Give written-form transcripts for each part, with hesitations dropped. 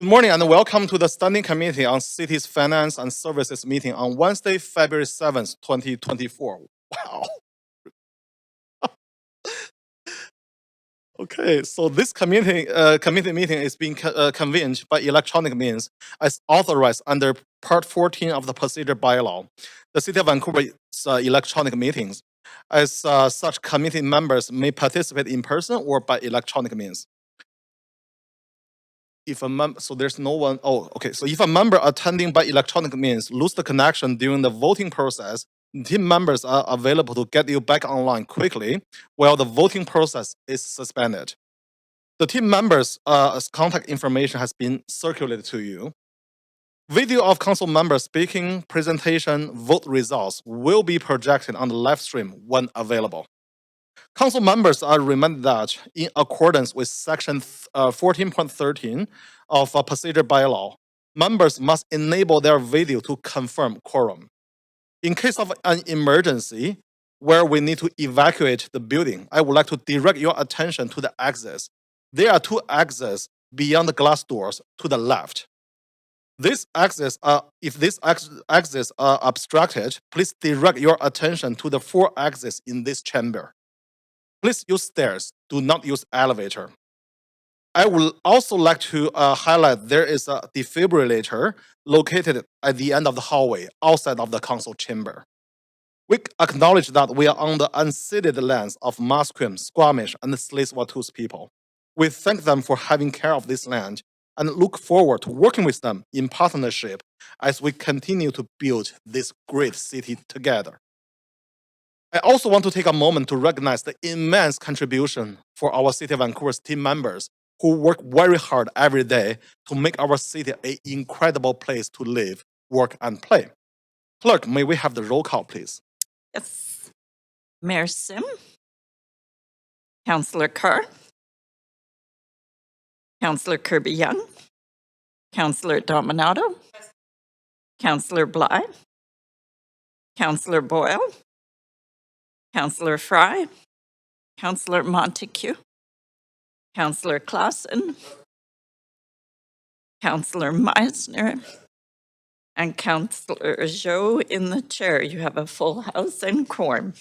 Good morning and welcome to the Standing Committee on Cities Finance and Services meeting on Wednesday, February 7th, 2024. Wow. Okay, so this committee meeting is being convened by electronic means as authorized under Part 14 of the Procedure Bylaw. The City of Vancouver's electronic meetings. As such, committee members may participate in person or by electronic means. If a member, so there's no one, so if a member attending by electronic means lose the connection during the voting process, team members are available to get you back online quickly while the voting process is suspended. The team members' contact information has been circulated to you. Video of council members speaking, presentation, vote results will be projected on the live stream when available. Council members are reminded that, in accordance with Section 14.13 of Procedure Bylaw, members must enable their video to confirm quorum. In case of an emergency where we need to evacuate the building, I would like to direct your attention to the exits. There are two exits beyond the glass doors to the left. If these exits are obstructed, please direct your attention to the four exits in this chamber. Please use stairs, do not use elevator. I would also like to highlight there is a defibrillator located at the end of the hallway outside of the council chamber. We acknowledge that we are on the unceded lands of Musqueam, Squamish, and Tsleil-Waututh people. We thank them for having care of this land and look forward to working with them in partnership as we continue to build this great city together. I also want to take a moment to recognize the immense contribution for our City of Vancouver's team members who work very hard every day to make our city an incredible place to live, work, and play. Clerk, may we have the roll call, please? Yes. Mayor Sim, Councillor Carr, Councillor Kirby Young, Councillor Dominato, Councillor Bligh, Councillor Boyle, Councillor Fry, Councillor Montague, Councillor Clausen, Councillor Meisner, and Councillor Joe in the chair. You have a full house and quorum.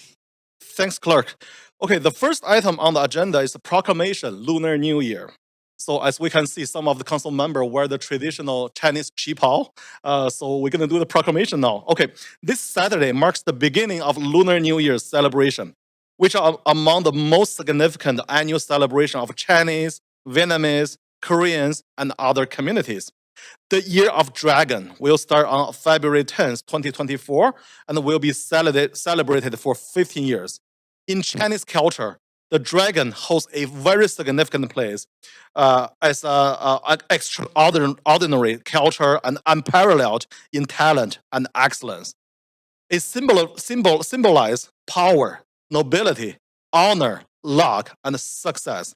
Thanks, Clerk. Okay, the first item on the agenda is the proclamation, Lunar New Year. So as we can see, some of the council members wear the traditional Chinese qipao. So we're going to do the proclamation now. Okay, this Saturday marks the beginning of Lunar New Year's celebration, which are among the most significant annual celebration of Chinese, Vietnamese, Koreans, and other communities. The Year of Dragon will start on February 10th, 2024, and will be celebrated for 15 years. In Chinese culture, the dragon holds a very significant place as an extraordinary culture and unparalleled in talent and excellence. It symbolizes power, nobility, honor, luck, and success.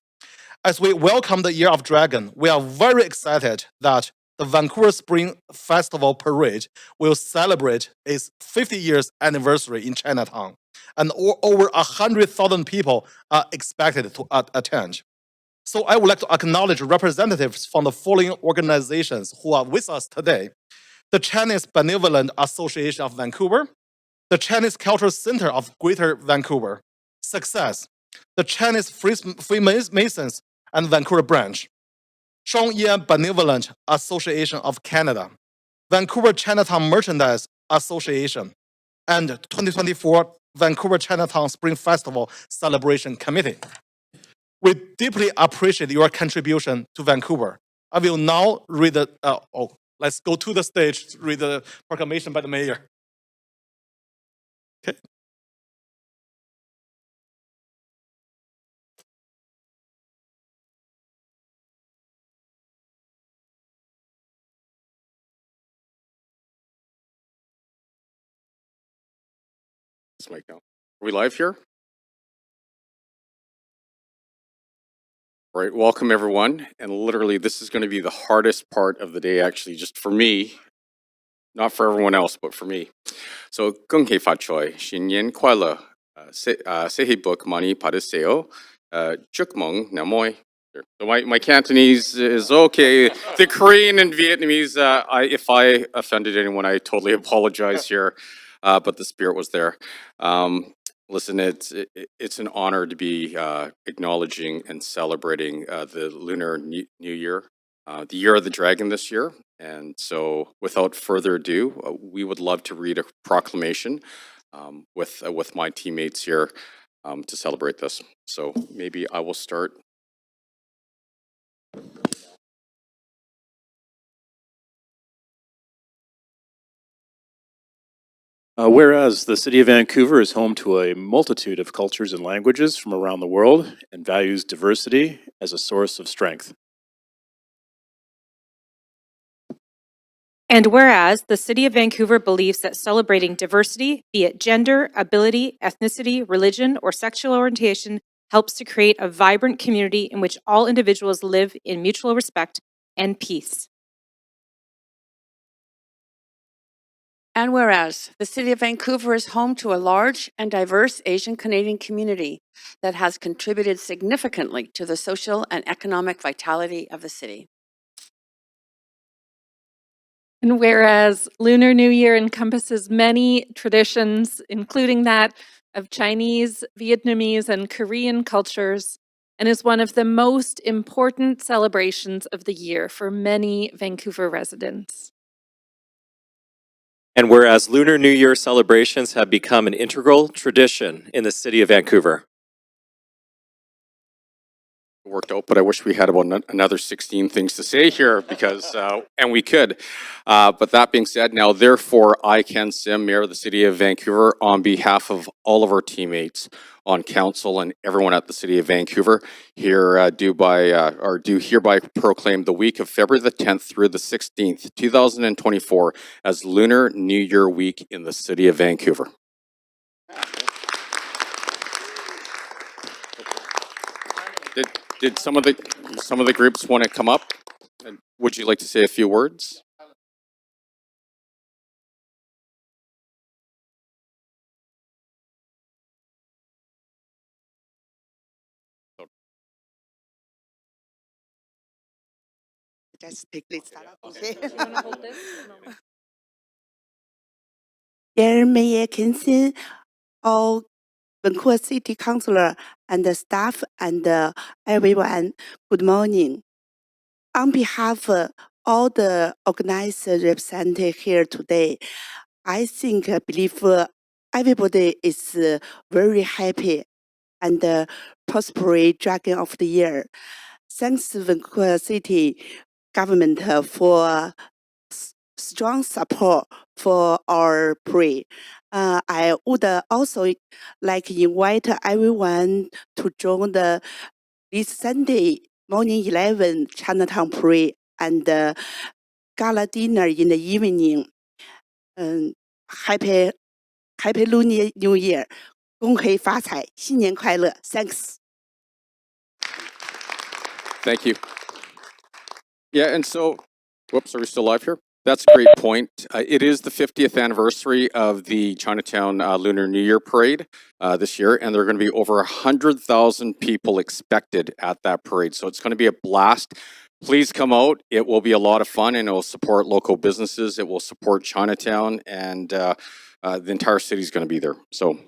As we welcome the Year of Dragon, we are very excited that the Vancouver Spring Festival Parade will celebrate its 50 years anniversary in Chinatown, and over 100,000 people are expected to attend. So I would like to acknowledge representatives from the following organizations who are with us today: the Chinese Benevolent Association of Vancouver, the Chinese Cultural Center of Greater Vancouver, Success, the Chinese Freemasons and Vancouver branch, Shuangyan Benevolent Association of Canada, Vancouver Chinatown Merchandise Association, and 2024 Vancouver Chinatown Spring Festival Celebration Committee. We deeply appreciate your contribution to Vancouver. I will now read the, let's go to the stage to read the proclamation by the mayor. Okay. Mic now. Are we live here? All right, welcome everyone. And literally, this is going to be the hardest part of the day, actually, just for me, not for everyone else, but for me. So, 恭喜发财，新年快乐，새해 복 많이 받으세요. 祝梦나머지 So my Cantonese is okay. The Korean and Vietnamese, if I offended anyone, I totally apologize here, but the spirit was there. Listen, it's an honor to be acknowledging and celebrating the Lunar New Year, the Year of the Dragon this year. And so, without further ado, we would love to read a proclamation with my teammates here to celebrate this. So maybe I will start. Whereas the City of Vancouver is home to a multitude of cultures and languages from around the world and values diversity as a source of strength. And whereas the City of Vancouver believes that celebrating diversity, be it gender, ability, ethnicity, religion, or sexual orientation, helps to create a vibrant community in which all individuals live in mutual respect and peace. And whereas the City of Vancouver is home to a large and diverse Asian Canadian community that has contributed significantly to the social and economic vitality of the city. And whereas Lunar New Year encompasses many traditions, including that of Chinese, Vietnamese, and Korean cultures, and is one of the most important celebrations of the year for many Vancouver residents. And whereas Lunar New Year celebrations have become an integral tradition in the city of Vancouver. It worked out, but I wish we had about another 16 things to say here because, and we could. But that being said, now therefore I, Ken Sim, Mayor of the City of Vancouver, on behalf of all of our teammates on council and everyone at the City of Vancouver, here do hereby proclaim the week of February the 10th through the 16th, 2024 as Lunar New Year week in the City of Vancouver. Did some of the groups want to come up? And would you like to say a few words? Just quickly start out, okay? Dear Mayor Kensin, all Vancouver City Councillor and the staff and everyone, good morning. On behalf of all the organizers represented here today, I believe everybody is very happy and prosperous Dragon of the Year. Thanks Vancouver City government for strong support for our parade. I would also like to invite everyone to join this Sunday morning 11 Chinatown parade and gala dinner in the evening. Happy Lunar New Year! 恭喜发财，新年快乐 ！Thanks. Thank you. Yeah, and so, whoops, are we still live here? That's a great point. It is the 50th anniversary of the Chinatown Lunar New Year Parade this year, and there are going to be over 100,000 people expected at that parade. So it's going to be a blast. Please come out. It will be a lot of fun, and it will support local businesses. It will support Chinatown, and the entire city is going to be there. So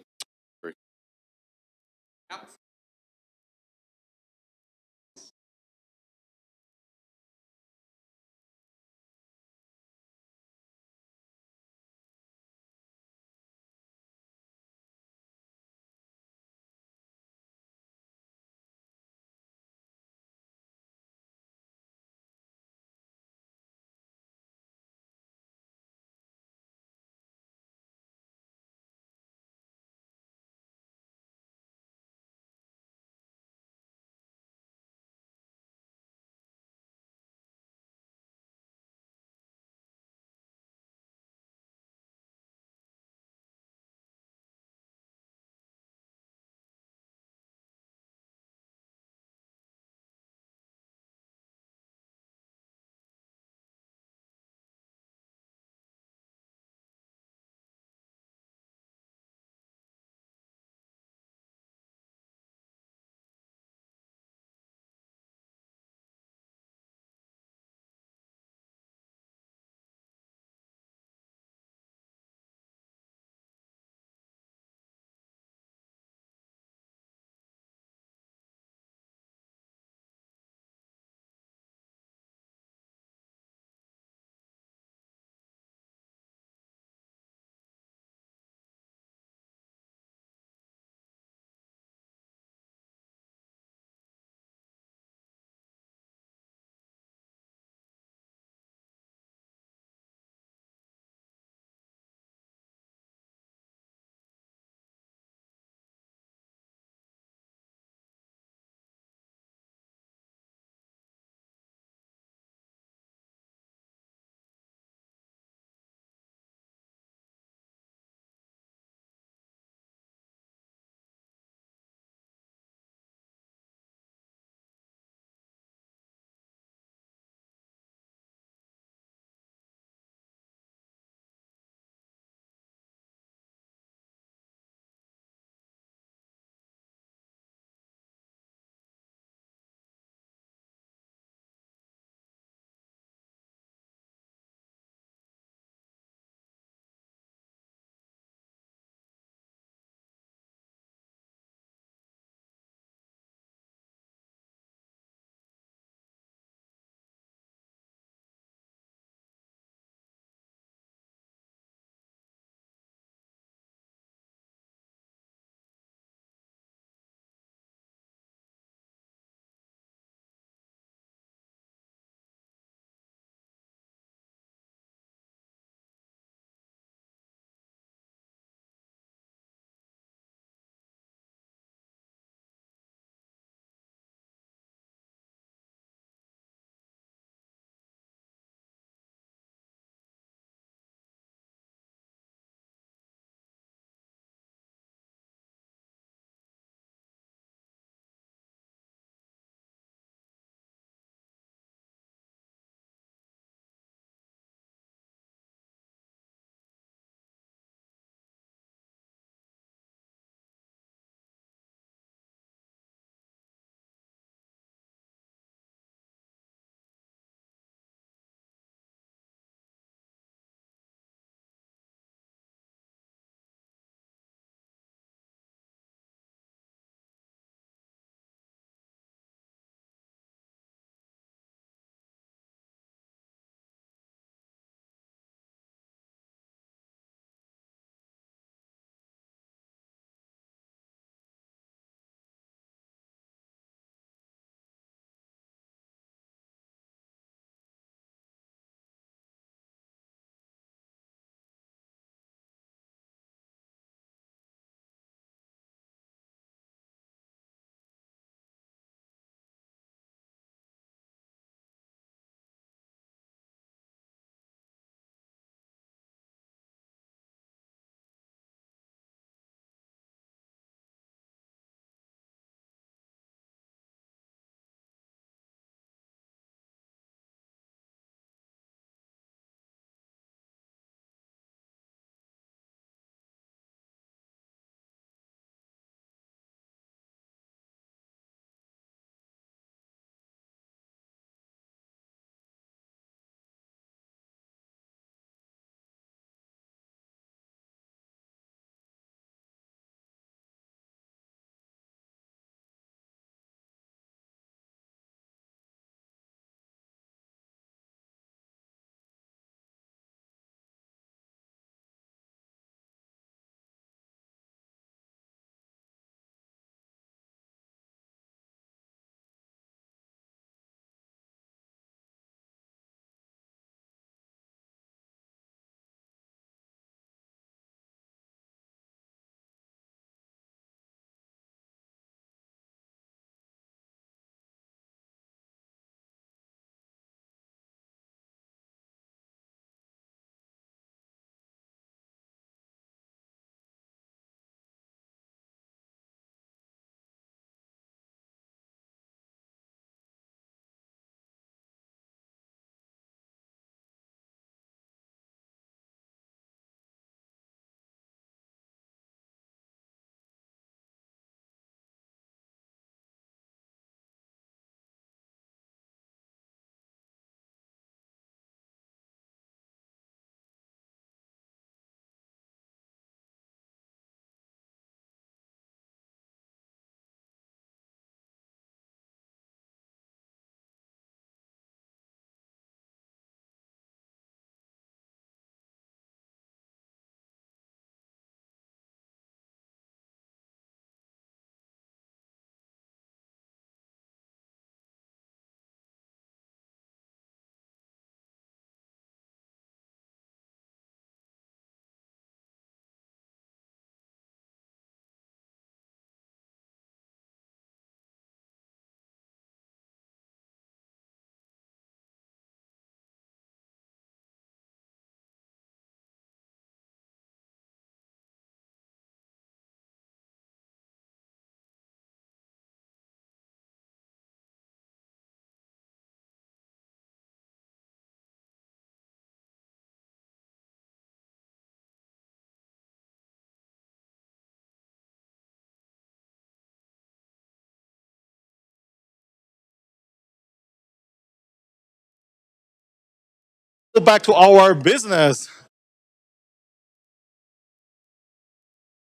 Go back to our business.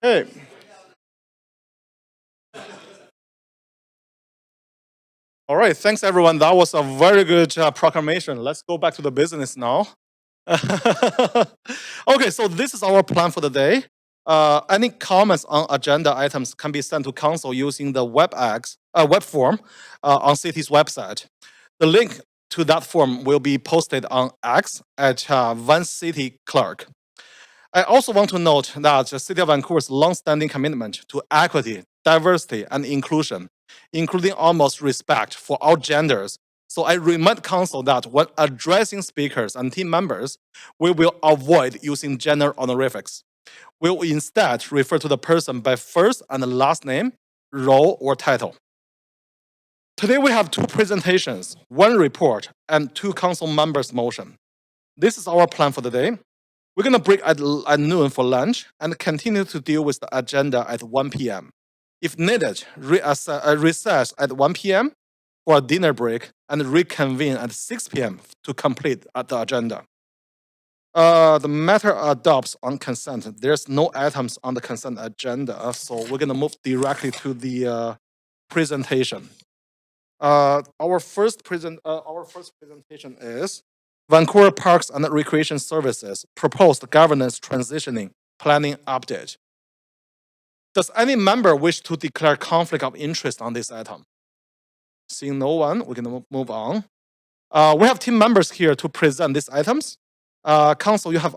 Hey. All right, thanks everyone. That was a very good proclamation. Let's go back to the business now. Okay, so this is our plan for the day. Any comments on agenda items can be sent to council using the web form on city's website. The link to that form will be posted on X at Van City Clerk. I also want to note that the City of Vancouver's long-standing commitment to equity, diversity, and inclusion, including almost respect for all genders. So I remind council that when addressing speakers and team members, we will avoid using gender honorifics. We will instead refer to the person by first and last name, role, or title. Today we have 2 presentations, 1 report, and 2 council members' motion. This is our plan for the day. We're going to break at noon for lunch and continue to deal with the agenda at 1 p.m. If needed, recess at 1 p.m. for a dinner break and reconvene at 6 p.m. to complete the agenda. The matter adopts on consent. There's no items on the consent agenda, so we're going to move directly to the presentation. Our first presentation is Vancouver Parks and Recreation Services Proposed Governance Transitioning Planning Update. Does any member wish to declare conflict of interest on this item? Seeing no one, we're going to move on. We have team members here to present these items. Council, you have,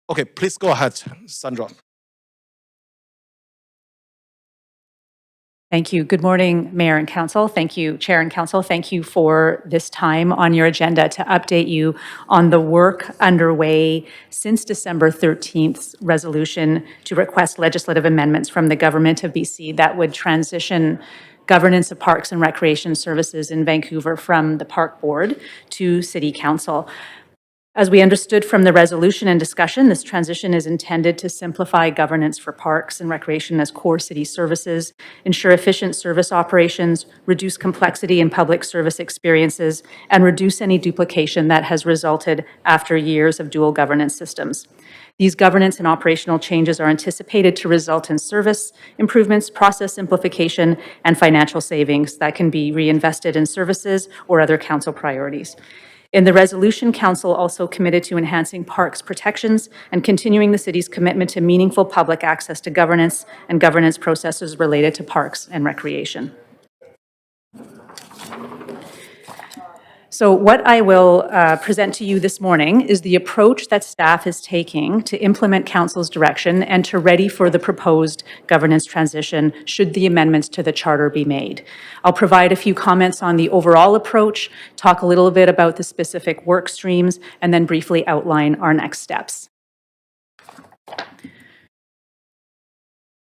okay, please go ahead, Sandra. Thank you. Good morning, Mayor and Council. Thank you, Chair and Council. Thank you for this time on your agenda to update you on the work underway since December 13th's resolution to request legislative amendments from the Government of BC that would transition governance of parks and recreation services in Vancouver from the Park Board to City Council. As we understood from the resolution and discussion, this transition is intended to simplify governance for parks and recreation as core city services, ensure efficient service operations, reduce complexity in public service experiences, and reduce any duplication that has resulted after years of dual governance systems. These governance and operational changes are anticipated to result in service improvements, process simplification, and financial savings that can be reinvested in services or other council priorities. In the resolution, Council also committed to enhancing parks protections and continuing the city's commitment to meaningful public access to governance and governance processes related to parks and recreation. So what I will present to you this morning is the approach that staff is taking to implement Council's direction and to ready for the proposed governance transition should the amendments to the Charter be made. I'll provide a few comments on the overall approach, talk a little bit about the specific work streams, and then briefly outline our next steps.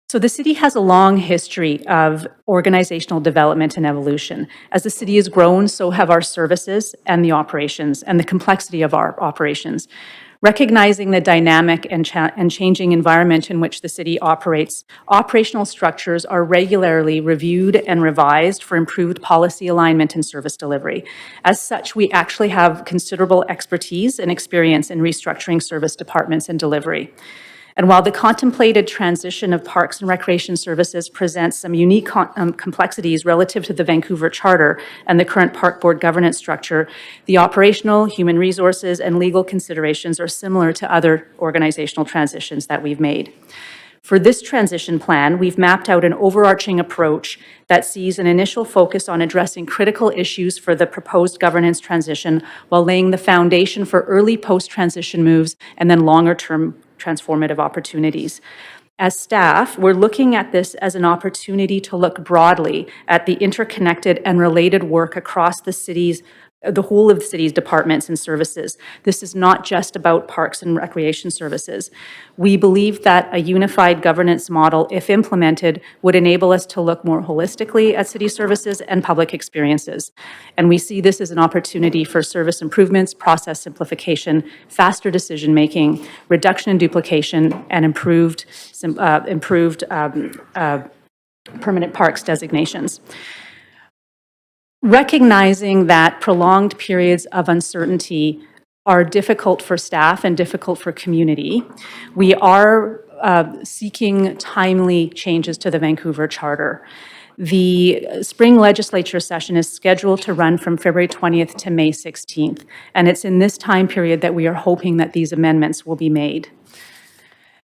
So the city has a long history of organizational development and evolution. As the city has grown, so have our services and the operations and the complexity of our operations. Recognizing the dynamic and changing environment in which the city operates, operational structures are regularly reviewed and revised for improved policy alignment and service delivery. As such, we actually have considerable expertise and experience in restructuring service departments and delivery. And while the contemplated transition of parks and recreation services presents some unique complexities relative to the Vancouver Charter and the current Park Board governance structure, the operational, human resources, and legal considerations are similar to other organizational transitions that we've made. For this transition plan, we've mapped out an overarching approach that sees an initial focus on addressing critical issues for the proposed governance transition while laying the foundation for early post-transition moves and then longer-term transformative opportunities. As staff, we're looking at this as an opportunity to look broadly at the interconnected and related work across the whole of the city's departments and services. This is not just about parks and recreation services. We believe that a unified governance model, if implemented, would enable us to look more holistically at city services and public experiences. And we see this as an opportunity for service improvements, process simplification, faster decision-making, reduction in duplication, and improved permanent parks designations. Recognizing that prolonged periods of uncertainty are difficult for staff and difficult for community, we are seeking timely changes to the Vancouver Charter. The spring legislature session is scheduled to run from February 20th to May 16th, and it's in this time period that we are hoping that these amendments will be made.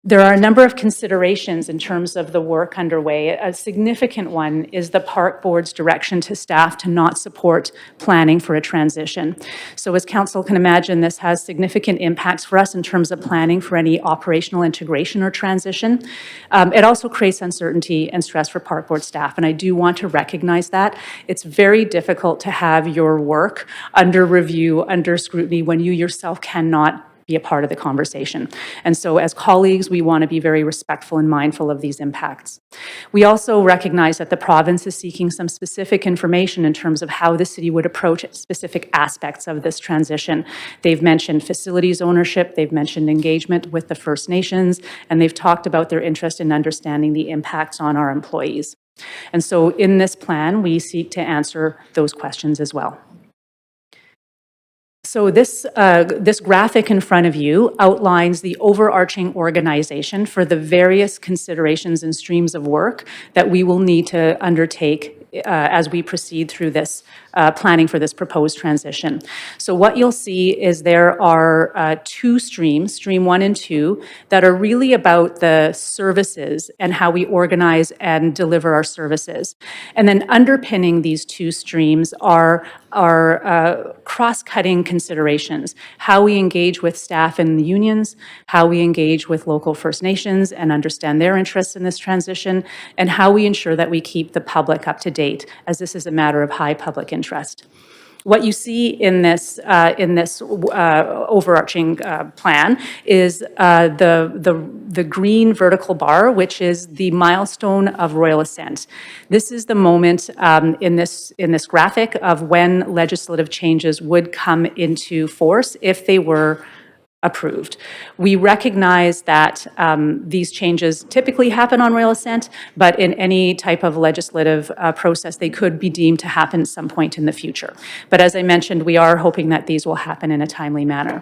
There are a number of considerations in terms of the work underway. A significant one is the Park Board's direction to staff to not support planning for a transition. So as Council can imagine, this has significant impacts for us in terms of planning for any operational integration or transition. It also creates uncertainty and stress for Park Board staff, and I do want to recognize that. It's very difficult to have your work under review, under scrutiny, when you yourself cannot be a part of the conversation. And so as colleagues, we want to be very respectful and mindful of these impacts. We also recognize that the province is seeking some specific information in terms of how the city would approach specific aspects of this transition. They've mentioned facilities ownership, they've mentioned engagement with the First Nations, and they've talked about their interest in understanding the impacts on our employees. And so in this plan, we seek to answer those questions as well. So this graphic in front of you outlines the overarching organization for the various considerations and streams of work that we will need to undertake as we proceed through this planning for this proposed transition. So what you'll see is there are two streams, stream 1 and 2, that are really about the services and how we organize and deliver our services. And then underpinning these two streams are cross-cutting considerations, how we engage with staff in the unions, how we engage with local First Nations and understand their interests in this transition, and how we ensure that we keep the public up to date, as this is a matter of high public interest. What you see in this overarching plan is the green vertical bar, which is the milestone of royal assent. This is the moment in this graphic of when legislative changes would come into force if they were approved. We recognize that these changes typically happen on royal assent, but in any type of legislative process, they could be deemed to happen at some point in the future. But as I mentioned, we are hoping that these will happen in a timely manner.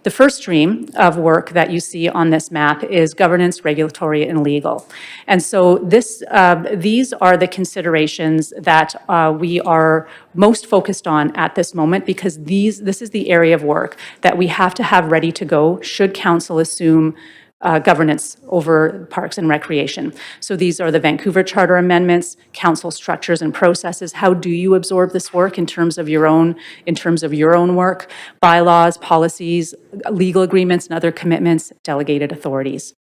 The first stream of work that you see on this map is governance, regulatory, and legal. And so these are the considerations that we are most focused on at this moment, because this is the area of work that we have to have ready to go should Council assume governance over parks and recreation. So these are the Vancouver Charter amendments, Council structures and processes. How do you absorb this work in terms of your own work, bylaws, policies, legal agreements, and other commitments, delegated authorities.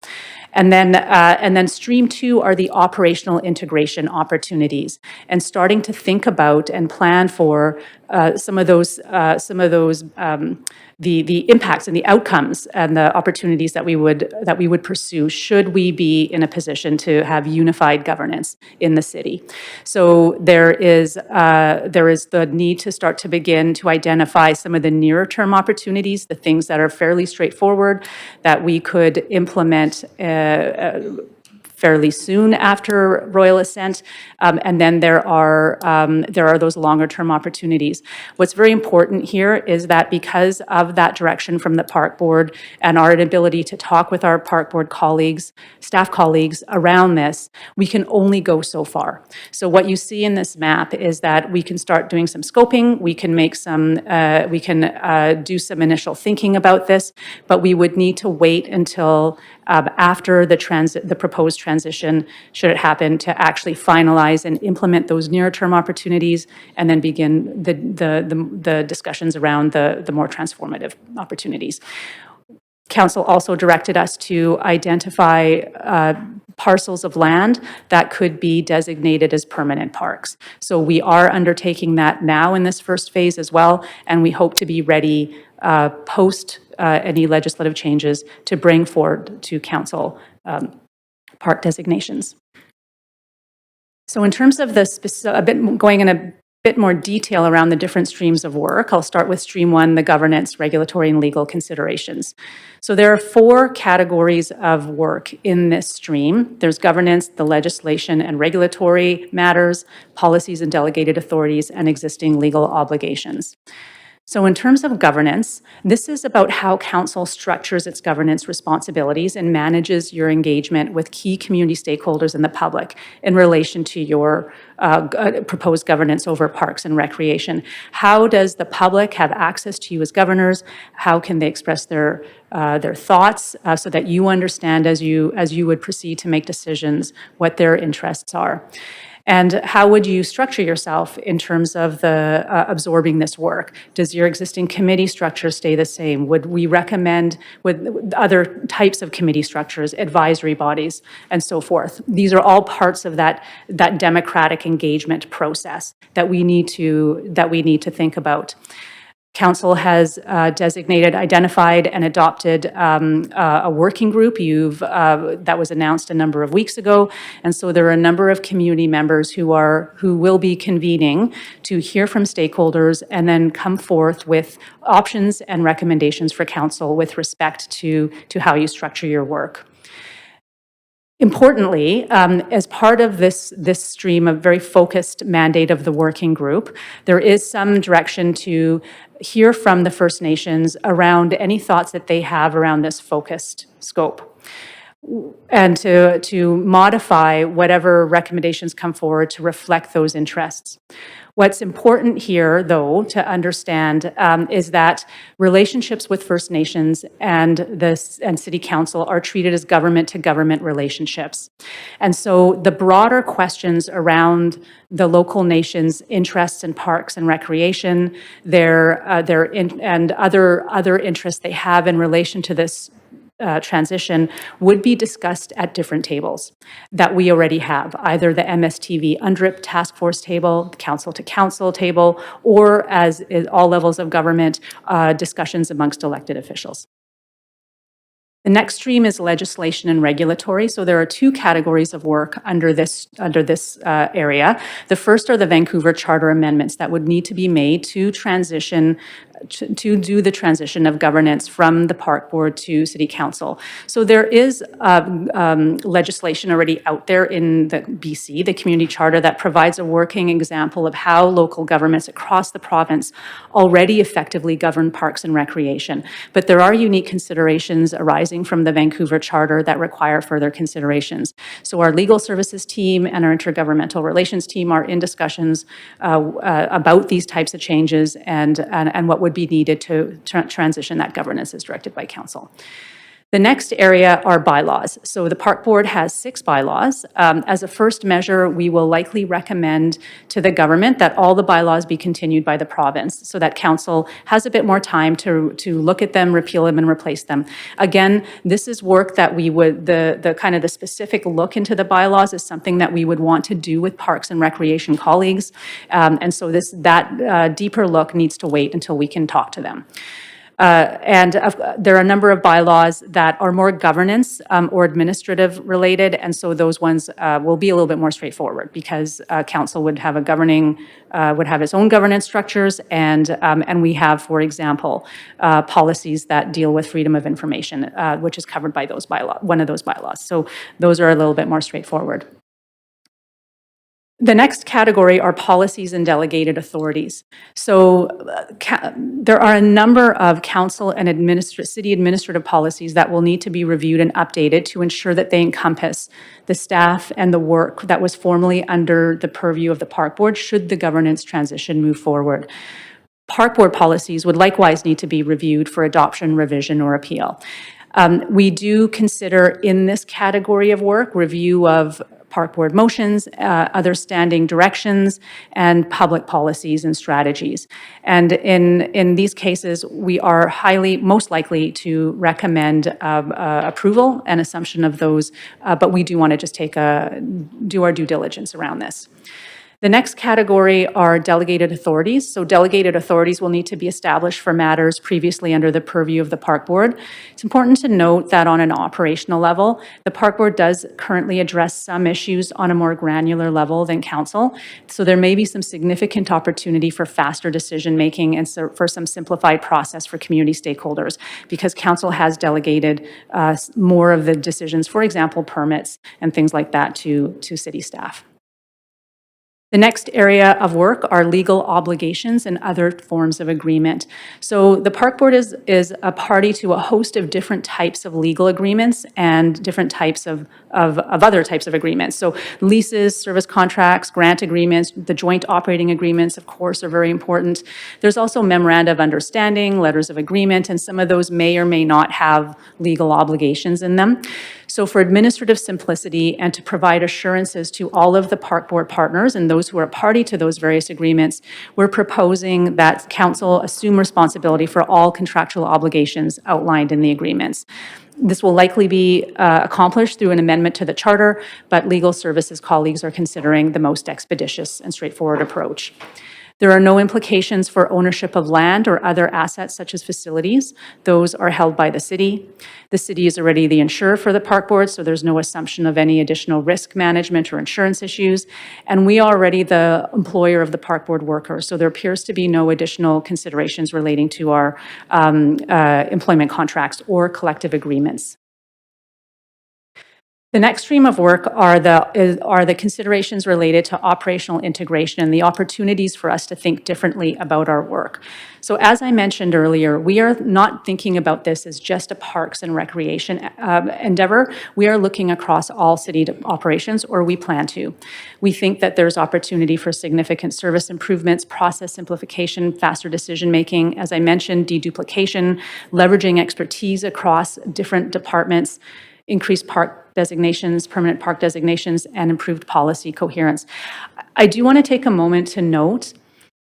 And then stream 2 are the operational integration opportunities, and starting to think about and plan for some of those the impacts and the outcomes and the opportunities that we would pursue should we be in a position to have unified governance in the city. So there is the need to start to begin to identify some of the nearer term opportunities, the things that are fairly straightforward that we could implement fairly soon after royal assent, and then there are those longer term opportunities. What's very important here is that because of that direction from the Park Board and our inability to talk with our Park Board colleagues, staff colleagues around this, we can only go so far. So what you see in this map is that we can start doing some scoping, we can make some, do some initial thinking about this, but we would need to wait until after the proposed transition, should it happen, to actually finalize and implement those near-term opportunities, and then begin the discussions around the more transformative opportunities. Council also directed us to identify parcels of land that could be designated as permanent parks. So we are undertaking that now in this first phase as well, and we hope to be ready post any legislative changes to bring forward to Council park designations. So in terms of going in a bit more detail around the different streams of work, I'll start with stream 1, the governance, regulatory, and legal considerations. So there are 4 categories of work in this stream. There's governance, the legislation and regulatory matters, policies and delegated authorities, and existing legal obligations. So in terms of governance, this is about how council structures its governance responsibilities and manages your engagement with key community stakeholders and the public in relation to your proposed governance over parks and recreation. How does the public have access to you as governors? How can they express their thoughts so that you understand as you would proceed to make decisions what their interests are? And how would you structure yourself in terms of the absorbing this work? Does your existing committee structure stay the same? Would we recommend with other types of committee structures, advisory bodies, and so forth? These are all parts of that democratic engagement process that we need to think about. Council has identified, and adopted a working group. That was announced a number of weeks ago, and so there are a number of community members who will be convening to hear from stakeholders and then come forth with options and recommendations for council with respect to how you structure your work. Importantly, as part of this stream of very focused mandate of the working group, there is some direction to hear from the First Nations around any thoughts that they have around this focused scope, and to modify whatever recommendations come forward to reflect those interests. What's important here, though, to understand is that relationships with First Nations and City Council are treated as government-to-government relationships. And so the broader questions around the local nation's interests in parks and recreation, and other interests they have in relation to this transition would be discussed at different tables that we already have, either the MSTV UNDRIP task force table, council to council table, or as in all levels of government, discussions amongst elected officials. The next stream is legislation and regulatory. So there are two categories of work under this area. The first are the Vancouver Charter amendments that would need to be made to do the transition of governance from the Park Board to City Council. So there is legislation already out there in the BC, the Community Charter, that provides a working example of how local governments across the province already effectively govern parks and recreation. But there are unique considerations arising from the Vancouver Charter that require further considerations. So our legal services team and our intergovernmental relations team are in discussions about these types of changes and what would be needed to transition that governance as directed by council. The next area are bylaws. So the Park Board has 6 bylaws. As a first measure, we will likely recommend to the government that all the bylaws be continued by the province so that council has a bit more time to look at them, repeal them, and replace them. Again, this is work that we would, the kind of the specific look into the bylaws is something that we would want to do with Parks and Recreation colleagues. And so that deeper look needs to wait until we can talk to them. There are a number of bylaws that are more governance or administrative related, and so those ones will be a little bit more straightforward because council would have would have its own governance structures, and we have, for example, policies that deal with freedom of information, which is covered by one of those bylaws. So those are a little bit more straightforward. The next category are policies and delegated authorities. So there are a number of council and city administrative policies that will need to be reviewed and updated to ensure that they encompass the staff and the work that was formerly under the purview of the Park Board should the governance transition move forward. Park Board policies would likewise need to be reviewed for adoption, revision, or appeal. We do consider in this category of work review of Park Board motions, other standing directions, and public policies and strategies. And in these cases, we are most likely to recommend approval and assumption of those, but we do want to just do our due diligence around this. The next category are delegated authorities. So delegated authorities will need to be established for matters previously under the purview of the Park Board. It's important to note that on an operational level, the Park Board does currently address some issues on a more granular level than Council. So there may be some significant opportunity for faster decision-making and for some simplified process for community stakeholders because Council has delegated more of the decisions, for example, permits and things like that to city staff. The next area of work are legal obligations and other forms of agreement. So the Park Board is a party to a host of different types of legal agreements and different types of other types of agreements. So leases, service contracts, grant agreements, the joint operating agreements, of course, are very important. There's also memoranda of understanding, letters of agreement, and some of those may or may not have legal obligations in them. So for administrative simplicity and to provide assurances to all of the Park Board partners and those who are party to those various agreements, we're proposing that Council assume responsibility for all contractual obligations outlined in the agreements. This will likely be accomplished through an amendment to the Charter, but legal services colleagues are considering the most expeditious and straightforward approach. There are no implications for ownership of land or other assets such as facilities. Those are held by the city. The city is already the insurer for the Park Board, so there's no assumption of any additional risk management or insurance issues. And we are already the employer of the Park Board workers, so there appears to be no additional considerations relating to our employment contracts or collective agreements. The next stream of work are the considerations related to operational integration and the opportunities for us to think differently about our work. So as I mentioned earlier, we are not thinking about this as just a parks and recreation endeavor. We are looking across all city operations, or we plan to. We think that there's opportunity for significant service improvements, process simplification, faster decision-making, as I mentioned, deduplication, leveraging expertise across different departments, increased park designations, permanent park designations, and improved policy coherence. I do want to take a moment to note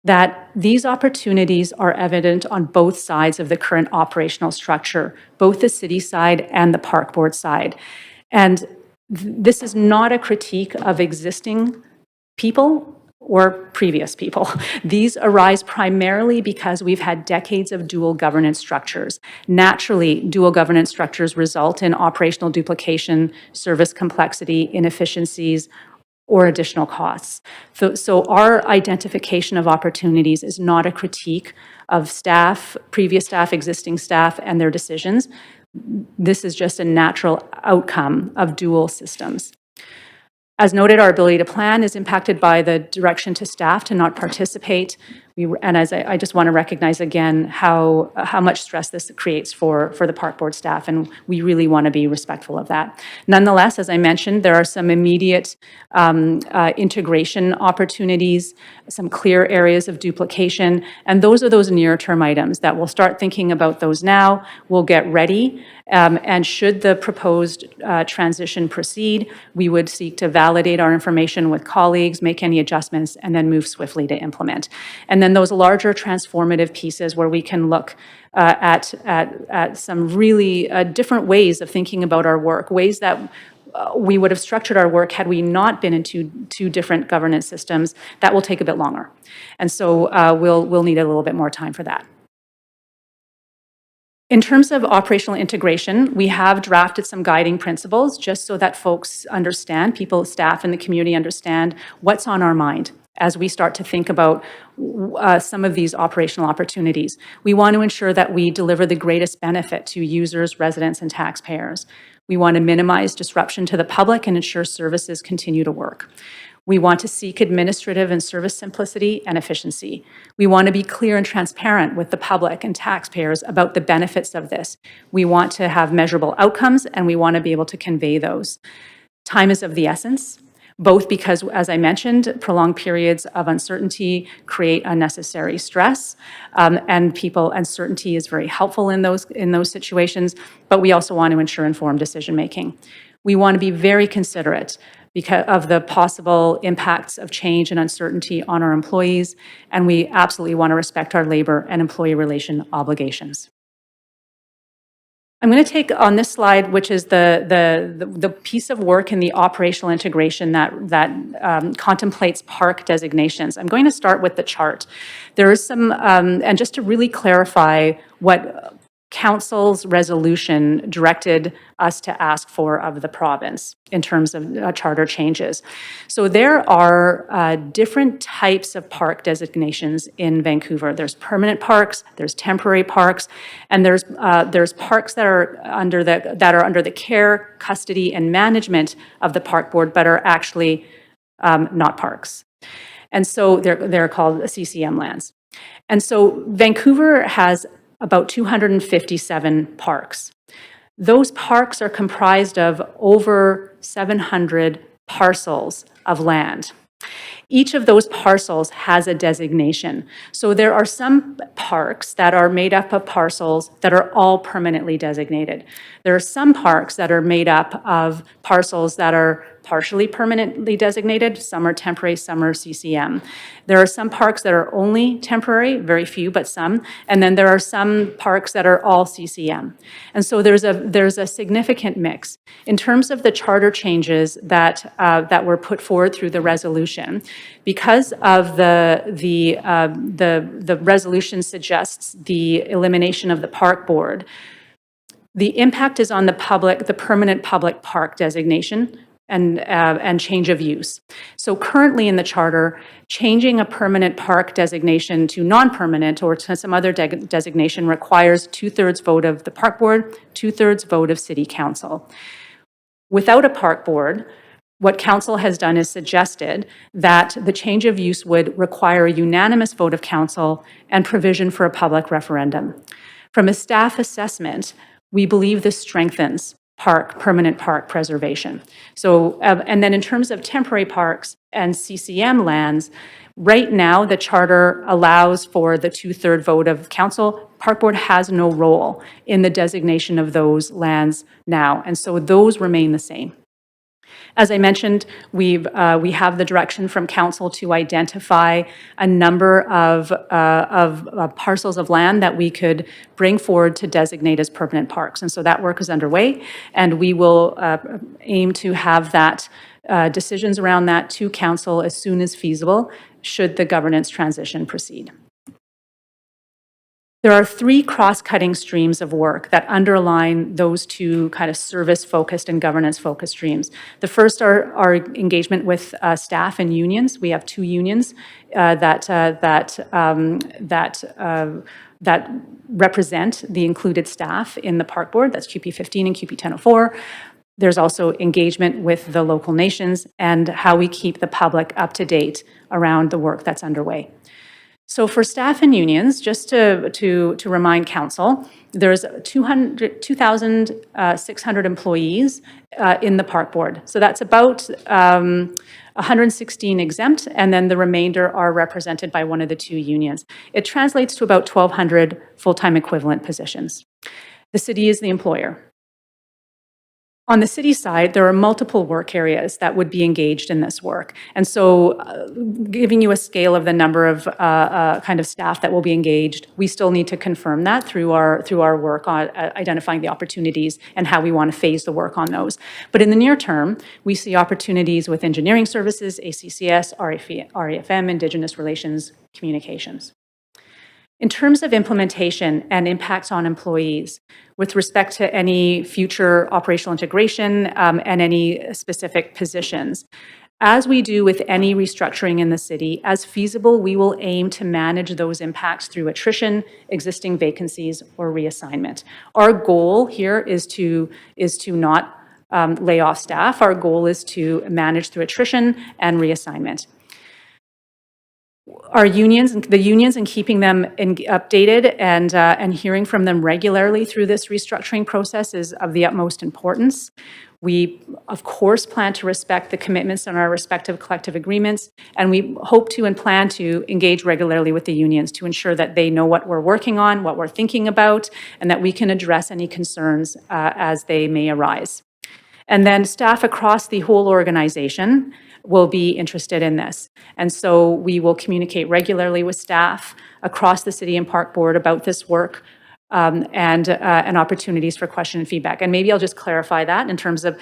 that these opportunities are evident on both sides of the current operational structure, both the city side and the Park Board side. And this is not a critique of existing people or previous people. These arise primarily because we've had decades of dual governance structures. Naturally, dual governance structures result in operational duplication, service complexity, inefficiencies, or additional costs. So our identification of opportunities is not a critique of staff, previous staff, existing staff, and their decisions. This is just a natural outcome of dual systems. As noted, our ability to plan is impacted by the direction to staff to not participate. And as I just want to recognize again how much stress this creates for the Park Board staff, and we really want to be respectful of that. Nonetheless, as I mentioned, there are some immediate integration opportunities, some clear areas of duplication, and those are those near-term items that we'll start thinking about those now. We'll get ready, and should the proposed transition proceed, we would seek to validate our information with colleagues, make any adjustments, and then move swiftly to implement. And then those larger transformative pieces where we can look at some really different ways of thinking about our work, ways that we would have structured our work had we not been in two different governance systems. That will take a bit longer. And so we'll need a little bit more time for that. In terms of operational integration, we have drafted some guiding principles just so that folks understand, people, staff, and the community understand what's on our mind as we start to think about some of these operational opportunities. We want to ensure that we deliver the greatest benefit to users, residents, and taxpayers. We want to minimize disruption to the public and ensure services continue to work. We want to seek administrative and service simplicity and efficiency. We want to be clear and transparent with the public and taxpayers about the benefits of this. We want to have measurable outcomes, and we want to be able to convey those. Time is of the essence, both because, as I mentioned, prolonged periods of uncertainty create unnecessary stress, and uncertainty is very helpful in those situations, but we also want to ensure informed decision-making. We want to be very considerate because of the possible impacts of change and uncertainty on our employees, and we absolutely want to respect our labor and employee relation obligations. I'm going to take on this slide, which is the piece of work in the operational integration that contemplates park designations. I'm going to start with the chart. There is some, and just to really clarify what Council's resolution directed us to ask for of the province in terms of charter changes. So there are different types of park designations in Vancouver. There's permanent parks, there's temporary parks, and there's parks that are under the care, custody, and management of the Park Board, but are actually not parks. And so they're called CCM lands. And so Vancouver has about 257 parks. Those parks are comprised of over 700 parcels of land. Each of those parcels has a designation. So there are some parks that are made up of parcels that are all permanently designated. There are some parks that are made up of parcels that are partially permanently designated. Some are temporary, some are CCM. There are some parks that are only temporary, very few, but some. And then there are some parks that are all CCM. And so there's a significant mix. In terms of the charter changes that were put forward through the resolution, because of the resolution suggests the elimination of the park board, the impact is on the permanent public park designation and change of use. So currently in the charter, changing a permanent park designation to non-permanent or to some other designation requires 2/3 vote of the park board, 2/3 vote of city council. Without a park board, what council has done is suggested that the change of use would require a unanimous vote of council and provision for a public referendum. From a staff assessment, we believe this strengthens permanent park preservation. So, and then in terms of temporary parks and CCM lands, right now the charter allows for the 2/3 vote of council. Park board has no role in the designation of those lands now, and so those remain the same. As I mentioned, we have the direction from council to identify a number of parcels of land that we could bring forward to designate as permanent parks. And so that work is underway, and we will aim to have that decisions around that to council as soon as feasible, should the governance transition proceed. There are 3 cross-cutting streams of work that underline those 2 kind of service-focused and governance-focused streams. The first are our engagement with staff and unions. We have 2 unions that represent the included staff in the park board. That's QP 15 and QP 1004. There's also engagement with the local nations and how we keep the public up to date around the work that's underway. So for staff and unions, just to remind council, there's 2,600 employees in the park board. So that's about 116 exempt, and then the remainder are represented by one of the 2 unions. It translates to about 1,200 full-time equivalent positions. The city is the employer. On the city side, there are multiple work areas that would be engaged in this work. And so giving you a scale of the number of kind of staff that will be engaged, we still need to confirm that through our work on identifying the opportunities and how we want to phase the work on those. But in the near term, we see opportunities with engineering services, ACCS, REFM, Indigenous Relations, Communications. In terms of implementation and impacts on employees, with respect to any future operational integration and any specific positions, as we do with any restructuring in the city, as feasible, we will aim to manage those impacts through attrition, existing vacancies, or reassignment. Our goal here is to not lay off staff. Our goal is to manage through attrition and reassignment. Our unions, and keeping them updated and hearing from them regularly through this restructuring process is of the utmost importance. We, of course, plan to respect the commitments in our respective collective agreements, and we hope to and plan to engage regularly with the unions to ensure that they know what we're working on, what we're thinking about, and that we can address any concerns as they may arise. And then staff across the whole organization will be interested in this. And so we will communicate regularly with staff across the city and park board about this work and opportunities for question and feedback. And maybe I'll just clarify that in terms of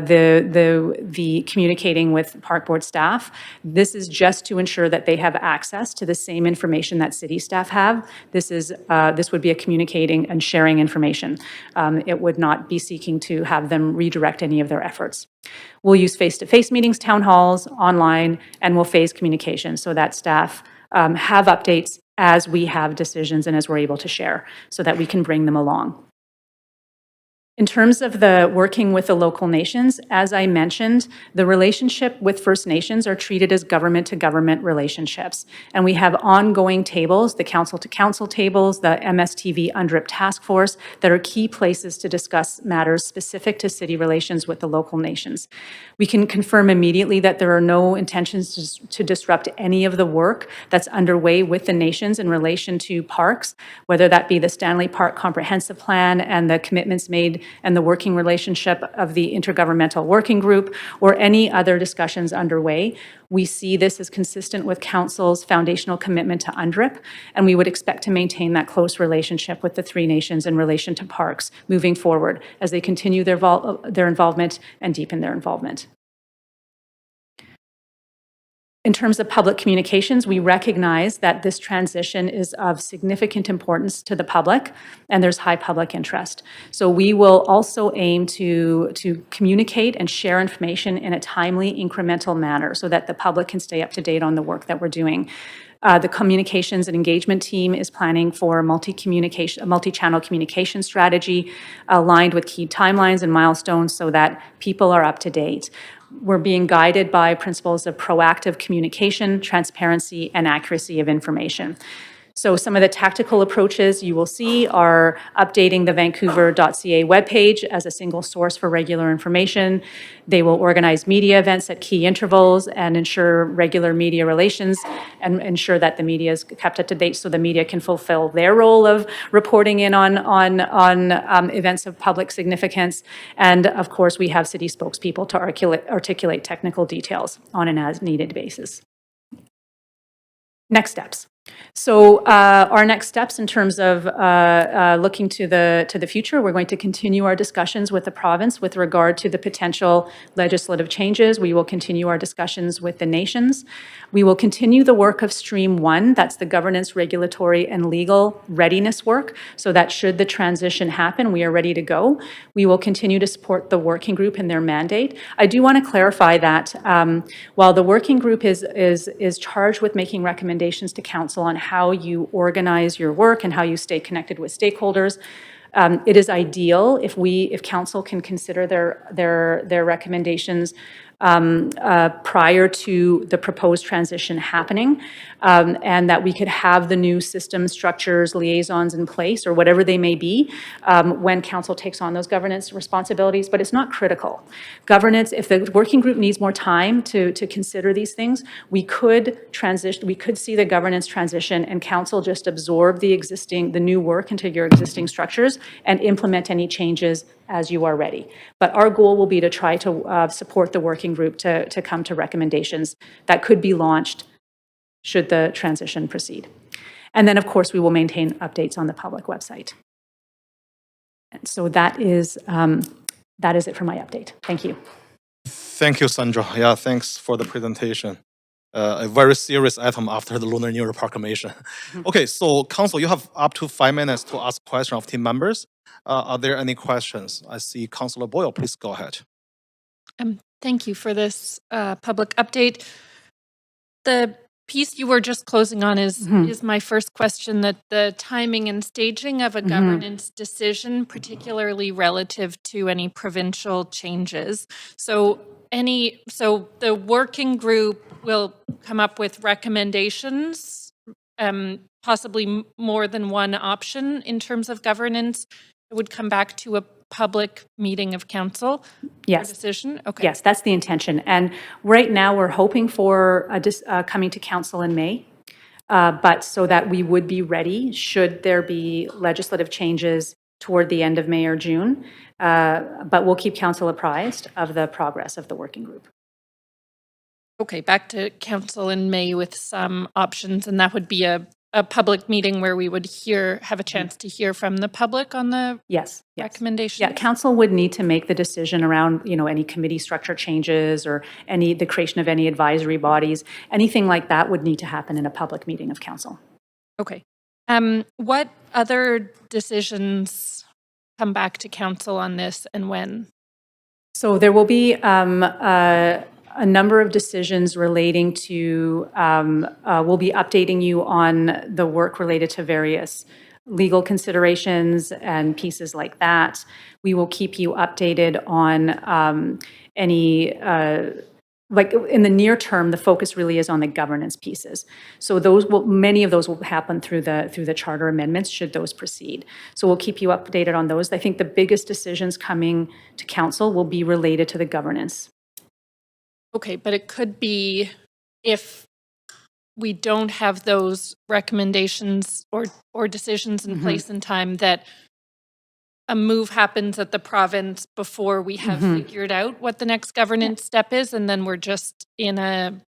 the communicating with park board staff. This is just to ensure that they have access to the same information that city staff have. This would be a communicating and sharing information. It would not be seeking to have them redirect any of their efforts. We'll use face-to-face meetings, town halls, online, and we'll phase communication so that staff have updates as we have decisions and as we're able to share so that we can bring them along. In terms of the working with the local nations, as I mentioned, the relationship with First Nations are treated as government-to-government relationships. And we have ongoing tables, the council-to-council tables, the MSTV UNDRIP task force, that are key places to discuss matters specific to city relations with the local nations. We can confirm immediately that there are no intentions to disrupt any of the work that's underway with the nations in relation to parks, whether that be the Stanley Park Comprehensive Plan and the commitments made and the working relationship of the Intergovernmental Working Group, or any other discussions underway. We see this as consistent with Council's foundational commitment to UNDRIP, and we would expect to maintain that close relationship with the three nations in relation to parks moving forward as they continue their involvement and deepen their involvement. In terms of public communications, we recognize that this transition is of significant importance to the public, and there's high public interest. So we will also aim to communicate and share information in a timely, incremental manner so that the public can stay up to date on the work that we're doing. The communications and engagement team is planning for a multi-channel communication strategy aligned with key timelines and milestones so that people are up to date. We're being guided by principles of proactive communication, transparency, and accuracy of information. So some of the tactical approaches you will see are updating the vancouver.ca webpage as a single source for regular information. They will organize media events at key intervals and ensure regular media relations and ensure that the media is kept up to date so the media can fulfill their role of reporting in on events of public significance. And of course, we have city spokespeople to articulate technical details on an as-needed basis. Next steps. So our next steps in terms of looking to the future, we're going to continue our discussions with the province with regard to the potential legislative changes. We will continue our discussions with the nations. We will continue the work of Stream 1, that's the governance, regulatory, and legal readiness work, so that should the transition happen, we are ready to go. We will continue to support the working group in their mandate. I do want to clarify that while the working group is charged with making recommendations to council on how you organize your work and how you stay connected with stakeholders, it is ideal if council can consider their recommendations prior to the proposed transition happening, and that we could have the new system structures, liaisons in place, or whatever they may be, when council takes on those governance responsibilities. But it's not critical. Governance, if the working group needs more time to consider these things, we could see the governance transition and council just absorb the new work into your existing structures and implement any changes as you are ready. But our goal will be to try to support the working group to come to recommendations that could be launched should the transition proceed. And then, of course, we will maintain updates on the public website. And so that is it for my update. Thank you. Thank you, Sandra. Yeah, thanks for the presentation. A very serious item after the Lunar New Year proclamation. Okay, so Council, you have up to 5 minutes to ask questions of team members. Are there any questions? I see Councillor Boyle, please go ahead. Thank you for this public update. The piece you were just closing on is my first question, that the timing and staging of a governance decision, particularly relative to any provincial changes. So the working group will come up with recommendations, possibly more than one option in terms of governance. It would come back to a public meeting of council. Yes. Decision? Okay. Yes, that's the intention. And right now we're hoping for coming to council in May, but so that we would be ready should there be legislative changes toward the end of May or June. But we'll keep council apprised of the progress of the working group. Okay, back to council in May with some options, and that would be a public meeting where we would have a chance to hear from the public on the recommendations? Yeah, council would need to make the decision around, any committee structure changes or the creation of any advisory bodies. Anything like that would need to happen in a public meeting of council. Okay. What other decisions come back to council on this and when? So there will be a number of decisions relating to, we'll be updating you on the work related to various legal considerations and pieces like that. We will keep you updated on any, like in the near term, the focus really is on the governance pieces. So those will, many of those will happen through the charter amendments, should those proceed. So we'll keep you updated on those. I think the biggest decisions coming to council will be related to the governance. Okay, but it could be if we don't have those recommendations or decisions in place in time, that a move happens at the province before we have figured out what the next governance step is, and then we're just in a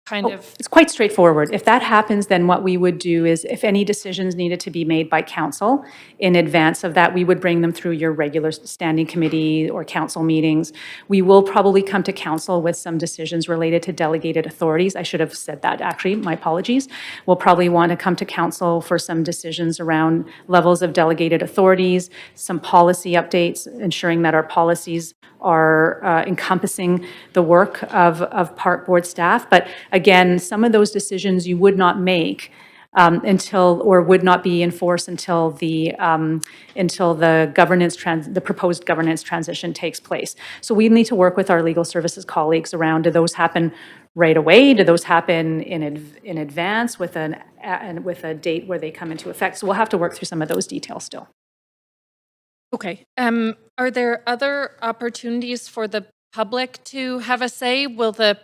kind of... It's quite straightforward. If that happens, then what we would do is, if any decisions needed to be made by council in advance of that, we would bring them through your regular standing committee or council meetings. We will probably come to council with some decisions related to delegated authorities. I should have said that, actually, my apologies. We'll probably want to come to council for some decisions around levels of delegated authorities, some policy updates, ensuring that our policies are encompassing the work of park board staff. But again, some of those decisions you would not make until, or would not be enforced until the governance the proposed governance transition takes place. So we need to work with our legal services colleagues around, do those happen right away? Do those happen in advance with a date where they come into effect? So we'll have to work through some of those details still. Okay. Are there other opportunities for the public to have a say? Will the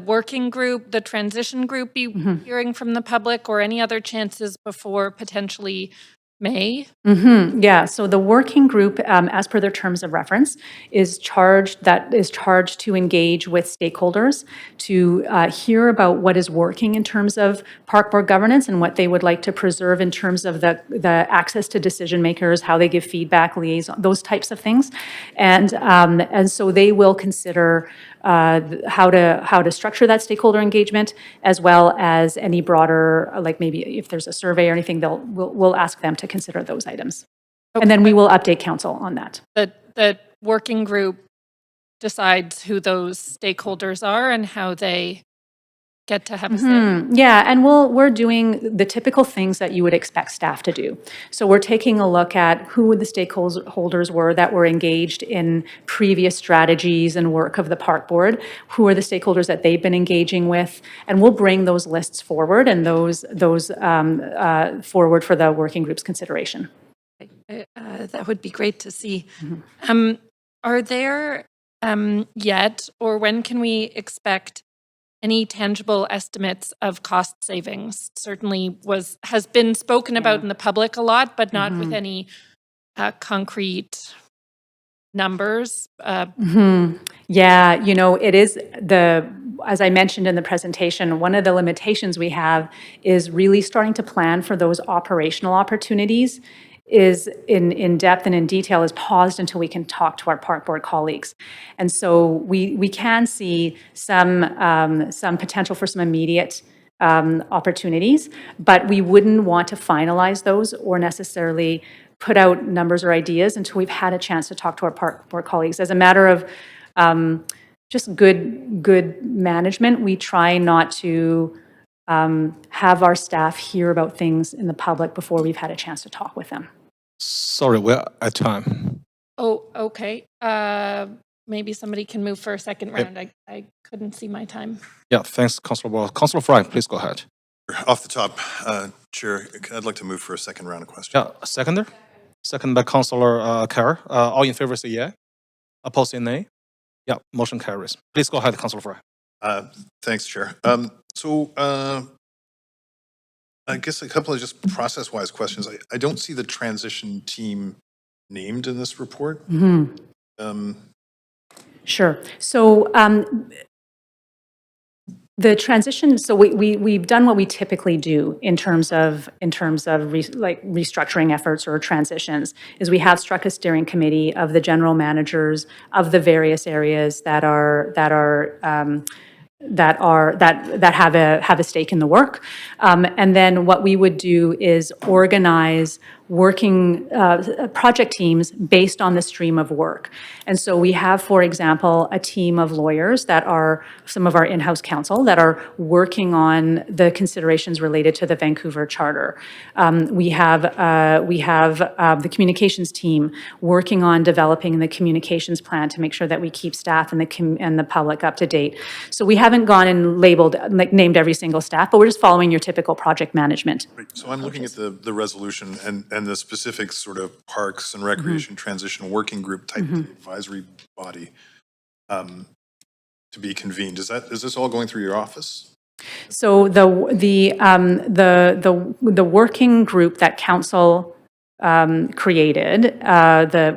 working group, the transition group, be hearing from the public, or any other chances before potentially May? Yeah, so the working group, as per their terms of reference, is charged to engage with stakeholders, to hear about what is working in terms of park board governance and what they would like to preserve in terms of the access to decision makers, how they give feedback, liaison, those types of things. And so they will consider how to structure that stakeholder engagement, as well as any broader, like maybe if there's a survey or anything, we'll ask them to consider those items. Okay. And then we will update council on that. The working group decides who those stakeholders are and how they get to have a say. Yeah, and we're doing the typical things that you would expect staff to do. So we're taking a look at who the stakeholders were that were engaged in previous strategies and work of the park board, who are the stakeholders that they've been engaging with, and we'll bring those lists forward and those forward for the working group's consideration. That would be great to see. Are there yet, or when can we expect any tangible estimates of cost savings? Certainly has been spoken about in the public a lot, but not with any concrete numbers. Yeah, it is as I mentioned in the presentation, one of the limitations we have is really starting to plan for those operational opportunities is in depth and in detail is paused until we can talk to our park board colleagues. And so we can see some potential for some immediate opportunities, but we wouldn't want to finalize those or necessarily put out numbers or ideas until we've had a chance to talk to our park board colleagues. As a matter of just good management, we try not to have our staff hear about things in the public before we've had a chance to talk with them. Sorry, we're at time. Oh, okay. Maybe somebody can move for a second round. I couldn't see my time. Yeah, thanks, Councillor Ball. Councillor Fry, please go ahead. Off the top, Chair, I'd like to move for a second round of questions. Yeah, seconder? Second by Councillor Carr. All in favor say yeah. Opposed say nay. Yeah, motion carries. Please go ahead, Councillor Fry. Thanks, Chair. I guess a couple of just process-wise questions. I don't see the transition team named in this report. Sure. So the transition. So we've done what we typically do in terms of restructuring efforts or transitions. Is we have struck a steering committee of the general managers of the various areas that have a stake in the work, and then what we would do is organize working project teams based on the stream of work. And so we have, for example, a team of lawyers that are some of our in-house counsel that are working on the considerations related to the Vancouver Charter. We have the communications team working on developing the communications plan to make sure that we keep staff and the public up to date. So we haven't gone and named every single staff, but we're just following your typical project management. Right. So I'm looking at the resolution and the specific sort of parks and recreation transition working group type advisory body to be convened. Is this all going through your office? So the working group that council created,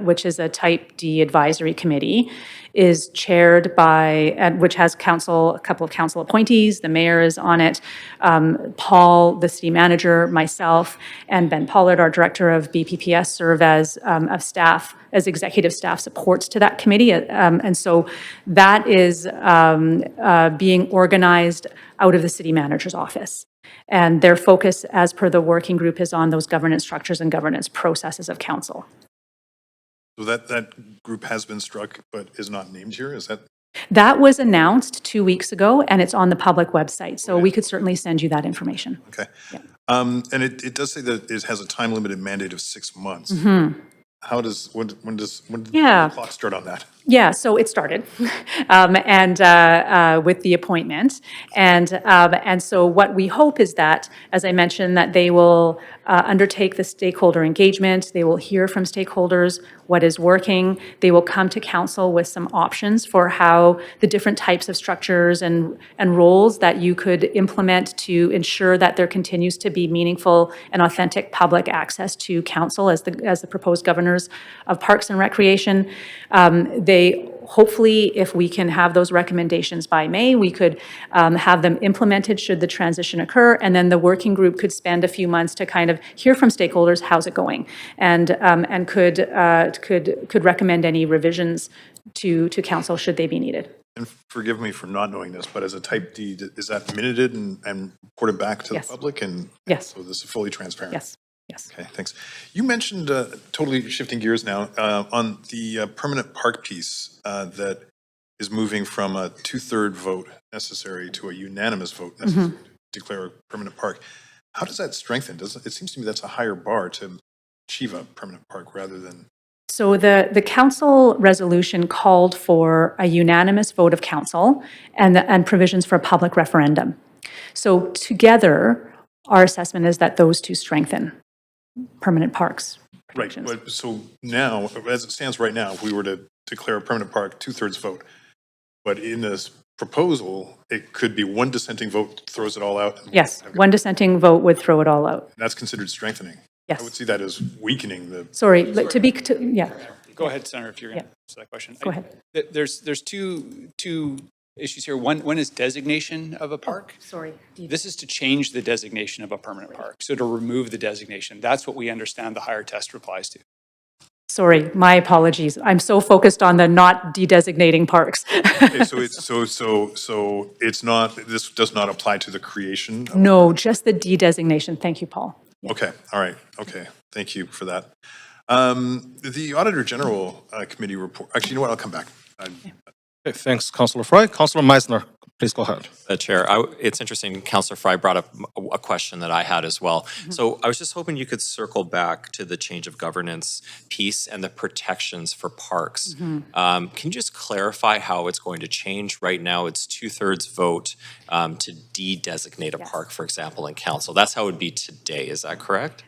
which is a Type D advisory committee, is chaired by, which has a couple of council appointees. The mayor is on it. Paul, the city manager, myself, and Ben Pollard, our director of BPPS, serve as executive staff supports to that committee. And so that is being organized out of the city manager's office. And their focus, as per the working group, is on those governance structures and governance processes of council. So that group has been struck but is not named here? Is that? That was announced 2 weeks ago, and it's on the public website. So we could certainly send you that information. Okay. Yeah. And it does say that it has a time-limited mandate of 6 months. When does the clock start on that? Yeah, so it started, and with the appointment, and so what we hope is that, as I mentioned, that they will undertake the stakeholder engagement. They will hear from stakeholders what is working. They will come to council with some options for how the different types of structures and roles that you could implement to ensure that there continues to be meaningful and authentic public access to council as the proposed governors of Parks and Recreation. Hopefully, if we can have those recommendations by May, we could have them implemented should the transition occur, and then the working group could spend a few months to kind of hear from stakeholders, how's it going, and could recommend any revisions to council should they be needed. And forgive me for not knowing this, but as a Type D, is that minuted and reported back to the public? And yes. So this is fully transparent? Yes. Yes. Okay, thanks. You mentioned, totally shifting gears now, on the permanent park piece that is moving from a 2/3 vote necessary to a unanimous vote necessary to declare a permanent park. How does that strengthen? It seems to me that's a higher bar to achieve a permanent park rather than... So the council resolution called for a unanimous vote of council and provisions for a public referendum. So together, our assessment is that those two strengthen permanent parks. Right, but so now, as it stands right now, if we were to declare a permanent park, 2/3 vote, but in this proposal, it could be one dissenting vote throws it all out. Yes, one dissenting vote would throw it all out. That's considered strengthening. Yes. I would see that as weakening the... Sorry, yeah. Go ahead, Senator, if you're going to answer that question. Go ahead. There's two issues here. One is designation of a park. Sorry. This is to change the designation of a permanent park. So to remove the designation, that's what we understand the higher test applies to. Sorry, my apologies. I'm so focused on the not de-designating parks. Okay, so it's not, this does not apply to the creation? No, just the de-designation. Thank you, Paul. Yeah. Okay, all right, okay. Thank you for that. The Auditor General Committee report, actually, you know what, I'll come back. Okay, thanks, Councillor Fry. Councillor Meissner, please go ahead. Chair, it's interesting, Councillor Fry brought up a question that I had as well. So I was just hoping you could circle back to the change of governance piece and the protections for parks. Can you just clarify how it's going to change? Right now, it's 2/3 vote to de-designate a park, for example, in council. That's how it would be today, is that correct?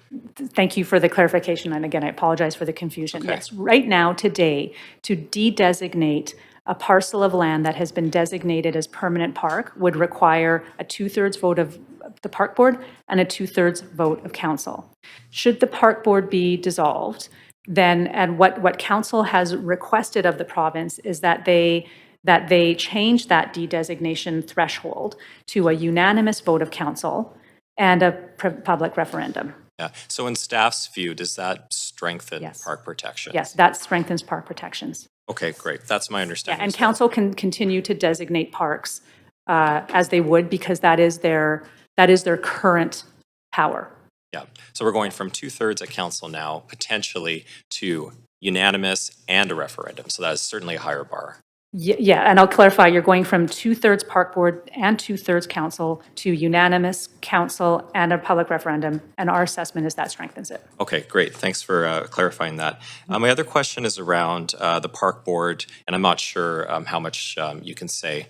Thank you for the clarification. And again, I apologize for the confusion. Okay. Yes, right now, today, to de-designate a parcel of land that has been designated as permanent park would require a 2/3 vote of the park board and a 2/3 vote of council. Should the park board be dissolved, then, and what council has requested of the province is that they change that de-designation threshold to a unanimous vote of council and a public referendum. Yeah. So in staff's view, does that strengthen park protection? Yes, that strengthens park protections. Okay, great. That's my understanding. Yeah, and council can continue to designate parks as they would, because that is their current power. Yeah. So we're going from 2/3 at council now, potentially to unanimous and a referendum. So that is certainly a higher bar. Yeah, and I'll clarify, you're going from 2/3 park board and 2/3 council to unanimous council and a public referendum, and our assessment is that strengthens it. Okay, great. Thanks for clarifying that. My other question is around the park board, and I'm not sure how much you can say,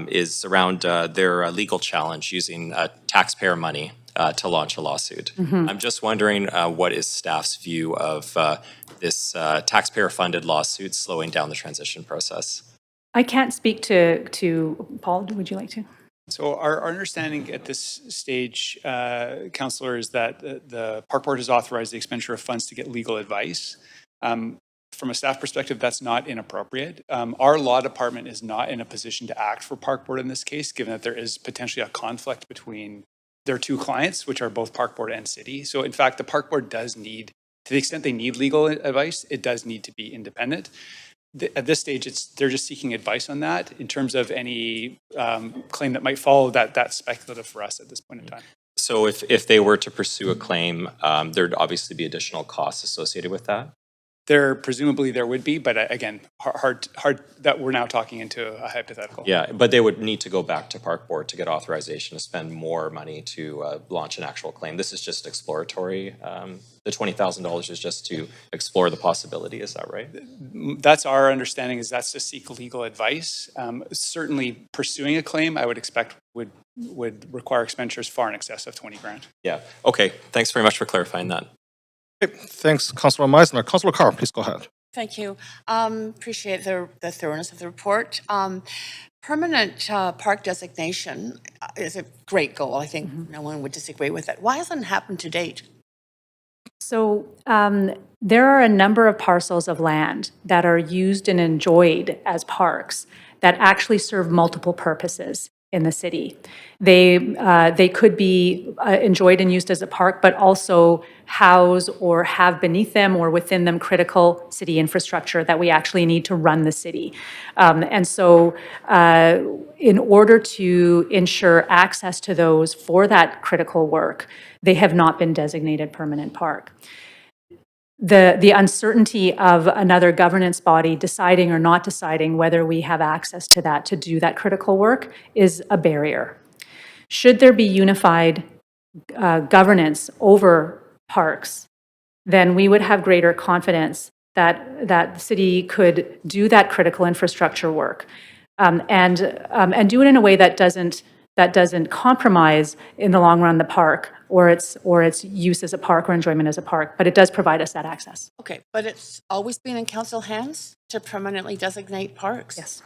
is around their legal challenge using taxpayer money to launch a lawsuit. I'm just wondering what is staff's view of this taxpayer-funded lawsuit slowing down the transition process? I can't speak to Paul, would you like to? So our understanding at this stage, Councillor, is that the Park Board has authorized the expenditure of funds to get legal advice. From a staff perspective, that's not inappropriate. Our law department is not in a position to act for Park Board in this case, given that there is potentially a conflict between their two clients, which are both Park Board and City. So in fact, the Park Board does need, to the extent they need legal advice, it does need to be independent. At this stage, they're just seeking advice on that. In terms of any claim that might follow, that's speculative for us at this point in time. So if they were to pursue a claim, there'd obviously be additional costs associated with that? Presumably there would be, but again, hard that we're now talking into a hypothetical. Yeah, but they would need to go back to Park Board to get authorization to spend more money to launch an actual claim. This is just exploratory. The $20,000 is just to explore the possibility. Is that right? That's our understanding. Is that's to seek legal advice. Certainly, pursuing a claim, I would expect would require expenditures far in excess of 20 grand. Yeah. Okay. Thanks very much for clarifying that. Okay, thanks, Councillor Meisner. Councillor Carr, please go ahead. Thank you. Appreciate the thoroughness of the report. Permanent park designation is a great goal. I think no one would disagree with it. Why hasn't it happened to date? So there are a number of parcels of land that are used and enjoyed as parks that actually serve multiple purposes in the city. They could be enjoyed and used as a park, but also house or have beneath them or within them critical city infrastructure that we actually need to run the city. And so in order to ensure access to those for that critical work, they have not been designated permanent park. The uncertainty of another governance body deciding or not deciding whether we have access to that to do that critical work is a barrier. Should there be unified governance over parks, then we would have greater confidence that the city could do that critical infrastructure work and do it in a way that doesn't compromise in the long run the park or its use as a park or enjoyment as a park, but it does provide us that access. Okay, but it's always been in council hands to permanently designate parks? Yes.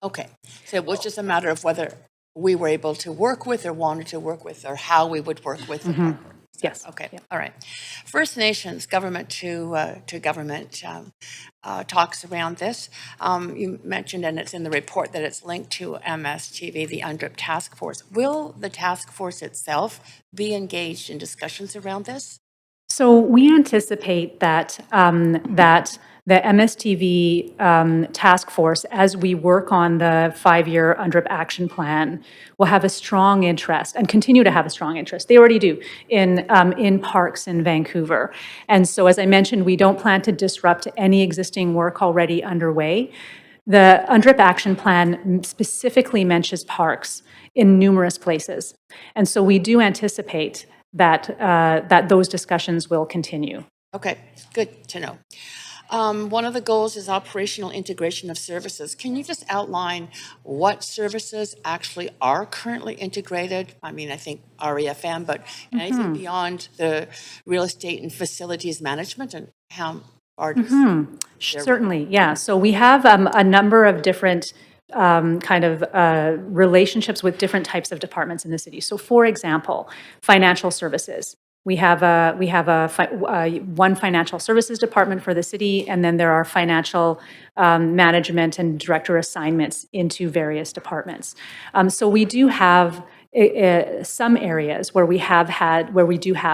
Okay, so it was just a matter of whether we were able to work with or wanted to work with or how we would work with the park. Yes. Okay, all right. First Nations government to government talks around this. You mentioned, and it's in the report, that it's linked to MSTV, the UNDRIP task force. Will the task force itself be engaged in discussions around this? So we anticipate that the MSTV task force, as we work on the 5-year UNDRIP action plan, will have a strong interest and continue to have a strong interest. They already do in parks in Vancouver. And so, as I mentioned, we don't plan to disrupt any existing work already underway. The UNDRIP action plan specifically mentions parks in numerous places. And so we do anticipate that those discussions will continue. Okay, good to know. One of the goals is operational integration of services. Can you just outline what services actually are currently integrated? I mean, I think REFM, but anything beyond the real estate and facilities management, and how are Certainly, yeah. So we have a number of different relationships with different types of departments in the city. So, for example, financial services. We have one financial services department for the city, and then there are financial management and director assignments into various departments. So we do have some areas where we have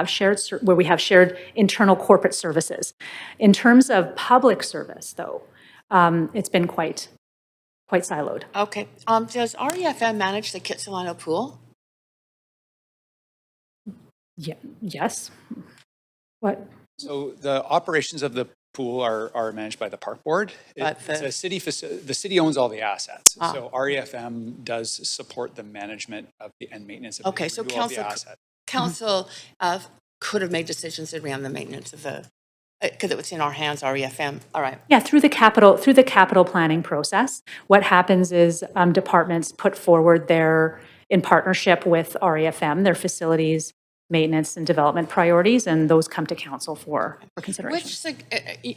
shared internal corporate services. In terms of public service, though, it's been quite siloed. Okay. Does REFM manage the Kitsilano pool? Yeah, yes. What? So the operations of the pool are managed by the park board. But It's the- a city the city owns all the assets. Ah. So REFM does support the management of and maintenance of Okay, the so renewal of the council, asset. council could have made decisions around the maintenance of the, because it was in our hands, REFM. All right. Yeah, through the capital planning process, what happens is departments put forward in partnership with REFM, their facilities, maintenance and development priorities, and those come to council for consideration.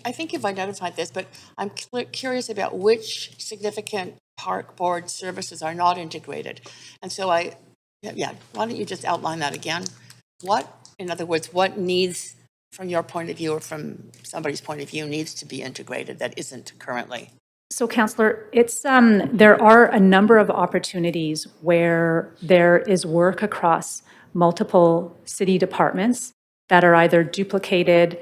I think you've identified this, but I'm curious about which significant park board services are not integrated. And so why don't you just outline that again? In other words, what needs, from your point of view or from somebody's point of view, needs to be integrated that isn't currently? So, Councillor, there are a number of opportunities where there is work across multiple city departments that are either duplicated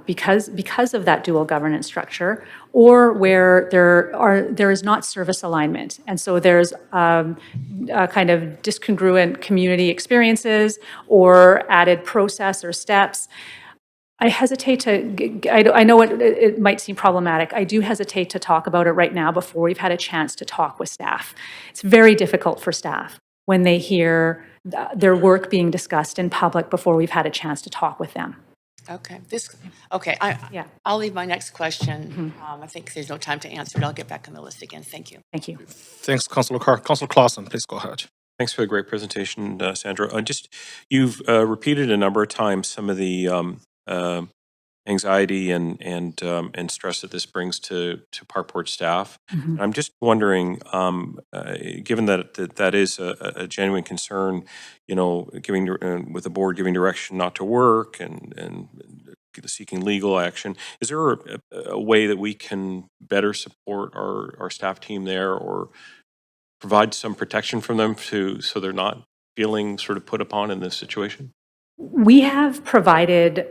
because of that dual governance structure, or where there is not service alignment, and so there's a kind of discongruent community experiences or added process or steps. I hesitate I know it might seem problematic. I do hesitate to talk about it right now before we've had a chance to talk with staff. It's very difficult for staff when they hear their work being discussed in public before we've had a chance to talk with them. Okay. I'll leave my next question. I think there's no time to answer it. I'll get back on the list again. Thank you. Thank you. Thanks, Councillor Carr. Councillor Clausen, please go ahead. Thanks for the great presentation, Sandra. You've repeated a number of times some of the anxiety and stress that this brings to park board staff. Mhm. I'm just wondering, given that is a genuine concern, with the board giving direction not to work and seeking legal action, is there a way that we can better support our staff team there, or provide some protection from them so they're not feeling sort of put upon in this situation? We have provided,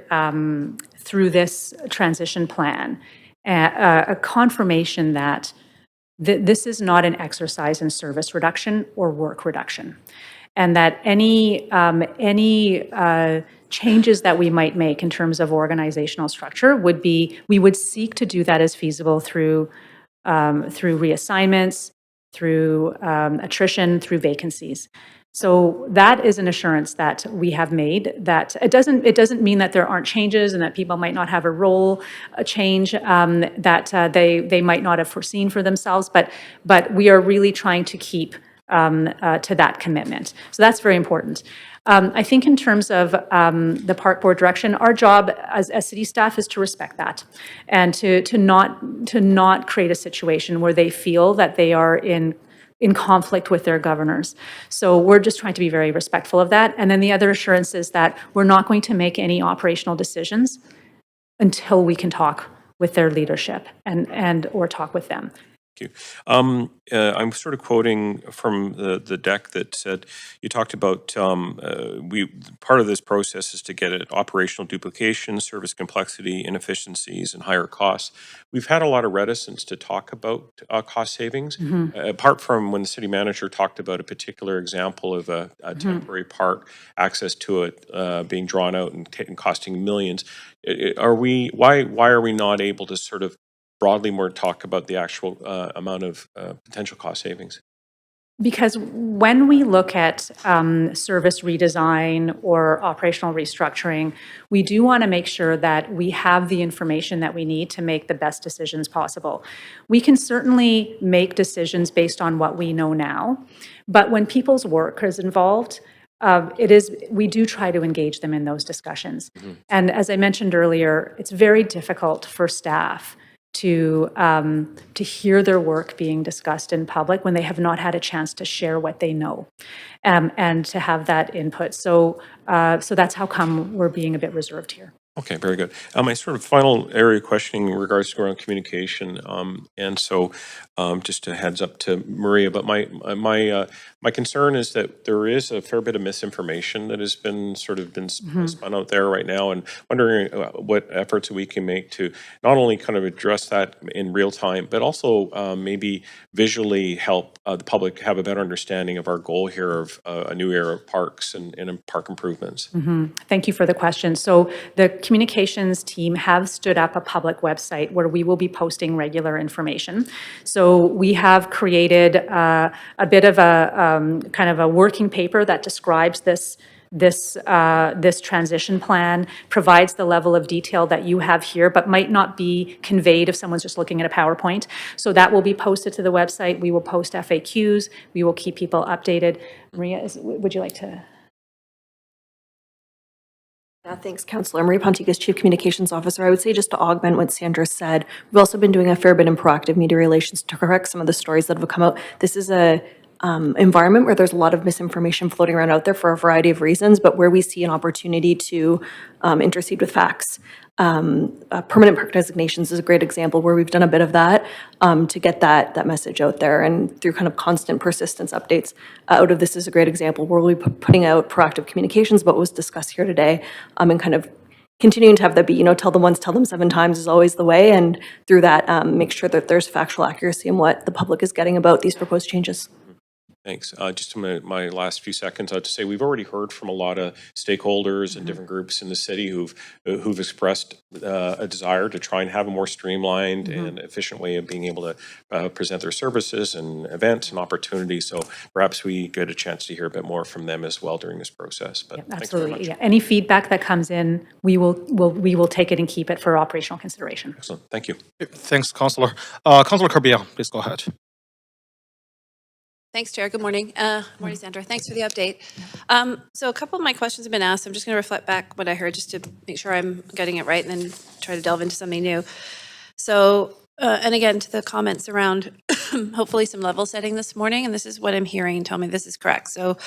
through this transition plan, a confirmation that this is not an exercise in service reduction or work reduction, and that any changes that we might make in terms of organizational structure we would seek to do that as feasible through reassignments, through attrition, through vacancies. So that is an assurance that we have made, that it doesn't mean that there aren't changes and that people might not have a role change that they might not have foreseen for themselves, but we are really trying to keep to that commitment. So that's very important. I think in terms of the park board direction, our job as city staff is to respect that and to not create a situation where they feel that they are in conflict with their governors. So we're just trying to be very respectful of that. And then the other assurance is that we're not going to make any operational decisions until we can talk with their leadership or talk with them. Thank you. I'm sort of quoting from the deck that said, you talked about part of this process is to get at operational duplication, service complexity, inefficiencies, and higher costs. We've had a lot of reticence to talk about cost savings, apart from when the city manager talked about a particular example of a temporary park, access to it being drawn out and costing millions. Why are we not able to sort of broadly more talk about the actual amount of potential cost savings? Because when we look at service redesign or operational restructuring, we do want to make sure that we have the information that we need to make the best decisions possible. We can certainly make decisions based on what we know now, but when people's work is involved, we do try to engage them in those discussions. And as I mentioned earlier, it's very difficult for staff to hear their work being discussed in public when they have not had a chance to share what they know, and to have that input. So that's how come we're being a bit reserved here. Okay, very good. My sort of final area of questioning in regards to around communication, and so just a heads up to Maria, but my concern is that there is a fair bit of misinformation that has been spun out there right now, and wondering what efforts we can make to not only kind of address that in real time, but also maybe visually help the public have a better understanding of our goal here of a new era of parks and park improvements. Thank you for the question. So the communications team have stood up a public website where we will be posting regular information. So we have created a bit of a kind of a working paper that describes this transition plan, provides the level of detail that you have here, but might not be conveyed if someone's just looking at a PowerPoint. So that will be posted to the website. We will post FAQs. We will keep people updated. Maria, would you like to? Thanks, Councillor. Marie Ponticus, Chief Communications Officer. I would say just to augment what Sandra said, we've also been doing a fair bit in proactive media relations to correct some of the stories that have come out. This is a environment where there's a lot of misinformation floating around out there for a variety of reasons, but where we see an opportunity to intercede with facts. Permanent park designations is a great example where we've done a bit of that to get that message out there, and through kind of constant persistence updates out of this is a great example where we'll be putting out proactive communications about what was discussed here today, and kind of continuing to have that be, tell them once, tell them 7 times is always the way, and through that make sure that there's factual accuracy in what the public is getting about these proposed changes. Thanks. Just in my last few seconds, I'd say we've already heard from a lot of stakeholders and different groups in the city who've expressed a desire to try and have a more streamlined and efficient way of being able to present their services and events and opportunities. So perhaps we get a chance to hear a bit more from them as well during this process. But thanks very much. Absolutely. Yeah. Any feedback that comes in, we will take it and keep it for operational consideration. Excellent. Thank you. Thanks, Councillor. Councillor Kirby, please go ahead. Thanks, Chair. Good morning. Morning, Sandra. Thanks for the update. So a couple of my questions have been asked. I'm just going to reflect back what I heard just to make sure I'm getting it right and then try to delve into something new. So, and again, to the comments around hopefully some level setting this morning, and this is what I'm hearing. Tell me this is correct. So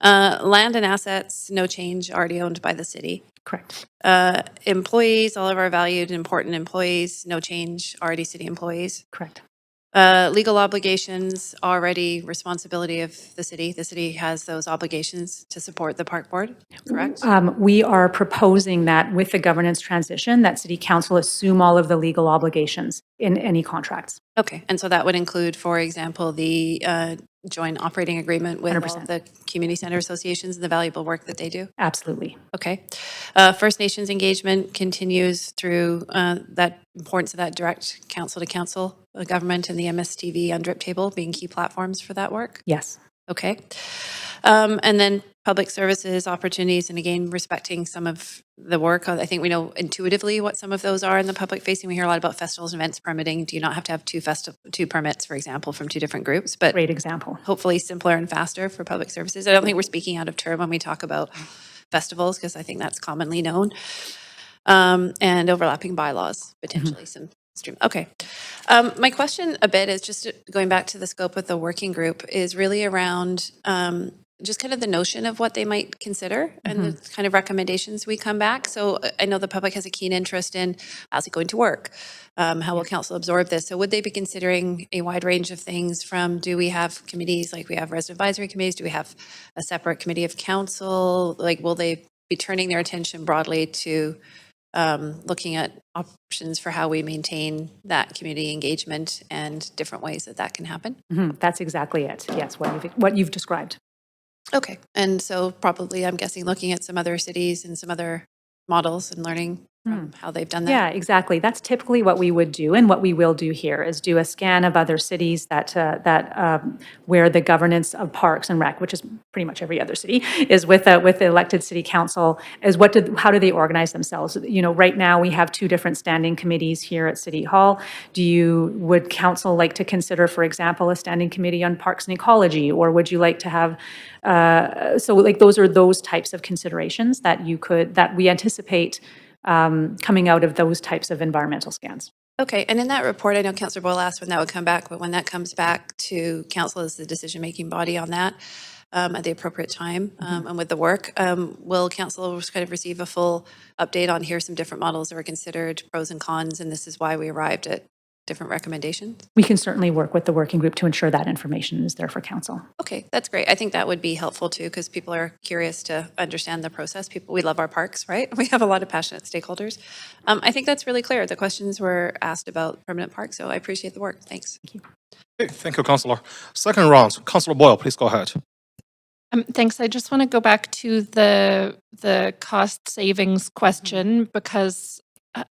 land and assets, no change, already owned by the city. Correct. Employees, all of our valued and important employees, no change, already city employees. Correct. Legal obligations, already responsibility of the city. The city has those obligations to support the park board, correct? We are proposing that with the governance transition, that City Council assume all of the legal obligations in any contracts. Okay, and so that would include, for example, the joint operating agreement with 100%. all the community center associations and the valuable work that they do? Absolutely. Okay. First Nations engagement continues through that importance of that direct council to council government and the MSTV on drip table being key platforms for that work? Yes. Okay. And then public services opportunities, and again, respecting some of the work. I think we know intuitively what some of those are in the public facing. We hear a lot about festivals and events permitting. Do you not have to have two permits, for example, from 2 different groups? But great example. Hopefully simpler and faster for public services. I don't think we're speaking out of turn when we talk about festivals, because I think that's commonly known. And overlapping bylaws, potentially some stream. Okay. My question a bit is just going back to the scope of the working group is really around just kind of the notion of what they might consider and the kind of recommendations we come back. So I know the public has a keen interest in how's it going to work? How will council absorb this? So would they be considering a wide range of things from, do we have committees like we have resident advisory committees? Do we have a separate committee of council? Like, will they be turning their attention broadly to looking at options for how we maintain that community engagement and different ways that that can happen? That's exactly it. Yes, what you've described. Okay. And so probably, I'm guessing, looking at some other cities and some other models and learning from how they've done that. Yeah, exactly. That's typically what we would do, and what we will do here is do a scan of other cities that where the governance of parks and rec, which is pretty much every other city, is with the elected city council. Is how do they organize themselves? Right now we have 2 different standing committees here at City Hall. Would council like to consider, for example, a standing committee on parks and ecology, or would you like to have? Those are those types of considerations that we anticipate coming out of those types of environmental scans. Okay, and in that report, I know Councillor Boyle asked when that would come back, but when that comes back to council as the decision-making body on that, at the appropriate time and with the work. Will council kind of receive a full update on here's some different models that were considered, pros and cons, and this is why we arrived at different recommendations? We can certainly work with the working group to ensure that information is there for council. Okay, that's great. I think that would be helpful too, because people are curious to understand the process. We love our parks, right? We have a lot of passionate stakeholders. I think that's really clear. The questions were asked about permanent parks, so I appreciate the work. Thanks. Thank you. Okay, thank you, Councillor. Second round, Councillor Boyle, please go ahead. Thanks. I just want to go back to the cost savings question, because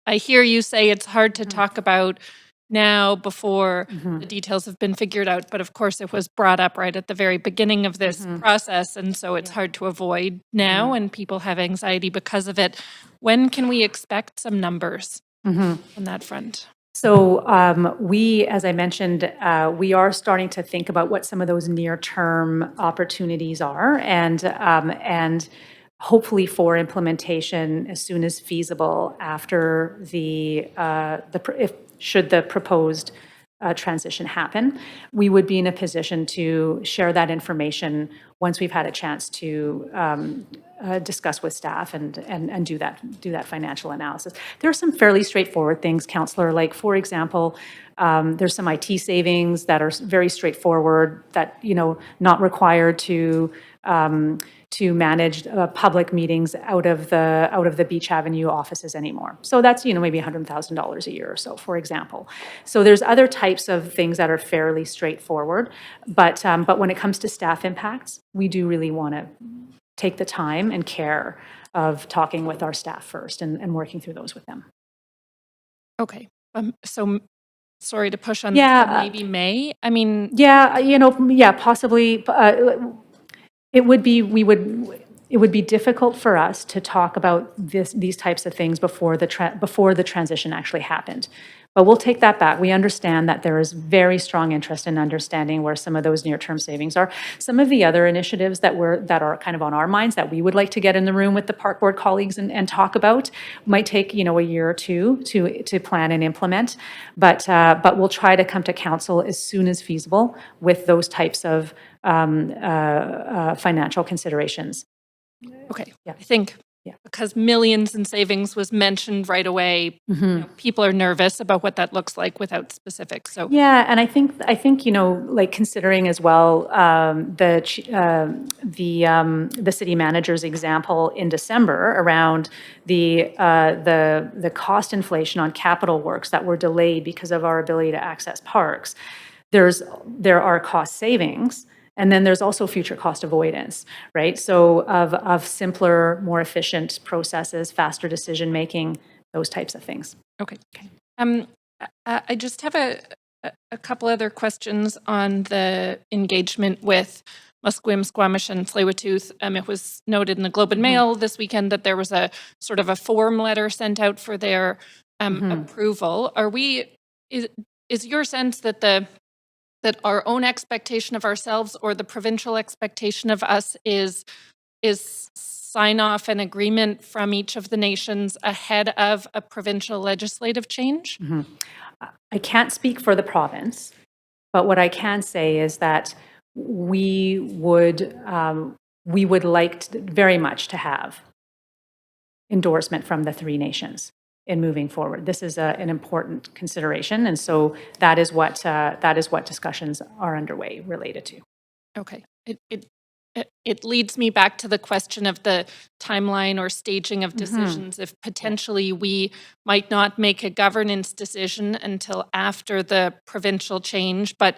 I hear you say it's hard to talk about now before the details have been figured out. But of course, it was brought up right at the very beginning of this process. And so it's hard to avoid now, and people have anxiety because of it. When can we expect some numbers on that front? So we, as I mentioned, we are starting to think about what some of those near-term opportunities are, and hopefully for implementation as soon as feasible after should the proposed transition happen, we would be in a position to share that information once we've had a chance to discuss with staff and do that financial analysis. There are some fairly straightforward things, Councillor, like for example, there's some IT savings that are very straightforward that, not required to manage public meetings out of the Beach Avenue offices anymore. So that's, maybe $100,000 a year or so, for example. So there's other types of things that are fairly straightforward, but when it comes to staff impacts, we do really want to take the time and care of talking with our staff first and working through those with them. Okay. So sorry to push on Yeah, this, but maybe May? I mean... Yeah, possibly. It would be difficult for us to talk about these types of things before the transition actually happened. But we'll take that back. We understand that there is very strong interest in understanding where some of those near-term savings are. Some of the other initiatives that are kind of on our minds that we would like to get in the room with the park board colleagues and talk about might take, a year or two to plan and implement. But we'll try to come to council as soon as feasible with those types of financial considerations. Okay. Yeah. I think because millions in savings was mentioned right away, people are nervous about what that looks like without specifics. So yeah, and I think like considering as well the city manager's example in December around the cost inflation on capital works that were delayed because of our ability to access parks. There are cost savings. And then there's also future cost avoidance, right? So of simpler, more efficient processes, faster decision-making, those types of things. Okay. I just have a couple other questions on the engagement with Musqueam, Squamish, and Tsleil-Waututh. It was noted in the Globe and Mail this weekend that there was a sort of a form letter sent out for their approval. Is your sense that that our own expectation of ourselves or the provincial expectation of us is sign off an agreement from each of the nations ahead of a provincial legislative change? I can't speak for the province, but what I can say is that we would like very much to have endorsement from the three nations in moving forward. This is an important consideration, and so that is what discussions are underway related to. Okay. It leads me back to the question of the timeline or staging of decisions. If potentially we might not make a governance decision until after the provincial change, but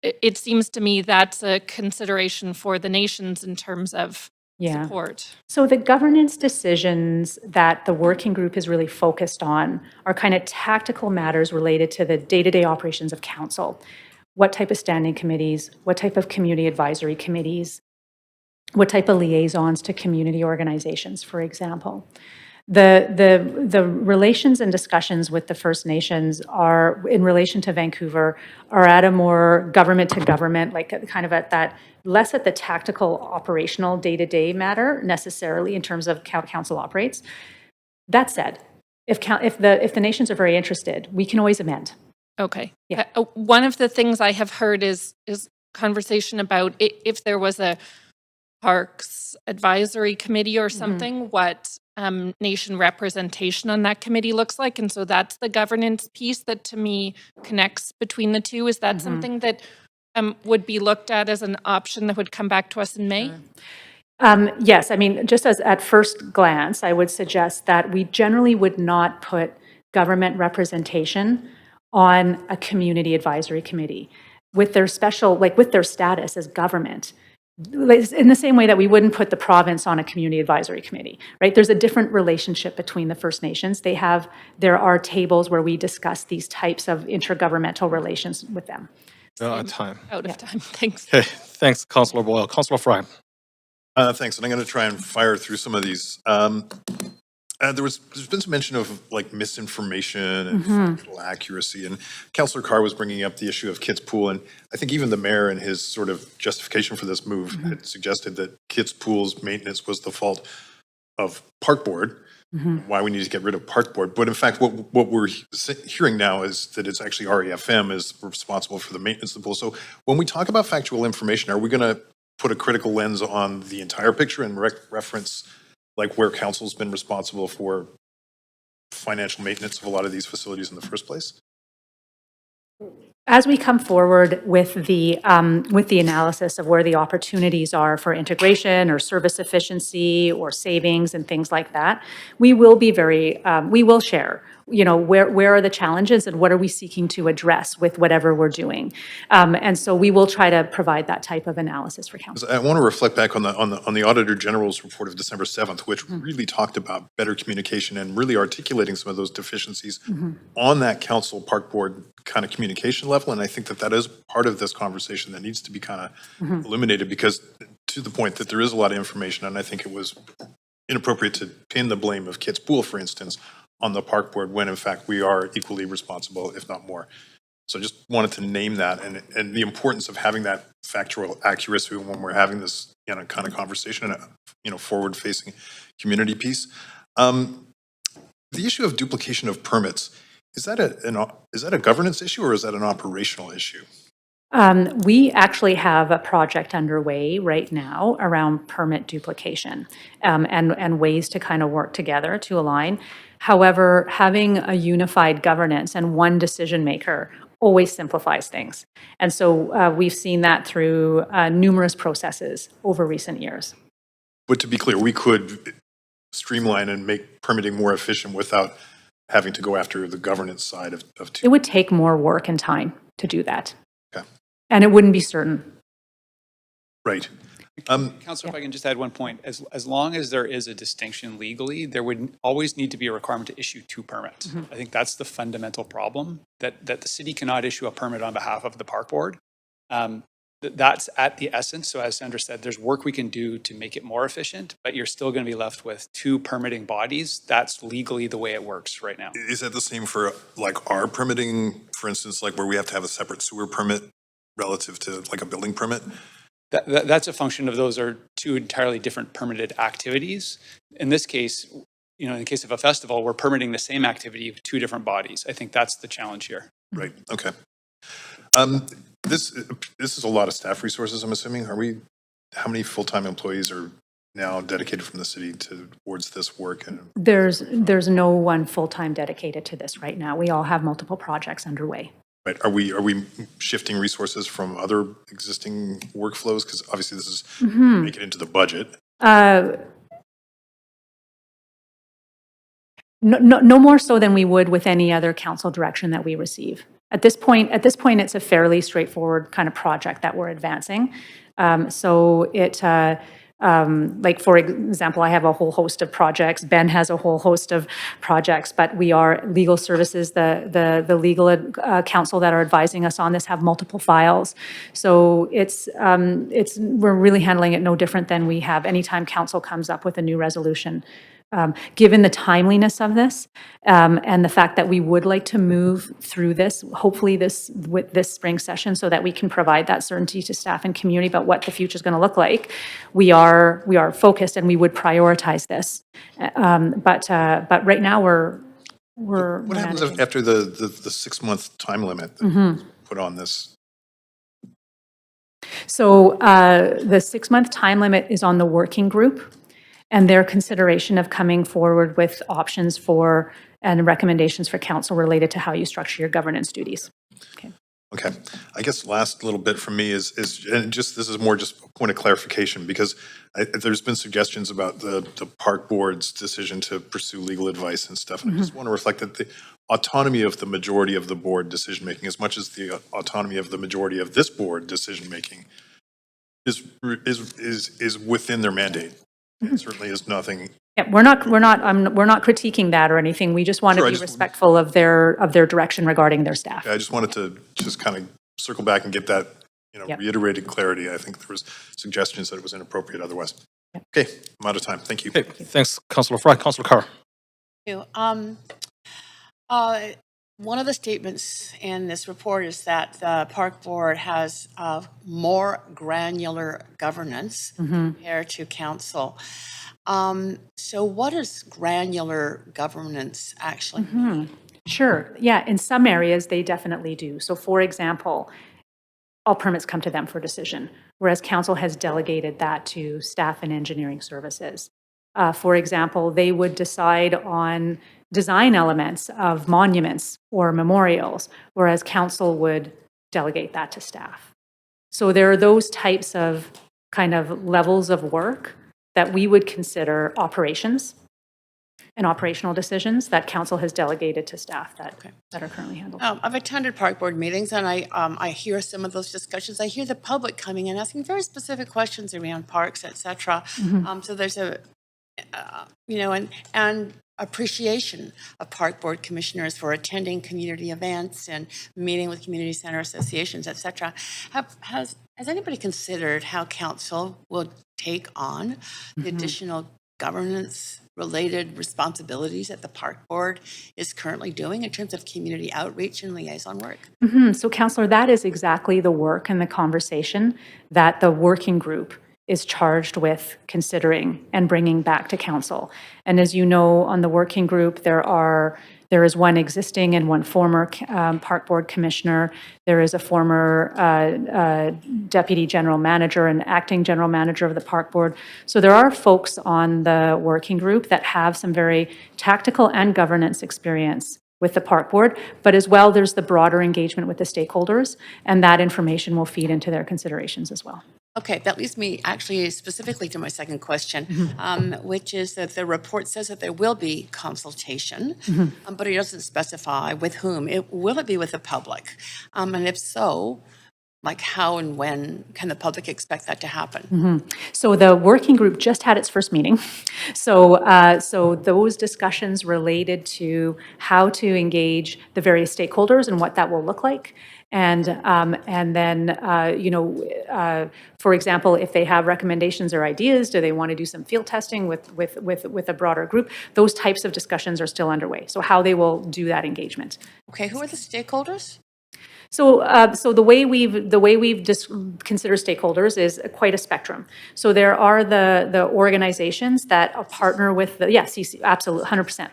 it seems to me that's a consideration for the nations in terms of support. So the governance decisions that the working group is really focused on are kind of tactical matters related to the day-to-day operations of council. What type of standing committees, what type of community advisory committees, what type of liaisons to community organizations, for example. The relations and discussions with the First Nations are, in relation to Vancouver, are at a more government to government, like kind of at that, less at the tactical operational day-to-day matter necessarily in terms of how council operates. That said, if the nations are very interested, we can always amend. Okay. Yeah. One of the things I have heard is conversation about if there was a Parks Advisory Committee or something, what nation representation on that committee looks like. And so that's the governance piece that to me connects between the two. Is that something that would be looked at as an option that would come back to us in May? Yes, I mean, just as at first glance, I would suggest that we generally would not put government representation on a community advisory committee with their special, like with their status as government. In the same way that we wouldn't put the province on a community advisory committee, right? There's a different relationship between the First Nations. There are tables where we discuss these types of intergovernmental relations with them. Time. Out of time, thanks. Okay, thanks, Councillor Boyle. Councillor Fry. Thanks, and I'm going to try and fire through some of these. There's been some mention of like misinformation and factual accuracy, and Councillor Carr was bringing up the issue of Kids Pool, and I think even the mayor in his sort of justification for this move had suggested that Kids Pool's maintenance was the fault of Park Board, why we need to get rid of Park Board. But in fact, what we're hearing now is that it's actually REFM is responsible for the maintenance of the pool. So when we talk about factual information, are we going to put a critical lens on the entire picture and reference like where council's been responsible for financial maintenance of a lot of these facilities in the first place? As we come forward with the analysis of where the opportunities are for integration or service efficiency or savings and things like that, we will be we will share, you know, where are the challenges and what are we seeking to address with whatever we're doing. And so we will try to provide that type of analysis for council. I want to reflect back on the Auditor General's report of December 7th, which really talked about better communication and really articulating some of those deficiencies on that council Park Board kind of communication level. And I think that is part of this conversation that needs to be kind of illuminated, because to the point that there is a lot of information, and I think it was inappropriate to pin the blame of Kids Pool, for instance, on the Park Board when in fact we are equally responsible, if not more. So I just wanted to name that and the importance of having that factual accuracy when we're having this kind of conversation and forward-facing community piece. The issue of duplication of permits, is that a governance issue or is that an operational issue? We actually have a project underway right now around permit duplication and ways to kind of work together to align. However, having a unified governance and one decision maker always simplifies things. And so we've seen that through numerous processes over recent years. But to be clear, we could streamline and make permitting more efficient without having to go after the governance side of It would take more work and time to do that. Okay. And it wouldn't be certain. Right. Councillor, if I can just add one point, as long as there is a distinction legally, there would always need to be a requirement to issue two permits. I think that's the fundamental problem, that the city cannot issue a permit on behalf of the Park Board. That's at the essence. So as Sandra said, there's work we can do to make it more efficient, but you're still going to be left with two permitting bodies. That's legally the way it works right now. Is that the same for like our permitting, for instance, like where we have to have a separate sewer permit relative to like a building permit? That's a function of those are two entirely different permitted activities. In this case, in the case of a festival, we're permitting the same activity of two different bodies. I think that's the challenge here. Right. Okay. This is a lot of staff resources, I'm assuming. How many full-time employees are now dedicated from the city towards this work? And There's no one full-time dedicated to this right now. We all have multiple projects underway. Right. Are we shifting resources from other existing workflows? Because obviously this is make it into the budget. No more so than we would with any other council direction that we receive. At this point, it's a fairly straightforward kind of project that we're advancing. So it, like for example, I have a whole host of projects. Ben has a whole host of projects, but we are legal services. The legal counsel that are advising us on this have multiple files. So we're really handling it no different than we have anytime council comes up with a new resolution. Given the timeliness of this and the fact that we would like to move through this, hopefully this spring session, so that we can provide that certainty to staff and community about what the future is going to look like, we are focused and we would prioritize this. But right now What happens after the 6-month time limit that put on this? So the 6-month time limit is on the working group and their consideration of coming forward with options for and recommendations for council related to how you structure your governance duties. Okay, I guess last little bit from me is and just, this is more just a point of clarification, because there's been suggestions about the park board's decision to pursue legal advice and stuff. And I just want to reflect that the autonomy of the majority of the board decision-making, as much as the autonomy of the majority of this board decision-making, is within their mandate. It certainly is nothing. Yeah, we're not critiquing that or anything. We just want to Sure, be respectful of their direction regarding their staff. I just wanted to just kind of circle back and get that, reiterated clarity. I think there was suggestions that it was inappropriate otherwise. Okay, I'm out of time. Thank you. Okay, thanks, Councillor Fry. Councillor Carr. Thank you. One of the statements in this report is that the park board has more granular governance compared to council. So what does granular governance actually mean? Sure. Yeah, in some areas, they definitely do. So for example, all permits come to them for decision, whereas council has delegated that to staff and engineering services. For example, they would decide on design elements of monuments or memorials, whereas council would delegate that to staff. So there are those types of kind of levels of work that we would consider operations and operational decisions that council has delegated to staff that are currently handled. I've attended park board meetings, and I hear some of those discussions. I hear the public coming in asking very specific questions around parks, etc. So there's a and appreciation of park board commissioners for attending community events and meeting with community center associations, etc. Has anybody considered how council will take on the additional governance related responsibilities that the park board is currently doing in terms of community outreach and liaison work? So, Councillor, that is exactly the work and the conversation that the working group is charged with considering and bringing back to council. And as you know, on the working group, there is one existing and one former park board commissioner. There is a former deputy general manager and acting general manager of the park board. So there are folks on the working group that have some very tactical and governance experience with the park board, but as well, there's the broader engagement with the stakeholders, and that information will feed into their considerations as well. Okay, that leads me actually specifically to my second question, which is that the report says that there will be consultation, but it doesn't specify with whom. Will it be with the public? And if so, like how and when can the public expect that to happen? So the working group just had its first meeting. So those discussions related to how to engage the various stakeholders and what that will look like. And then, for example, if they have recommendations or ideas, do they want to do some field testing with a broader group? Those types of discussions are still underway. So how they will do that engagement. Okay, who are the stakeholders? So the way we've just considered stakeholders is quite a spectrum. So there are the organizations that partner with the absolutely 100%.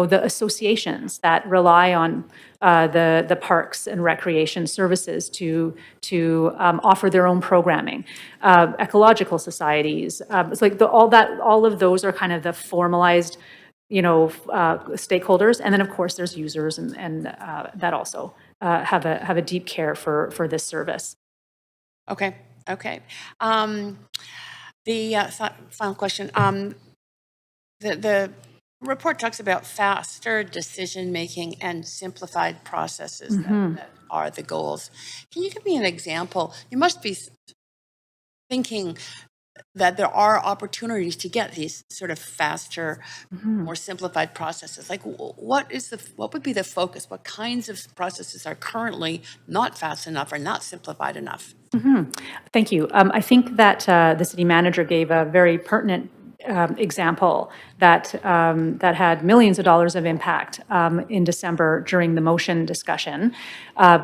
The associations that rely on the parks and recreation services to offer their own programming. Ecological societies. It's like all of those are kind of the formalized stakeholders, and then of course there's users and that also have a deep care for this service. Okay. The final question. The report talks about faster decision making and simplified processes that are the goals. Can you give me an example? You must be thinking that there are opportunities to get these sort of faster, more simplified processes. Like what would be the focus? What kinds of processes are currently not fast enough or not simplified enough? Thank you. I think that the city manager gave a very pertinent example that that had millions of dollars of impact in December during the motion discussion.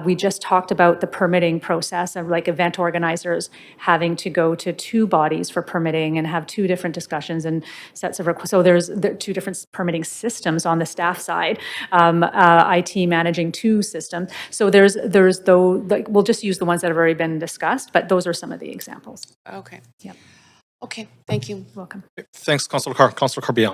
We just talked about the permitting process of like event organizers having to go to two bodies for permitting and have two different discussions and sets of requests. So there's two different permitting systems on the staff side, IT managing two systems. So there's though, like, we'll just use the ones that have already been discussed, but those are some of the examples. Okay. Yep. Okay, thank you. Welcome. Thanks, Councillor Carr. Councillor Kirby.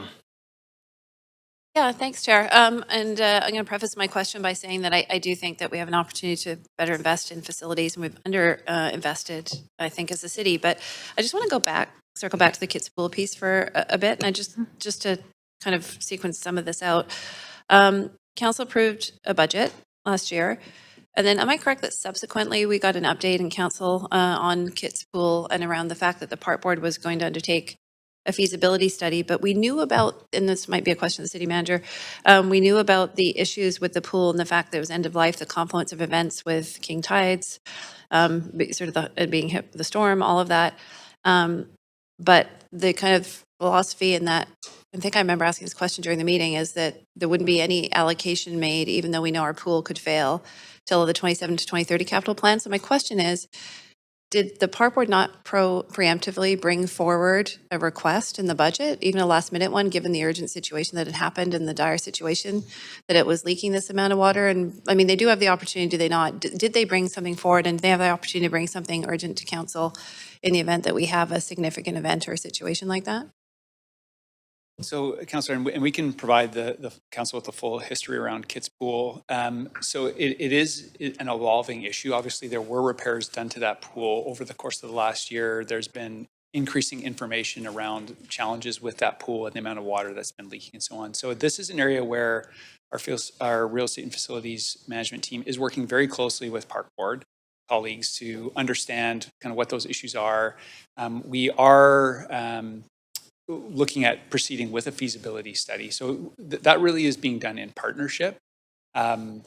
Yeah, thanks, Chair. I'm going to preface my question by saying that I do think that we have an opportunity to better invest in facilities, and we've invested, I think, as a city. But I just want to circle back to the kids' pool piece for a bit, and I just to kind of sequence some of this out. Council approved a budget last year. And then am I correct that subsequently we got an update in council on Kitts Pool and around the fact that the park board was going to undertake a feasibility study, but we knew about, and this might be a question to the city manager, we knew about the issues with the pool and the fact that it was end of life, the confluence of events with king tides, sort of it being hit with the storm, all of that. But the kind of philosophy in that, I think I remember asking this question during the meeting, is that there wouldn't be any allocation made, even though we know our pool could fail, till the 27 to 2030 capital plan. So my question is, did the park board not preemptively bring forward a request in the budget, even a last minute one, given the urgent situation that had happened and the dire situation that it was leaking this amount of water? And I mean, they do have the opportunity, do they not? Did they bring something forward, and they have the opportunity to bring something urgent to council in the event that we have a significant event or a situation like that? So, Councillor, and we can provide the council with the full history around Kitts Pool. So it is an evolving issue. Obviously, there were repairs done to that pool over the course of the last year. There's been increasing information around challenges with that pool and the amount of water that's been leaking and so on. So this is an area where our real estate and facilities management team is working very closely with Park Board colleagues to understand kind of what those issues are. We are looking at proceeding with a feasibility study. So that really is being done in partnership. You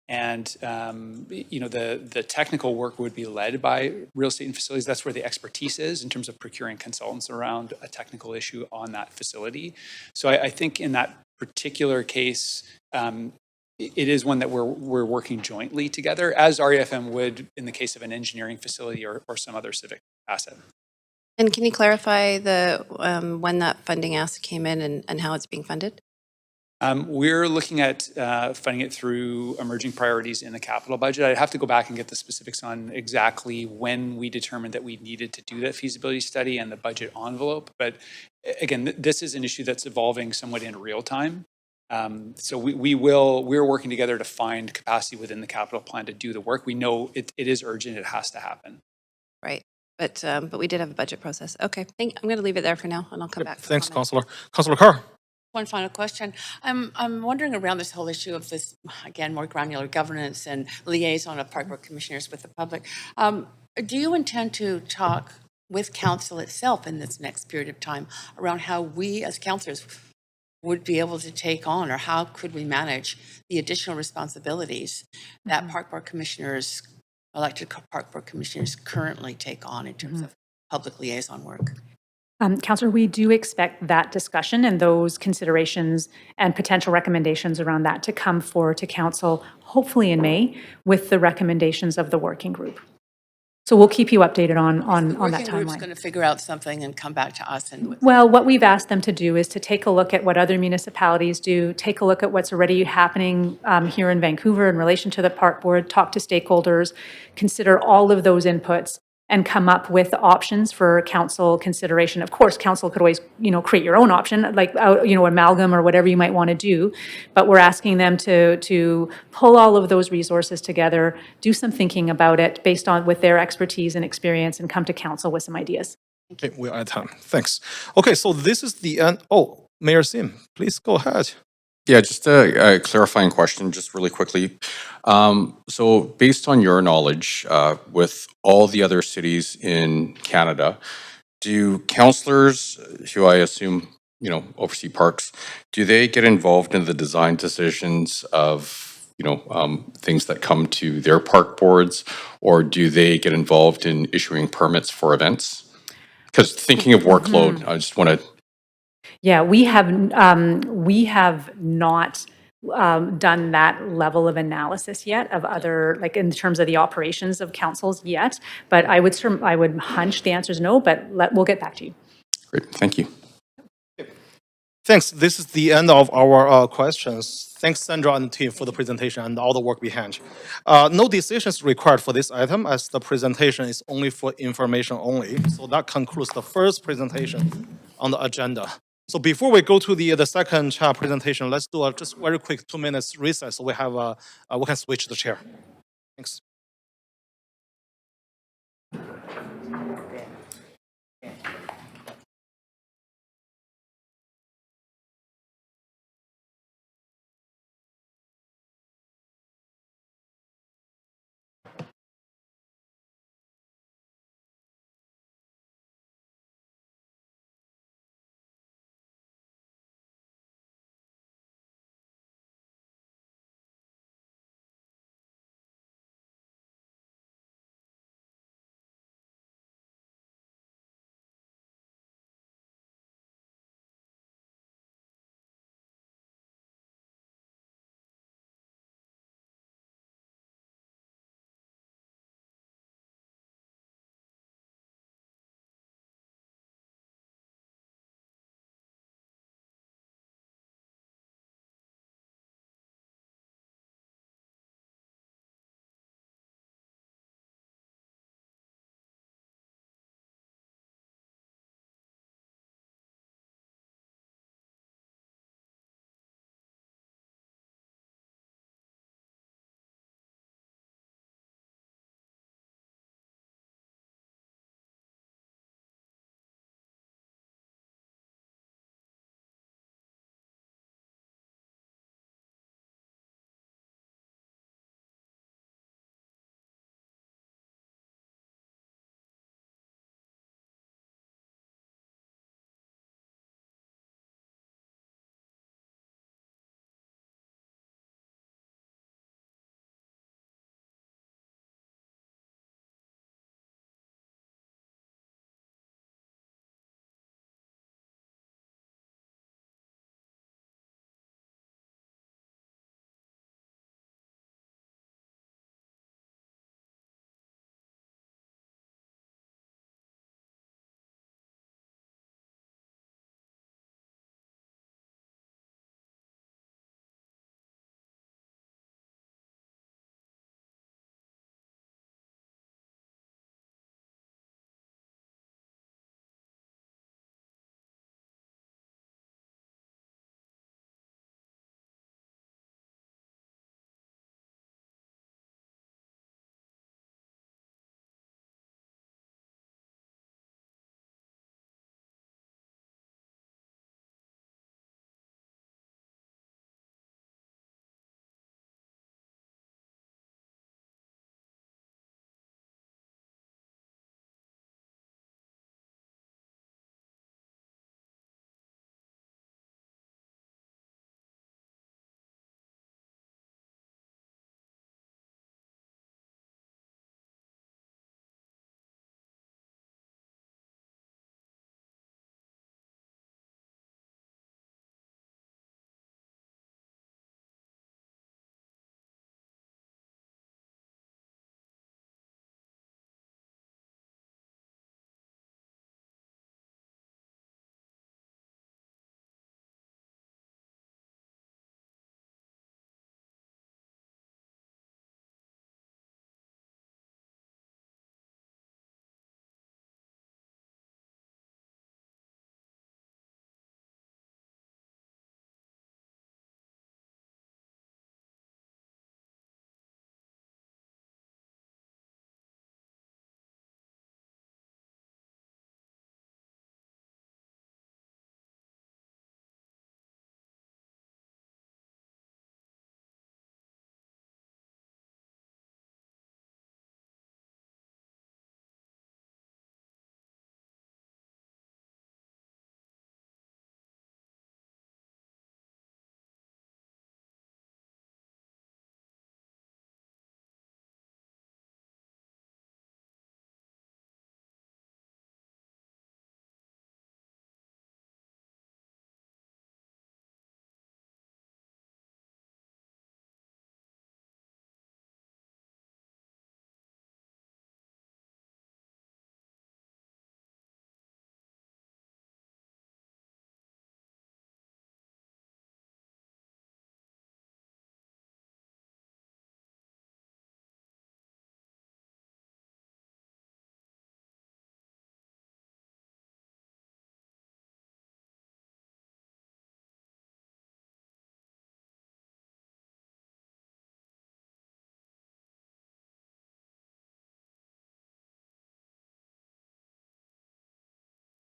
know, the technical work would be led by real estate and facilities. That's where the expertise is in terms of procuring consultants around a technical issue on that facility. So I think in that particular case, it is one that we're working jointly together, as REFM would in the case of an engineering facility or some other civic asset. And can you clarify the when that funding ask came in and how it's being funded? We're looking at funding it through emerging priorities in the capital budget. I'd have to go back and get the specifics on exactly when we determined that we needed to do that feasibility study and the budget envelope. But again, this is an issue that's evolving somewhat in real time. So we're working together to find capacity within the capital plan to do the work. We know it is urgent, it has to happen. Right. But we did have a budget process. Okay, I'm going to leave it there for now, and I'll come back. Thanks, Councillor. Councillor Carr. One final question. I'm wondering around this whole issue of this, again, more granular governance and liaison of park board commissioners with the public. Do you intend to talk with council itself in this next period of time around how we as councillors would be able to take on, or how could we manage the additional responsibilities that park board commissioners, elected park board commissioners currently take on in terms of public liaison work? Councillor, we do expect that discussion and those considerations and potential recommendations around that to come forward to council, hopefully in May, with the recommendations of the working group. So we'll keep you updated on that timeline. The working group's going to figure out something and come back to us. Well, what we've asked them to do is to take a look at what other municipalities do, take a look at what's already happening here in Vancouver in relation to the park board, talk to stakeholders, consider all of those inputs, and come up with options for council consideration. Of course, council could always, create your own option, like, amalgam or whatever you might want to do. But we're asking them to pull all of those resources together, do some thinking about it based on with their expertise and experience, and come to council with some ideas. Okay, we're out of time. Thanks. Okay, so this is the end. Oh, Mayor Sim, please go ahead. Yeah, just a clarifying question, just really quickly. So based on your knowledge, with all the other cities in Canada, do councillors, who I assume, oversee parks, do they get involved in the design decisions of, things that come to their park boards, or do they get involved in issuing permits for events? Because thinking of workload, I just want to Yeah, we have not done that level of analysis yet of other, like in terms of the operations of councils yet. But I would hunch the answer is no, but we'll get back to you. Great, thank you. Thanks. This is the end of our questions. Thanks, Sandra and the team, for the presentation and all the work behind. No decisions required for this item, as the presentation is only for information only. So that concludes the first presentation on the agenda. So before we go to the second presentation, let's do a just very quick 2 minutes recess. So we have we can switch the chair. Thanks.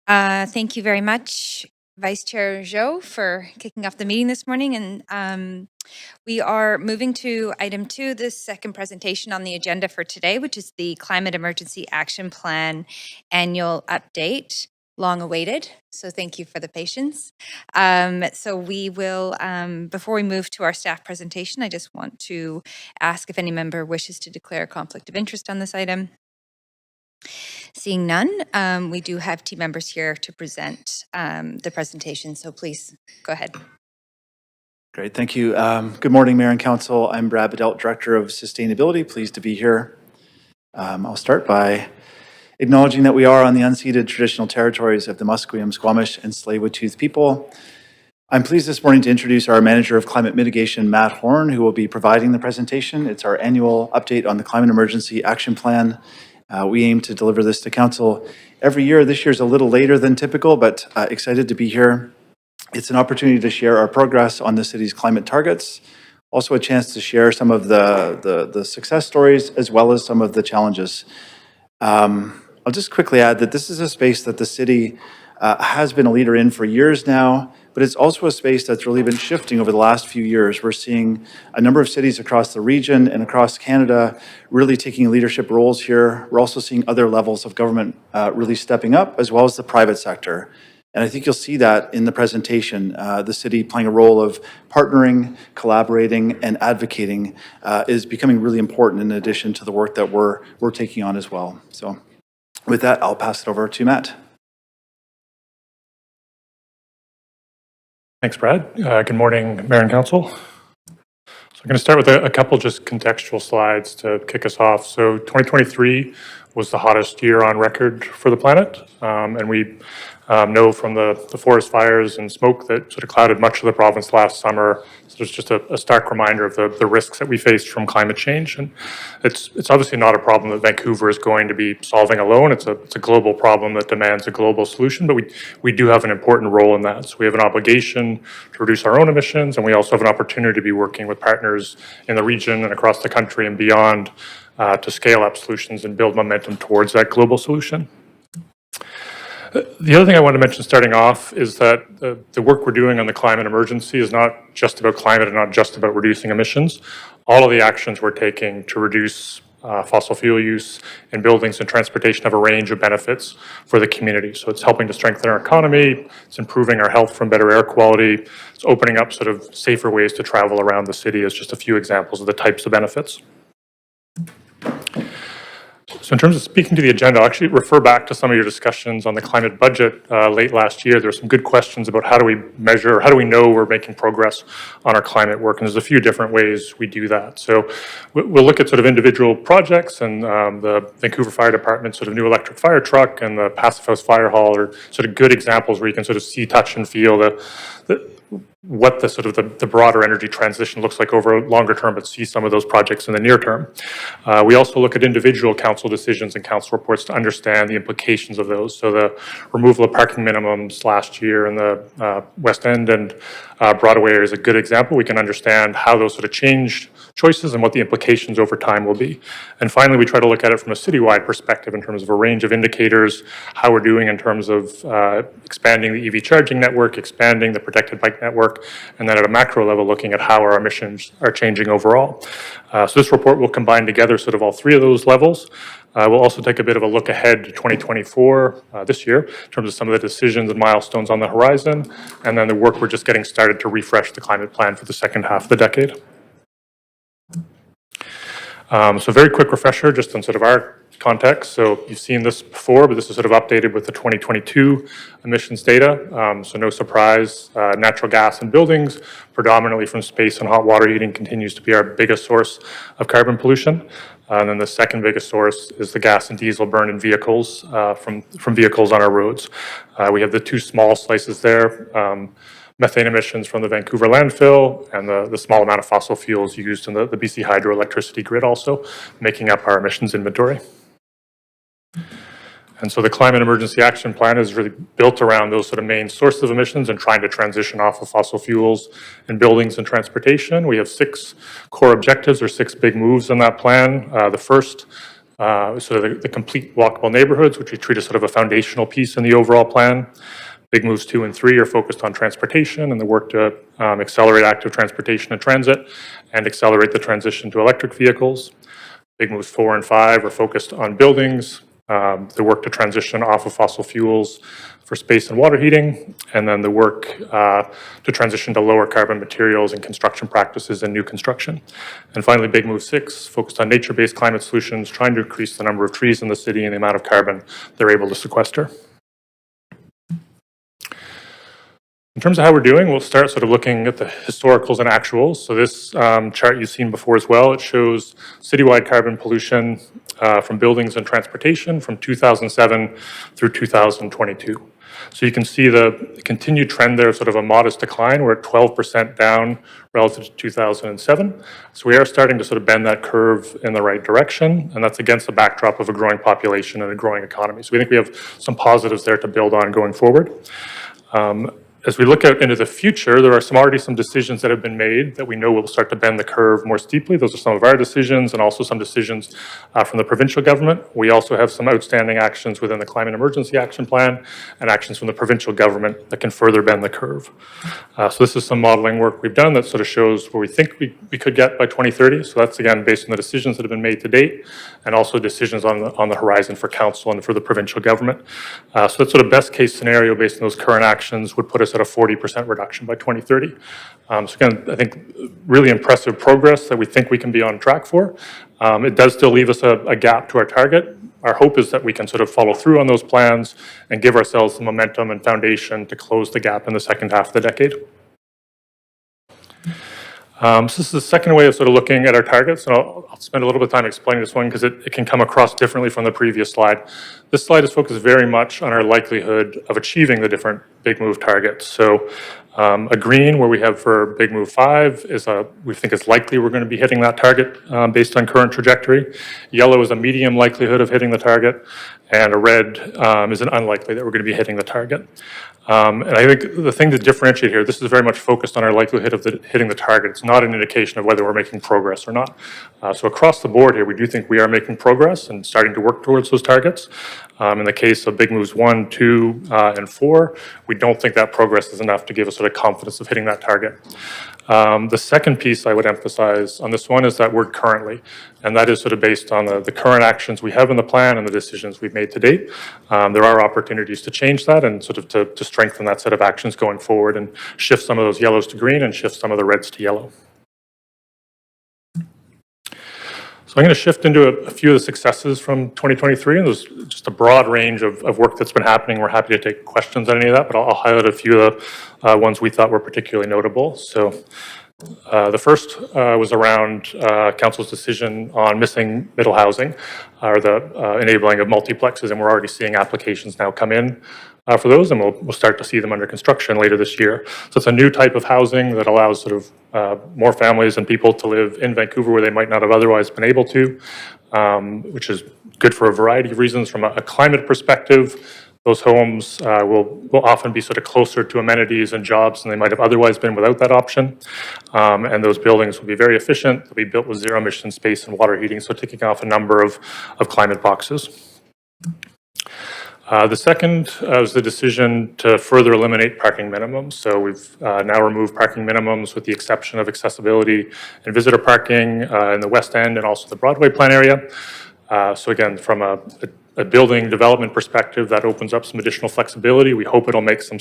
Thank you very much, Vice Chair Zhou, for kicking off the meeting this morning. And we are moving to item 2, the second presentation on the agenda for today, which is the Climate Emergency Action Plan Annual Update. Long awaited, so thank you for the patience. So we will, before we move to our staff presentation, I just want to ask if any member wishes to declare a conflict of interest on this item. Seeing none, we do have team members here to present the presentation, so please go ahead. Great, thank you. Good morning, Mayor and Council. I'm Brad Bedelt, Director of Sustainability. Pleased to be here. I'll start by acknowledging that we are on the unceded traditional territories of the Musqueam, Squamish, and Tsleil-Waututh people. I'm pleased this morning to introduce our Manager of Climate Mitigation, Matt Horn, who will be providing the presentation. It's our annual update on the Climate Emergency Action Plan. We aim to deliver this to Council every year. This year's a little later than typical, but excited to be here. It's an opportunity to share our progress on the city's climate targets, also a chance to share some of the success stories as well as some of the challenges. I'll just quickly add that this is a space that the city has been a leader in for years now, but it's also a space that's really been shifting over the last few years. We're seeing a number of cities across the region and across Canada really taking leadership roles here. We're also seeing other levels of government really stepping up, as well as the private sector. And I think you'll see that in the presentation. The city playing a role of partnering, collaborating, and advocating is becoming really important in addition to the work that we're taking on as well. So with that, I'll pass it over to Matt. Thanks, Brad. Good morning, Mayor and Council. So I'm going to start with a couple just contextual slides to kick us off. So 2023 was the hottest year on record for the planet, and we know from the forest fires and smoke that sort of clouded much of the province last summer. So it's just a stark reminder of the risks that we faced from climate change. And it's obviously not a problem that Vancouver is going to be solving alone. It's a global problem that demands a global solution, but we do have an important role in that. So we have an obligation to reduce our own emissions, and we also have an opportunity to be working with partners in the region and across the country and beyond to scale up solutions and build momentum towards that global solution. The other thing I want to mention starting off is that the work we're doing on the climate emergency is not just about climate and not just about reducing emissions. All of the actions we're taking to reduce fossil fuel use in buildings and transportation have a range of benefits for the community. So it's helping to strengthen our economy, it's improving our health from better air quality, it's opening up sort of safer ways to travel around the city as just a few examples of the types of benefits. So in terms of speaking to the agenda, I'll actually refer back to some of your discussions on the climate budget late last year. There were some good questions about how do we measure, how do we know we're making progress on our climate work, and there's a few different ways we do that. So we'll look at sort of individual projects, and the Vancouver Fire Department's sort of new electric fire truck and the Passive House Fire Hall are sort of good examples where you can sort of see, touch, and feel what the sort of the broader energy transition looks like over a longer term, but see some of those projects in the near term. We also look at individual council decisions and council reports to understand the implications of those. So the removal of parking minimums last year in the West End and Broadway is a good example. We can understand how those sort of changed choices and what the implications over time will be. And finally, we try to look at it from a citywide perspective in terms of a range of indicators, how we're doing in terms of expanding the EV charging network, expanding the protected bike network, and then at a macro level, looking at how our emissions are changing overall. So this report will combine together sort of all three of those levels. We'll also take a bit of a look ahead to 2024 this year in terms of some of the decisions and milestones on the horizon, and then the work we're just getting started to refresh the climate plan for the second half of the decade. So very quick refresher just on sort of our context. So you've seen this before, but this is sort of updated with the 2022 emissions data. So no surprise, natural gas in buildings, predominantly from space and hot water heating, continues to be our biggest source of carbon pollution. And then the second biggest source is the gas and diesel burned in vehicles from vehicles on our roads. We have the two small slices there. Methane emissions from the Vancouver landfill and the small amount of fossil fuels used in the BC hydroelectricity grid also making up our emissions inventory. And so the Climate Emergency Action Plan is really built around those sort of main sources of emissions and trying to transition off of fossil fuels in buildings and transportation. We have 6 core objectives or 6 big moves in that plan. The first So the complete walkable neighborhoods, which we treat as sort of a foundational piece in the overall plan. Big moves 2 and 3 are focused on transportation and the work to accelerate active transportation and transit and accelerate the transition to electric vehicles. Big moves 4 and 5 are focused on buildings, the work to transition off of fossil fuels for space and water heating, and then the work to transition to lower carbon materials and construction practices in new construction. And finally, big move 6, focused on nature-based climate solutions, trying to increase the number of trees in the city and the amount of carbon they're able to sequester. In terms of how we're doing, we'll start sort of looking at the historicals and actuals. So this chart you've seen before as well, it shows citywide carbon pollution from buildings and transportation from 2007 through 2022. So you can see the continued trend there, sort of a modest decline. We're at 12% down relative to 2007. So we are starting to sort of bend that curve in the right direction, and that's against the backdrop of a growing population and a growing economy. So we think we have some positives there to build on going forward. As we look out into the future, there are already some decisions that have been made that we know will start to bend the curve more steeply. Those are some of our decisions and also some decisions from the provincial government. We also have some outstanding actions within the Climate Emergency Action Plan and actions from the provincial government that can further bend the curve. So this is some modeling work we've done that sort of shows where we think we could get by 2030. So that's again based on the decisions that have been made to date and also decisions on the horizon for council and for the provincial government. So that sort of best case scenario based on those current actions would put us at a 40% reduction by 2030. So again, I think really impressive progress that we think we can be on track for. It does still leave us a gap to our target. Our hope is that we can sort of follow through on those plans and give ourselves the momentum and foundation to close the gap in the second half of the decade. So this is the second way of sort of looking at our targets, and I'll spend a little bit of time explaining this one because it can come across differently from the previous slide. This slide is focused very much on our likelihood of achieving the different big move targets. So a green, where we have for big move 5, is we think it's likely we're going to be hitting that target based on current trajectory. Yellow is a medium likelihood of hitting the target, and a red is an unlikely that we're going to be hitting the target. And I think the thing to differentiate here, this is very much focused on our likelihood of hitting the target. It's not an indication of whether we're making progress or not. So across the board here, we do think we are making progress and starting to work towards those targets. In the case of big moves 1, 2, and 4, we don't think that progress is enough to give us sort of confidence of hitting that target. The second piece I would emphasize on this one is that word currently, and that is sort of based on the current actions we have in the plan and the decisions we've made to date. There are opportunities to change that and sort of to strengthen that set of actions going forward and shift some of those yellows to green and shift some of the reds to yellow. So I'm going to shift into a few of the successes from 2023, and there's just a broad range of work that's been happening. We're happy to take questions on any of that, but I'll highlight a few of the ones we thought were particularly notable. So the first was around Council's decision on missing middle housing, or the enabling of multiplexes, and we're already seeing applications now come in for those, and we'll start to see them under construction later this year. So it's a new type of housing that allows sort of more families and people to live in Vancouver where they might not have otherwise been able to, which is good for a variety of reasons. From a climate perspective, those homes will often be sort of closer to amenities and jobs than they might have otherwise been without that option. And those buildings will be very efficient. They'll be built with zero emission space and water heating, so ticking off a number of climate boxes. The second was the decision to further eliminate parking minimums. So we've now removed parking minimums with the exception of accessibility and visitor parking in the West End and also the Broadway plan area. So again, from a building development perspective, that opens up some additional flexibility. We hope it'll make some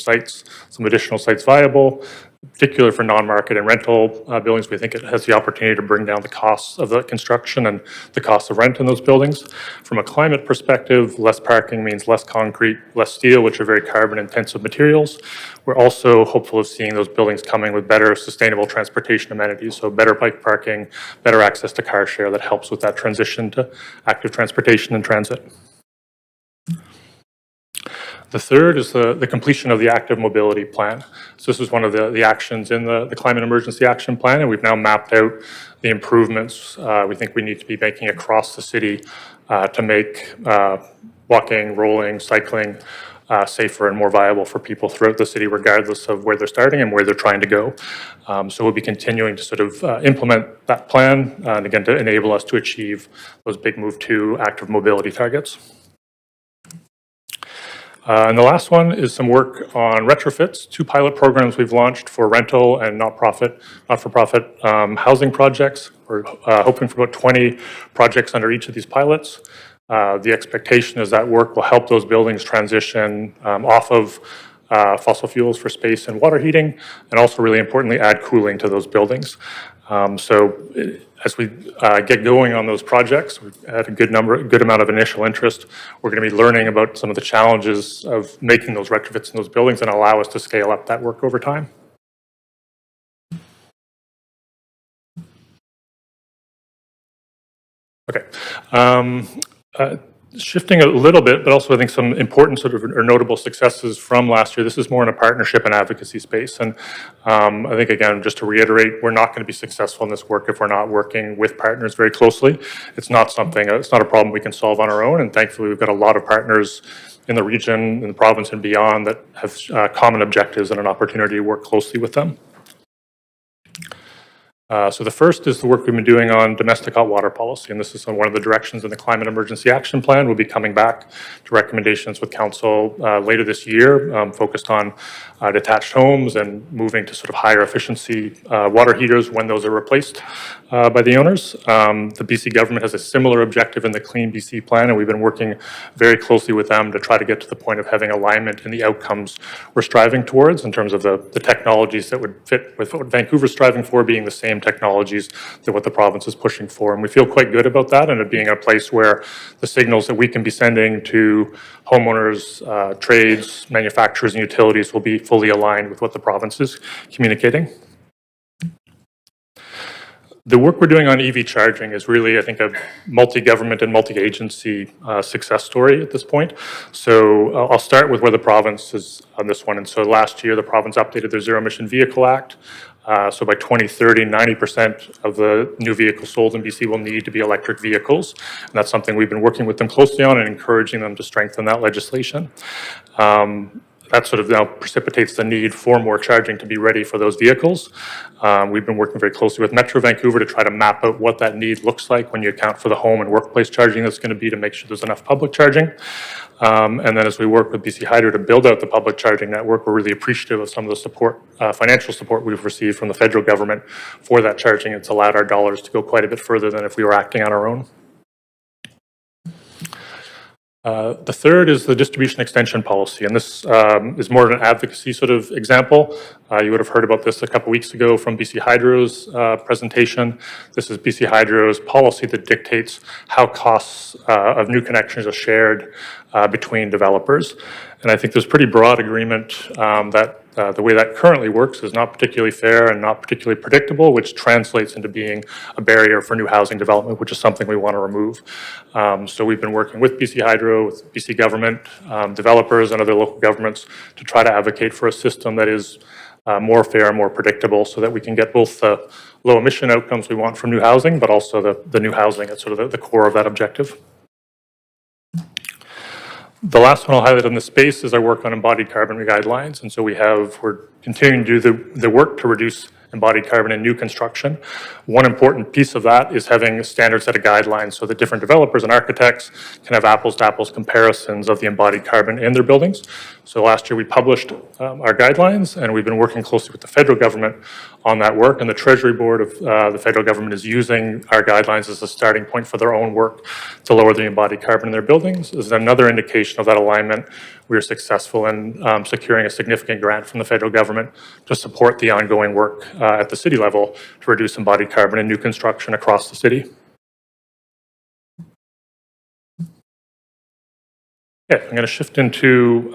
additional sites viable, particularly for non-market and rental buildings. We think it has the opportunity to bring down the costs of the construction and the cost of rent in those buildings. From a climate perspective, less parking means less concrete, less steel, which are very carbon intensive materials. We're also hopeful of seeing those buildings coming with better sustainable transportation amenities, so better bike parking, better access to car share that helps with that transition to active transportation and transit. The third is the completion of the active mobility plan. So this is one of the actions in the Climate Emergency Action Plan, and we've now mapped out the improvements we think we need to be making across the city to make walking, rolling, cycling safer and more viable for people throughout the city, regardless of where they're starting and where they're trying to go. So we'll be continuing to sort of implement that plan, and again, to enable us to achieve those big move to active mobility targets. And the last one is some work on retrofits, 2 pilot programs we've launched for rental and not-for-profit housing projects. We're hoping for about 20 projects under each of these pilots. The expectation is that work will help those buildings transition off of fossil fuels for space and water heating, and also really importantly, add cooling to those buildings. As we get going on those projects, we've had a good amount of initial interest. We're going to be learning about some of the challenges of making those retrofits in those buildings and allow us to scale up that work over time. Okay. Shifting a little bit, but also I think some important sort of or notable successes from last year. This is more in a partnership and advocacy space. And I think, again, just to reiterate, we're not going to be successful in this work if we're not working with partners very closely. It's not a problem we can solve on our own. And thankfully, we've got a lot of partners in the region, in the province and beyond that have common objectives and an opportunity to work closely with them. So the first is the work we've been doing on domestic hot water policy, and this is one of the directions in the Climate Emergency Action Plan. We'll be coming back to recommendations with Council later this year, focused on detached homes and moving to sort of higher efficiency water heaters when those are replaced by the owners. The BC government has a similar objective in the Clean BC plan, and we've been working very closely with them to try to get to the point of having alignment in the outcomes we're striving towards in terms of the technologies that would fit with what Vancouver's striving for being the same technologies that what the province is pushing for. And we feel quite good about that, and it being a place where the signals that we can be sending to homeowners, trades, manufacturers, and utilities will be fully aligned with what the province is communicating. The work we're doing on EV charging is really, I think, a multi-government and multi-agency success story at this point. So I'll start with where the province is on this one. And so last year, the province updated their Zero Emission Vehicle Act. So by 2030, 90% of the new vehicles sold in BC will need to be electric vehicles. And that's something we've been working with them closely on and encouraging them to strengthen that legislation. That sort of now precipitates the need for more charging to be ready for those vehicles. We've been working very closely with Metro Vancouver to try to map out what that need looks like when you account for the home and workplace charging that's going to be to make sure there's enough public charging. And then as we work with BC Hydro to build out the public charging network, we're really appreciative of some of the support, financial support we've received from the federal government for that charging. It's allowed our dollars to go quite a bit further than if we were acting on our own. The third is the distribution extension policy, and this is more of an advocacy sort of example. You would have heard about this a couple weeks ago from BC Hydro's presentation. This is BC Hydro's policy that dictates how costs of new connections are shared between developers. And I think there's pretty broad agreement that the way that currently works is not particularly fair and not particularly predictable, which translates into being a barrier for new housing development, which is something we want to remove. So we've been working with BC Hydro, with BC government, developers, and other local governments to try to advocate for a system that is more fair and more predictable so that we can get both the low emission outcomes we want from new housing, but also the new housing at sort of the core of that objective. The last one I'll highlight on this space is our work on embodied carbon guidelines. And so we're continuing to do the work to reduce embodied carbon in new construction. One important piece of that is having a standard set of guidelines so that different developers and architects can have apples to apples comparisons of the embodied carbon in their buildings. So last year we published our guidelines, and we've been working closely with the federal government on that work, and the Treasury Board of the federal government is using our guidelines as a starting point for their own work to lower the embodied carbon in their buildings. This is another indication of that alignment. We were successful in securing a significant grant from the federal government to support the ongoing work at the city level to reduce embodied carbon in new construction across the city. Okay, I'm going to shift into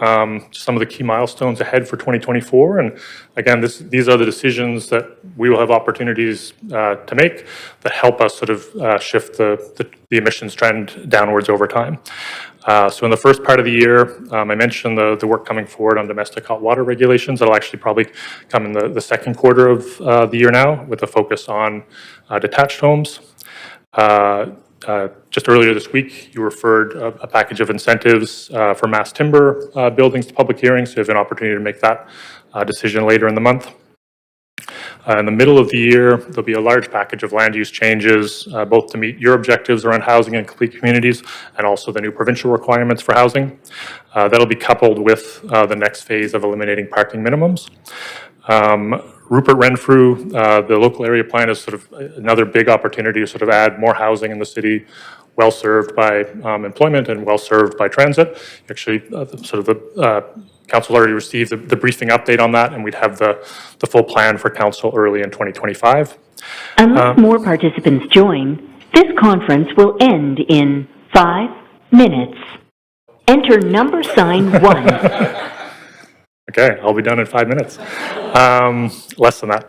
some of the key milestones ahead for 2024. And again, these are the decisions that we will have opportunities to make that help us sort of shift the emissions trend downwards over time. So in the first part of the year, I mentioned the work coming forward on domestic hot water regulations. That'll actually probably come in the second quarter of the year now with a focus on detached homes. Just earlier this week, you referred a package of incentives for mass timber buildings to public hearings, so you have an opportunity to make that decision later in the month. In the middle of the year, there'll be a large package of land use changes, both to meet your objectives around housing and complete communities, and also the new provincial requirements for housing. That'll be coupled with the next phase of eliminating parking minimums. Rupert Renfrew, the local area plan is sort of another big opportunity to sort of add more housing in the city, well served by employment and well served by transit. Actually, council already received the briefing update on that, and we'd have the full plan for council early in 2025. Unless more participants join, this conference will end in 5 minutes. Enter number sign 1. Okay, I'll be done in 5 minutes. Less than that.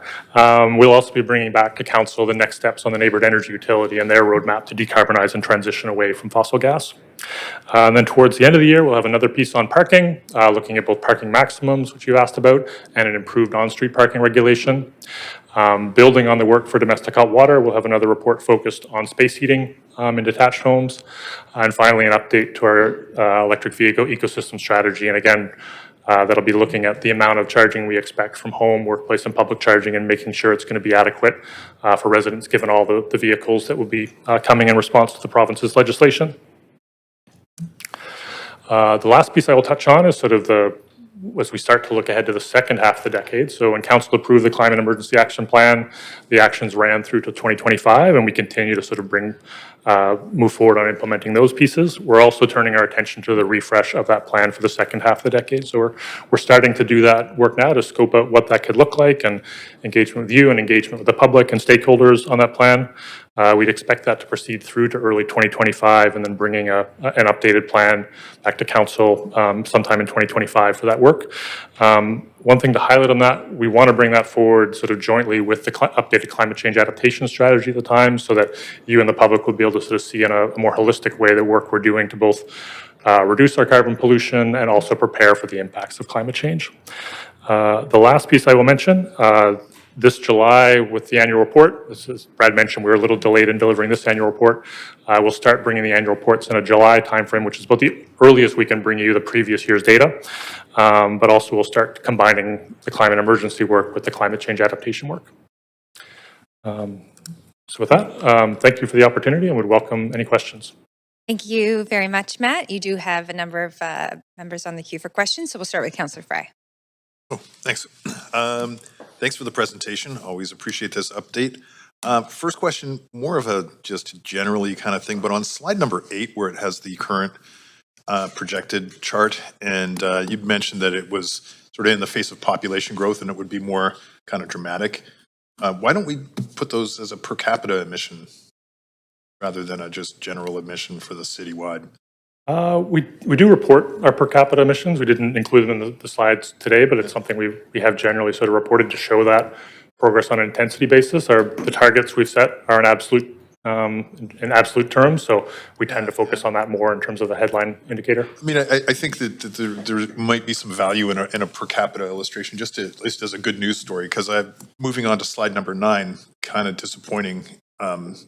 We'll also be bringing back to council the next steps on the neighbourhood energy utility and their roadmap to decarbonize and transition away from fossil gas. And then towards the end of the year, we'll have another piece on parking, looking at both parking maximums, which you asked about, and an improved on-street parking regulation. Building on the work for domestic hot water, we'll have another report focused on space heating in detached homes. And finally, an update to our electric vehicle ecosystem strategy. And again, that'll be looking at the amount of charging we expect from home, workplace, and public charging, and making sure it's going to be adequate for residents, given all the vehicles that will be coming in response to the province's legislation. The last piece I will touch on is sort of as we start to look ahead to the second half of the decade. So when council approved the Climate Emergency Action Plan, the actions ran through to 2025, and we continue to sort of move forward on implementing those pieces. We're also turning our attention to the refresh of that plan for the second half of the decade. So we're starting to do that work now to scope out what that could look like, and engagement with you and engagement with the public and stakeholders on that plan. We'd expect that to proceed through to early 2025, and then bringing an updated plan back to council sometime in 2025 for that work. One thing to highlight on that, we want to bring that forward sort of jointly with the updated climate change adaptation strategy at the time, so that you and the public will be able to sort of see in a more holistic way the work we're doing to both reduce our carbon pollution and also prepare for the impacts of climate change. The last piece I will mention, this July with the annual report, as Brad mentioned, we were a little delayed in delivering this annual report. We'll start bringing the annual reports in a July timeframe, which is about the earliest we can bring you the previous year's data. But also we'll start combining the climate emergency work with the climate change adaptation work. So with that, thank you for the opportunity, and would welcome any questions. Thank you very much, Matt. You do have a number of members on the queue for questions, so we'll start with Councillor Fry. Oh, thanks. Thanks for the presentation. Always appreciate this update. First question, more of a just generally kind of thing, but on slide number 8, where it has the current projected chart, and you mentioned that it was sort of in the face of population growth and it would be more kind of dramatic. Why don't we put those as a per capita emission rather than a just general emission for the citywide? We do report our per capita emissions. We didn't include them in the slides today, but it's something we have generally sort of reported to show that progress on an intensity basis. The targets we've set are in absolute terms, so we tend to focus on that more in terms of the headline indicator. I mean, I think that there might be some value in a per capita illustration, just at least as a good news story, because moving on to slide number 9, kind of disappointing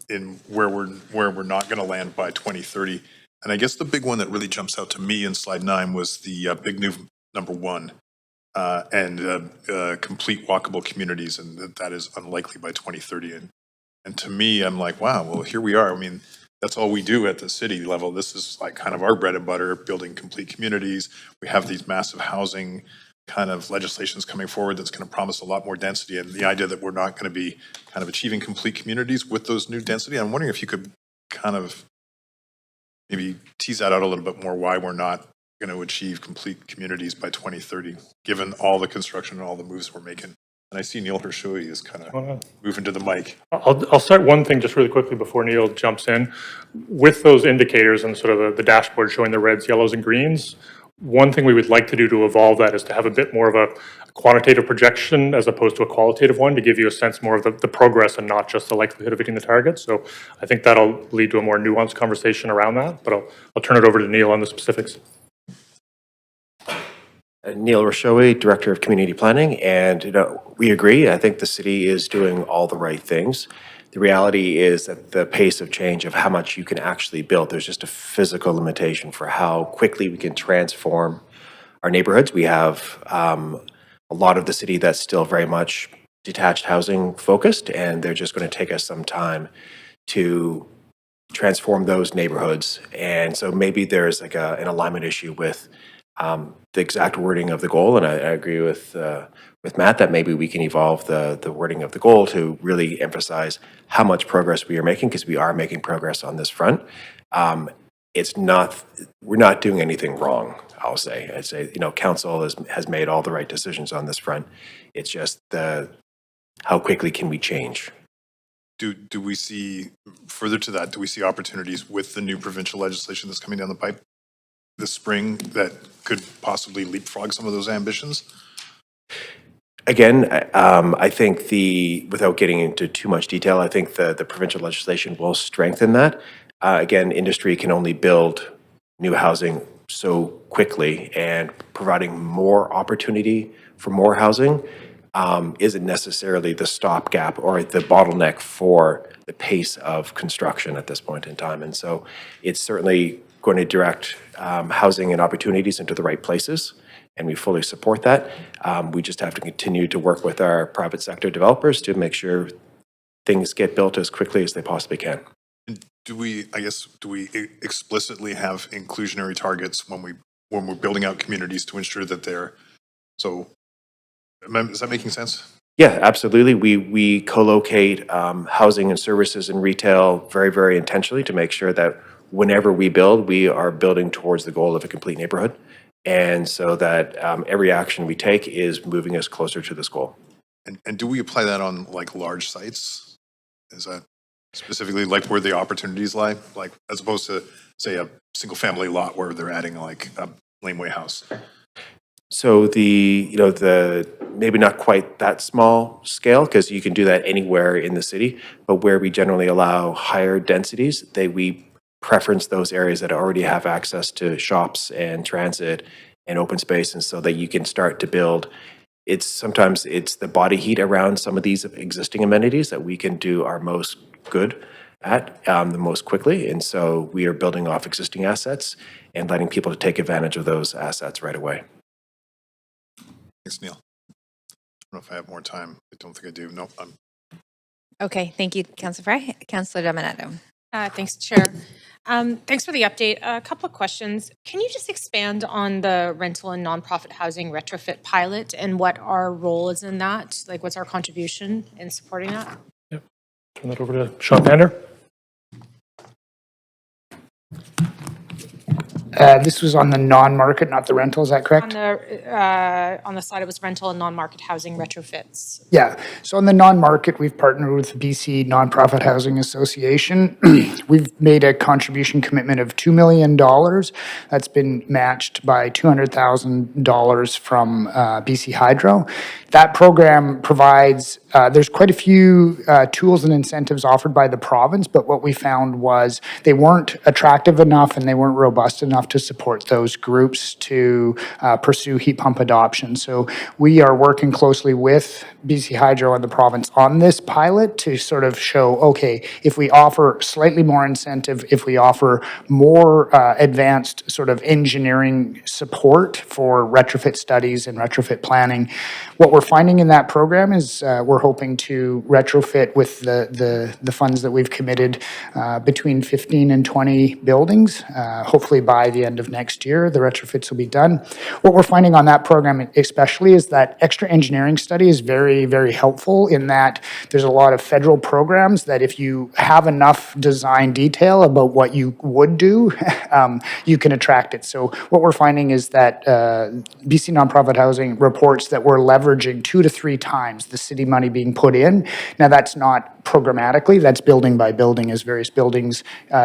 in where we're not going to land by 2030. And I guess the big one that really jumps out to me in slide 9 was the big new number 1 and complete walkable communities, and that is unlikely by 2030. And to me, I'm like, wow, well, here we are. I mean, that's all we do at the city level. This is like kind of our bread and butter, building complete communities. We have these massive housing kind of legislations coming forward that's going to promise a lot more density. And the idea that we're not going to be kind of achieving complete communities with those new density, I'm wondering if you could kind of maybe tease that out a little bit more, why we're not going to achieve complete communities by 2030, given all the construction and all the moves we're making. And I see Neil Hershoey is kind of moving to the mic. I'll start one thing just really quickly before Neil jumps in. With those indicators and sort of the dashboard showing the reds, yellows, and greens, one thing we would like to do to evolve that is to have a bit more of a quantitative projection as opposed to a qualitative one, to give you a sense more of the progress and not just the likelihood of hitting the target. So I think that'll lead to a more nuanced conversation around that, but I'll turn it over to Neil on the specifics. Neil Hershoey, Director of Community Planning, and we agree. I think the city is doing all the right things. The reality is that the pace of change of how much you can actually build, there's just a physical limitation for how quickly we can transform our neighborhoods. We have a lot of the city that's still very much detached housing focused, and they're just going to take us some time to transform those neighborhoods. And so maybe there's like an alignment issue with the exact wording of the goal. And I agree with Matt that maybe we can evolve the wording of the goal to really emphasize how much progress we are making, because we are making progress on this front. We're not doing anything wrong, I'll say. I'd say, council has made all the right decisions on this front. It's just how quickly can we change? Do we see, further to that, do we see opportunities with the new provincial legislation that's coming down the pipe this spring that could possibly leapfrog some of those ambitions? Again, I think without getting into too much detail, I think the provincial legislation will strengthen that. Again, industry can only build new housing so quickly, and providing more opportunity for more housing isn't necessarily the stopgap or the bottleneck for the pace of construction at this point in time. And so it's certainly going to direct housing and opportunities into the right places, and we fully support that. We just have to continue to work with our private sector developers to make sure things get built as quickly as they possibly can. And do we explicitly have inclusionary targets when we're building out communities to ensure that they're so? Is that making sense? Yeah, absolutely. We co-locate housing and services and retail very, very intentionally to make sure that whenever we build, we are building towards the goal of a complete neighborhood. And so that every action we take is moving us closer to this goal. And do we apply that on like large sites? Is that specifically like where the opportunities lie? Like as opposed to say a single family lot where they're adding like a laneway house? So the maybe not quite that small scale, because you can do that anywhere in the city, but where we generally allow higher densities, we preference those areas that already have access to shops and transit and open space, and so that you can start to build. Sometimes it's the body heat around some of these existing amenities that we can do our most good at the most quickly, and so we are building off existing assets and letting people to take advantage of those assets right away. Thanks, Neil. I don't know if I have more time. I don't think I do. No, I'm. Okay, thank you, Councillor Fry. Councillor Dominato. Thanks, Chair. Thanks for the update. A couple of questions. Can you just expand on the rental and nonprofit housing retrofit pilot and what our role is in that? Like, what's our contribution in supporting that? Yep. Turn that over to Sean Pander. This was on the non-market, not the rental, is that correct? On the side, it was rental and non-market housing retrofits. Yeah, so on the non-market, we've partnered with the BC Nonprofit Housing Association. We've made a contribution commitment of $2 million. That's been matched by $200,000 from BC Hydro. That program provides, there's quite a few tools and incentives offered by the province, but what we found was they weren't attractive enough and they weren't robust enough to support those groups to pursue heat pump adoption. So we are working closely with BC Hydro and the province on this pilot to sort of show, okay, if we offer slightly more incentive, if we offer more advanced sort of engineering support for retrofit studies and retrofit planning, what we're finding in that program is we're hoping to retrofit with the funds that we've committed between 15 and 20 buildings. Hopefully by the end of next year, the retrofits will be done. What we're finding on that program especially is that extra engineering study is very, very helpful in that there's a lot of federal programs that if you have enough design detail about what you would do, you can attract it. So what we're finding is that BC Nonprofit Housing reports that we're leveraging 2 to 3 times the city money being put in. Now that's not programmatically, that's building by building. As various buildings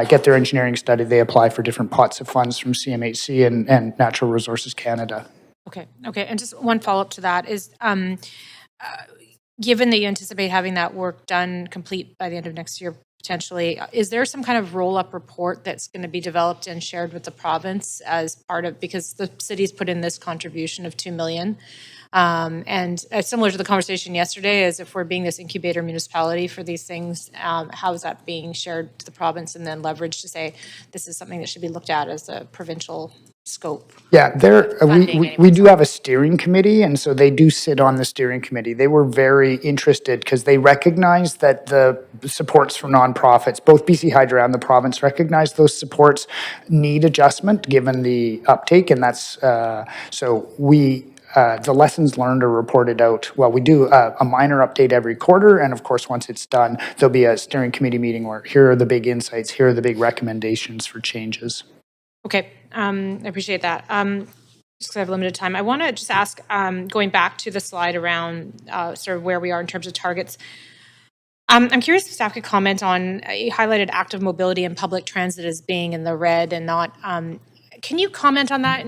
get their engineering study, they apply for different pots of funds from CMHC and Natural Resources Canada. Okay, and just one follow-up to that is, given that you anticipate having that work done, complete by the end of next year, potentially, is there some kind of roll-up report that's going to be developed and shared with the province as part of, because the city's put in this contribution of $2 million, And similar to the conversation yesterday, as if we're being this incubator municipality for these things, how is that being shared to the province and then leveraged to say this is something that should be looked at as a provincial scope? Yeah, Funding we do have a steering committee, and so they do sit on the steering committee. They were very interested because they recognize that the supports for nonprofits, both BC Hydro and the province recognize those supports need adjustment given the uptake, and that's, so the lessons learned are reported out. Well, we do a minor update every quarter, and of course, once it's done, there'll be a steering committee meeting where here are the big insights, here are the big recommendations for changes. Okay, I appreciate that. Just because I have limited time, I want to just ask, going back to the slide around sort of where we are in terms of targets. I'm curious if staff could comment on, you highlighted active mobility and public transit as being in the red and not, can you comment on that?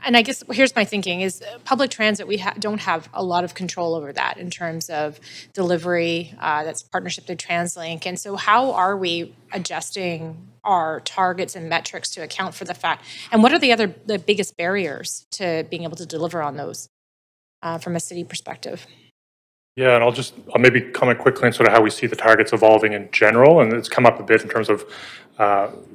And I guess here's my thinking is public transit, we don't have a lot of control over that in terms of delivery, that's partnership through TransLink. And so how are we adjusting our targets and metrics to account for the fact, and what are the biggest barriers to being able to deliver on those from a city perspective? Yeah, and I'll maybe comment quickly on sort of how we see the targets evolving in general, and it's come up a bit in terms of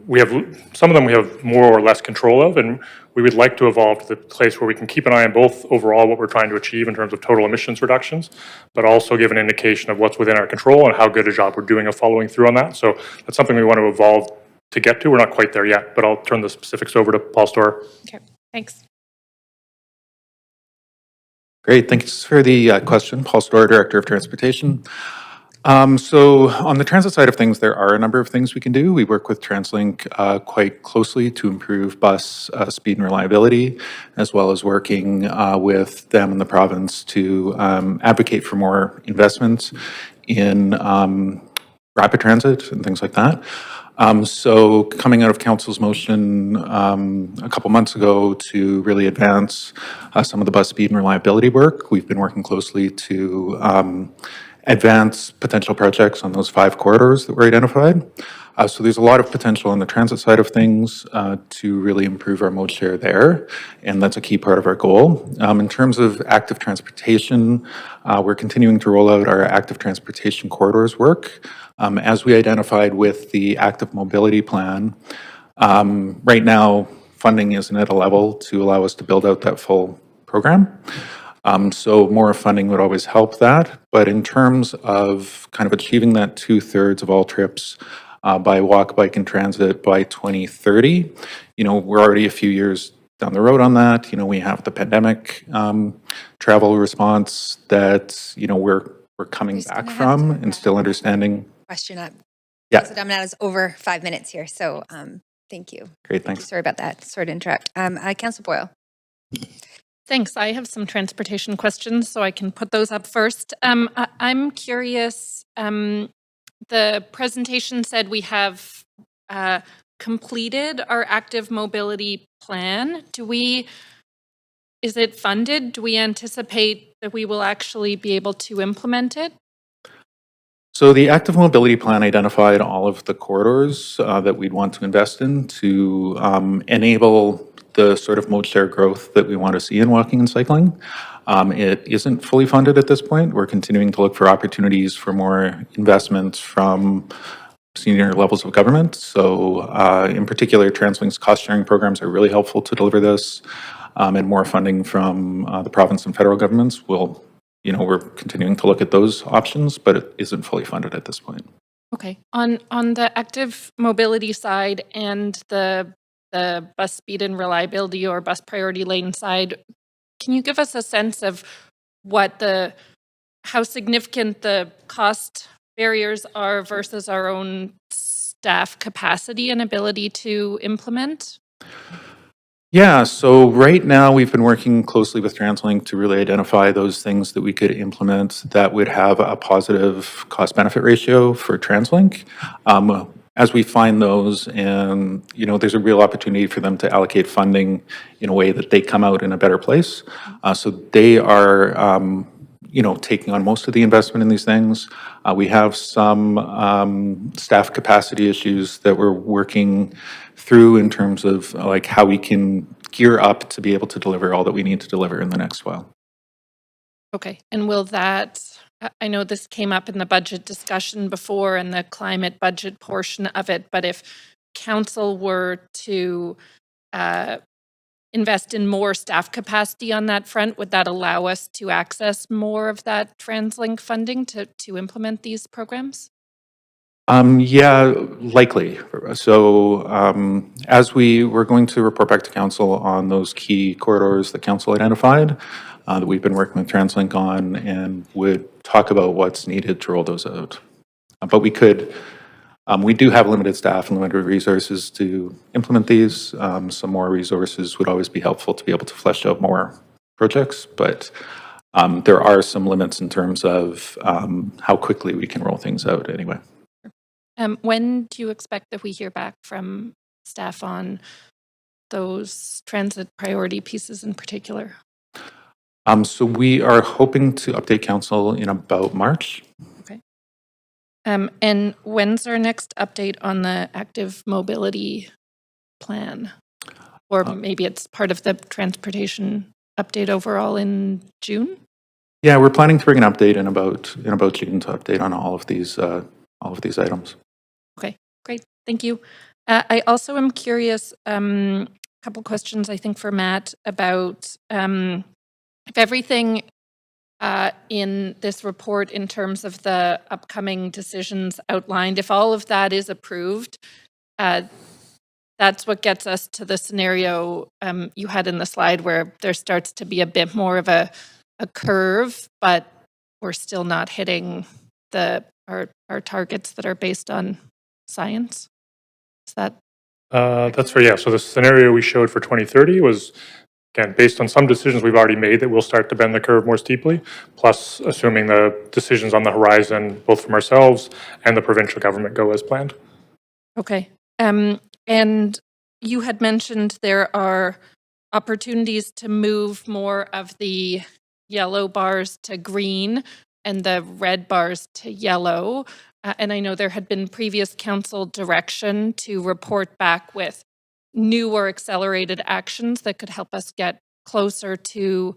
we have some of them we have more or less control of, and we would like to evolve to the place where we can keep an eye on both overall what we're trying to achieve in terms of total emissions reductions, but also give an indication of what's within our control and how good a job we're doing of following through on that. So that's something we want to evolve to get to. We're not quite there yet, but I'll turn the specifics over to Paul Storer. Okay, thanks. Great, thanks for the question. Paul Storer, Director of Transportation. So on the transit side of things, there are a number of things we can do. We work with TransLink quite closely to improve bus speed and reliability, as well as working with them in the province to advocate for more investments in rapid transit and things like that. So coming out of Council's motion a couple months ago to really advance some of the bus speed and reliability work, we've been working closely to advance potential projects on those 5 corridors that were identified. So there's a lot of potential on the transit side of things to really improve our mode share there, and that's a key part of our goal. In terms of active transportation, we're continuing to roll out our active transportation corridors work. As we identified with the active mobility plan, right now funding isn't at a level to allow us to build out that full program. So more funding would always help that. But in terms of kind of achieving that 2/3 of all trips by walk, bike, and transit by 2030, we're already a few years down the road on that. We have the pandemic travel response that, we're coming back from and still understanding. Question up. Yeah. So I'm not over 5 minutes here, so thank you. Great, thanks. Sorry about that. Sorry to interrupt. Councillor Boyle. Thanks. I have some transportation questions, so I can put those up first. I'm curious, the presentation said we have completed our active mobility plan. Is it funded? Do we anticipate that we will actually be able to implement it? So the active mobility plan identified all of the corridors that we'd want to invest in to enable the sort of mode share growth that we want to see in walking and cycling. It isn't fully funded at this point. We're continuing to look for opportunities for more investments from senior levels of government. So in particular, TransLink's cost sharing programs are really helpful to deliver this, and more funding from the province and federal governments will, we're continuing to look at those options, but it isn't fully funded at this point. Okay. On the active mobility side and the bus speed and reliability or bus priority lane side, can you give us a sense of how significant the cost barriers are versus our own staff capacity and ability to implement? Yeah, so right now we've been working closely with TransLink to really identify those things that we could implement that would have a positive cost-benefit ratio for TransLink. As we find those, and there's a real opportunity for them to allocate funding in a way that they come out in a better place. So they are, taking on most of the investment in these things. We have some staff capacity issues that we're working through in terms of like how we can gear up to be able to deliver all that we need to deliver in the next while. Okay, and will that, I know this came up in the budget discussion before and the climate budget portion of it, but if council were to invest in more staff capacity on that front, would that allow us to access more of that TransLink funding to implement these programs? Yeah, likely. So as we're going to report back to council on those key corridors that council identified, that we've been working with TransLink on, and would talk about what's needed to roll those out. But we do have limited staff and limited resources to implement these. Some more resources would always be helpful to be able to flesh out more projects, but there are some limits in terms of how quickly we can roll things out anyway. When do you expect that we hear back from staff on those transit priority pieces in particular? So we are hoping to update council in about March. Okay. And when's our next update on the active mobility plan? Or maybe it's part of the transportation update overall in June? Yeah, we're planning to bring an update in about June to update on all of these items. Okay, great. Thank you. I also am curious, a couple questions, I think, for Matt about if everything in this report in terms of the upcoming decisions outlined, if all of that is approved, that's what gets us to the scenario you had in the slide where there starts to be a bit more of a curve, but we're still not hitting our targets that are based on science. Is that? That's right, yeah. So the scenario we showed for 2030 was, again, based on some decisions we've already made that we'll start to bend the curve more steeply, plus assuming the decisions on the horizon, both from ourselves and the provincial government, go as planned. Okay. And you had mentioned there are opportunities to move more of the yellow bars to green and the red bars to yellow. And I know there had been previous council direction to report back with new or accelerated actions that could help us get closer to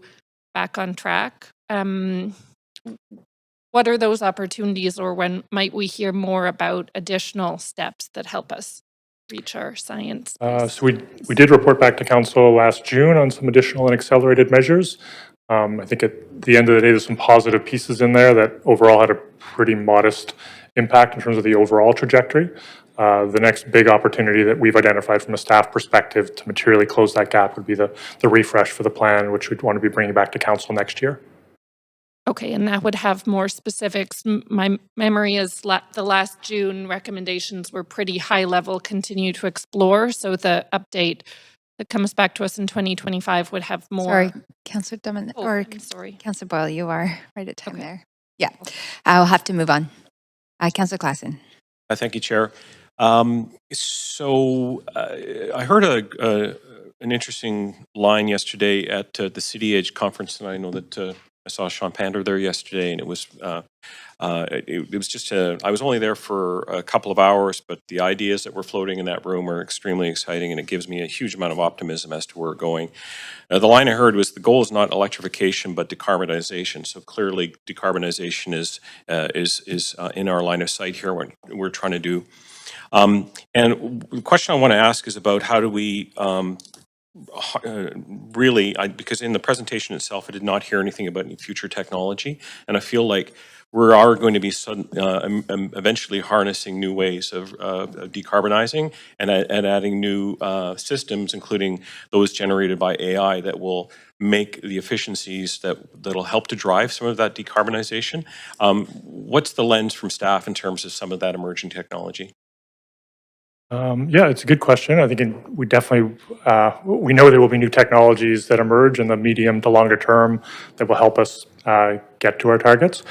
back on track. What are those opportunities, or when might we hear more about additional steps that help us reach our science? So we did report back to council last June on some additional and accelerated measures. I think at the end of the day, there's some positive pieces in there that overall had a pretty modest impact in terms of the overall trajectory. The next big opportunity that we've identified from a staff perspective to materially close that gap would be the refresh for the plan, which we'd want to be bringing back to council next year. Okay, and that would have more specifics. My memory is the last June recommendations were pretty high level, continue to explore. So the update that comes back to us in 2025 would have more. Sorry, Councillor Dunman, sorry. Councillor Boyle, you are right at time there. Yeah, I'll have to move on. Councillor Klassen. Thank you, Chair. So I heard an interesting line yesterday at the City Edge conference, and I know that I saw Sean Pander there yesterday, and it was just I was only there for a couple of hours, but the ideas that were floating in that room are extremely exciting, and it gives me a huge amount of optimism as to where we're going. The line I heard was the goal is not electrification, but decarbonization. So clearly, decarbonization is in our line of sight here. What we're trying to do. And the question I want to ask is about how do we because in the presentation itself, I did not hear anything about any future technology, and I feel like we are going to be eventually harnessing new ways of decarbonizing and adding new systems, including those generated by AI, that will make the efficiencies that'll help to drive some of that decarbonization. What's the lens from staff in terms of some of that emerging technology? Yeah, it's a good question. I think we definitely, we know there will be new technologies that emerge in the medium to longer term that will help us get to our targets.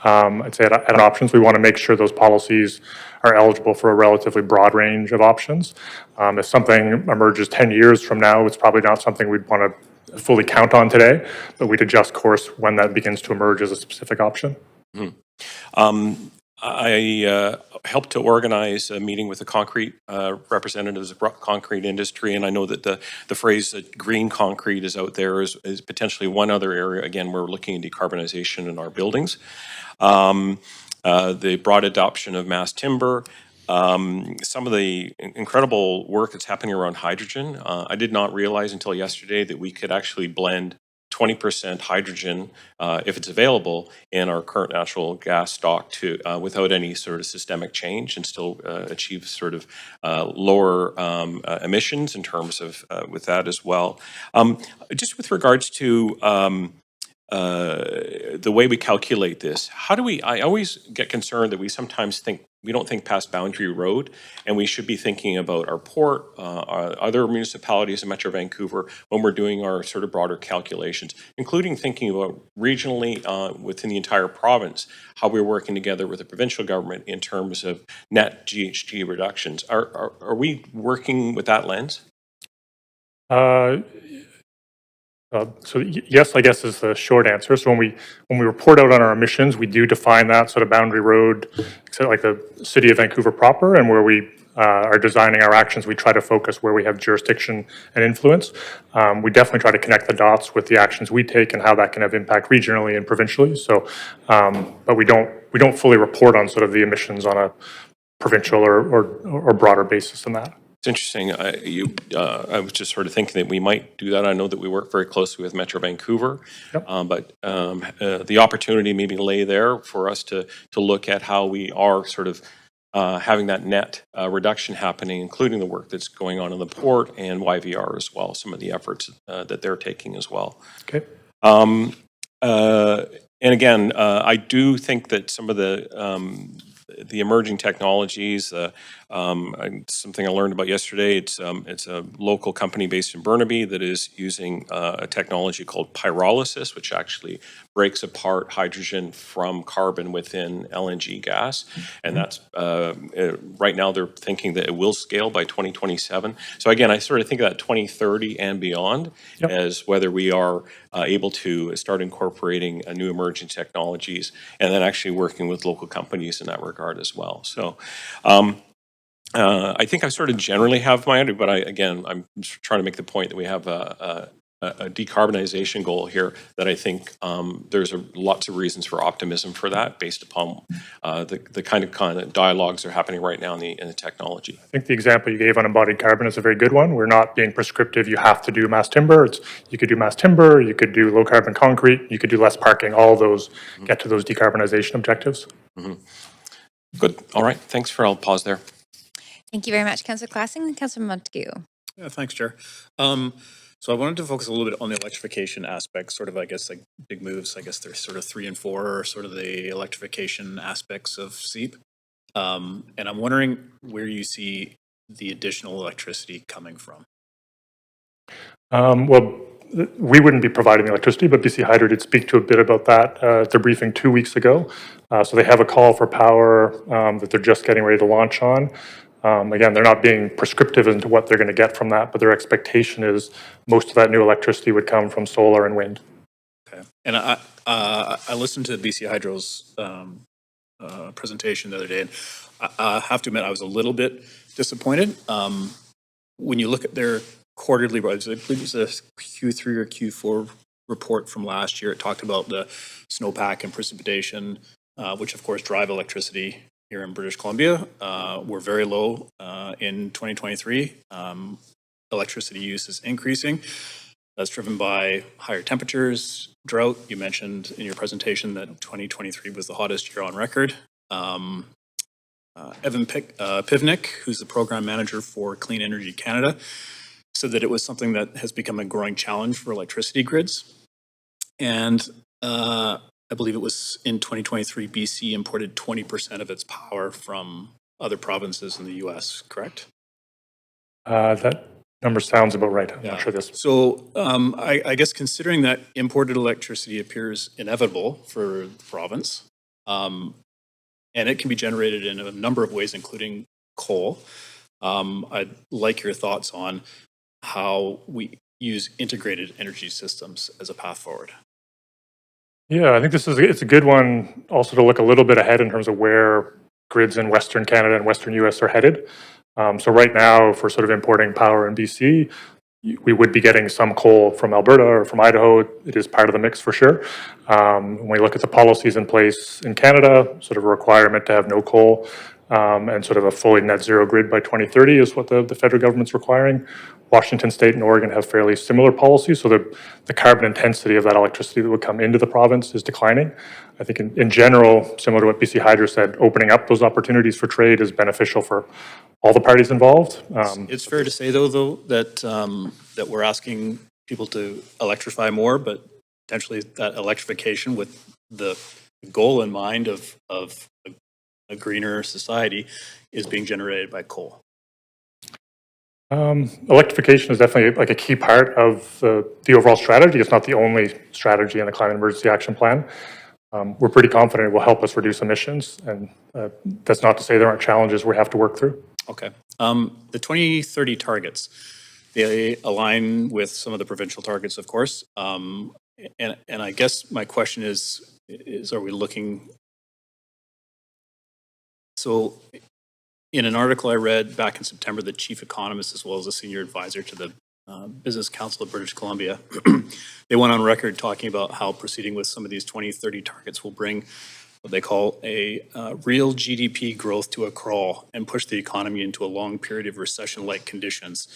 I'd say at options, we want to make sure those policies are eligible for a relatively broad range of options. If something emerges 10 years from now, it's probably not something we'd want to fully count on today, but we'd adjust course when that begins to emerge as a specific option. I helped to organize a meeting with the concrete representatives of concrete industry, and I know that the phrase green concrete is out there is potentially one other area. Again, we're looking at decarbonization in our buildings. The broad adoption of mass timber, some of the incredible work that's happening around hydrogen. I did not realize until yesterday that we could actually blend 20% hydrogen, if it's available, in our current natural gas stock to without any sort of systemic change, and still achieve sort of lower emissions in terms of with that as well. Just with regards to the way we calculate this, how do we? I always get concerned that we sometimes we don't think past Boundary Road, and we should be thinking about our port, our other municipalities in Metro Vancouver when we're doing our sort of broader calculations, including thinking about regionally within the entire province, how we're working together with the provincial government in terms of net GHG reductions. Are we working with that lens? Yes, I guess is the short answer. So when we report out on our emissions, we do define that sort of boundary road, like the City of Vancouver proper, and where we are designing our actions, we try to focus where we have jurisdiction and influence. We definitely try to connect the dots with the actions we take and how that can have impact regionally and provincially. So, but we don't fully report on sort of the emissions on a provincial or broader basis than that. It's interesting. I was just sort of thinking that we might do that. I know that we work very closely with Metro Vancouver, but the opportunity maybe lay there for us to look at how we are sort of having that net reduction happening, including the work that's going on in the port and YVR as well, some of the efforts that they're taking as well. Okay. And again, I do think that some of the emerging technologies, something I learned about yesterday, it's a local company based in Burnaby that is using a technology called pyrolysis, which actually breaks apart hydrogen from carbon within LNG gas. And that's, right now they're thinking that it will scale by 2027. So again, I sort of think of that 2030 and beyond as whether we are able to start incorporating new emerging technologies and then actually working with local companies in that regard as well. So I think I sort of generally have my idea, but I'm trying to make the point that we have a decarbonization goal here that I think there's lots of reasons for optimism for that based upon the kind of dialogues that are happening right now in the technology. I think the example you gave on embodied carbon is a very good one. We're not being prescriptive. You have to do mass timber. You could do mass timber. You could do low carbon concrete. You could do less parking. All of those get to those decarbonization objectives. Good. All right. Thanks for I'll pause there. Thank you very much, Councillor Classing and Councillor Montague. Yeah, thanks, Chair. So I wanted to focus a little bit on the electrification aspect, sort of, I guess, like big moves. I guess there's sort of 3 and 4 are sort of the electrification aspects of SEEP. And I'm wondering where you see the additional electricity coming from. Well, we wouldn't be providing the electricity, but BC Hydro did speak to a bit about that at their briefing 2 weeks ago. So they have a call for power that they're just getting ready to launch on. Again, they're not being prescriptive into what they're going to get from that, but their expectation is most of that new electricity would come from solar and wind. Okay. And I listened to BC Hydro's presentation the other day, and I have to admit I was a little bit disappointed. When you look at their quarterly, I believe it was a Q3 or Q4 report from last year, it talked about the snowpack and precipitation, which of course drive electricity here in British Columbia. We're very low in 2023. Electricity use is increasing. That's driven by higher temperatures, drought. You mentioned in your presentation that 2023 was the hottest year on record. Evan Pivnik, who's the program manager for Clean Energy Canada, said that it was something that has become a growing challenge for electricity grids. And I believe it was in 2023, BC imported 20% of its power from other provinces in the US, correct? That number sounds about right. I'm not sure this. So I guess considering that imported electricity appears inevitable for the province, and it can be generated in a number of ways, including coal, I'd like your thoughts on how we use integrated energy systems as a path forward. Yeah, I think it's a good one also to look a little bit ahead in terms of where grids in Western Canada and Western US are headed. So right now, if we're sort of importing power in BC, we would be getting some coal from Alberta or from Idaho. It is part of the mix for sure. When we look at the policies in place in Canada, sort of a requirement to have no coal and sort of a fully net zero grid by 2030 is what the federal government's requiring. Washington State and Oregon have fairly similar policies, so the carbon intensity of that electricity that would come into the province is declining. I think in general, similar to what BC Hydro said, opening up those opportunities for trade is beneficial for all the parties involved. It's fair to say, though, that that we're asking people to electrify more, but potentially that electrification with the goal in mind of a greener society is being generated by coal. Electrification is definitely like a key part of the overall strategy. It's not the only strategy in the Climate Emergency Action Plan. We're pretty confident it will help us reduce emissions, and that's not to say there aren't challenges we have to work through. Okay. The 2030 targets, they align with some of the provincial targets, of course. And I guess my question is are we looking... So in an article I read back in September, the chief economist, as well as a senior advisor to the Business Council of British Columbia, they went on record talking about how proceeding with some of these 2030 targets will bring what they call a real GDP growth to a crawl and push the economy into a long period of recession-like conditions,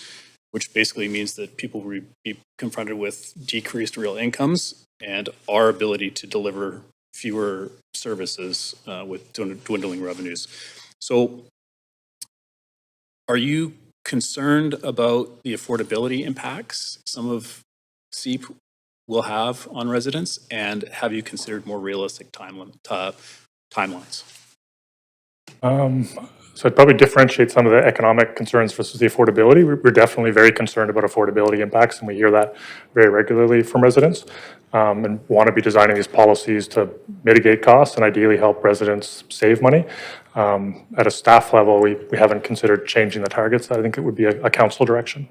which basically means that people will be confronted with decreased real incomes and our ability to deliver fewer services with dwindling revenues. So are you concerned about the affordability impacts some of CEAP will have on residents, and have you considered more realistic timelines? So I'd probably differentiate some of the economic concerns versus the affordability. We're definitely very concerned about affordability impacts, and we hear that very regularly from residents, and want to be designing these policies to mitigate costs and ideally help residents save money. At a staff level, we haven't considered changing the targets. I think it would be a council direction.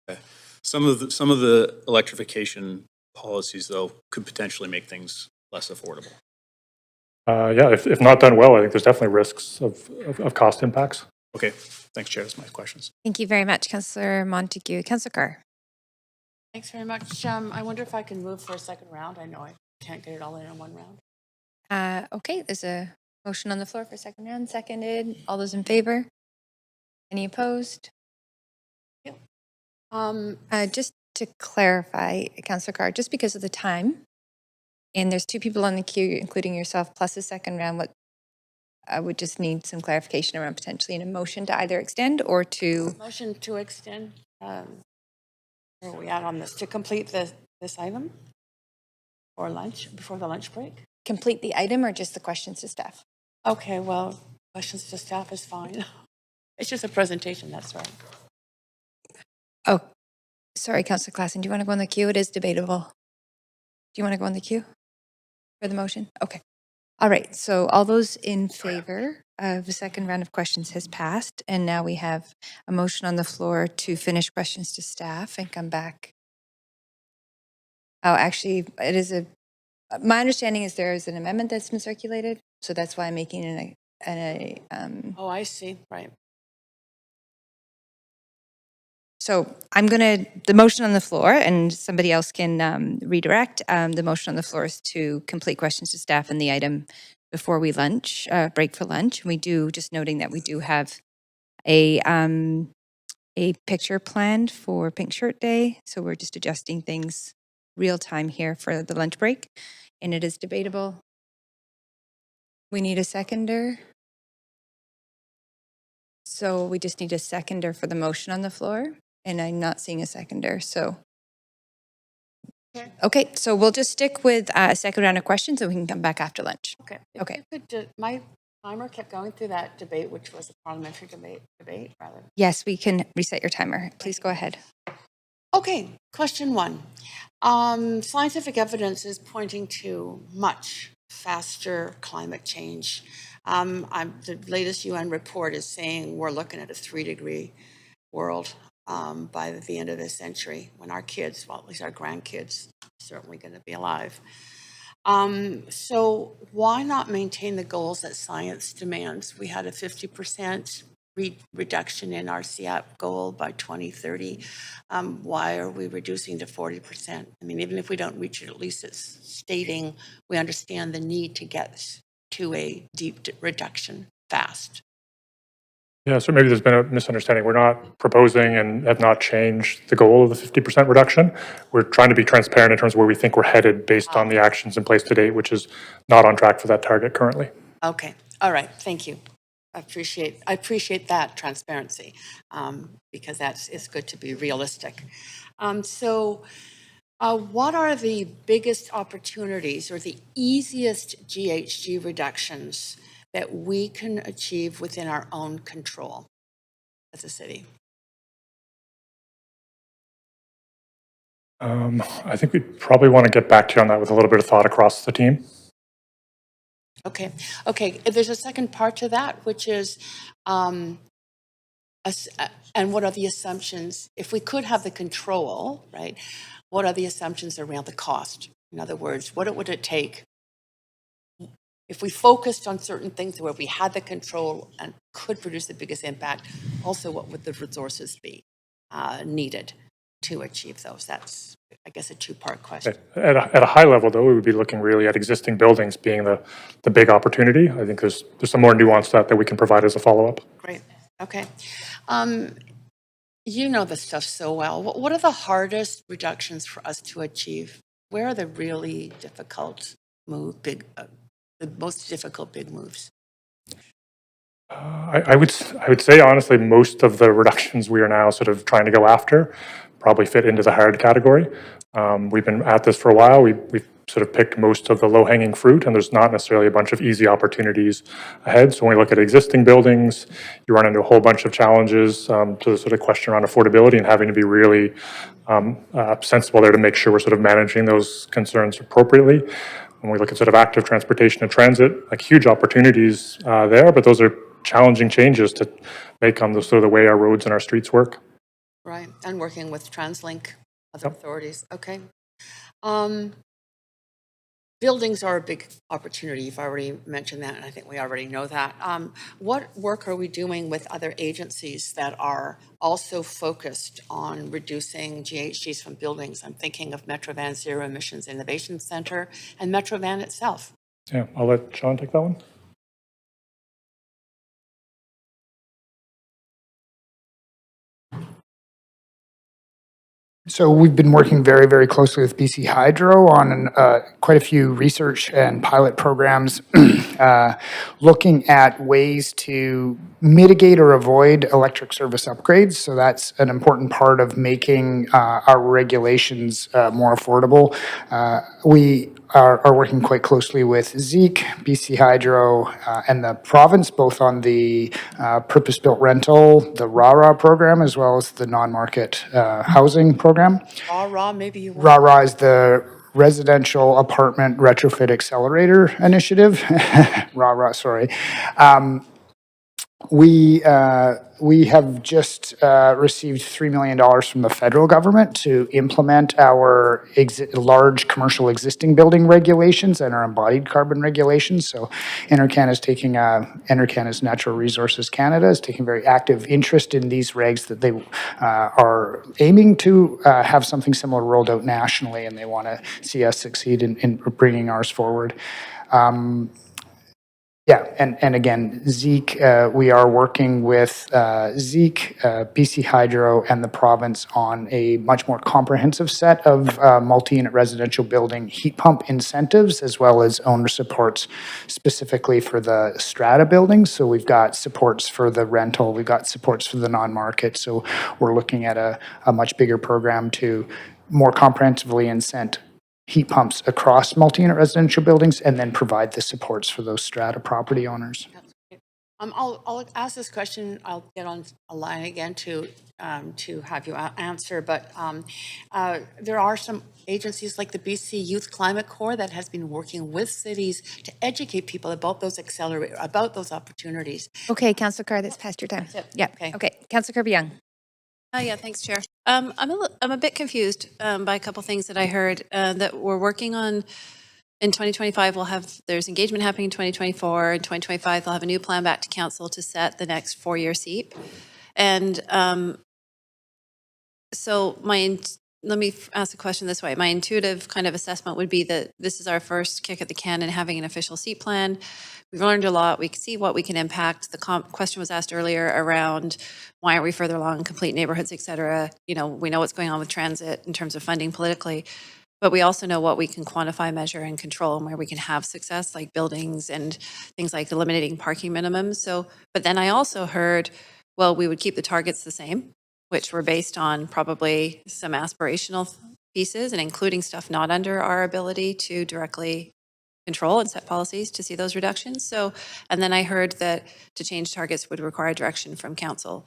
Okay. Some of the electrification policies, though, could potentially make things less affordable. Yeah, if not done well, I think there's definitely risks of cost impacts. Okay, thanks, Chair. That's my questions. Thank you very much, Councillor Montague. Councillor Carr. Thanks very much. I wonder if I can move for a second round. I know I can't get it all in one round. Okay, there's a motion on the floor for second round, seconded. All those in favor? Any opposed? Just to clarify, Councillor Carr, just because of the time, and there's two people on the queue, including yourself, plus a second round, what I would just need some clarification around potentially in a motion to either extend or to... Motion to extend. Where are we at on this? To complete this item? Or lunch, before the lunch break? Complete the item or just the questions to staff? Okay, well, questions to staff is fine. It's just a presentation, that's right. Oh, sorry, Councillor Klassen, do you want to go on the queue? It is debatable. Do you want to go on the queue for the motion? Okay. All right, so all those in favor of the second round of questions has passed, and now we have a motion on the floor to finish questions to staff and come back. Oh, actually, it is my understanding is there is an amendment that's been circulated, so that's why I'm making Oh, I see, right. So I'm the motion on the floor, and somebody else can redirect. The motion on the floor is to complete questions to staff in the item before we break for lunch. We do, just noting that we do have a picture planned for Pink Shirt Day. So we're just adjusting things real time here for the lunch break, and it is debatable. We need a seconder. So we just need a seconder for the motion on the floor. And I'm not seeing a seconder, so. Okay, so we'll just stick with a second round of questions and we can come back after lunch. Okay. Okay. My timer kept going through that debate, which was a parliamentary debate rather. Yes, we can reset your timer. Please go ahead. Okay, question one. Scientific evidence is pointing to much faster climate change. The latest UN report is saying we're looking at a 3-degree world by the end of this century, when our kids, well, at least our grandkids, are certainly going to be alive. So why not maintain the goals that science demands? We had a 50% reduction in our CAP goal by 2030. Why are we reducing to 40%? I mean, even if we don't reach it, at least it's stating we understand the need to get to a deep reduction fast. Yeah, so maybe there's been a misunderstanding. We're not proposing and have not changed the goal of the 50% reduction. We're trying to be transparent in terms of where we think we're headed based on the actions in place to date, which is not on track for that target currently. Okay, all right, thank you. I appreciate that transparency because it's good to be realistic. What are the biggest opportunities or the easiest GHG reductions that we can achieve within our own control as a city? I think we probably want to get back to you on that with a little bit of thought across the team. Okay. There's a second part to that, which is, and what are the assumptions? If we could have the control, right? What are the assumptions around the cost? In other words, what would it take if we focused on certain things where we had the control and could produce the biggest impact? Also, what would the resources be needed to achieve those? That's, I guess, a two-part question. At a high level, though, we would be looking really at existing buildings being the big opportunity. I think there's some more nuance to that we can provide as a follow-up. Great. Okay. You know this stuff so well. What are the hardest reductions for us to achieve? Where are the really difficult the most difficult big moves? I would say, honestly, most of the reductions we are now sort of trying to go after probably fit into the hard category. We've been at this for a while. We've sort of picked most of the low-hanging fruit, and there's not necessarily a bunch of easy opportunities ahead. So when we look at existing buildings, you run into a whole bunch of challenges to the sort of question around affordability and having to be really sensible there to make sure we're sort of managing those concerns appropriately. When we look at sort of active transportation and transit, like huge opportunities there, but those are challenging changes to make on the sort of the way our roads and our streets work. Right, and working with TransLink, other authorities. Okay. Buildings are a big opportunity. You've already mentioned that, and I think we already know that. What work are we doing with other agencies that are also focused on reducing GHGs from buildings? I'm thinking of Metrovan Zero Emissions Innovation Center and Metrovan itself. Yeah, I'll let Sean take that one. So we've been working very, very closely with BC Hydro on quite a few research and pilot programs looking at ways to mitigate or avoid electric service upgrades. So that's an important part of making our regulations more affordable. We are working quite closely with Zeke, BC Hydro, and the province, both on the purpose-built rental, the RARA program, as well as the non-market housing program. RARA, maybe you want. RARA is the Residential Apartment Retrofit Accelerator Initiative. RARA, sorry. We have just received $3 million from the federal government to implement our large commercial existing building regulations and our embodied carbon regulations. So Canada's Natural Resources Canada is taking very active interest in these regs that they are aiming to have something similar rolled out nationally, and they want to see us succeed in bringing ours forward. Yeah, and again, Zeke, we are working with Zeke, BC Hydro, and the province on a much more comprehensive set of multi-unit residential building heat pump incentives, as well as owner supports specifically for the strata buildings. So we've got supports for the rental, we've got supports for the non-market. So we're looking at a much bigger program to more comprehensively incent heat pumps across multi-unit residential buildings and then provide the supports for those strata property owners. I'll ask this question. I'll get on a line again to have you answer, but there are some agencies like the BC Youth Climate Corps that has been working with cities to educate people about those about those opportunities. Okay, Councillor Carr, that's past your time. Yeah. Okay, Councillor Kirby Young. Yeah, thanks, Chair. I'm a bit confused by a couple things that I heard that we're working on in 2025, there's engagement happening in 2024. In 2025, they'll have a new plan back to council to set the next 4-year SEEP. And so let me ask the question this way. My intuitive kind of assessment would be that this is our first kick at the can in having an official SEEP plan. We've learned a lot. We can see what we can impact. The question was asked earlier around why aren't we further along in complete neighborhoods, et cetera. You know, we know what's going on with transit in terms of funding politically, but we also know what we can quantify, measure, and control, and where we can have success, like buildings and things like eliminating parking minimums. So, but then I also heard, well, we would keep the targets the same, which were based on probably some aspirational pieces and including stuff not under our ability to directly control and set policies to see those reductions. So, and then I heard that to change targets would require direction from council.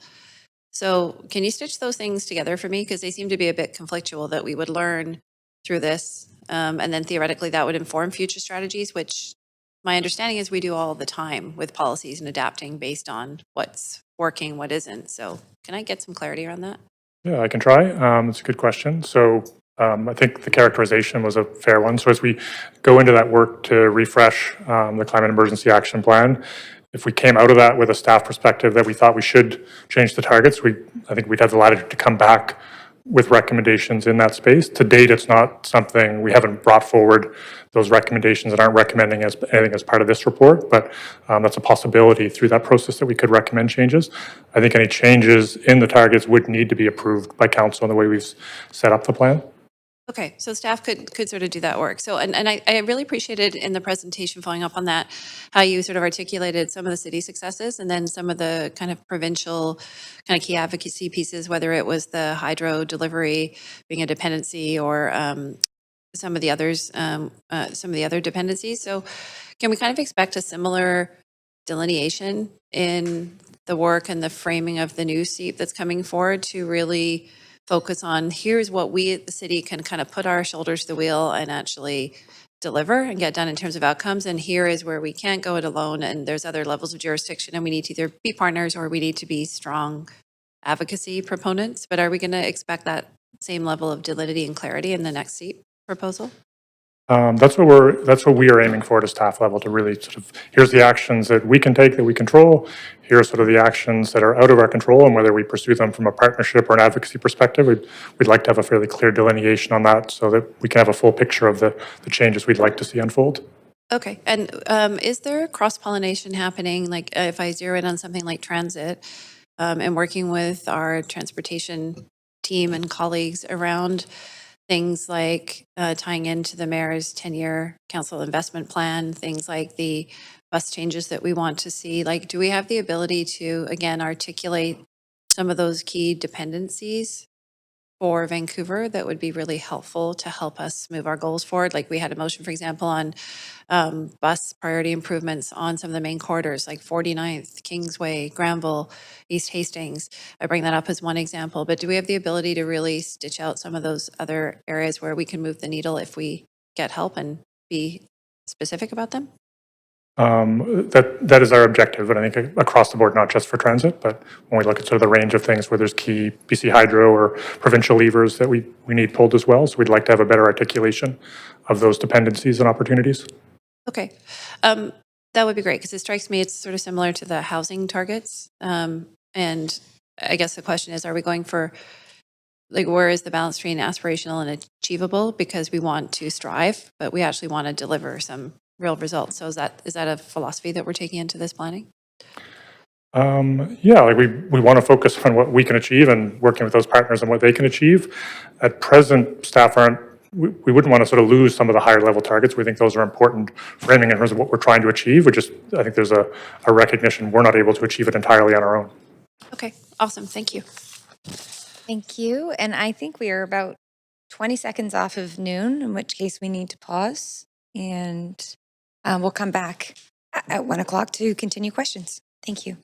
So can you stitch those things together for me? Because they seem to be a bit conflictual, that we would learn through this, and then theoretically that would inform future strategies, which my understanding is we do all the time with policies and adapting based on what's working, what isn't. So can I get some clarity around that? Yeah, I can try. It's a good question. So I think the characterization was a fair one. So as we go into that work to refresh the Climate Emergency Action Plan, if we came out of that with a staff perspective that we thought we should change the targets, I think we'd have the latitude to come back with recommendations in that space. To date, it's not something, we haven't brought forward those recommendations and aren't recommending anything as part of this report, but that's a possibility through that process that we could recommend changes. I think any changes in the targets would need to be approved by council in the way we've set up the plan. Okay, so staff could sort of do that work. So, and I really appreciated in the presentation, following up on that, how you sort of articulated some of the city successes and then some of the kind of provincial kind of key advocacy pieces, whether it was the hydro delivery being a dependency or some of the others, some of the other dependencies. So can we kind of expect a similar delineation in the work and the framing of the new SEEP that's coming forward to really focus on, here's what we at the city can kind of put our shoulders to the wheel and actually deliver and get done in terms of outcomes, and here is where we can't go it alone, and there's other levels of jurisdiction, and we need to either be partners or we need to be strong advocacy proponents. But are we going to expect that same level of validity and clarity in the next SEEP proposal? That's what we are aiming for at a staff level, to really sort of, here's the actions that we can take that we control. Here are sort of the actions that are out of our control, and whether we pursue them from a partnership or an advocacy perspective, we'd like to have a fairly clear delineation on that so that we can have a full picture of the changes we'd like to see unfold. Okay, and is there cross-pollination happening? Like if I zero in on something like transit and working with our transportation team and colleagues around things like tying into the mayor's 10-year council investment plan, things like the bus changes that we want to see, like, do we have the ability to, again, articulate some of those key dependencies for Vancouver that would be really helpful to help us move our goals forward? Like we had a motion, for example, on bus priority improvements on some of the main corridors, like 49th, Kingsway, Granville, East Hastings. I bring that up as one example, but do we have the ability to really stitch out some of those other areas where we can move the needle if we get help and be specific about them? That is our objective, and I think across the board, not just for transit, but when we look at sort of the range of things where there's key BC Hydro or provincial levers that we need pulled as well. So we'd like to have a better articulation of those dependencies and opportunities. Okay, that would be great, because it strikes me it's sort of similar to the housing targets. And I guess the question is, are we going for, like, where is the balance between aspirational and achievable? Because we want to strive, but we actually want to deliver some real results. So is that a philosophy that we're taking into this planning? Yeah, like we want to focus on what we can achieve and working with those partners on what they can achieve. At present, staff we wouldn't want to sort of lose some of the higher level targets. We think those are important framing in terms of what we're trying to achieve. I think there's a recognition we're not able to achieve it entirely on our own. Okay, awesome. Thank you. Thank you. And I think we are about 20 seconds off of noon, in which case we need to pause, and we'll come back at 1 o'clock to continue questions. Thank you.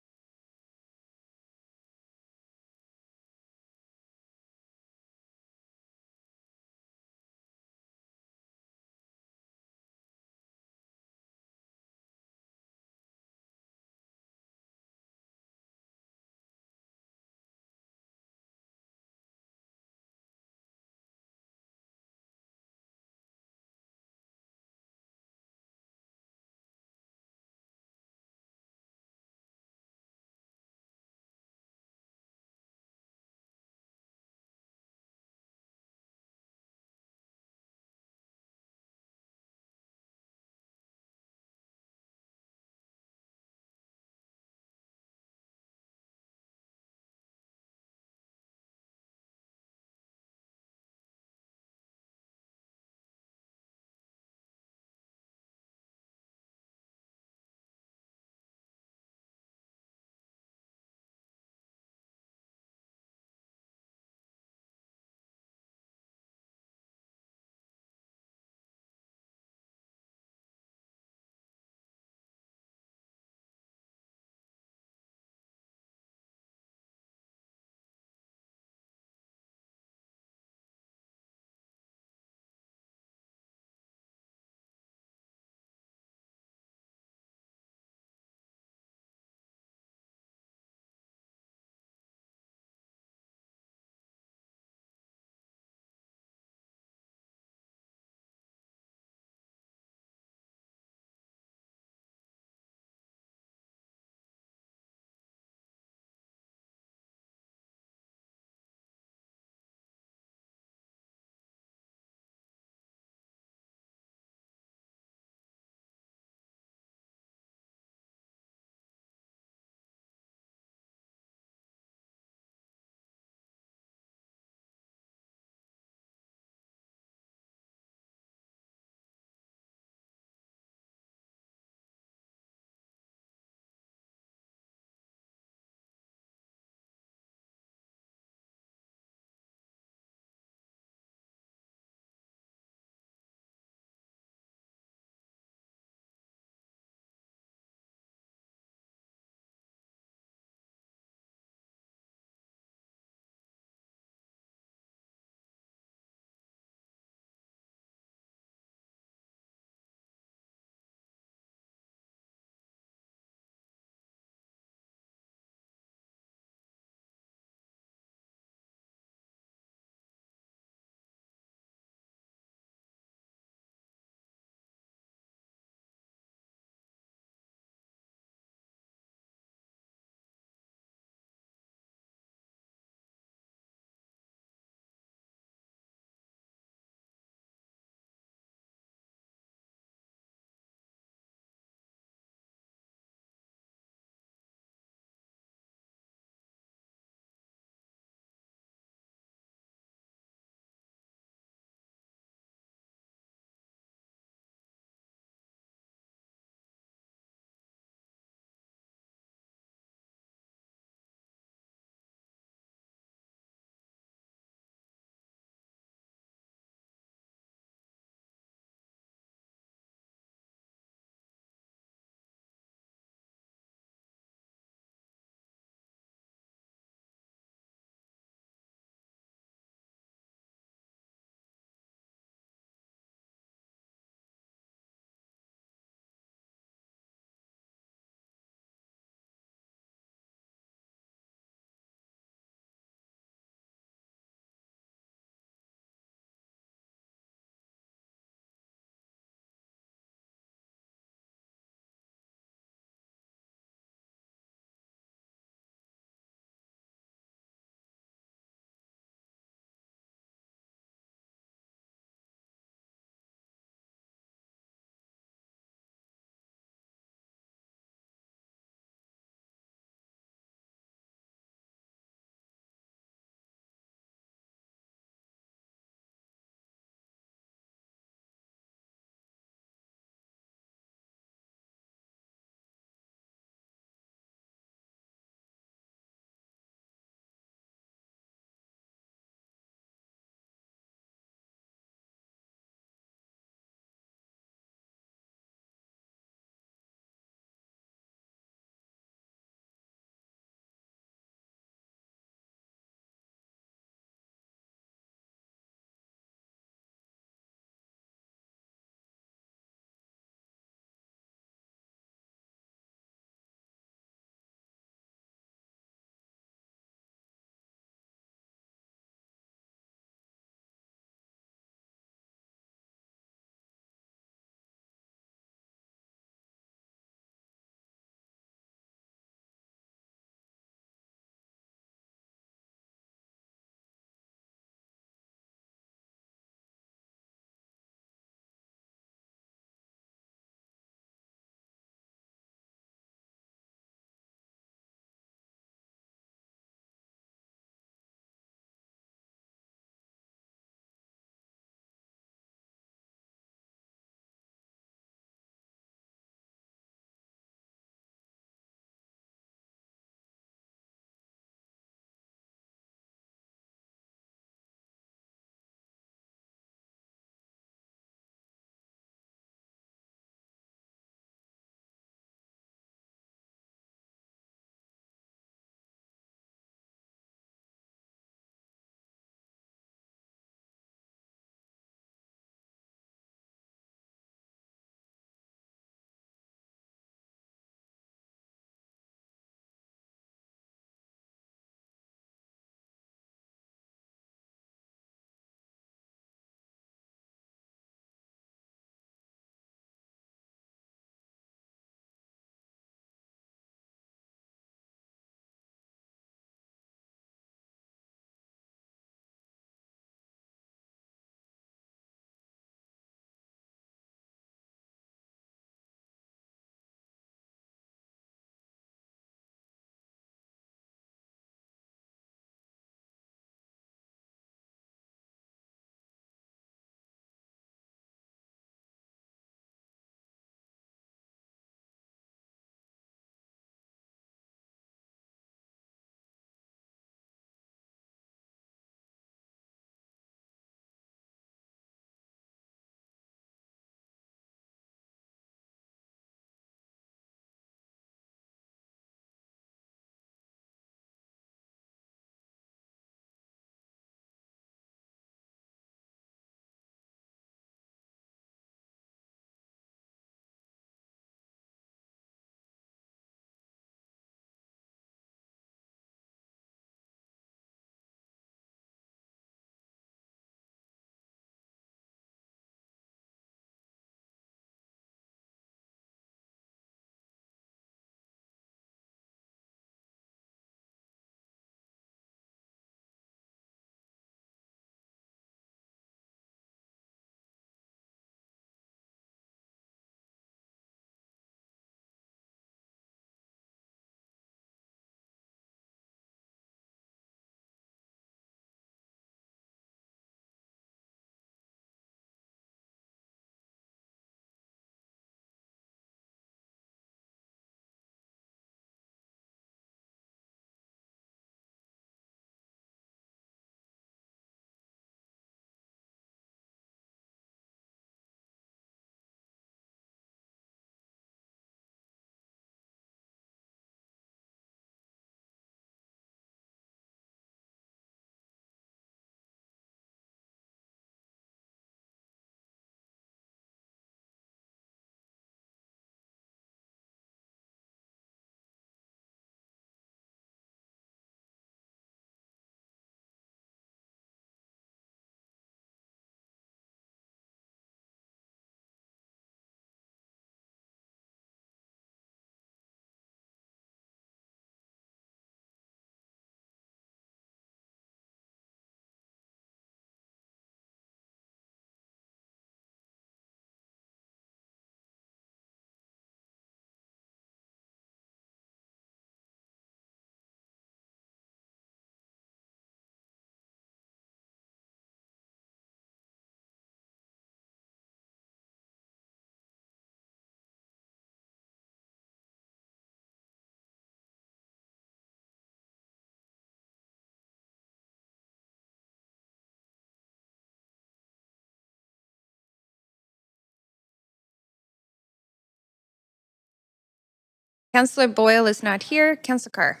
Councillor Boyle is not here. Councillor Carr.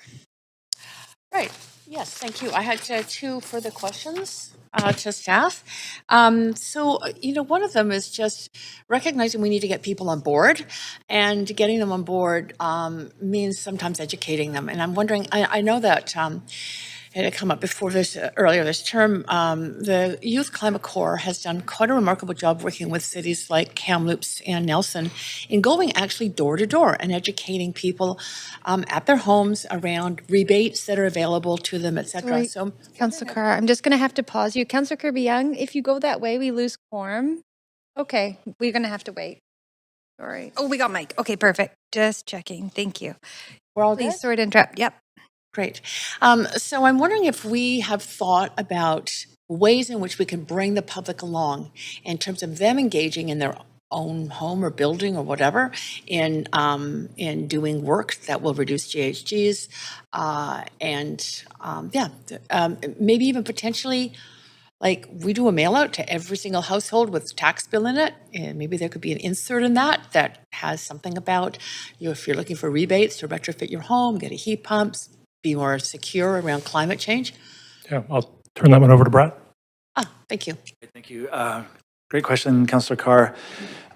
Right. Yes, thank you. I had two further questions to staff. One of them is just recognizing we need to get people on board, and getting them on board means sometimes educating them. And I'm wondering, I know that it had come up before this, earlier this term, the Youth Climate Corps has done quite a remarkable job working with cities like Kamloops and Nelson in going actually door to door and educating people at their homes around rebates that are available to them, et cetera. Sorry, Councillor Carr, I'm just going to have to pause you. Councillor Kirby Young, if you go that way, we lose quorum. Okay, we're going to have to wait. Sorry. Oh, we got Mike. Okay, perfect. Just checking. Thank you. We're all Please, good? sorry to interrupt. Yep. Great. So I'm wondering if we have thought about ways in which we can bring the public along in terms of them engaging in their own home or building or whatever in doing work that will reduce GHGs maybe even potentially like we do a mail out to every single household with tax bill in it, and maybe there could be an insert in that has something about if you're looking for rebates to retrofit your home, get a heat pumps, be more secure around climate change. Yeah, I'll turn that one over to Brad. Thank you. Thank you. Great question, Councillor Carr.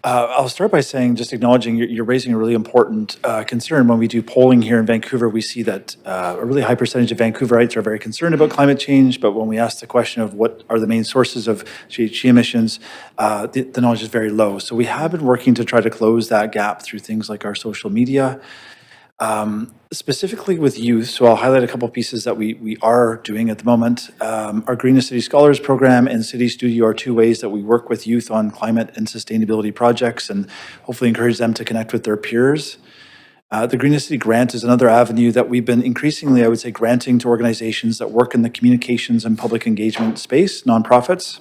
I'll start by saying, just acknowledging you're raising a really important concern. When we do polling here in Vancouver, we see that a really high percentage of Vancouverites are very concerned about climate change, but when we ask the question of what are the main sources of GHG emissions, the knowledge is very low. So we have been working to try to close that gap through things like our social media, specifically with youth. So I'll highlight a couple pieces that we are doing at the moment. Our Greenest City Scholars Program and City Studio are two ways that we work with youth on climate and sustainability projects and hopefully encourage them to connect with their peers. The Greenest City Grant is another avenue that we've been increasingly, I would say, granting to organizations that work in the communications and public engagement space, nonprofits.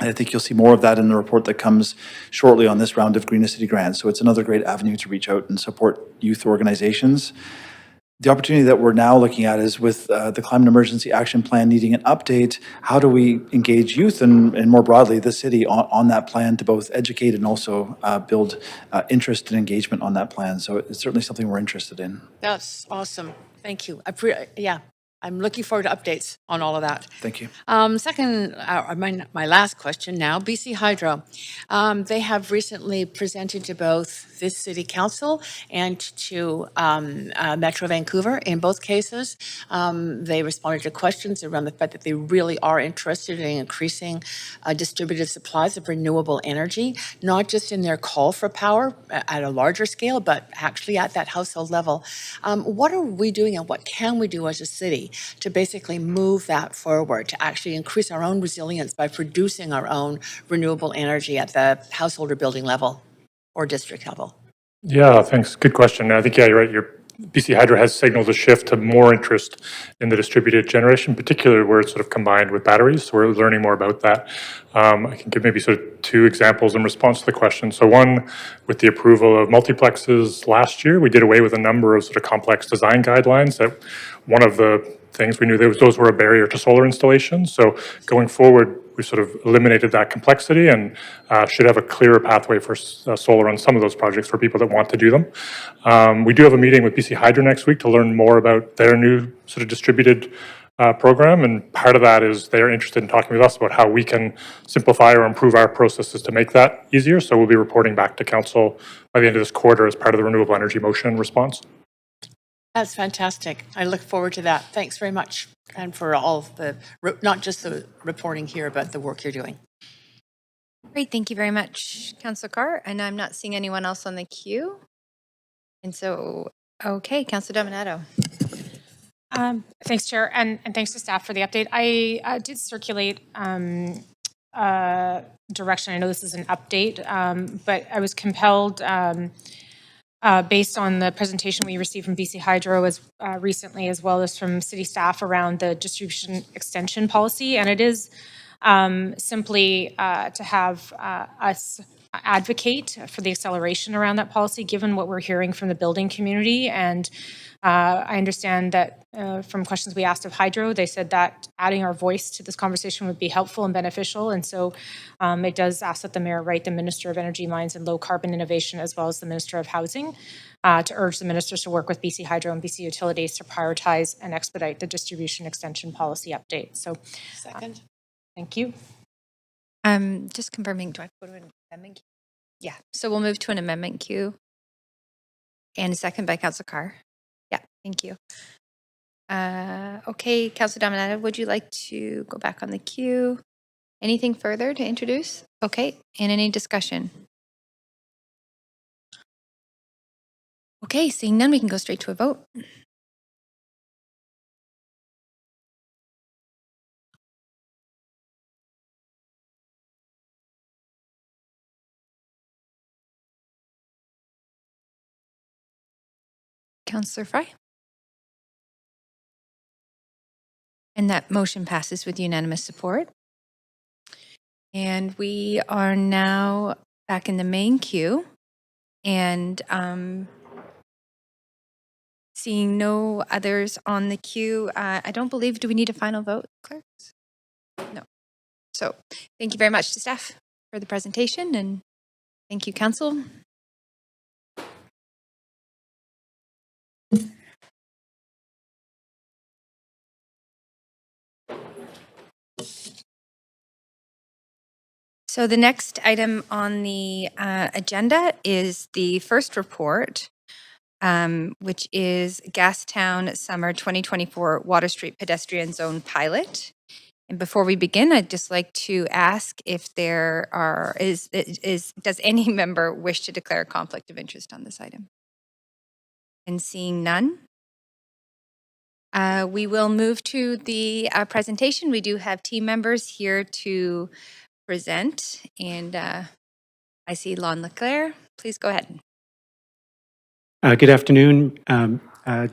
And I think you'll see more of that in the report that comes shortly on this round of Greenest City Grants. So it's another great avenue to reach out and support youth organizations. The opportunity that we're now looking at is with the Climate Emergency Action Plan needing an update. How do we engage youth and more broadly the city on that plan to both educate and also build interest and engagement on that plan? So it's certainly something we're interested in. That's awesome. Thank you. I'm looking forward to updates on all of that. Thank you. Second, my last question now, BC Hydro. They have recently presented to both this City Council and to Metro Vancouver. In both cases, they responded to questions around the fact that they really are interested in increasing distributed supplies of renewable energy, not just in their call for power at a larger scale, but actually at that household level. What are we doing and what can we do as a city to basically move that forward, to actually increase our own resilience by producing our own renewable energy at the household or building level or district level? Yeah, thanks. Good question. I think, yeah, you're right. BC Hydro has signaled a shift to more interest in the distributed generation, particularly where it's sort of combined with batteries. So we're learning more about that. I can give maybe sort of two examples in response to the question. So one, with the approval of multiplexes last year, we did away with a number of sort of complex design guidelines that one of the things we knew those were a barrier to solar installation. So going forward, we sort of eliminated that complexity and should have a clearer pathway for solar on some of those projects for people that want to do them. We do have a meeting with BC Hydro next week to learn more about their new sort of distributed program, and part of that is they're interested in talking with us about how we can simplify or improve our processes to make that easier. So we'll be reporting back to Council by the end of this quarter as part of the renewable energy motion response. That's fantastic. I look forward to that. Thanks very much. And for all of the, not just the reporting here, but the work you're doing. Great. Thank you very much, Councillor Carr. And I'm not seeing anyone else on the queue. And so, okay, Councillor Dominato. Thanks, Chair, and thanks to staff for the update. I did circulate direction. I know this is an update, but I was compelled, based on the presentation we received from BC Hydro as recently, as well as from city staff around the distribution extension policy, and it is simply to have us advocate for the acceleration around that policy, given what we're hearing from the building community. And I understand that from questions we asked of Hydro, they said that adding our voice to this conversation would be helpful and beneficial. And so it does ask that the Mayor write the Minister of Energy, Mines and Low Carbon Innovation, as well as the Minister of Housing, to urge the ministers to work with BC Hydro and BC Utilities to prioritize and expedite the distribution extension policy update. So, Second. Thank you. Just confirming, do I go to an amendment queue? Yeah, so we'll move to an amendment queue. And a second by Councillor Carr. Yeah, thank you. Okay, Councillor Dominata, would you like to go back on the queue? Anything further to introduce? Okay, and any discussion? Okay, seeing none, we can go straight to a vote. Councillor Fry? And that motion passes with unanimous support. And we are now back in the main queue. And seeing no others on the queue, I don't believe, do we need a final vote, clerks? No. So thank you very much to staff for the presentation, and thank you, council. So the next item on the agenda is the first report, which is Gastown Summer 2024 Water Street Pedestrian Zone Pilot. And before we begin, I'd just like to ask if there does any member wish to declare a conflict of interest on this item? And seeing none, we will move to the presentation. We do have team members here to present, and I see Lon Leclerc. Please go ahead. Good afternoon,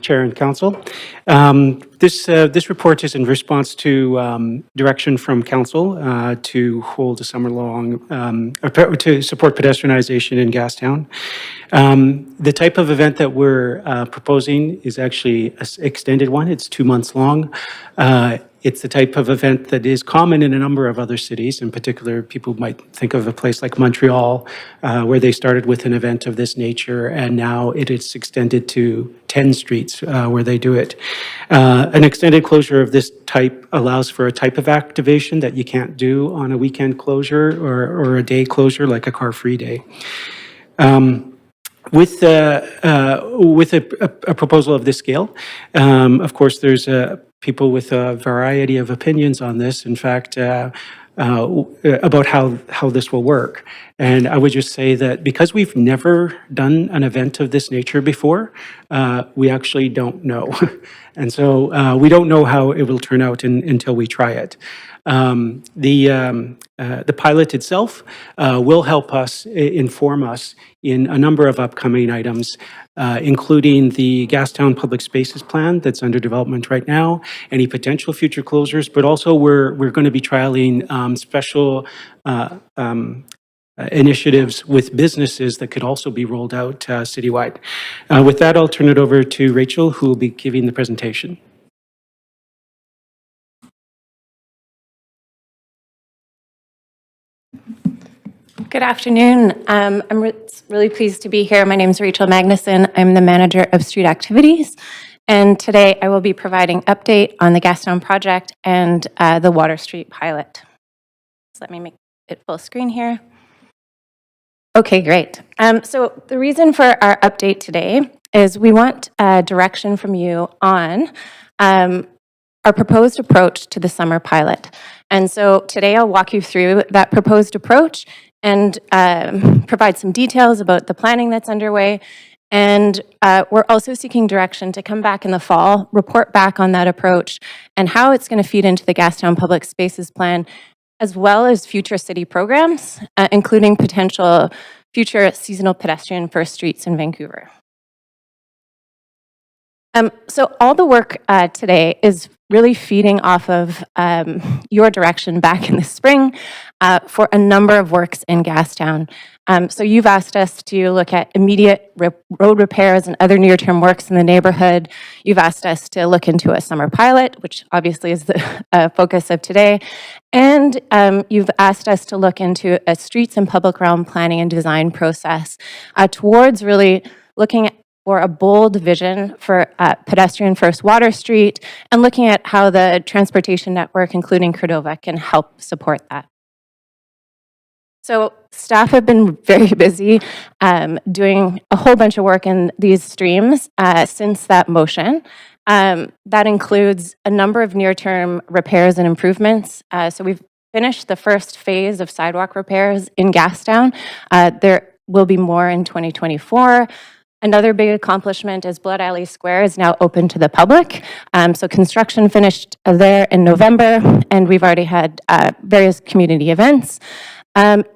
Chair and Council. This report is in response to direction from Council to hold a summer-long, to support pedestrianization in Gastown. The type of event that we're proposing is actually an extended one. It's 2 months long. It's the type of event that is common in a number of other cities. In particular, people might think of a place like Montreal, where they started with an event of this nature, and now it is extended to 10 streets where they do it. An extended closure of this type allows for a type of activation that you can't do on a weekend closure or a day closure like a car-free day. With a proposal of this scale, of course, there's people with a variety of opinions on this. In fact, about how this will work. And I would just say that because we've never done an event of this nature before, we actually don't know. And so we don't know how it will turn out until we try it. The pilot itself will help us, inform us in a number of upcoming items, including the Gastown Public Spaces Plan that's under development right now, any potential future closures, but also we're going to be trialing special initiatives with businesses that could also be rolled out citywide. With that, I'll turn it over to Rachel, who will be giving the presentation. Good afternoon. I'm really pleased to be here. My name is Rachel Magnuson. I'm the manager of street activities. And today I will be providing update on the Gastown project and the Water Street pilot. So let me make it full screen here. Okay, great. So the reason for our update today is we want direction from you on our proposed approach to the summer pilot. And so today I'll walk you through that proposed approach and provide some details about the planning that's underway. And we're also seeking direction to come back in the fall, report back on that approach and how it's going to feed into the Gastown Public Spaces Plan, as well as future city programs, including potential future seasonal pedestrian first streets in Vancouver. So all the work today is really feeding off of your direction back in the spring for a number of works in Gastown. So you've asked us to look at immediate road repairs and other near-term works in the neighborhood. You've asked us to look into a summer pilot, which obviously is the focus of today. And you've asked us to look into a streets and public realm planning and design process towards really looking at for a bold vision for pedestrian first Water Street and looking at how the transportation network, including Cordova, can help support that. So staff have been very busy doing a whole bunch of work in these streams since that motion. That includes a number of near-term repairs and improvements. So we've finished the first phase of sidewalk repairs in Gastown. There will be more in 2024. Another big accomplishment is Blood Alley Square is now open to the public. So construction finished there in November, and we've already had various community events. And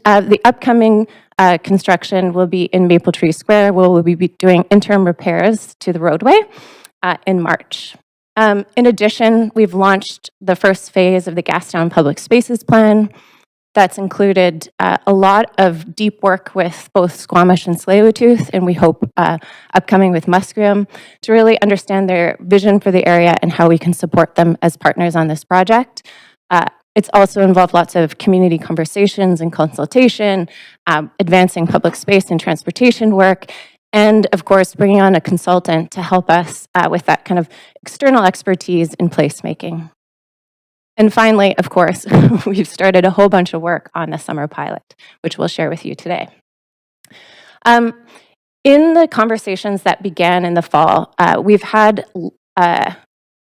the upcoming construction will be in Maple Tree Square, where we'll be doing interim repairs to the roadway in March. In addition, we've launched the first phase of the Gastown Public Spaces Plan. That's included a lot of deep work with both Squamish and Tsleil-Waututh, and we hope upcoming with Musqueam, to really understand their vision for the area and how we can support them as partners on this project. It's also involved lots of community conversations and consultation, advancing public space and transportation work, and of course, bringing on a consultant to help us with that kind of external expertise in placemaking. And finally, of course, we've started a whole bunch of work on the summer pilot, which we'll share with you today. In the conversations that began in the fall, we've had a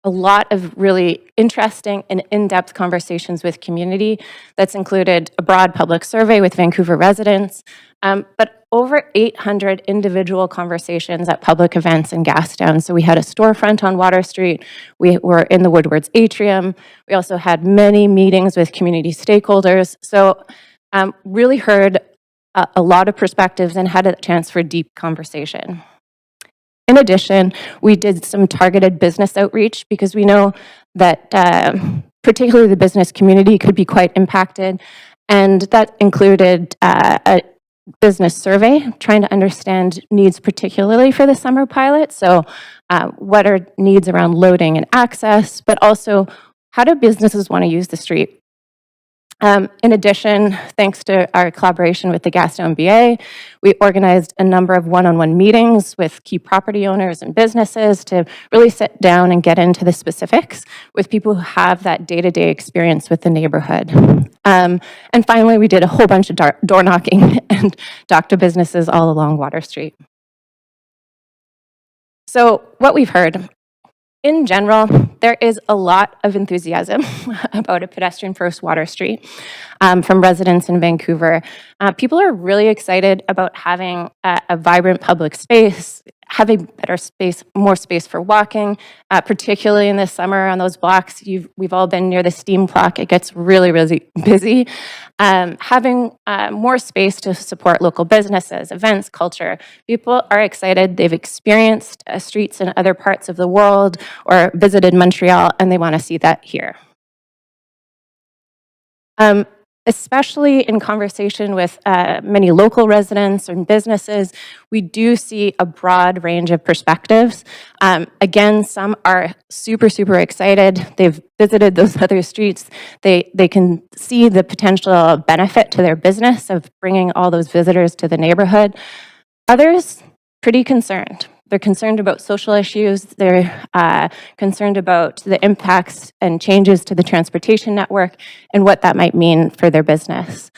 lot of really interesting and in-depth conversations with community. That's included a broad public survey with Vancouver residents, but over 800 individual conversations at public events in Gastown. So we had a storefront on Water Street. We were in the Woodward's atrium. We also had many meetings with community stakeholders. So really heard a lot of perspectives and had a chance for deep conversation. In addition, we did some targeted business outreach because we know that particularly the business community could be quite impacted. And that included a business survey, trying to understand needs particularly for the summer pilot. So what are needs around loading and access, but also how do businesses want to use the street? In addition, thanks to our collaboration with the Gastown BA, we organized a number of one-on-one meetings with key property owners and businesses to really sit down and get into the specifics with people who have that day-to-day experience with the neighborhood. And finally, we did a whole bunch of door knocking and talked to businesses all along Water Street. So what we've heard, in general, there is a lot of enthusiasm about a pedestrian-first Water Street from residents in Vancouver. People are really excited about having a vibrant public space, having better space, more space for walking, particularly in the summer on those blocks. We've all been near the steam clock. It gets really, really busy. Having more space to support local businesses, events, culture. People are excited. They've experienced streets in other parts of the world or visited Montreal, and they want to see that here. Especially in conversation with many local residents and businesses, we do see a broad range of perspectives. Again, some are super, super excited. They've visited those other streets. They can see the potential benefit to their business of bringing all those visitors to the neighborhood. Others, pretty concerned. They're concerned about social issues. They're concerned about the impacts and changes to the transportation network and what that might mean for their business.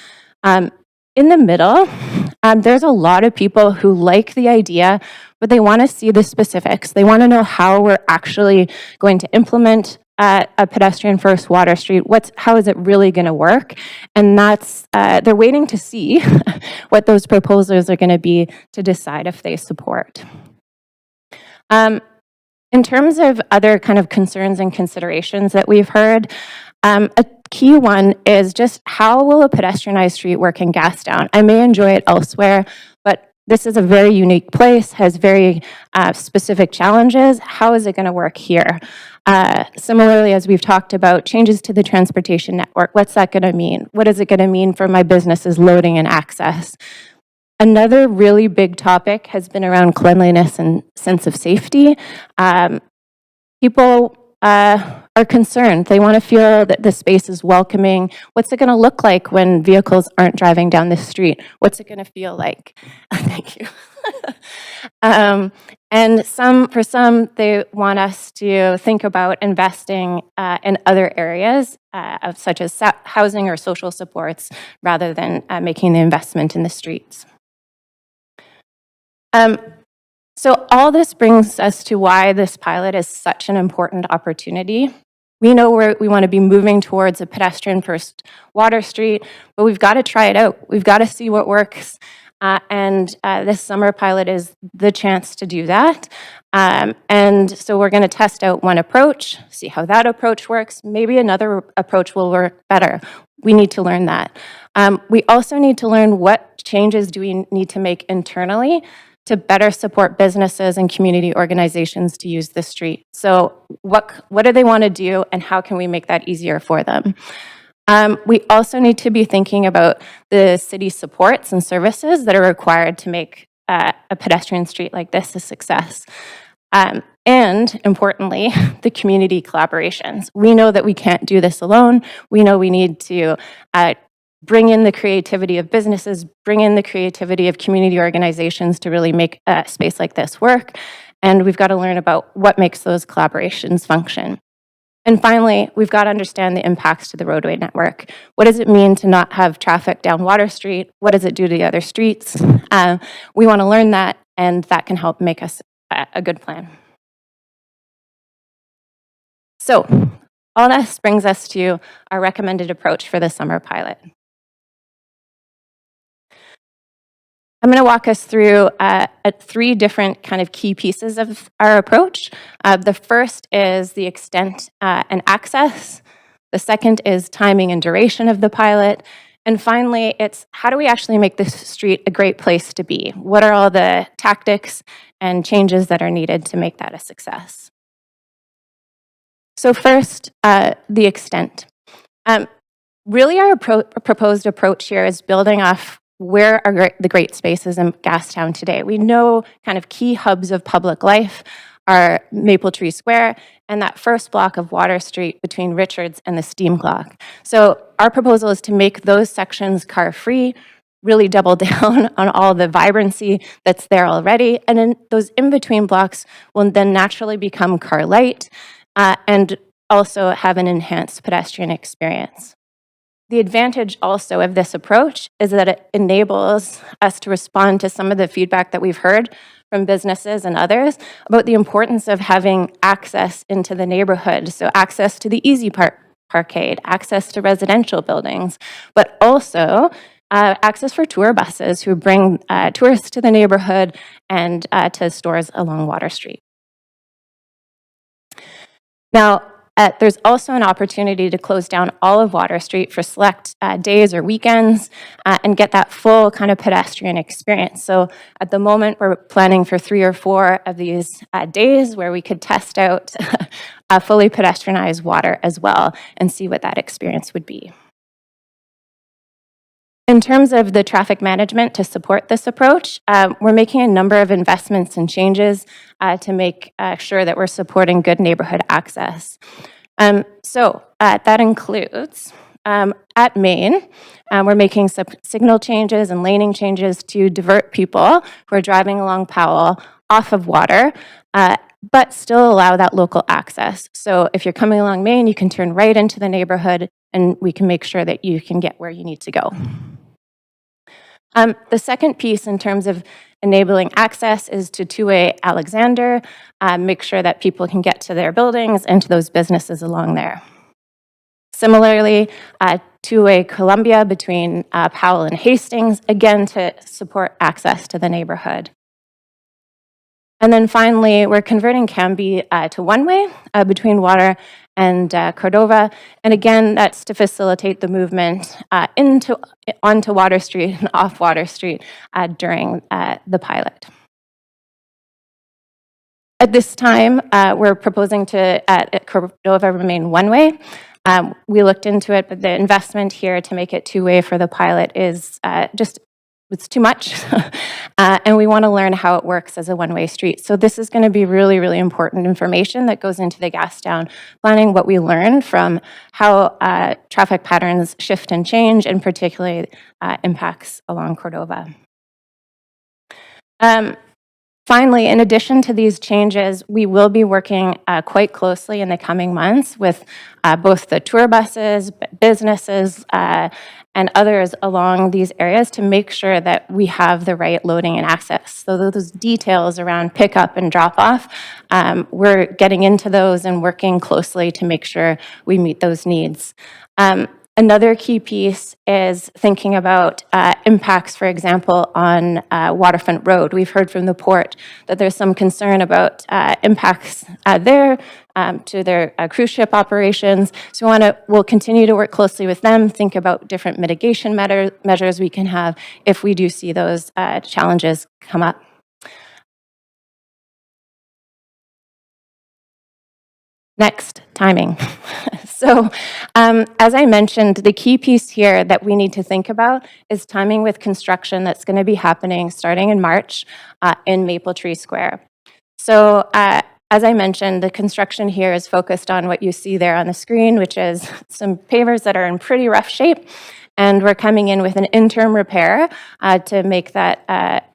In the middle, there's a lot of people who like the idea, but they want to see the specifics. They want to know how we're actually going to implement a pedestrian-first Water Street. How is it really going to work? And that's they're waiting to see what those proposals are going to be to decide if they support. In terms of other kind of concerns and considerations that we've heard, a key one is just how will a pedestrianized street work in Gastown? I may enjoy it elsewhere, but This is a very unique place, has very specific challenges. How is it going to work here? Similarly, as we've talked about, changes to the transportation network, what's that going to mean? What is it going to mean for my business's loading and access? Another really big topic has been around cleanliness and sense of safety. People are concerned. They want to feel that the space is welcoming. What's it going to look like when vehicles aren't driving down the street? What's it going to feel like? Thank you. And for some, they want us to think about investing in other areas, such as housing or social supports, rather than making the investment in the streets. So all this brings us to why this pilot is such an important opportunity. We know we want to be moving towards a pedestrian-first water street, but we've got to try it out. We've got to see what works. And this summer pilot is the chance to do that. And so we're going to test out one approach, see how that approach works. Maybe another approach will work better. We need to learn that. We also need to learn what changes do we need to make internally to better support businesses and community organizations to use the street. So what do they want to do, and how can we make that easier for them? We also need to be thinking about the city supports and services that are required to make a pedestrian street like this a success. And importantly, the community collaborations. We know that we can't do this alone. We know we need to bring in the creativity of businesses, bring in the creativity of community organizations to really make a space like this work. And we've got to learn about what makes those collaborations function. And finally, we've got to understand the impacts to the roadway network. What does it mean to not have traffic down Water Street? What does it do to the other streets? We want to learn that, and that can help make us a good plan. So all this brings us to our recommended approach for the summer pilot. I'm going to walk us through 3 different kind of key pieces of our approach. The first is the extent and access. The second is timing and duration of the pilot. And finally, it's how do we actually make this street a great place to be? What are all the tactics and changes that are needed to make that a success? So first, the extent. Really, our proposed approach here is building off where are the great spaces in Gastown today. We know kind of key hubs of public life are Maple Tree Square and that first block of Water Street between Richards and the Steam Clock. So our proposal is to make those sections car-free, really double down on all the vibrancy that's there already, and then those in-between blocks will then naturally become car-light and also have an enhanced pedestrian experience. The advantage also of this approach is that it enables us to respond to some of the feedback that we've heard from businesses and others about the importance of having access into the neighborhood. So access to the Easy Parkade, access to residential buildings, but also access for tour buses who bring tourists to the neighborhood and to stores along Water Street. Now, there's also an opportunity to close down all of Water Street for select days or weekends and get that full kind of pedestrian experience. So at the moment, we're planning for 3 or 4 of these days where we could test out fully pedestrianized water as well and see what that experience would be. In terms of the traffic management to support this approach, we're making a number of investments and changes to make sure that we're supporting good neighborhood access. So that includes, at Main, we're making some signal changes and laning changes to divert people who are driving along Powell off of Water, but still allow that local access. So if you're coming along Main, you can turn right into the neighborhood, and we can make sure that you can get where you need to go. The second piece in terms of enabling access is to two-way Alexander, make sure that people can get to their buildings and to those businesses along there. Similarly, two-way Columbia between Powell and Hastings, again to support access to the neighborhood. And then finally, we're converting Canby to one-way between Water and Cordova. And again, that's to facilitate the movement onto Water Street and off Water Street during the pilot. At this time, we're proposing to, at Cordova, remain one-way. We looked into it, but the investment here to make it two-way for the pilot is it's too much. And we want to learn how it works as a one-way street. So this is going to be really, really important information that goes into the Gastown planning, what we learned from how traffic patterns shift and change, and particularly impacts along Cordova. Finally, in addition to these changes, we will be working quite closely in the coming months with both the tour buses, businesses, and others along these areas to make sure that we have the right loading and access. So those details around pickup and drop off, we're getting into those and working closely to make sure we meet those needs. Another key piece is thinking about impacts, for example, on Waterfront Road. We've heard from the port that there's some concern about impacts there to their cruise ship operations. So we'll continue to work closely with them, think about different mitigation measures we can have if we do see those challenges come up. Next, timing. So as I mentioned, the key piece here that we need to think about is timing with construction that's going to be happening starting in March in Maple Tree Square. So as I mentioned, the construction here is focused on what you see there on the screen, which is some pavers that are in pretty rough shape. And we're coming in with an interim repair to make that,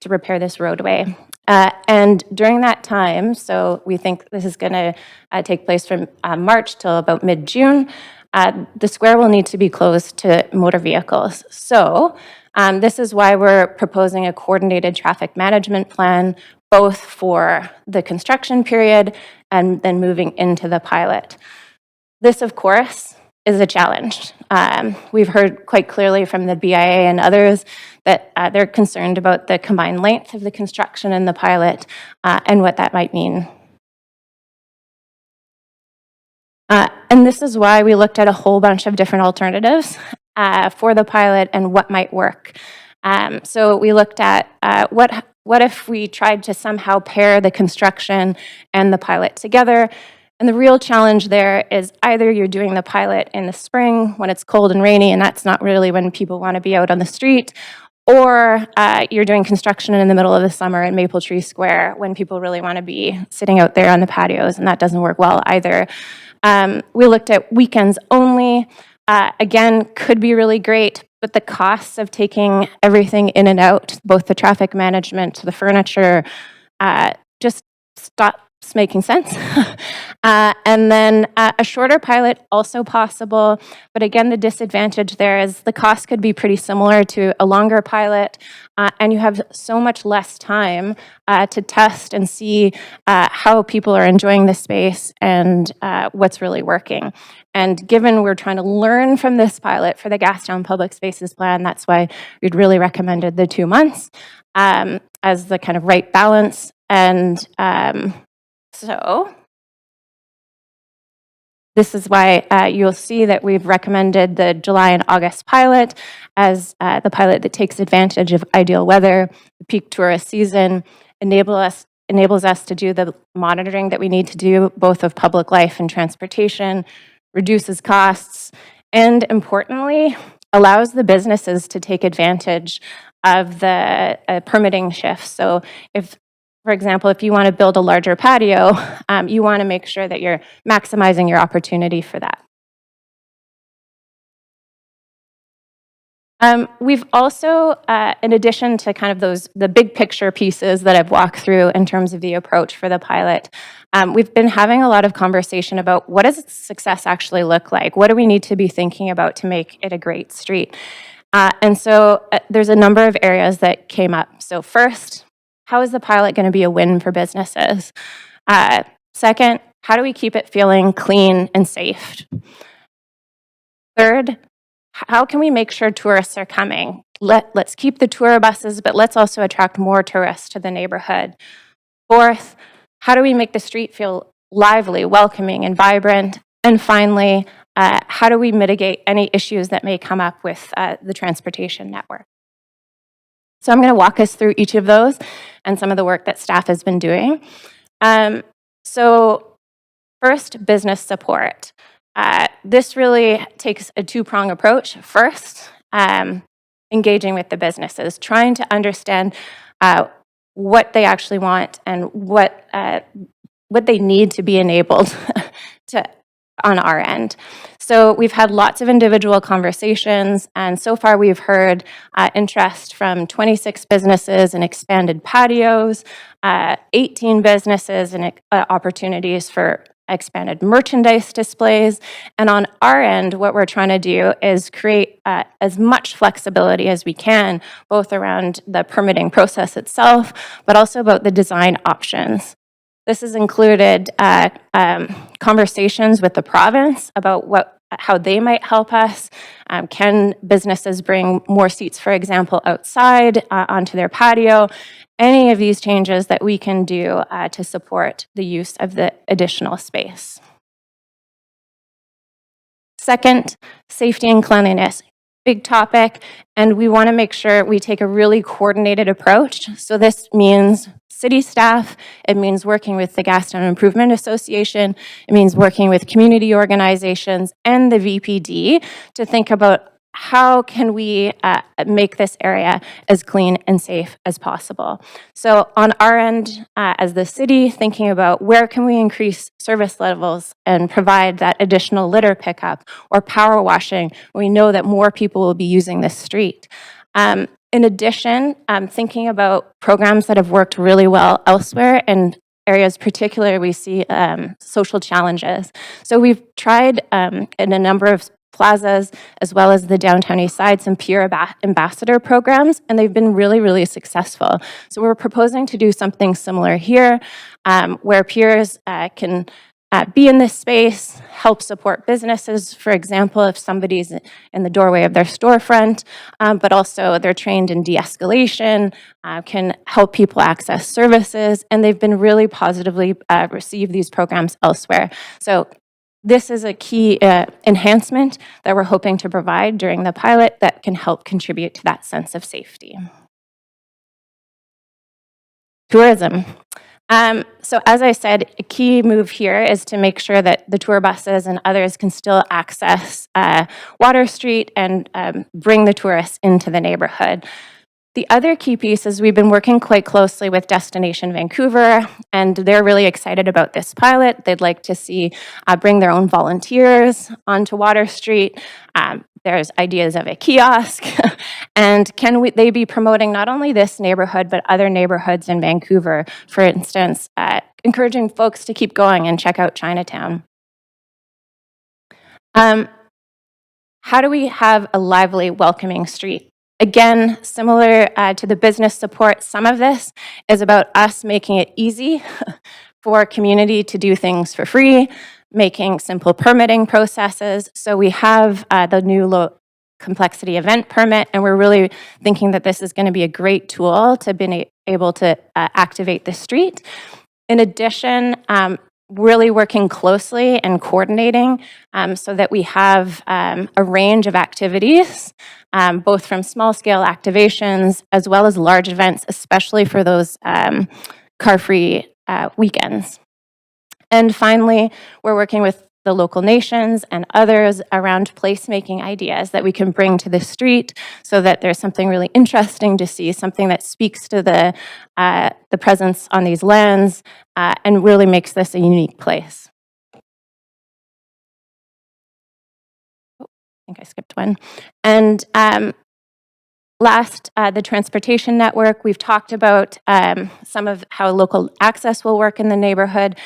to repair this roadway. And during that time, so we think this is going to take place from March till about mid-June, the square will need to be closed to motor vehicles. So this is why we're proposing a coordinated traffic management plan, both for the construction period and then moving into the pilot. This, of course, is a challenge. We've heard quite clearly from the BIA and others that they're concerned about the combined length of the construction and the pilot and what that might mean. And this is why we looked at a whole bunch of different alternatives for the pilot and what might work. So we looked at what if we tried to somehow pair the construction and the pilot together. And the real challenge there is either you're doing the pilot in the spring when it's cold and rainy, and that's not really when people want to be out on the street, or you're doing construction in the middle of the summer in Maple Tree Square when people really want to be sitting out there on the patios, and that doesn't work well either. We looked at weekends only. Again, could be really great, but the costs of taking everything in and out, both the traffic management, the furniture, just stops making sense. And then a shorter pilot also possible, but again, the disadvantage there is the cost could be pretty similar to a longer pilot, and you have so much less time to test and see how people are enjoying the space and what's really working. And given we're trying to learn from this pilot for the Gastown Public Spaces Plan, that's why we'd really recommended the 2 months as the kind of right balance. And so this is why you'll see that we've recommended the July and August pilot as the pilot that takes advantage of ideal weather, the peak tourist season, enables us to do the monitoring that we need to do, both of public life and transportation, reduces costs, and importantly, allows the businesses to take advantage of the permitting shifts. So for example, if you want to build a larger patio, you want to make sure that you're maximizing your opportunity for that. We've also, in addition to kind of the big picture pieces that I've walked through in terms of the approach for the pilot, we've been having a lot of conversation about what does success actually look like? What do we need to be thinking about to make it a great street? And so there's a number of areas that came up. So first, how is the pilot going to be a win for businesses? Second, how do we keep it feeling clean and safe? Third, how can we make sure tourists are coming? Let's keep the tour buses, but let's also attract more tourists to the neighborhood. Fourth, how do we make the street feel lively, welcoming, and vibrant? And finally, how do we mitigate any issues that may come up with the transportation network? So I'm going to walk us through each of those and some of the work that staff has been doing. So first, business support. This really takes a two-prong approach. First, engaging with the businesses, trying to understand what they actually want and what they need to be enabled on our end. So we've had lots of individual conversations, and so far we've heard interest from 26 businesses in expanded patios, 18 businesses and opportunities for expanded merchandise displays. And on our end, what we're trying to do is create as much flexibility as we can, both around the permitting process itself, but also about the design options. This has included conversations with the province about how they might help us. Can businesses bring more seats, for example, outside onto their patio? Any of these changes that we can do to support the use of the additional space. Second, safety and cleanliness. Big topic, and we want to make sure we take a really coordinated approach. So this means city staff, it means working with the Gastown Improvement Association, it means working with community organizations and the VPD to think about how can we make this area as clean and safe as possible. So on our end, as the city, thinking about where can we increase service levels and provide that additional litter pickup or power washing. We know that more people will be using this street. In addition, thinking about programs that have worked really well elsewhere in areas particularly we see social challenges. So we've tried in a number of plazas, as well as the downtown east side, some peer ambassador programs, and they've been really, really successful. So we're proposing to do something similar here, where peers can be in this space, help support businesses, for example, if somebody's in the doorway of their storefront, but also they're trained in de-escalation, can help people access services, and they've been really positively received these programs elsewhere. So this is a key enhancement that we're hoping to provide during the pilot that can help contribute to that sense of safety. Tourism. So as I said, a key move here is to make sure that the tour buses and others can still access Water Street and bring the tourists into the neighborhood. The other key piece is we've been working quite closely with Destination Vancouver, and they're really excited about this pilot. They'd like to see bring their own volunteers onto Water Street. There's ideas of a kiosk, and they be promoting not only this neighborhood, but other neighborhoods in Vancouver, for instance, encouraging folks to keep going and check out Chinatown. How do we have a lively, welcoming street? Again, similar to the business support, some of this is about us making it easy for community to do things for free, making simple permitting processes. So we have the new low complexity event permit, and we're really thinking that this is going to be a great tool to be able to activate the street. In addition, really working closely and coordinating so that we have a range of activities, both from small-scale activations as well as large events, especially for those car-free weekends. And finally, we're working with the local nations and others around placemaking ideas that we can bring to the street so that there's something really interesting to see, something that speaks to the presence on these lands and really makes this a unique place. Oh, I think I skipped one. And last, the transportation network. We've talked about some of how local access will work in the neighborhood.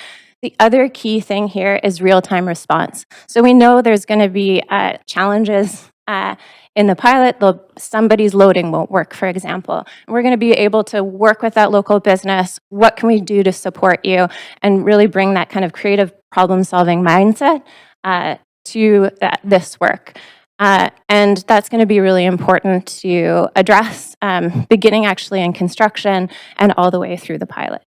The other key thing here is real-time response. So we know there's going to be challenges in the pilot. Somebody's loading won't work, for example. And we're going to be able to work with that local business. What can we do to support you? And really bring that kind of creative problem-solving mindset to this work. And that's going to be really important to address, beginning actually in construction and all the way through the pilot.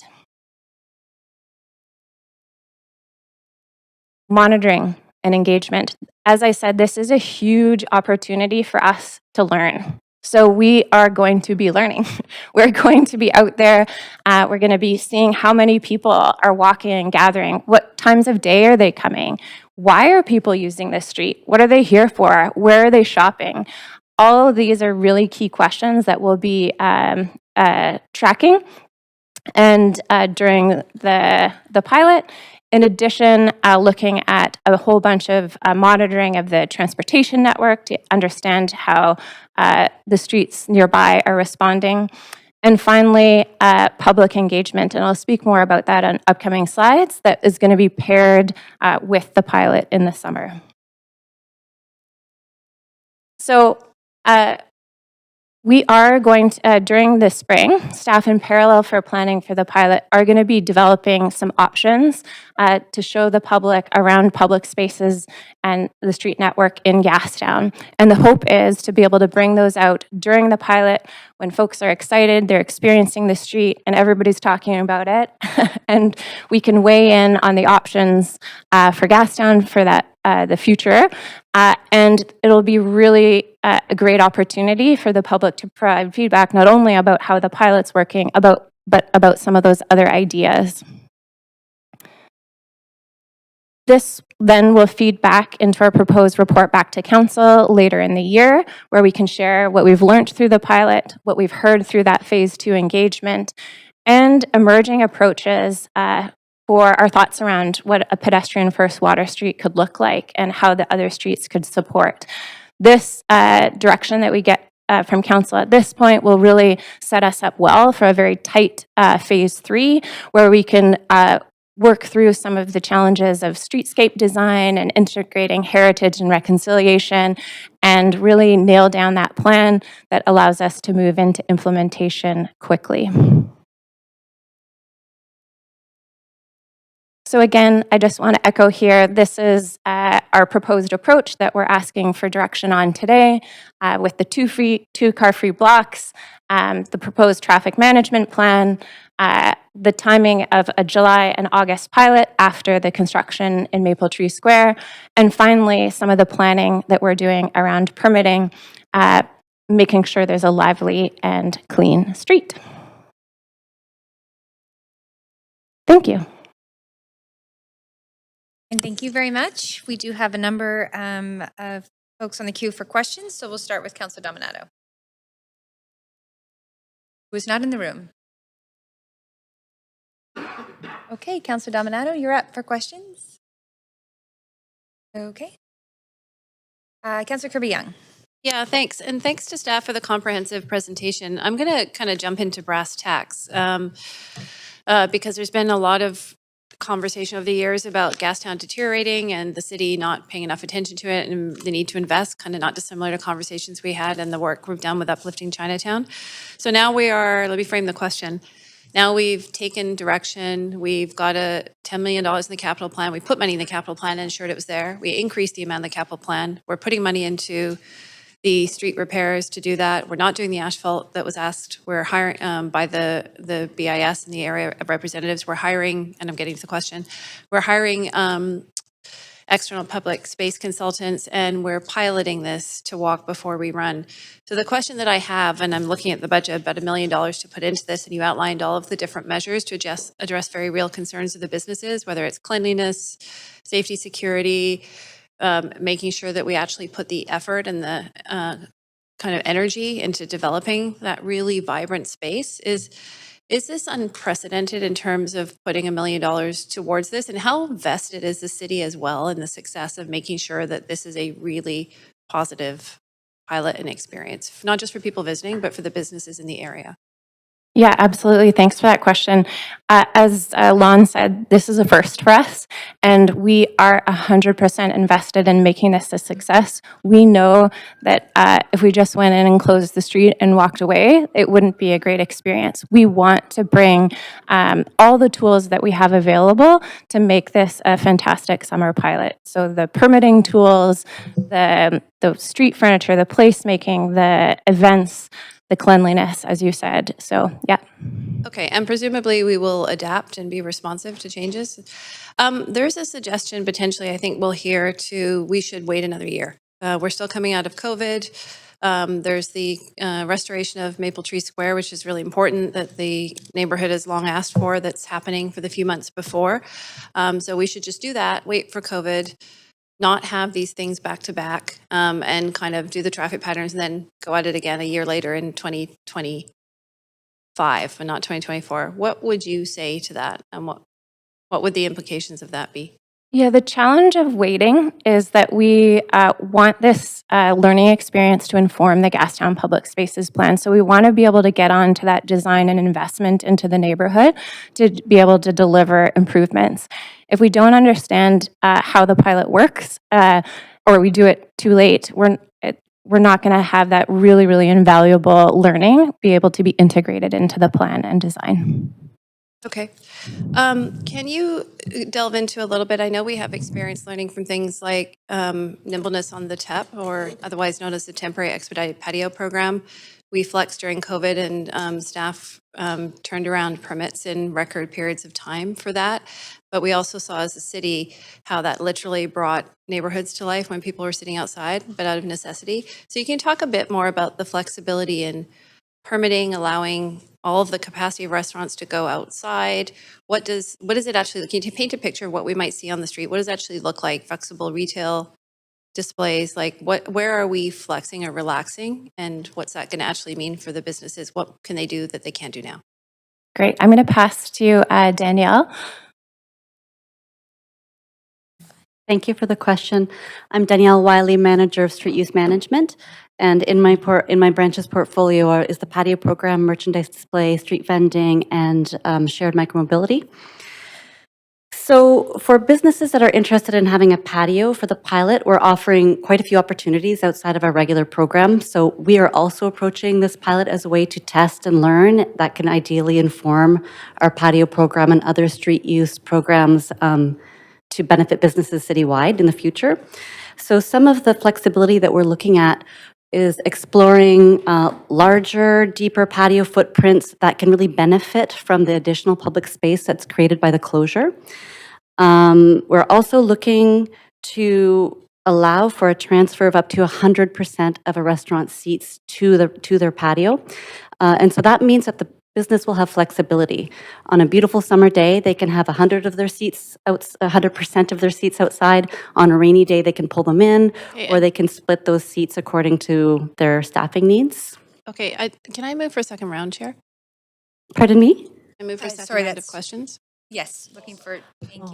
Monitoring. and engagement. As I said, this is a huge opportunity for us to learn. So we are going to be learning. We're going to be out there. We're going to be seeing how many people are walking and gathering. What times of day are they coming? Why are people using this street? What are they here for? Where are they shopping? All of these are really key questions that we'll be tracking and during the pilot. In addition, looking at a whole bunch of monitoring of the transportation network to understand how the streets nearby are responding. And finally, public engagement, and I'll speak more about that on upcoming slides, that is going to be paired with the pilot in the summer. So we are going to, during the spring, staff in parallel for planning for the pilot are going to be developing some options to show the public around public spaces and the street network in Gastown. And the hope is to be able to bring those out during the pilot when folks are excited, they're experiencing the street, and everybody's talking about it. And we can weigh in on the options for Gastown for that the future. And it'll be really a great opportunity for the public to provide feedback, not only about how the pilot's working, but about some of those other ideas. This then will feed back into our proposed report back to council later in the year, where we can share what we've learned through the pilot, what we've heard through that phase 2 engagement, and emerging approaches for our thoughts around what a pedestrian-first water street could look like and how the other streets could support. This direction that we get from council at this point will really set us up well for a very tight phase 3, where we can work through some of the challenges of streetscape design and integrating heritage and reconciliation, and really nail down that plan that allows us to move into implementation quickly. So again, I just want to echo here, this is our proposed approach that we're asking for direction on today with the two car-free blocks, the proposed traffic management plan, the timing of a July and August pilot after the construction in Maple Tree Square, and finally, some of the planning that we're doing around permitting, making sure there's a lively and clean street. Thank you. And thank you very much. We do have a number of folks on the queue for questions, so we'll start with Councillor Dominato, who is not in the room. Okay, Councillor Dominato, you're up for questions. Okay. Councillor Kirby Young. Yeah, thanks. And thanks to staff for the comprehensive presentation. I'm going to kind of jump into brass tacks because there's been a lot of conversation over the years about Gastown deteriorating and the city not paying enough attention to it and the need to invest, kind of not dissimilar to conversations we had and the work we've done with uplifting Chinatown. So now we are, let me frame the question. Now we've taken direction. We've got a $10 million in the capital plan. We put money in the capital plan and ensured it was there. We increased the amount of the capital plan. We're putting money into the street repairs to do that. We're not doing the asphalt that was asked. We're hiring by the BIS and the area of representatives. We're hiring, and I'm getting to the question, we're hiring external public space consultants, and we're piloting this to walk before we run. So the question that I have, and I'm looking at the budget, about $1 million to put into this, and you outlined all of the different measures to address very real concerns of the businesses, whether it's cleanliness, safety, security, making sure that we actually put the effort and the kind of energy into developing that really vibrant space. Is this unprecedented in terms of putting $1 million towards this? And how vested is the city as well in the success of making sure that this is a really positive pilot and experience, not just for people visiting, but for the businesses in the area? Yeah, absolutely. Thanks for that question. As Lon said, this is a first for us, and we are 100% invested in making this a success. We know that if we just went in and closed the street and walked away, it wouldn't be a great experience. We want to bring all the tools that we have available to make this a fantastic summer pilot. So the permitting tools, the street furniture, the placemaking, the events, the cleanliness, as you said. So, yeah. Okay, and presumably we will adapt and be responsive to changes. There's a suggestion potentially, I think we'll hear we should wait another year. We're still coming out of COVID. There's the restoration of Maple Tree Square, which is really important that the neighborhood has long asked for, that's happening for the few months before. So we should just do that, wait for COVID, not have these things back to back, and kind of do the traffic patterns and then go at it again a year later in 2025 and not 2024. What would you say to that? And what would the implications of that be? Yeah, the challenge of waiting is that we want this learning experience to inform the Gastown Public Spaces Plan. So we want to be able to get on to that design and investment into the neighborhood to be able to deliver improvements. If we don't understand how the pilot works, or we do it too late, we're not going to have that really, really invaluable learning be able to be integrated into the plan and design. Okay. Can you delve into a little bit? I know we have experience learning from things like nimbleness on the TEP, or otherwise known as the Temporary Expedited Patio Program. We flexed during COVID, and staff turned around permits in record periods of time for that. But we also saw as a city how that literally brought neighborhoods to life when people were sitting outside, but out of necessity. So you can talk a bit more about the flexibility in permitting, allowing all of the capacity of restaurants to go outside. What does it actually, can you paint a picture of what we might see on the street? What does it actually look like? Flexible retail displays, like where are we flexing or relaxing? And what's that gonna actually mean for the businesses? What can they do that they can't do now? Great. I'm going to pass to Danielle. Thank you for the question. I'm Danielle Wiley, Manager of Street Use Management. And in my branch's portfolio is the patio program, merchandise display, street vending, and shared micromobility. So for businesses that are interested in having a patio for the pilot, we're offering quite a few opportunities outside of our regular program. So we are also approaching this pilot as a way to test and learn that can ideally inform our patio program and other street use programs to benefit businesses citywide in the future. So some of the flexibility that we're looking at is exploring larger, deeper patio footprints that can really benefit from the additional public space that's created by the closure. We're also looking to allow for a transfer of up to 100% of a restaurant's seats to their patio. And so that means that the business will have flexibility. On a beautiful summer day, they can have 100% of their seats outside. On a rainy day, they can pull them in, or they can split those seats according to their staffing needs. Okay, can I move for a second round, Chair? Pardon me? I move for a second round of questions. Yes, thank you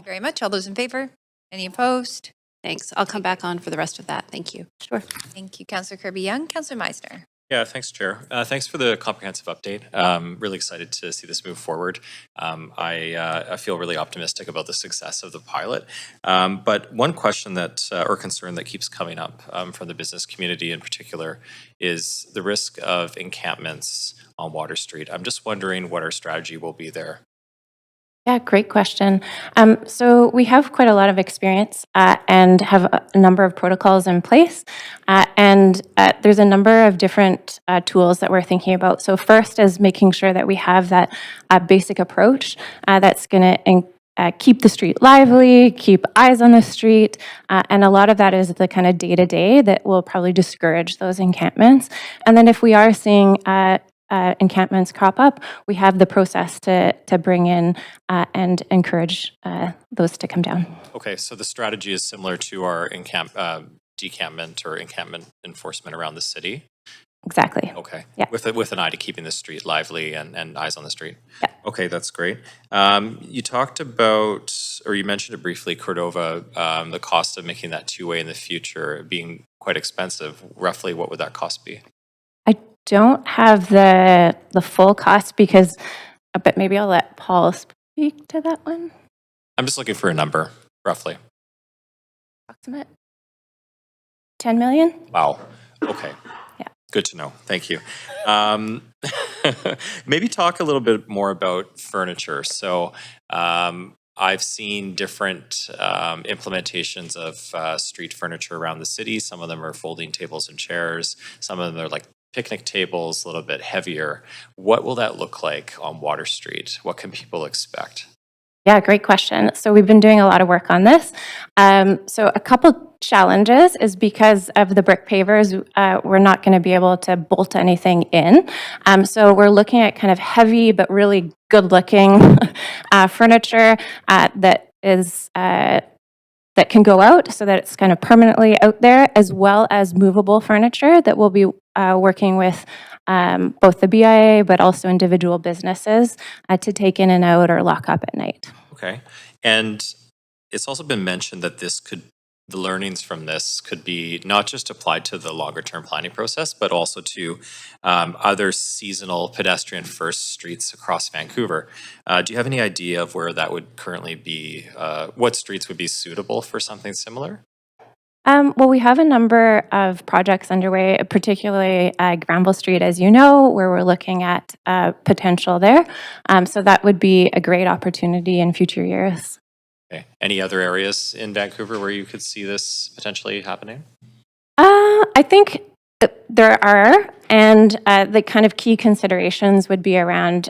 very much. All those in favor? Any opposed? Thanks. I'll come back on for the rest of that. Thank you. Sure. Thank you, Councillor Kirby Young. Councillor Meisner. Yeah, thanks, Chair. Thanks for the comprehensive update. Really excited to see this move forward. I feel really optimistic about the success of the pilot. But one question or concern that keeps coming up from the business community in particular is the risk of encampments on Water Street. I'm just wondering what our strategy will be there. Yeah, great question. So we have quite a lot of experience and have a number of protocols in place. And there's a number of different tools that we're thinking about. So first is making sure that we have that basic approach that's going to keep the street lively, keep eyes on the street, and a lot of that is the kind of day-to-day that will probably discourage those encampments. And then if we are seeing encampments crop up, we have the process to bring in and encourage those to come down. Okay, so the strategy is similar to our decampment or encampment enforcement around the city? Exactly. Okay. Yeah. With an eye to keeping the street lively and eyes on the street. Yeah. Okay, that's great. You talked about, or you mentioned it briefly, Cordova, the cost of making that two-way in the future being quite expensive. Roughly, what would that cost be? I don't have the full cost but maybe I'll let Paul speak to that one. I'm just looking for a number, roughly. Approximate 10 million? Wow. Okay. Yeah. Good to know. Thank you. Maybe talk a little bit more about furniture. So I've seen different implementations of street furniture around the city. Some of them are folding tables and chairs. Some of them are like picnic tables a little bit heavier. What will that look like on Water Street? What can people expect? Yeah, great question. So we've been doing a lot of work on this. So a couple challenges is because of the brick pavers, we're not going to be able to bolt anything in. So we're looking at kind of heavy but really good-looking furniture that is that can go out so that it's kind of permanently out there, as well as movable furniture that we'll be working with both the BIA but also individual businesses to take in and out or lock up at night. Okay. And it's also been mentioned that the learnings from this could be not just applied to the longer term planning process, but also to other seasonal pedestrian first streets across Vancouver. Do you have any idea of where that would currently be? What streets would be suitable for something similar? Well, we have a number of projects underway, particularly Granville Street, as you know, where we're looking at potential there. So that would be a great opportunity in future years. Okay. Any other areas in Vancouver where you could see this potentially happening? I think that there are, and the kind of key considerations would be around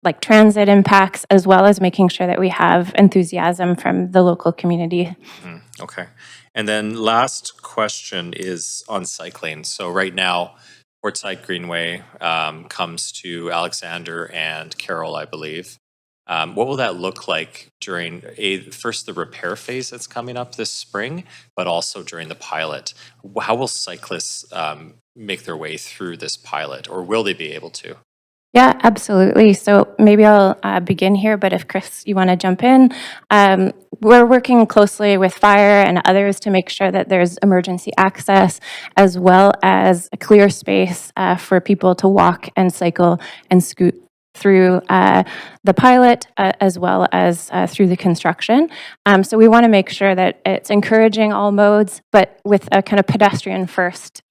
like transit impacts, as well as making sure that we have enthusiasm from the local community. Okay. And then last question is on cycling. So right now, Portside Greenway comes to Alexander and Carroll, I believe. What will that look like during first the repair phase that's coming up this spring, but also during the pilot? How will cyclists make their way through this pilot, or will they be able to? Yeah, absolutely. So maybe I'll begin here, but if Chris, you want to jump in. We're working closely with fire and others to make sure that there's emergency access, as well as a clear space for people to walk and cycle and scoot through the pilot, as well as through the construction. So we want to make sure that it's encouraging all modes, but with a kind of pedestrian first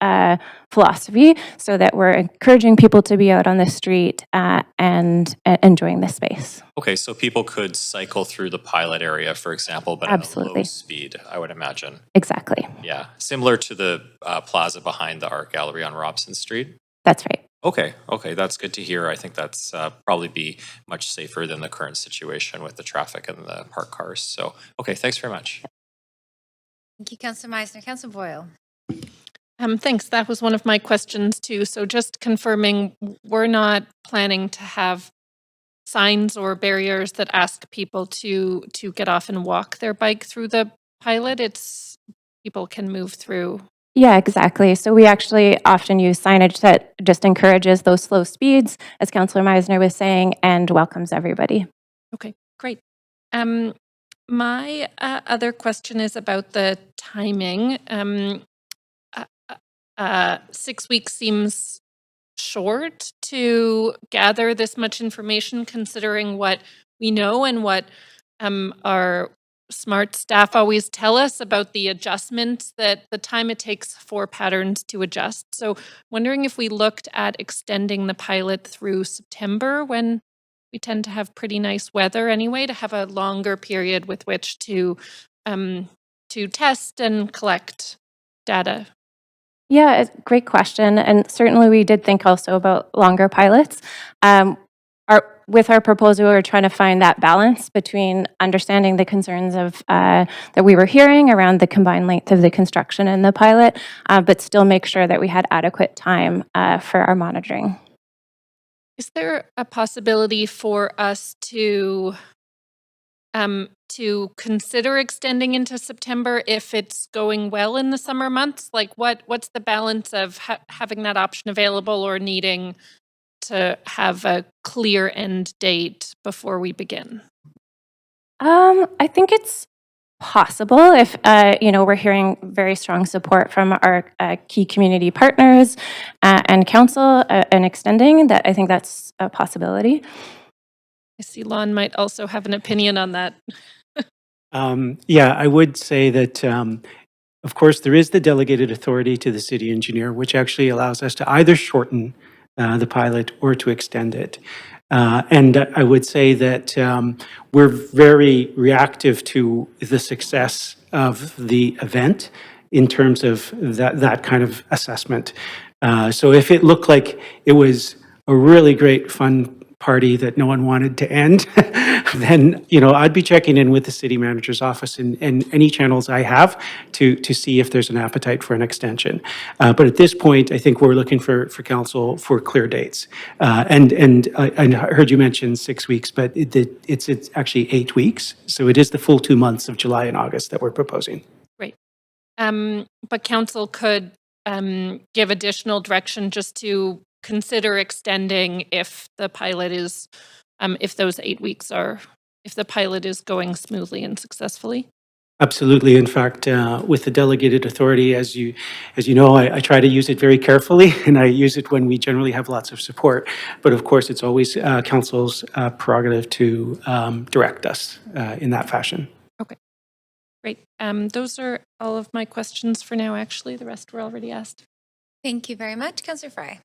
philosophy, so that we're encouraging people to be out on the street and enjoying the space. Okay, so people could cycle through the pilot area, for example, but at a low speed, I would imagine. Exactly. Yeah, similar to the plaza behind the art gallery on Robson Street. That's right. Okay, that's good to hear. I think that's probably be much safer than the current situation with the traffic and the parked cars. So, okay, thanks very much. Thank you, Councillor Meisner. Councillor Boyle. Thanks. That was one of my questions too. So just confirming, we're not planning to have signs or barriers that ask people to get off and walk their bike through the pilot. It's people can move through. Yeah, exactly. So we actually often use signage that just encourages those slow speeds, as Councillor Meisner was saying, and welcomes everybody. Okay, great. My other question is about the timing. 6 weeks seems short to gather this much information, considering what we know and what our smart staff always tell us about the adjustments, that the time it takes for patterns to adjust. So wondering if we looked at extending the pilot through September, when we tend to have pretty nice weather anyway, to have a longer period with which to test and collect data. Yeah, great question. And certainly we did think also about longer pilots. With our proposal, we're trying to find that balance between understanding the concerns of that we were hearing around the combined length of the construction and the pilot, but still make sure that we had adequate time for our monitoring. Is there a possibility for us to consider extending into September if it's going well in the summer months? Like what's the balance of having that option available or needing to have a clear end date before we begin? I think it's possible if, we're hearing very strong support from our key community partners and council and extending that. I think that's a possibility. I see Lon might also have an opinion on that. Yeah, I would say that, of course, there is the delegated authority to the city engineer, which actually allows us to either shorten the pilot or to extend it. And I would say that we're very reactive to the success of the event in terms of that kind of assessment. So if it looked like it was a really great, fun party that no one wanted to end, then, I'd be checking in with the city manager's office and any channels I have to see if there's an appetite for an extension. But at this point, I think we're looking for council for clear dates. And I heard you mention 6 weeks, but it's actually 8 weeks. So it is the full 2 months of July and August that we're proposing. Great. But council could give additional direction just to consider extending if the pilot is, if those 8 weeks are, if the pilot is going smoothly and successfully? Absolutely. In fact, with the delegated authority, as you know, I try to use it very carefully, and I use it when we generally have lots of support. But of course, it's always council's prerogative to direct us in that fashion. Okay, great. Those are all of my questions for now, actually. The rest were already asked. Thank you very much. Councillor Fry.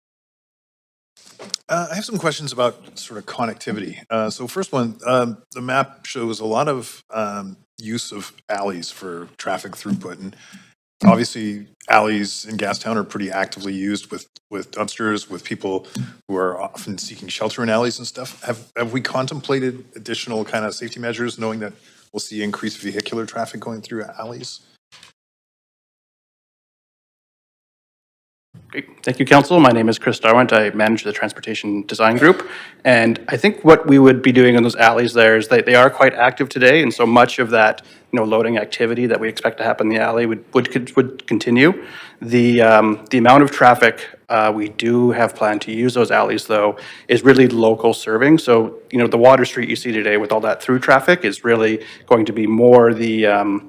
I have some questions about sort of connectivity. So first one, the map shows a lot of use of alleys for traffic throughput. And obviously alleys in Gastown are pretty actively used with dumpsters, with people who are often seeking shelter in alleys and stuff. Have we contemplated additional kind of safety measures, knowing that we'll see increased vehicular traffic going through alleys? Great. Thank you, Council. My name is Chris Darwent. I manage the Transportation Design Group. And I think what we would be doing in those alleys there is they are quite active today. And so much of that loading activity that we expect to happen in the alley would continue. The amount of traffic we do have planned to use those alleys, though, is really local serving. So, the Water Street you see today with all that through traffic is really going to be more the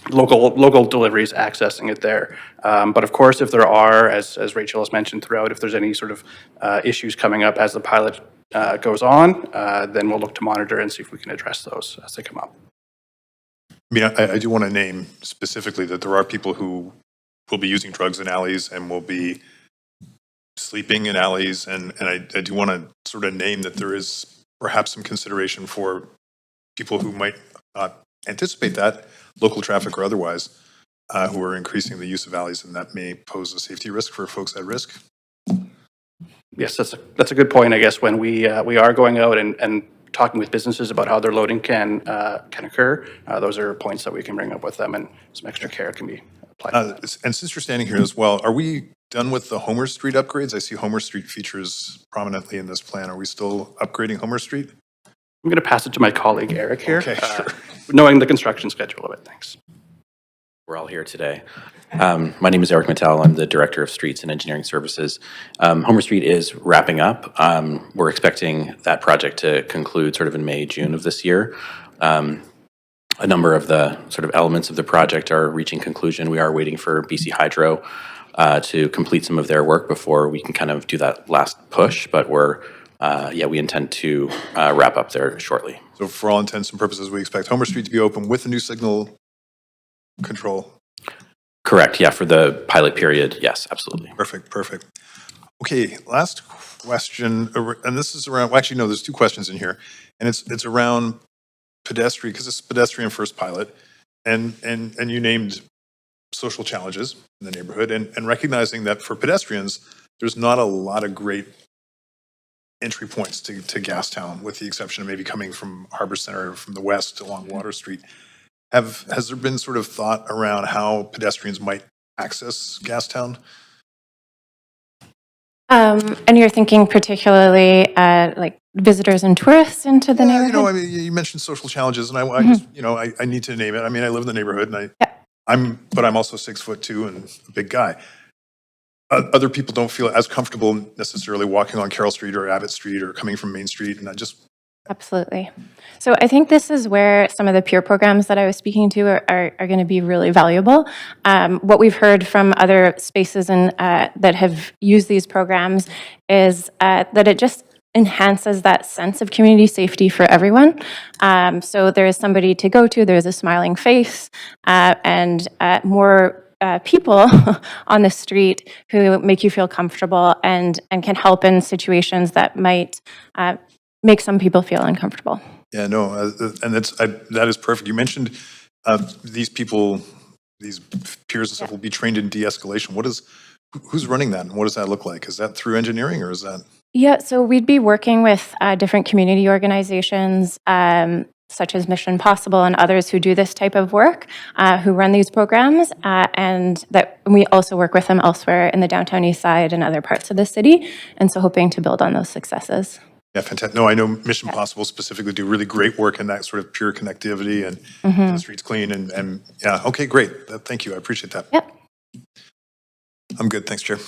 local deliveries accessing it there. But of course, if there are, as Rachel has mentioned throughout, if there's any sort of issues coming up as the pilot goes on, then we'll look to monitor and see if we can address those as they come up. I mean, I do want to name specifically that there are people who will be using drugs in alleys and will be sleeping in alleys. And I do want to sort of name that there is perhaps some consideration for people who might not anticipate that, local traffic or otherwise, who are increasing the use of alleys, and that may pose a safety risk for folks at risk. Yes, that's a good point. I guess when we are going out and talking with businesses about how their loading can occur, those are points that we can bring up with them, and some extra care can be applied. And since you're standing here as well, are we done with the Homer Street upgrades? I see Homer Street features prominently in this plan. Are we still upgrading Homer Street? I'm going to pass it to my colleague Eric here, okay, sure. Knowing the construction schedule of it. Thanks. We're all here today. My name is Eric Mattel. I'm the Director of Streets and Engineering Services. Homer Street is wrapping up. We're expecting that project to conclude sort of in May, June of this year. A number of the sort of elements of the project are reaching conclusion. We are waiting for BC Hydro to complete some of their work before we can kind of do that last push, but we intend to wrap up there shortly. So for all intents and purposes, we expect Homer Street to be open with the new signal control? Correct, yeah, for the pilot period, yes, absolutely. Perfect. Okay, last question, and this is around, well, actually, no, there's two questions in here, and it's around pedestrian, because it's pedestrian first pilot, and you named social challenges in the neighborhood, and recognizing that for pedestrians, there's not a lot of great entry points to Gastown, with the exception of maybe coming from Harbor Center from the west along Water Street. Has there been sort of thought around how pedestrians might access Gastown? And you're thinking particularly like visitors and tourists into the neighborhood? I mean, you mentioned social challenges, and I just, I need to name it. I mean, I live in the neighborhood, and I'm also 6'2" and a big guy. Other people don't feel as comfortable necessarily walking on Carroll Street or Abbott Street or coming from Main Street, and I just... Absolutely. So I think this is where some of the peer programs that I was speaking to are going to be really valuable. What we've heard from other spaces and that have used these programs is that it just enhances that sense of community safety for everyone. So there is somebody to go to, there's a smiling face, and more people on the street who make you feel comfortable and can help in situations that might make some people feel uncomfortable. Yeah, no, and that is perfect. You mentioned these people, these peers and stuff will be trained in de-escalation. Who's running that and what does that look like? Is that through engineering or is that? Yeah, so we'd be working with different community organizations, such as Mission Possible and others who do this type of work, who run these programs, and that we also work with them elsewhere in the downtown east side and other parts of the city, and so hoping to build on those successes. Yeah, fantastic. No, I know Mission Possible specifically do really great work in that sort of pure connectivity and Mhm. the streets clean and yeah, okay, great. Thank you. I appreciate that. Yep. I'm good. Thanks, Chair.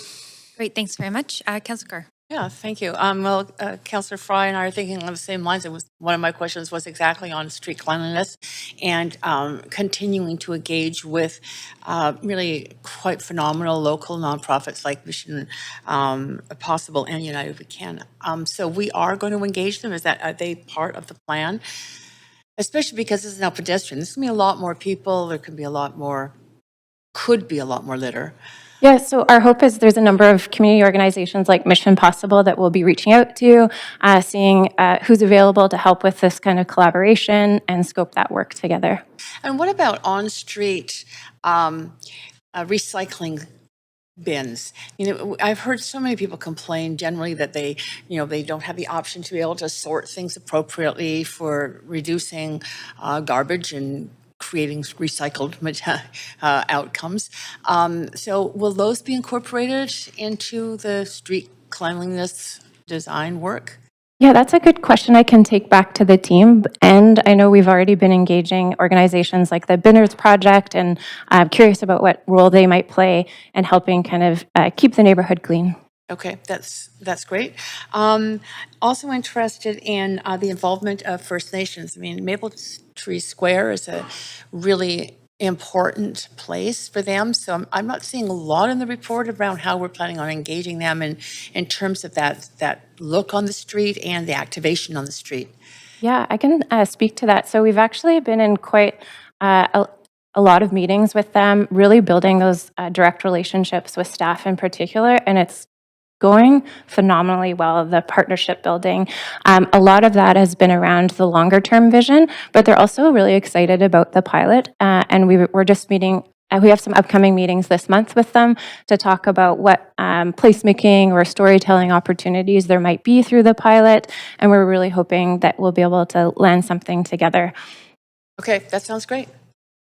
Great, thanks very much. Councillor Carr. Yeah, thank you. Well, Councillor Fry and I are thinking along the same lines. It was one of my questions was exactly on street cleanliness and continuing to engage with really quite phenomenal local nonprofits like Mission Possible and United We Can. So we are going to engage them. Are they part of the plan? Especially because this is now pedestrian. There's going to be a lot more people. There could be a lot more litter. Yeah, so our hope is there's a number of community organizations like Mission Possible that we'll be reaching out to, seeing who's available to help with this kind of collaboration and scope that work together. And what about on-street recycling bins? I've heard so many people complain generally that they don't have the option to be able to sort things appropriately for reducing garbage and creating recycled outcomes. So will those be incorporated into the street cleanliness design work? Yeah, that's a good question I can take back to the team. And I know we've already been engaging organizations like the Binners Project, and I'm curious about what role they might play in helping kind of keep the neighborhood clean. Okay, that's great. Also interested in the involvement of First Nations. I mean, Maple Tree Square is a really important place for them. So I'm not seeing a lot in the report around how we're planning on engaging them in terms of that look on the street and the activation on the street. Yeah, I can speak to that. So we've actually been in quite a lot of meetings with them, really building those direct relationships with staff in particular, and it's going phenomenally well, the partnership building. A lot of that has been around the longer term vision, but they're also really excited about the pilot. And we're just meeting, we have some upcoming meetings this month with them to talk about what placemaking or storytelling opportunities there might be through the pilot. And we're really hoping that we'll be able to land something together. Okay, that sounds great.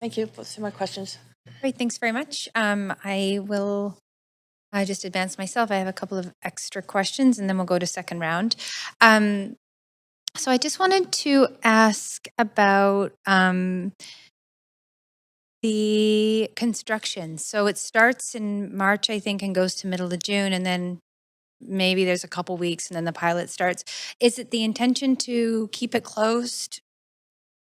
Thank you. Those are my questions. Great, thanks very much. I just advanced myself. I have a couple of extra questions and then we'll go to second round. So I just wanted to ask about the construction. So it starts in March, I think, and goes to middle of June, and then maybe there's a couple weeks and then the pilot starts. Is it the intention to keep it closed?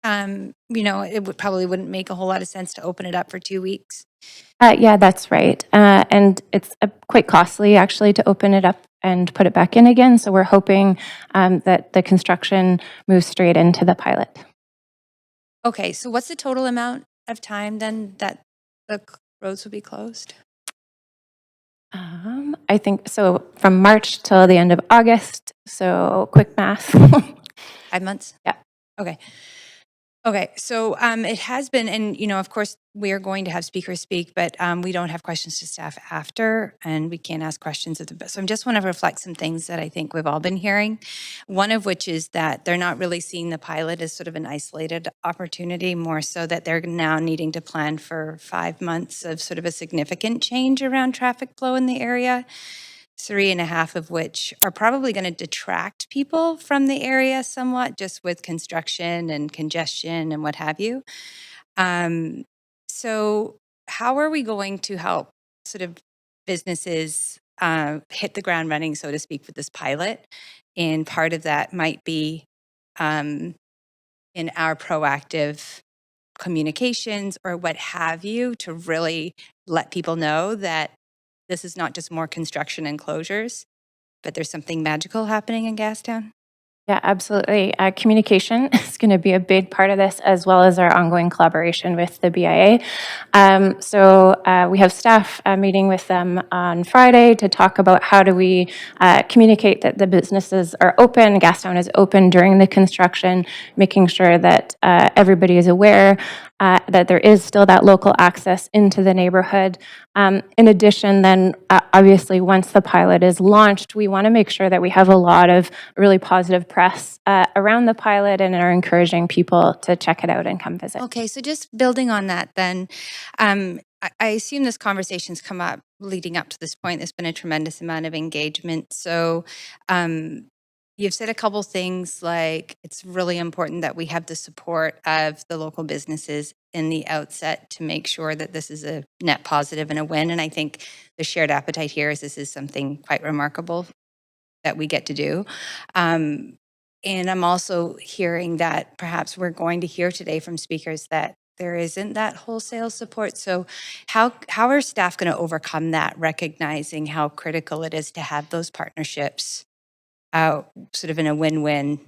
It probably wouldn't make a whole lot of sense to open it up for 2 weeks. Yeah, that's right. And it's quite costly, actually, to open it up and put it back in again. So we're hoping that the construction moves straight into the pilot. Okay, so what's the total amount of time then that the roads will be closed? I think so from March till the end of August. So quick math. 5 months? Yeah. Okay. Okay, so it has been, and of course, we are going to have speakers speak, but we don't have questions to staff after, and we can't ask questions of the. So I just want to reflect some things that I think we've all been hearing. One of which is that they're not really seeing the pilot as sort of an isolated opportunity, more so that they're now needing to plan for 5 months of sort of a significant change around traffic flow in the area. 3.5 of which are probably going to detract people from the area somewhat, just with construction and congestion and what have you. So how are we going to help sort of businesses hit the ground running, so to speak, with this pilot? And part of that might be in our proactive communications or what have you, to really let people know that this is not just more construction and closures, but there's something magical happening in Gastown? Yeah, absolutely. Communication is going to be a big part of this, as well as our ongoing collaboration with the BIA. We have staff meeting with them on Friday to talk about how do we communicate that the businesses are open, Gastown is open during the construction, making sure that everybody is aware that there is still that local access into the neighborhood. In addition, then, obviously, once the pilot is launched, we want to make sure that we have a lot of really positive press around the pilot and are encouraging people to check it out and come visit. Okay, so just building on that then, I assume this conversation's come up leading up to this point. There's been a tremendous amount of engagement. So you've said a couple things like it's really important that we have the support of the local businesses in the outset to make sure that this is a net positive and a win. And I think the shared appetite here is this is something quite remarkable that we get to do. And I'm also hearing that perhaps we're going to hear today from speakers that there isn't that wholesale support. So how are staff going to overcome that, recognizing how critical it is to have those partnerships sort of in a win-win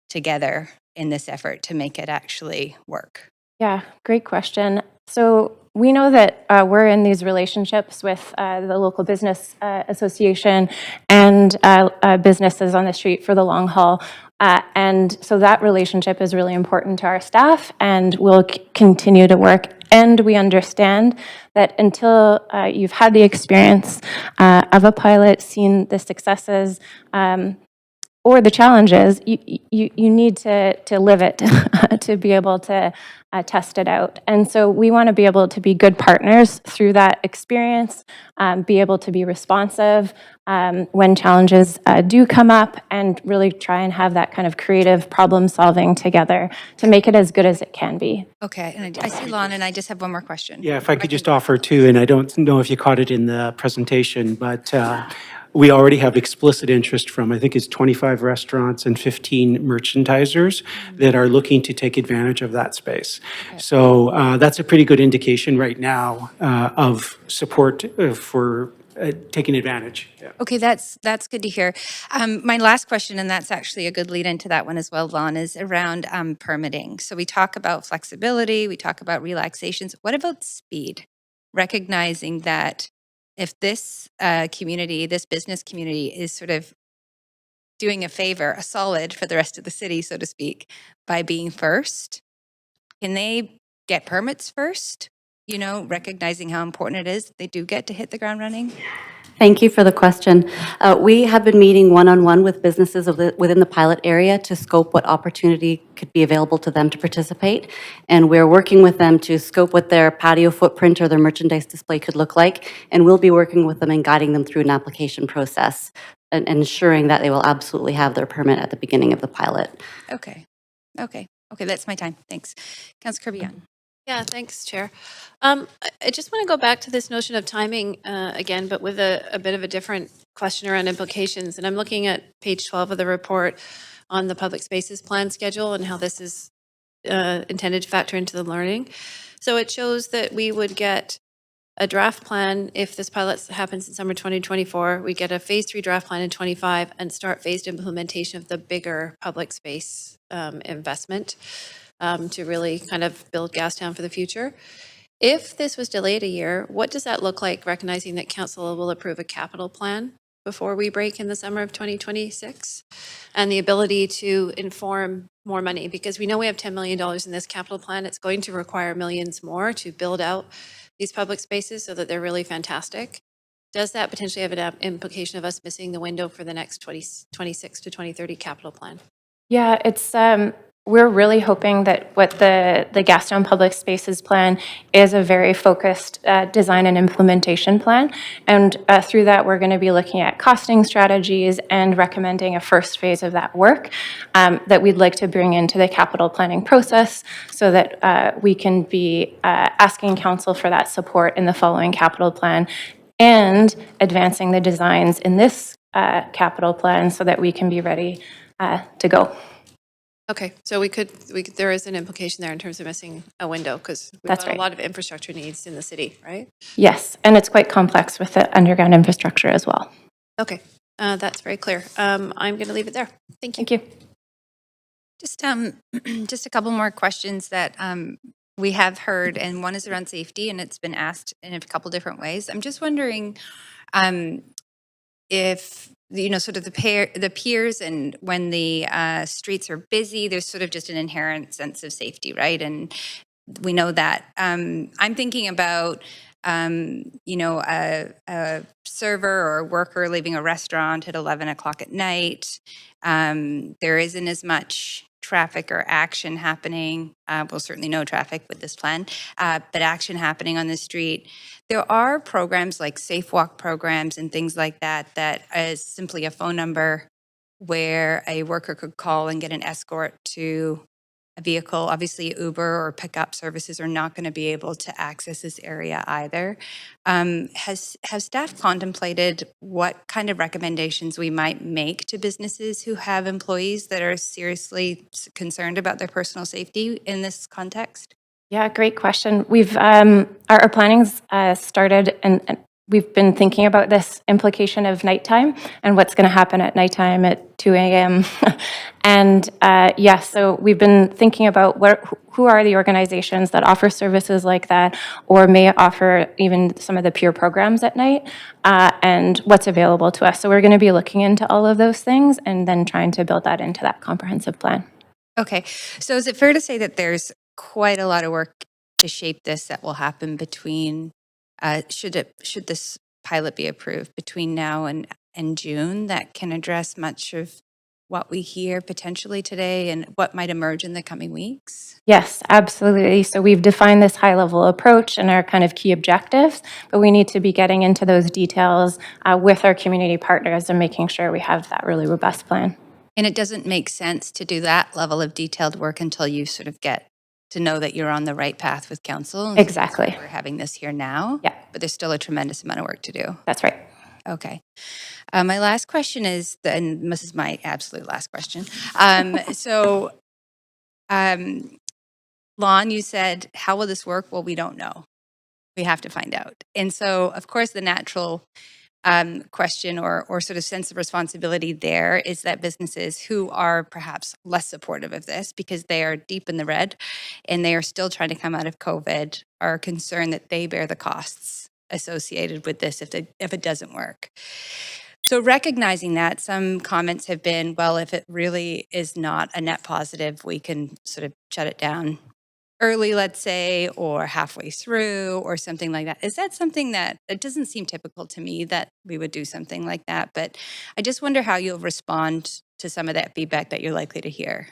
together in this effort to make it actually work? Yeah, great question. So we know that we're in these relationships with the local business association and businesses on the street for the long haul. And so that relationship is really important to our staff and will continue to work. And we understand that until you've had the experience of a pilot, seen the successes, or the challenges, you need to live it to be able to test it out. And so we want to be able to be good partners through that experience, be able to be responsive when challenges do come up, and really try and have that kind of creative problem solving together to make it as good as it can be. Okay, and I see Lon, and I just have one more question. Yeah, if I could just offer too, and I don't know if you caught it in the presentation, but we already have explicit interest from, I think it's 25 restaurants and 15 merchandisers that are looking to take advantage of that space. So that's a pretty good indication right now of support for taking advantage. Yeah. Okay, that's good to hear. My last question, and that's actually a good lead into that one as well, Lon, is around permitting. So we talk about flexibility, we talk about relaxations. What about speed? Recognizing that if this community, this business community is sort of doing a favor, a solid for the rest of the city, so to speak, by being first, can they get permits first? You know, recognizing how important it is, they do get to hit the ground running? Thank you for the question. We have been meeting one-on-one with businesses within the pilot area to scope what opportunity could be available to them to participate. And we're working with them to scope what their patio footprint or their merchandise display could look like. And we'll be working with them and guiding them through an application process and ensuring that they will absolutely have their permit at the beginning of the pilot. Okay, that's my time. Thanks. Councillor Kirby. Yeah, thanks, Chair. I just want to go back to this notion of timing again, but with a bit of a different question around implications. And I'm looking at page 12 of the report on the public spaces plan schedule and how this is intended to factor into the learning. So it shows that we would get a draft plan if this pilot happens in summer 2024. We get a phase 3 draft plan in 25 and start phased implementation of the bigger public space investment. To really kind of build Gastown for the future. If this was delayed a year, what does that look like, recognizing that council will approve a capital plan before we break in the summer of 2026? And the ability to inform more money, because we know we have $10 million in this capital plan. It's going to require millions more to build out these public spaces so that they're really fantastic. Does that potentially have an implication of us missing the window for the next 2026 to 2030 capital plan? Yeah, it's we're really hoping that what the Gastown Public Spaces Plan is a very focused design and implementation plan. And through that, we're going to be looking at costing strategies and recommending a first phase of that work that we'd like to bring into the capital planning process so that we can be asking council for that support in the following capital plan and advancing the designs in this capital plan so that we can be ready to go. Okay, so we could, there is an implication there in terms of missing a window because we've That's got right. a lot of infrastructure needs in the city, right? Yes, and it's quite complex with the underground infrastructure as well. Okay, that's very clear. I'm going to leave it there. Thank you. Thank you. Just just a couple more questions that we have heard, and one is around safety, and it's been asked in a couple different ways. I'm just wondering if sort of the peers, and when the streets are busy, there's sort of just an inherent sense of safety, right? And we know that. I'm thinking about a server or a worker leaving a restaurant at 11 o'clock at night. There isn't as much traffic or action happening. Well, certainly no traffic with this plan, but action happening on the street. There are programs like Safe Walk programs and things like that, that is simply a phone number where a worker could call and get an escort to a vehicle. Obviously, Uber or pickup services are not going to be able to access this area either. Has staff contemplated what kind of recommendations we might make to businesses who have employees that are seriously concerned about their personal safety in this context? Yeah, great question. We've our planning's started, and we've been thinking about this implication of nighttime and what's going to happen at nighttime at 2 a.m. And so we've been thinking about who are the organizations that offer services like that, or may offer even some of the peer programs at night, and what's available to us. So we're going to be looking into all of those things and then trying to build that into that comprehensive plan. Okay, so is it fair to say that there's quite a lot of work to shape this that will happen between, should this pilot be approved, between now and June, that can address much of what we hear potentially today and what might emerge in the coming weeks? Yes, absolutely. So we've defined this high-level approach and our kind of key objectives, but we need to be getting into those details with our community partners and making sure we have that really robust plan. And it doesn't make sense to do that level of detailed work until you sort of get to know that you're on the right path with council. Exactly. So we're having this here now. Yeah. But there's still a tremendous amount of work to do. That's right. Okay. My last question is, and this is my absolute last question. Lon, you said, how will this work? Well, we don't know. We have to find out. And so, of course, the natural question or sort of sense of responsibility there is that businesses who are perhaps less supportive of this because they are deep in the red and they are still trying to come out of COVID are concerned that they bear the costs associated with this if it doesn't work. So recognizing that, some comments have been, well, if it really is not a net positive, we can sort of shut it down early, let's say, or halfway through or something like that. Is that something that, it doesn't seem typical to me that we would do something like that, but I just wonder how you'll respond to some of that feedback that you're likely to hear.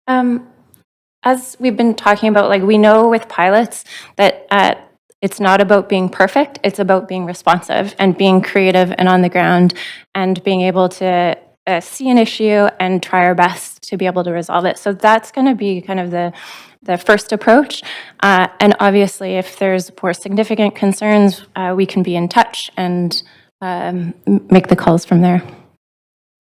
As we've been talking about, like, we know with pilots that it's not about being perfect, it's about being responsive and being creative and on the ground and being able to see an issue and try our best to be able to resolve it. So that's going to be kind of the first approach. And obviously, if there's more significant concerns, we can be in touch and make the calls from there.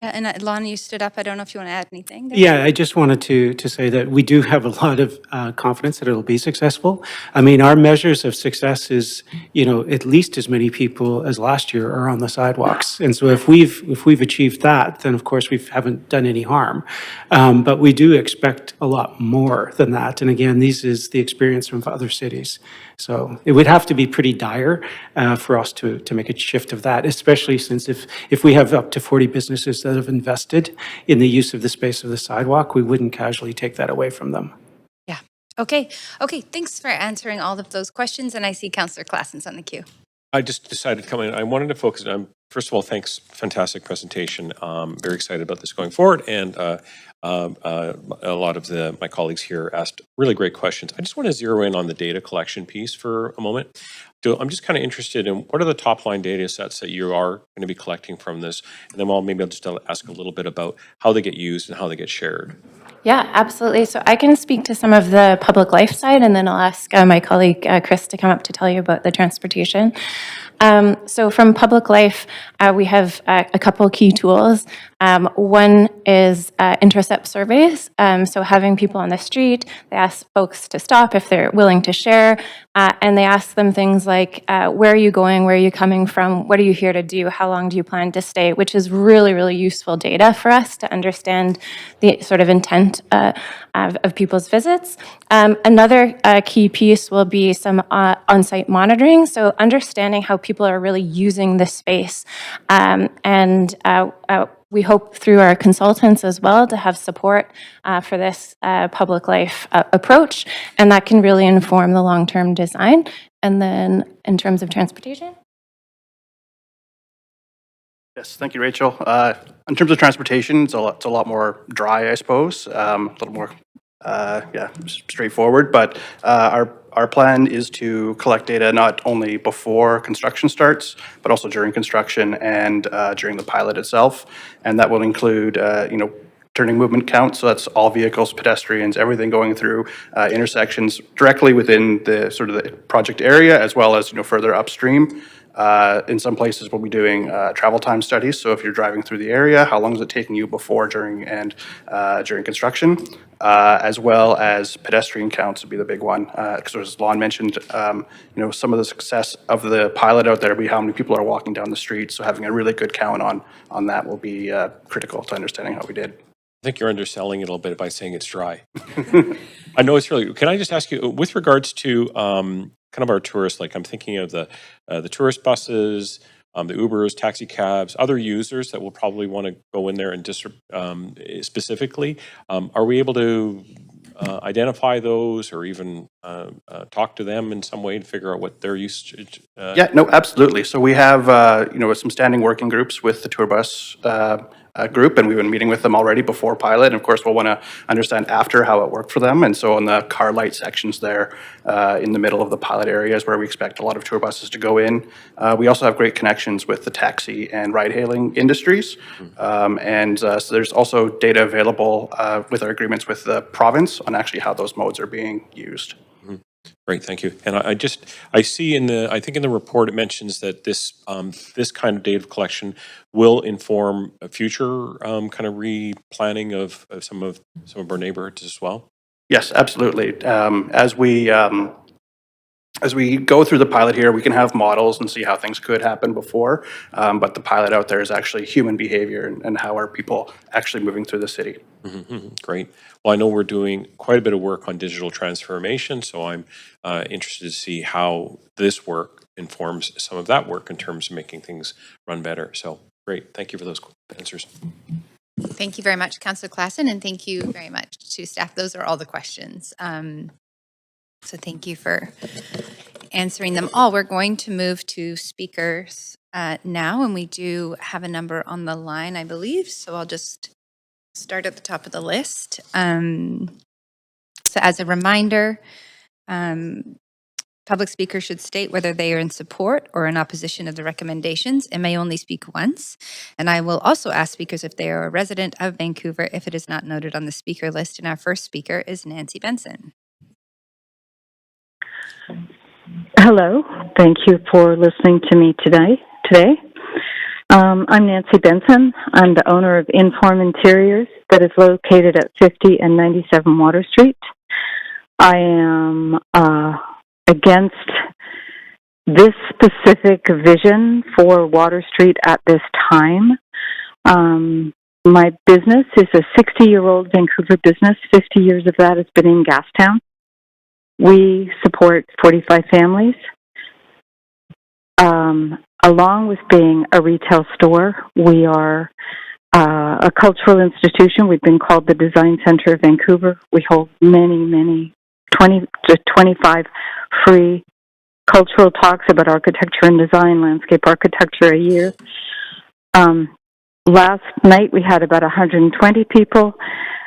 And Lon, you stood up. I don't know if you want to add anything there. Yeah, I just wanted to say that we do have a lot of confidence that it'll be successful. I mean, our measures of success is, at least as many people as last year are on the sidewalks. And so if we've achieved that, then of course we haven't done any harm. But we do expect a lot more than that. And again, this is the experience from other cities. So it would have to be pretty dire for us to make a shift of that, especially since if we have up to 40 businesses that have invested in the use of the space of the sidewalk, we wouldn't casually take that away from them. Yeah. Okay. Thanks for answering all of those questions. And I see Councillor Claassens on the queue. I just decided to come in. I wanted to focus on, first of all, thanks, fantastic presentation. Very excited about this going forward. And a lot of my colleagues here asked really great questions. I just want to zero in on the data collection piece for a moment. I'm just kind of interested in what are the top line data sets that you are going to be collecting from this? And then maybe I'll just ask a little bit about how they get used and how they get shared. Yeah, absolutely. So I can speak to some of the public life side, and then I'll ask my colleague Chris to come up to tell you about the transportation. So from Public Life, we have a couple key tools. One is intercept surveys. So having people on the street, they ask folks to stop if they're willing to share, and they ask them things like, where are you going, where are you coming from, what are you here to do, how long do you plan to stay, which is really, really useful data for us to understand the sort of intent of people's visits. Another key piece will be some on-site monitoring, so understanding how people are really using the space. And we hope through our consultants as well to have support for this public life approach, and that can really inform the long-term design. And then in terms of transportation? Yes, thank you, Rachel. In terms of transportation, it's a lot more dry, I suppose, a little more straightforward. But our plan is to collect data not only before construction starts, but also during construction and during the pilot itself. And that will include, turning movement count. So that's all vehicles, pedestrians, everything going through intersections directly within the sort of the project area, as well as further upstream. In some places, we'll be doing travel time studies. So if you're driving through the area, how long is it taking you before, during, and during construction, as well as pedestrian counts would be the big one. Because as Lon mentioned, some of the success of the pilot out there will be how many people are walking down the street. So having a really good count on that will be critical to understanding how we did. I think you're underselling it a little bit by saying it's dry. I know it's really. Can I just ask you, with regards to kind of our tourists, like I'm thinking of the tourist buses, the Ubers, taxi cabs, other users that will probably want to go in there and specifically, are we able to identify those or even talk to them in some way to figure out what their usage? Yeah, no, absolutely. So we have some standing working groups with the tour bus group, and we've been meeting with them already before pilot. And of course, we'll want to understand after how it worked for them. And so on the Carr light sections there in the middle of the pilot areas where we expect a lot of tour buses to go in. We also have great connections with the taxi and ride-hailing industries. So there's also data available with our agreements with the province on actually how those modes are being used. Great, thank you. And I see I think in the report it mentions that this kind of data collection will inform a future kind of replanning of some of our neighborhoods as well. Yes, absolutely. As we go through the pilot here, we can have models and see how things could happen before, but the pilot out there is actually human behavior and how are people actually moving through the city. Great. Well, I know we're doing quite a bit of work on digital transformation, so I'm interested to see how this work informs some of that work in terms of making things run better. So great. Thank you for those answers. Thank you very much, Councillor Klassen, and thank you very much to staff. Those are all the questions. So thank you for answering them all. We're going to move to speakers now, and we do have a number on the line, I believe. So I'll just start at the top of the list. So as a reminder, public speakers should state whether they are in support or in opposition of the recommendations and may only speak once. And I will also ask speakers if they are a resident of Vancouver if it is not noted on the speaker list. And our first speaker is Nancy Benson. Hello. Thank you for listening to me today. I'm Nancy Benson. I'm the owner of Inform Interiors that is located at 50 and 97 Water Street. I am against this specific vision for Water Street at this time. My business is a 60-year-old Vancouver business. 50 years of that has been in Gastown. We support 45 families. Along with being a retail store, we are a cultural institution. We've been called the Design Center of Vancouver. We hold many, 20 to 25 free cultural talks about architecture and design, landscape architecture a year. Last night we had about 120 people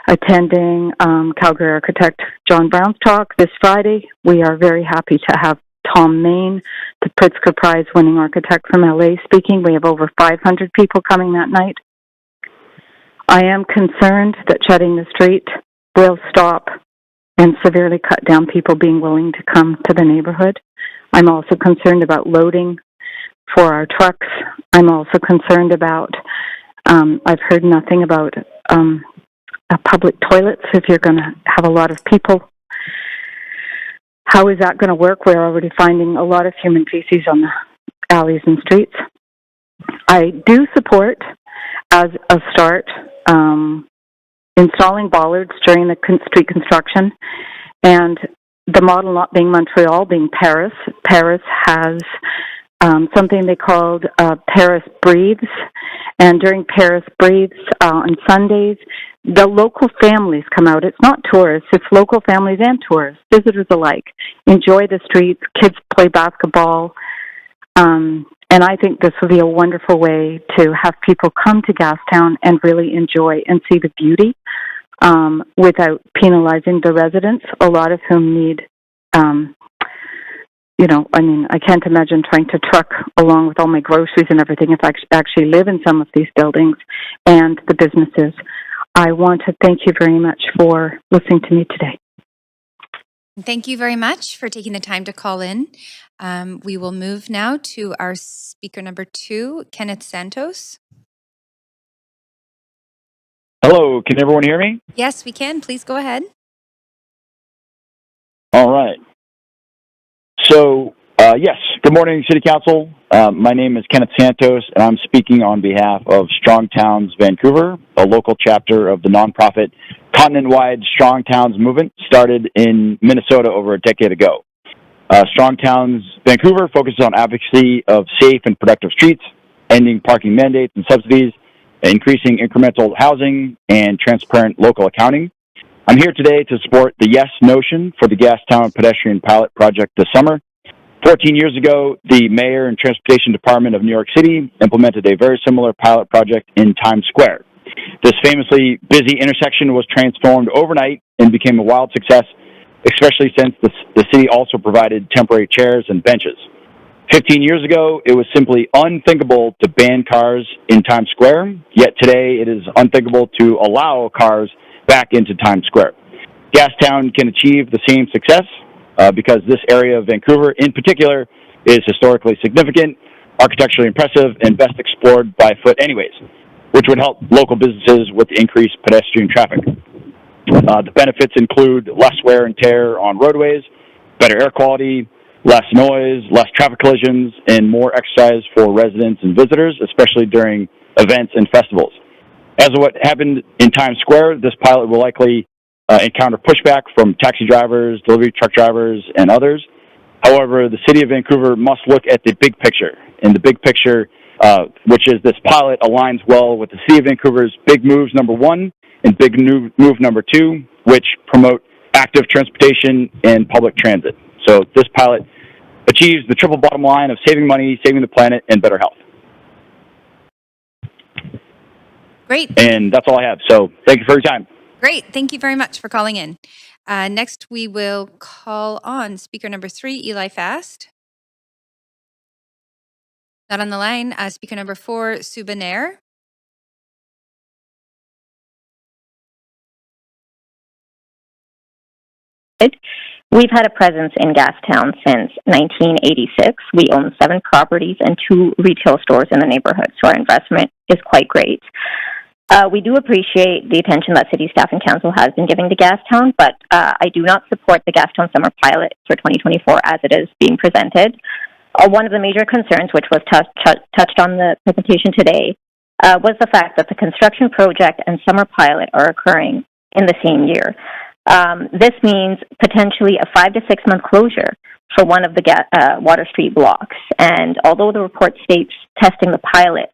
attending Calgary architect John Brown's talk. This Friday, we are very happy to have Tom Main, the Pritzker Prize winning architect from LA, speaking. We have over 500 people coming that night. I am concerned that shutting the street will stop and severely cut down people being willing to come to the neighborhood. I'm also concerned about loading for our trucks. I'm also concerned about, I've heard nothing about public toilets if you're going to have a lot of people. How is that going to work? We're already finding a lot of human feces on the alleys and streets. I do support, as a start, installing bollards during the street construction, and the model not being Montreal, being Paris. Paris has something they called Paris Breathes, and during Paris Breathes on Sundays, the local families come out. It's not tourists, it's local families and tourists, visitors alike, enjoy the streets, kids play basketball, and I think this would be a wonderful way to have people come to Gastown and really enjoy and see the beauty without penalizing the residents, a lot of whom need, I can't imagine trying to truck along with all my groceries and everything if I actually live in some of these buildings and the businesses. I want to thank you very much for listening to me today. Thank you very much for taking the time to call in. We will move now to our speaker number 2, Kenneth Santos. Hello, can everyone hear me? Yes, we can. Please go ahead. All right. So, yes, good morning, City Council. My name is Kenneth Santos, and I'm speaking on behalf of Strong Towns Vancouver, a local chapter of the nonprofit continent-wide Strong Towns movement started in Minnesota over a decade ago. Strong Towns Vancouver focuses on advocacy of safe and productive streets, ending parking mandates and subsidies, increasing incremental housing, and transparent local accounting. I'm here today to support the yes notion for the Gastown pedestrian pilot project this summer. 14 years ago, the Mayor and Transportation Department of New York City implemented a very similar pilot project in Times Square. This famously busy intersection was transformed overnight and became a wild success, especially since the city also provided temporary chairs and benches. 15 years ago, it was simply unthinkable to ban cars in Times Square, yet today it is unthinkable to allow cars back into Times Square. Gastown can achieve the same success because this area of Vancouver in particular is historically significant, architecturally impressive, and best explored by foot anyways, which would help local businesses with increased pedestrian traffic. The benefits include less wear and tear on roadways, better air quality, less noise, less traffic collisions, and more exercise for residents and visitors, especially during events and festivals. As of what happened in Times Square, this pilot will likely encounter pushback from taxi drivers, delivery truck drivers, and others. However, the City of Vancouver must look at the big picture, and the big picture, which is this pilot, aligns well with the City of Vancouver's big moves number 1 and big move number 2, which promote active transportation and public transit. So this pilot achieves the triple bottom line of saving money, saving the planet, and better health. Great. And that's all I have. So thank you for your time. Great. Thank you very much for calling in. Next, we will call on speaker number 3, Eli Fast. Not on the line. Speaker number 4, Subha Nair. We've had a presence in Gastown since 1986. We own 7 properties and 2 retail stores in the neighborhood, so our investment is quite great. We do appreciate the attention that City Staff and Council has been giving to Gastown, but I do not support the Gastown Summer Pilot for 2024 as it is being presented. One of the major concerns, which was touched on the presentation today, was the fact that the construction project and summer pilot are occurring in the same year. This means potentially a 5 to 6 month closure for one of the Water Street blocks. And although the report states testing the pilot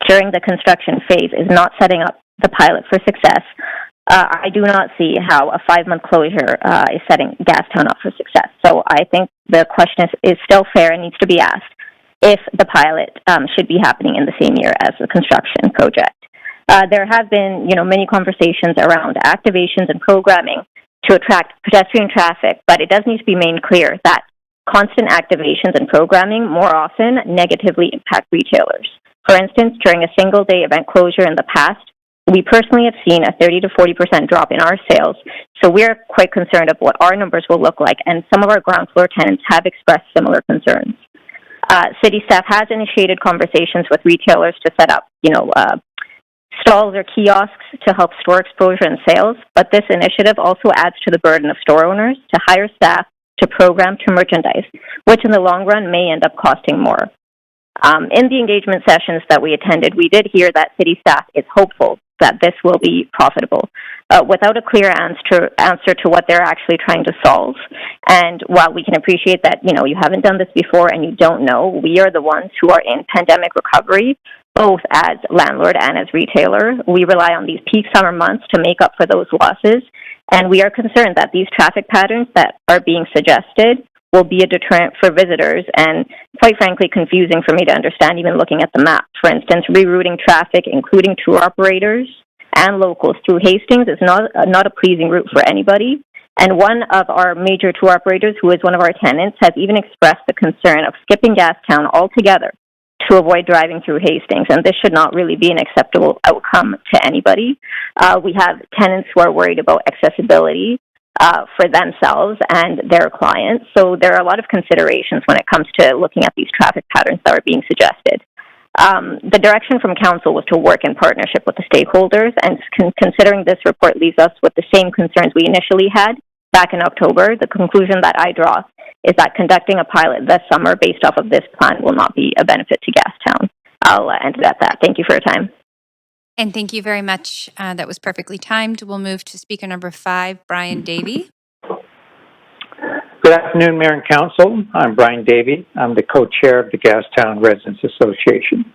during the construction phase is not setting up the pilot for success, I do not see how a 5 month closure is setting Gastown up for success. So I think the question is still fair and needs to be asked if the pilot should be happening in the same year as the construction project. There have been, many conversations around activations and programming to attract pedestrian traffic, but it does need to be made clear that constant activations and programming more often negatively impact retailers. For instance, during a single day event closure in the past, we personally have seen a 30 to 40% drop in our sales, so we're quite concerned of what our numbers will look like, and some of our ground floor tenants have expressed similar concerns. City staff has initiated conversations with retailers to set up, stalls or kiosks to help store exposure and sales, but this initiative also adds to the burden of store owners to hire staff to program to merchandise, which in the long run may end up costing more. In the engagement sessions that we attended, we did hear that city staff is hopeful that this will be profitable, without a clear answer to what they're actually trying to solve. And while we can appreciate that, you haven't done this before and you don't know, we are the ones who are in pandemic recovery, both as landlord and as retailer. We rely on these peak summer months to make up for those losses, and we are concerned that these traffic patterns that are being suggested will be a deterrent for visitors and, quite frankly, confusing for me to understand even looking at the map. For instance, rerouting traffic, including tour operators and locals through Hastings, is not a pleasing route for anybody. And one of our major tour operators, who is one of our tenants, has even expressed the concern of skipping Gastown altogether to avoid driving through Hastings, and this should not really be an acceptable outcome to anybody. We have tenants who are worried about accessibility for themselves and their clients, so there are a lot of considerations when it comes to looking at these traffic patterns that are being suggested. The direction from council was to work in partnership with the stakeholders, and considering this report leaves us with the same concerns we initially had back in October, the conclusion that I draw is that conducting a pilot this summer based off of this plan will not be a benefit to Gastown. I'll end it at that. Thank you for your time. And thank you very much. That was perfectly timed. We'll move to speaker number 5, Brian Davey. Good afternoon, Mayor and Council. I'm Brian Davey. I'm the co-chair of the Gastown Residents Association.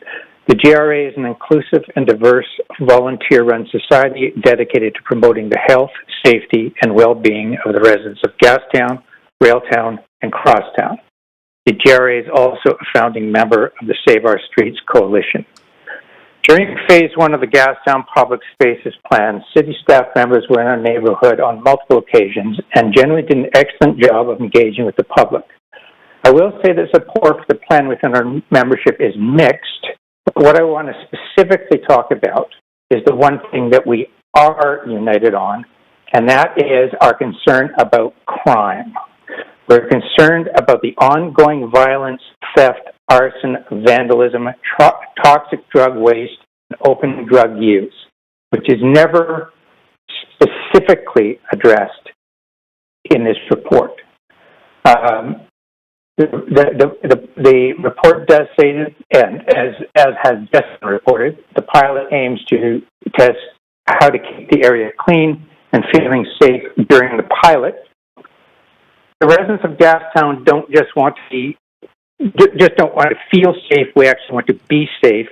The GRA is an inclusive and diverse volunteer-run society dedicated to promoting the health, safety, and well-being of the residents of Gastown, Railtown, and Crosstown. The GRA is also a founding member of the Save Our Streets Coalition. During Phase 1 of the Gastown Public Spaces Plan, city staff members were in our neighborhood on multiple occasions and generally did an excellent job of engaging with the public. I will say that support for the plan within our membership is mixed, but what I want to specifically talk about is the one thing that we are united on, and that is our concern about crime. We're concerned about the ongoing violence, theft, arson, vandalism, toxic drug waste, and open drug use, which is never specifically addressed in this report. The report does say that, and as has just been reported, the pilot aims to test how to keep the area clean and feeling safe during the pilot. The residents of Gastown don't just want to feel safe. We actually want to be safe,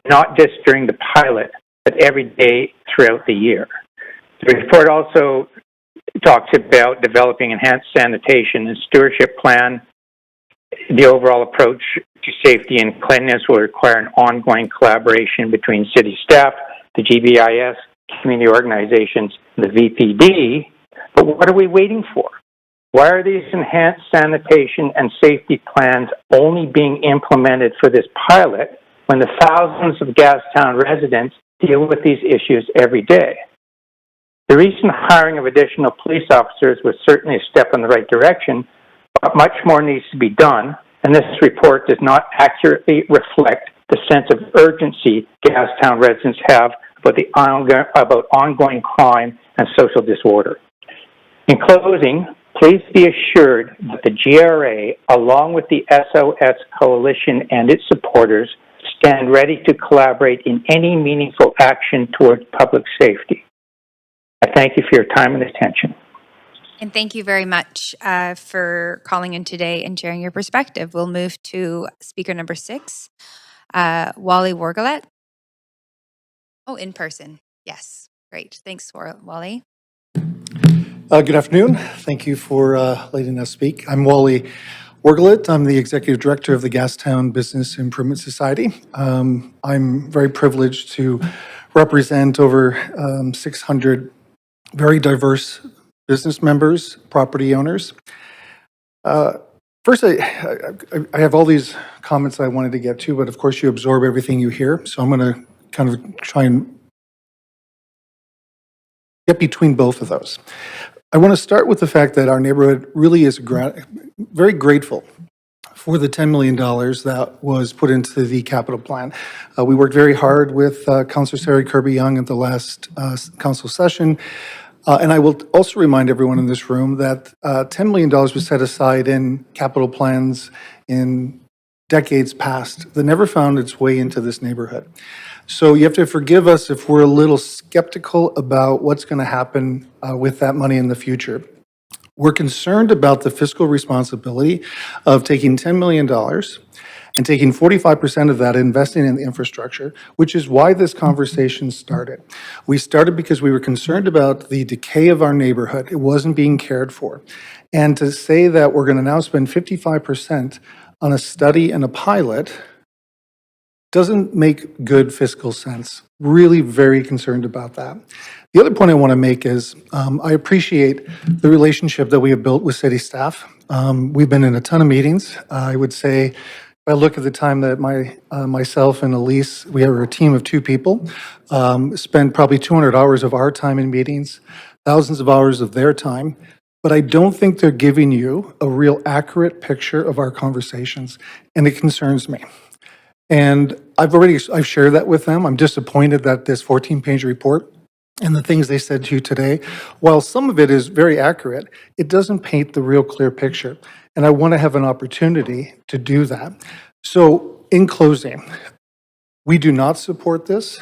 not just during the pilot, but every day throughout the year. The report also talks about developing enhanced sanitation and stewardship plan. The overall approach to safety and cleanliness will require an ongoing collaboration between city staff, the GBIS, community organizations, and the VPD. But what are we waiting for? Why are these enhanced sanitation and safety plans only being implemented for this pilot when the thousands of Gastown residents deal with these issues every day? The recent hiring of additional police officers was certainly a step in the right direction, but much more needs to be done, and this report does not accurately reflect the sense of urgency Gastown residents have about ongoing crime and social disorder. In closing, please be assured that the GRA, along with the SOS Coalition and its supporters, stand ready to collaborate in any meaningful action towards public safety. I thank you for your time and attention. And thank you very much for calling in today and sharing your perspective. We'll move to speaker number 6, Wally Wargalet. Oh, in person. Yes. Great. Thanks, Wally. Good afternoon. Thank you for letting us speak. I'm Wally Wargalet. I'm the Executive Director of the Gastown Business Improvement Society. I'm very privileged to represent over 600 very diverse business members, property owners. First, I have all these comments I wanted to get to, but of course you absorb everything you hear, so I'm going to kind of try and get between both of those. I want to start with the fact that our neighborhood really is very grateful for the $10 million that was put into the capital plan. We worked very hard with Councillor Sarah Kirby-Young at the last council session. And I will also remind everyone in this room that $10 million was set aside in capital plans in decades past that never found its way into this neighborhood. So you have to forgive us if we're a little skeptical about what's going to happen with that money in the future. We're concerned about the fiscal responsibility of taking $10 million and taking 45% of that, investing in the infrastructure, which is why this conversation started. We started because we were concerned about the decay of our neighborhood. It wasn't being cared for. And to say that we're going to now spend 55% on a study and a pilot doesn't make good fiscal sense. Really very concerned about that. The other point I want to make is I appreciate the relationship that we have built with city staff. We've been in a ton of meetings. I would say, if I look at the time that myself and Elise, we are a team of 2 people, spend probably 200 hours of our time in meetings, thousands of hours of their time. But I don't think they're giving you a real accurate picture of our conversations, and it concerns me. And I've shared that with them. I'm disappointed that this 14-page report and the things they said to you today, while some of it is very accurate, it doesn't paint the real clear picture. And I want to have an opportunity to do that. So in closing, we do not support this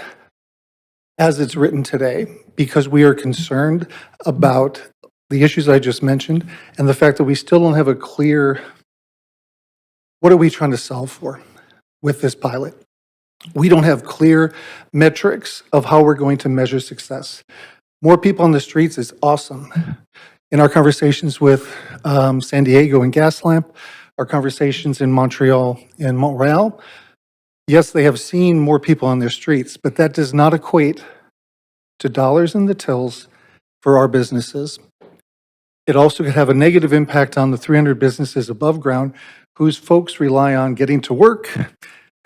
as it's written today because we are concerned about the issues I just mentioned and the fact that we still don't have a clear, what are we trying to solve for with this pilot? We don't have clear metrics of how we're going to measure success. More people on the streets is awesome. In our conversations with San Diego and Gaslamp, our conversations in Montreal and Montreal, yes, they have seen more people on their streets, but that does not equate to dollars in the tills for our businesses. It also could have a negative impact on the 300 businesses above ground whose folks rely on getting to work,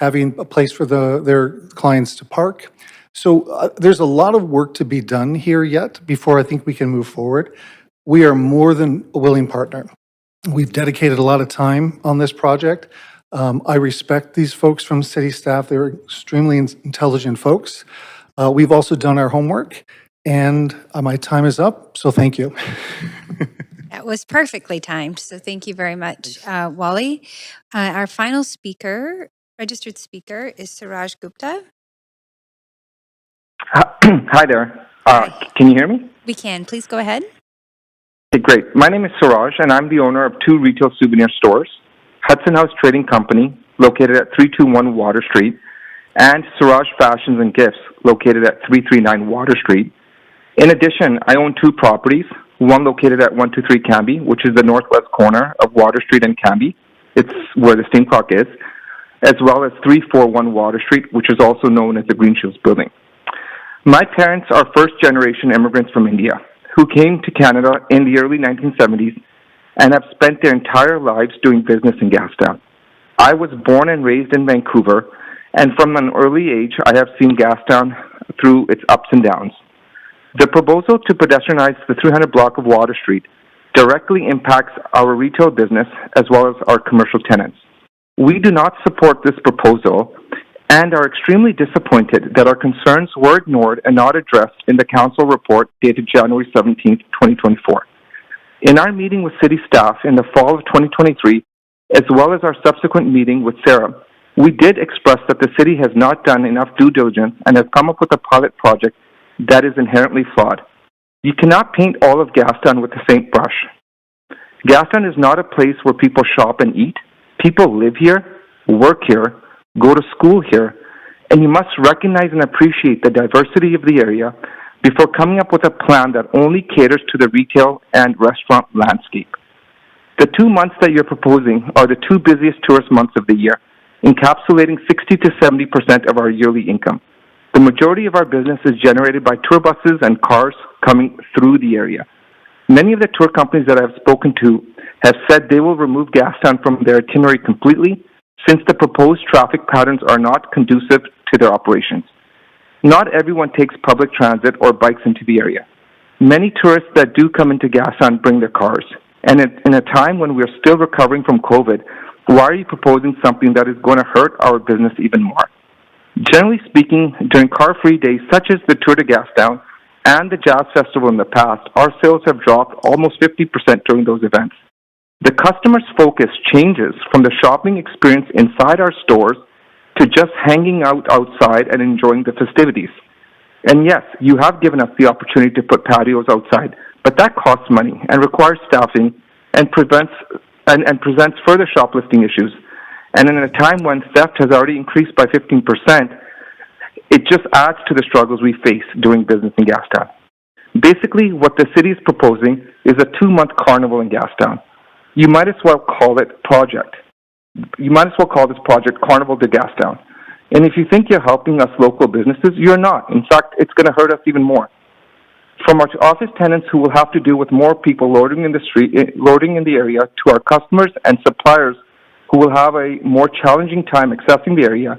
having a place for their clients to park. So there's a lot of work to be done here yet before I think we can move forward. We are more than a willing partner. We've dedicated a lot of time on this project. I respect these folks from city staff. They're extremely intelligent folks. We've also done our homework, and my time is up, so thank you. That was perfectly timed, so thank you very much, Wally. Our final speaker, registered speaker, is Suraj Gupta. Hi there. Can you hear me? We can. Please go ahead. Okay, great. My name is Suraj, and I'm the owner of 2 retail souvenir stores, Hudson House Trading Company, located at 321 Water Street, and Suraj Fashions and Gifts, located at 339 Water Street. In addition, I own 2 properties, one located at 123 Cambie, which is the northwest corner of Water Street and Cambie. It's where the steam clock is, as well as 341 Water Street, which is also known as the Green Shields Building. My parents are first-generation immigrants from India who came to Canada in the early 1970s and have spent their entire lives doing business in Gastown. I was born and raised in Vancouver, and from an early age, I have seen Gastown through its ups and downs. The proposal to pedestrianize the 300 block of Water Street directly impacts our retail business as well as our commercial tenants. We do not support this proposal and are extremely disappointed that our concerns were ignored and not addressed in the council report dated January 17, 2024. In our meeting with city staff in the fall of 2023, as well as our subsequent meeting with Sarah, we did express that the city has not done enough due diligence and has come up with a pilot project that is inherently flawed. You cannot paint all of Gastown with the same brush. Gastown is not a place where people shop and eat. People live here, work here, go to school here, and you must recognize and appreciate the diversity of the area before coming up with a plan that only caters to the retail and restaurant landscape. The 2 months that you're proposing are the 2 busiest tourist months of the year, encapsulating 60 to 70% of our yearly income. The majority of our business is generated by tour buses and cars coming through the area. Many of the tour companies that I've spoken to have said they will remove Gastown from their itinerary completely since the proposed traffic patterns are not conducive to their operations. Not everyone takes public transit or bikes into the area. Many tourists that do come into Gastown bring their cars. And in a time when we are still recovering from COVID, Why are you proposing something that is going to hurt our business even more? Generally speaking, during car-free days such as the Tour de Gastown and the Jazz Festival in the past, our sales have dropped almost 50% during those events. The customer's focus changes from the shopping experience inside our stores to just hanging out outside and enjoying the festivities. And yes, you have given us the opportunity to put patios outside, but that costs money and requires staffing and presents further shoplifting issues. And in a time when theft has already increased by 15%, it just adds to the struggles we face doing business in Gastown. Basically, what the city is proposing is a 2-month carnival in Gastown. You might as well call it project. You might as well call this project Carnival de Gastown. And if you think you're helping us local businesses, you're not. In fact, it's going to hurt us even more. From our office tenants who will have to deal with more people loading in the area, to our customers and suppliers who will have a more challenging time accessing the area,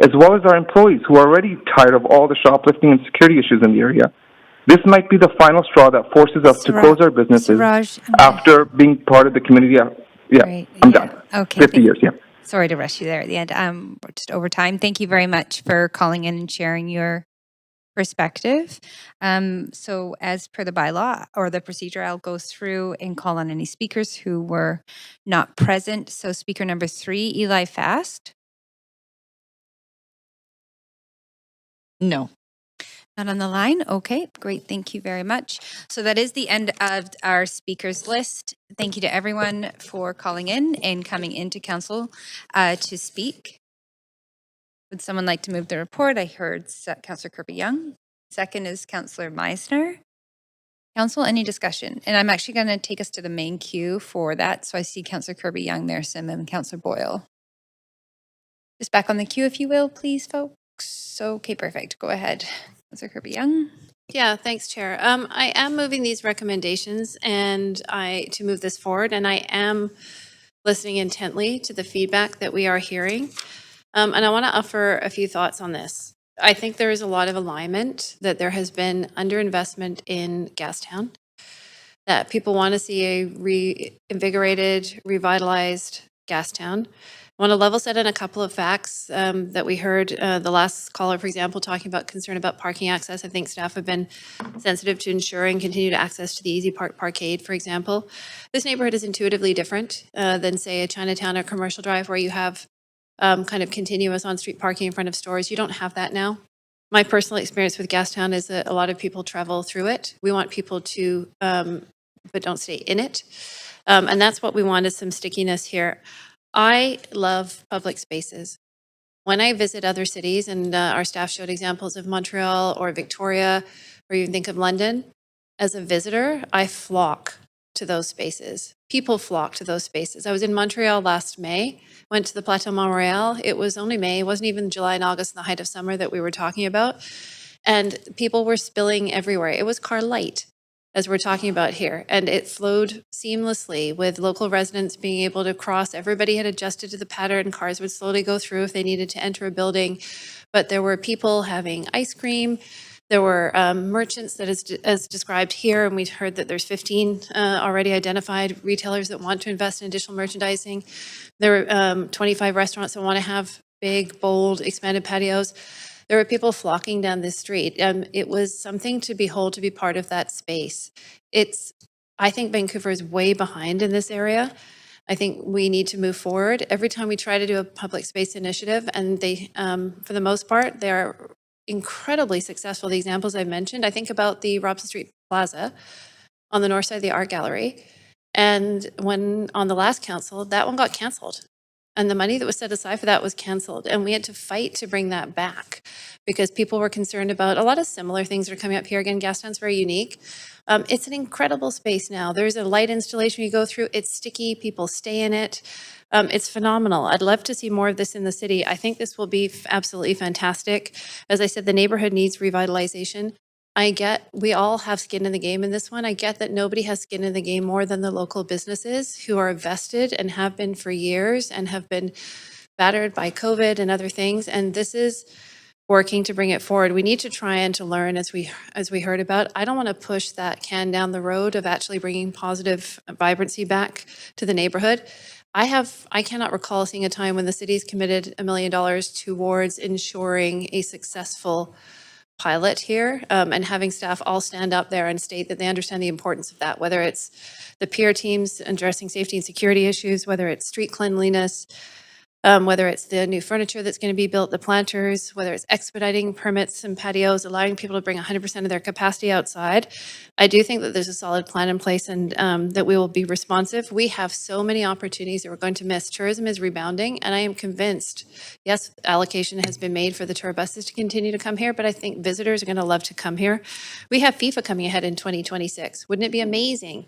as well as our employees who are already tired of all the shoplifting and security issues in the area. This might be the final straw that forces us to close our businesses after being part of the community. I'm done. Okay. 50 years, yeah. Sorry to rush you there at the end. We're just over time. Thank you very much for calling in and sharing your perspective. So as per the bylaw or the procedure, I'll go through and call on any speakers who were not present. So speaker number 3, Eli Fast. No. Not on the line? Okay, great. Thank you very much. So that is the end of our speakers list. Thank you to everyone for calling in and coming into council to speak. Would someone like to move the report? I heard Councillor Kirby Young. Second is Councillor Meisner. Council, any discussion? And I'm actually going to take us to the main queue for that. So I see Councillor Kirby Young there, Sim, and Councillor Boyle. Just back on the queue, if you will, please, folks. Okay, perfect. Go ahead. Councillor Kirby Young. Yeah, thanks, Chair. I am moving these recommendations to move this forward, and I am listening intently to the feedback that we are hearing. And I want to offer a few thoughts on this. I think there is a lot of alignment that there has been underinvestment in Gastown, that people want to see a reinvigorated, revitalized Gastown. I want to level set in a couple of facts that we heard. The last caller, for example, talking about concern about parking access. I think staff have been sensitive to ensuring continued access to the Easy Park Parkade, for example. This neighborhood is intuitively different than, say, a Chinatown or Commercial Drive, where you have kind of continuous on-street parking in front of stores. You don't have that now. My personal experience with Gastown is that a lot of people travel through it. We want people to, but don't stay in it. And that's what we want, is some stickiness here. I love public spaces. When I visit other cities, and our staff showed examples of Montreal or Victoria, or even think of London, as a visitor, I flock to those spaces. People flock to those spaces. I was in Montreal last May, went to the Plateau Montreal. It was only May, it wasn't even July and August, in the height of summer that we were talking about. And people were spilling everywhere. It was Carr light, as we're talking about here. And it flowed seamlessly with local residents being able to cross. Everybody had adjusted to the pattern. Cars would slowly go through if they needed to enter a building. But there were people having ice cream. There were merchants that as described here, and we heard that there's 15 already identified retailers that want to invest in additional merchandising. There were 25 restaurants that want to have big, bold, expanded patios. There were people flocking down this street. It was something to behold, to be part of that space. I think Vancouver is way behind in this area. I think we need to move forward. Every time we try to do a public space initiative, and they, for the most part, they are incredibly successful. The examples I mentioned, I think about the Robson Street Plaza on the north side of the art gallery. And when on the last council, that one got canceled. And the money that was set aside for that was canceled. And we had to fight to bring that back because people were concerned about a lot of similar things that are coming up here. Again, Gastown's very unique. It's an incredible space now. There's a light installation you go through. It's sticky. People stay in it. It's phenomenal. I'd love to see more of this in the city. I think this will be absolutely fantastic. As I said, the neighborhood needs revitalization. I get we all have skin in the game in this one. I get that nobody has skin in the game more than the local businesses who are vested and have been for years and have been battered by COVID and other things. And this is working to bring it forward. We need to try and to learn, as we heard about. I don't want to push that can down the road of actually bringing positive vibrancy back to the neighborhood. I cannot recall seeing a time when the city's committed $1 million towards ensuring a successful pilot here, and having staff all stand up there and state that they understand the importance of that, whether it's the peer teams addressing safety and security issues, whether it's street cleanliness, whether it's the new furniture that's going to be built, the planters, whether it's expediting permits and patios, allowing people to bring 100% of their capacity outside. I do think that there's a solid plan in place, and that we will be responsive. We have so many opportunities that we're going to miss. Tourism is rebounding, and I am convinced, yes, allocation has been made for the tour buses to continue to come here, but I think visitors are going to love to come here. We have FIFA coming ahead in 2026. Wouldn't it be amazing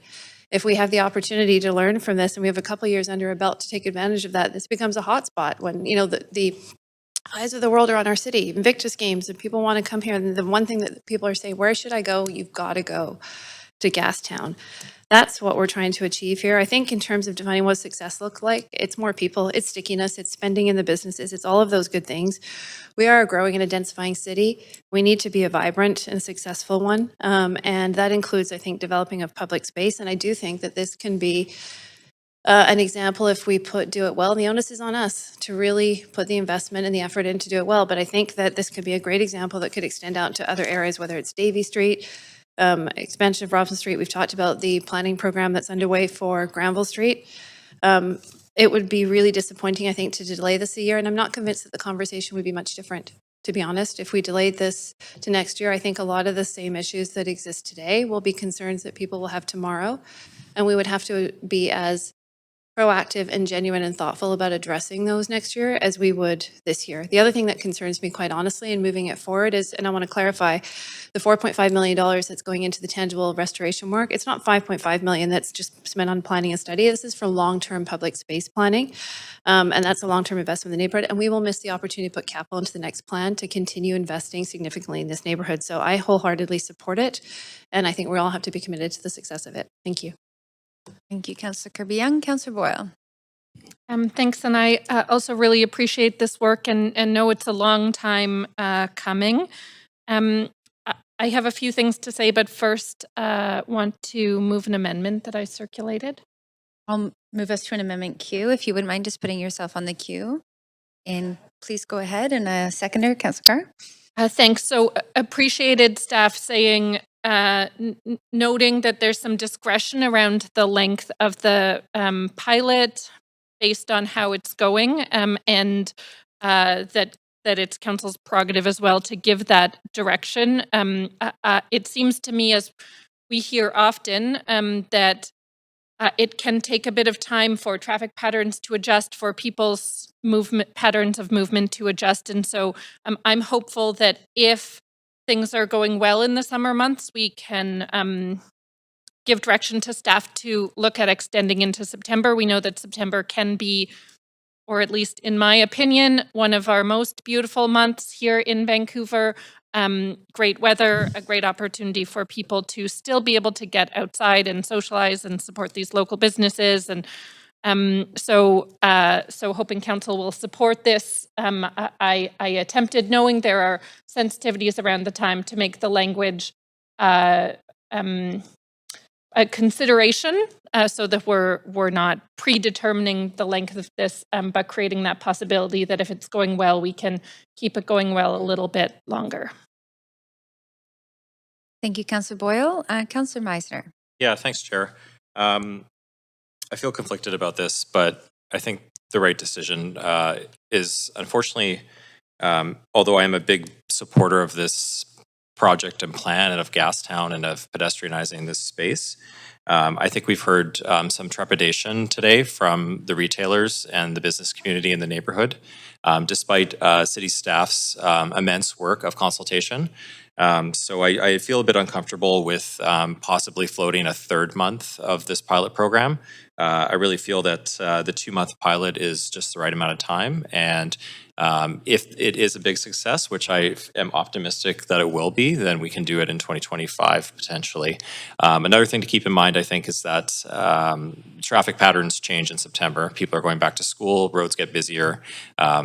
if we have the opportunity to learn from this, and we have a couple years under our belt to take advantage of that? This becomes a hotspot when, you know, the eyes of the world are on our city. Invictus Games, and people want to come here. And the one thing that people are saying, where should I go? You've got to go to Gastown. That's what we're trying to achieve here. I think in terms of defining what success looks like, it's more people, it's stickiness, it's spending in the businesses, it's all of those good things. We are a growing and a densifying city. We need to be a vibrant and successful one. And that includes, I think, developing of public space. And I do think that this can be an example if we do it well. The onus is on us to really put the investment and the effort in to do it well. But I think that this could be a great example that could extend out to other areas, whether it's Davie Street, expansion of Robson Street. We've talked about the planning program that's underway for Granville Street. It would be really disappointing, I think, to delay this a year, and I'm not convinced that the conversation would be much different, to be honest. If we delayed this to next year, I think a lot of the same issues that exist today will be concerns that people will have tomorrow, and we would have to be as proactive and genuine and thoughtful about addressing those next year as we would this year. The other thing that concerns me, quite honestly, in moving it forward is, and I want to clarify, the $4.5 million that's going into the tangible restoration work, it's not $5.5 million that's just spent on planning and study. This is for long-term public space planning, and that's a long-term investment in the neighborhood, and we will miss the opportunity to put capital into the next plan to continue investing significantly in this neighborhood. So I wholeheartedly support it, and I think we all have to be committed to the success of it. Thank you. Thank you, Councillor Kirby Young. Councillor Boyle. Thanks, and I also really appreciate this work and know it's a long time coming. I have a few things to say, but first want to move an amendment that I circulated. I'll move us to an amendment queue. If you wouldn't mind just putting yourself on the queue. And please go ahead. And a seconder, Councillor Carr. Thanks. So appreciated staff saying, noting that there's some discretion around the length of the pilot based on how it's going, and that it's council's prerogative as well to give that direction. It seems to me, as we hear often, that it can take a bit of time for traffic patterns to adjust, for people's patterns of movement to adjust. And so I'm hopeful that if things are going well in the summer months, we can give direction to staff to look at extending into September. We know that September can be, or at least in my opinion, one of our most beautiful months here in Vancouver. Great weather, a great opportunity for people to still be able to get outside and socialize and support these local businesses. And so hoping council will support this. I attempted, knowing there are sensitivities around the time, to make the language a consideration, so that we're not predetermining the length of this, but creating that possibility that if it's going well, we can keep it going well a little bit longer. Thank you, Councillor Boyle. Councillor Meisner. Yeah, thanks, Chair. I feel conflicted about this, but I think the right decision is, unfortunately, although I am a big supporter of this project and plan and of Gastown and of pedestrianizing this space, I think we've heard some trepidation today from the retailers and the business community in the neighborhood, despite city staff's immense work of consultation. So I feel a bit uncomfortable with possibly floating a third month of this pilot program. I really feel that the 2-month pilot is just the right amount of time. And if it is a big success, which I am optimistic that it will be, then we can do it in 2025 potentially. Another thing to keep in mind, I think, is that traffic patterns change in September. People are going back to school, roads get busier.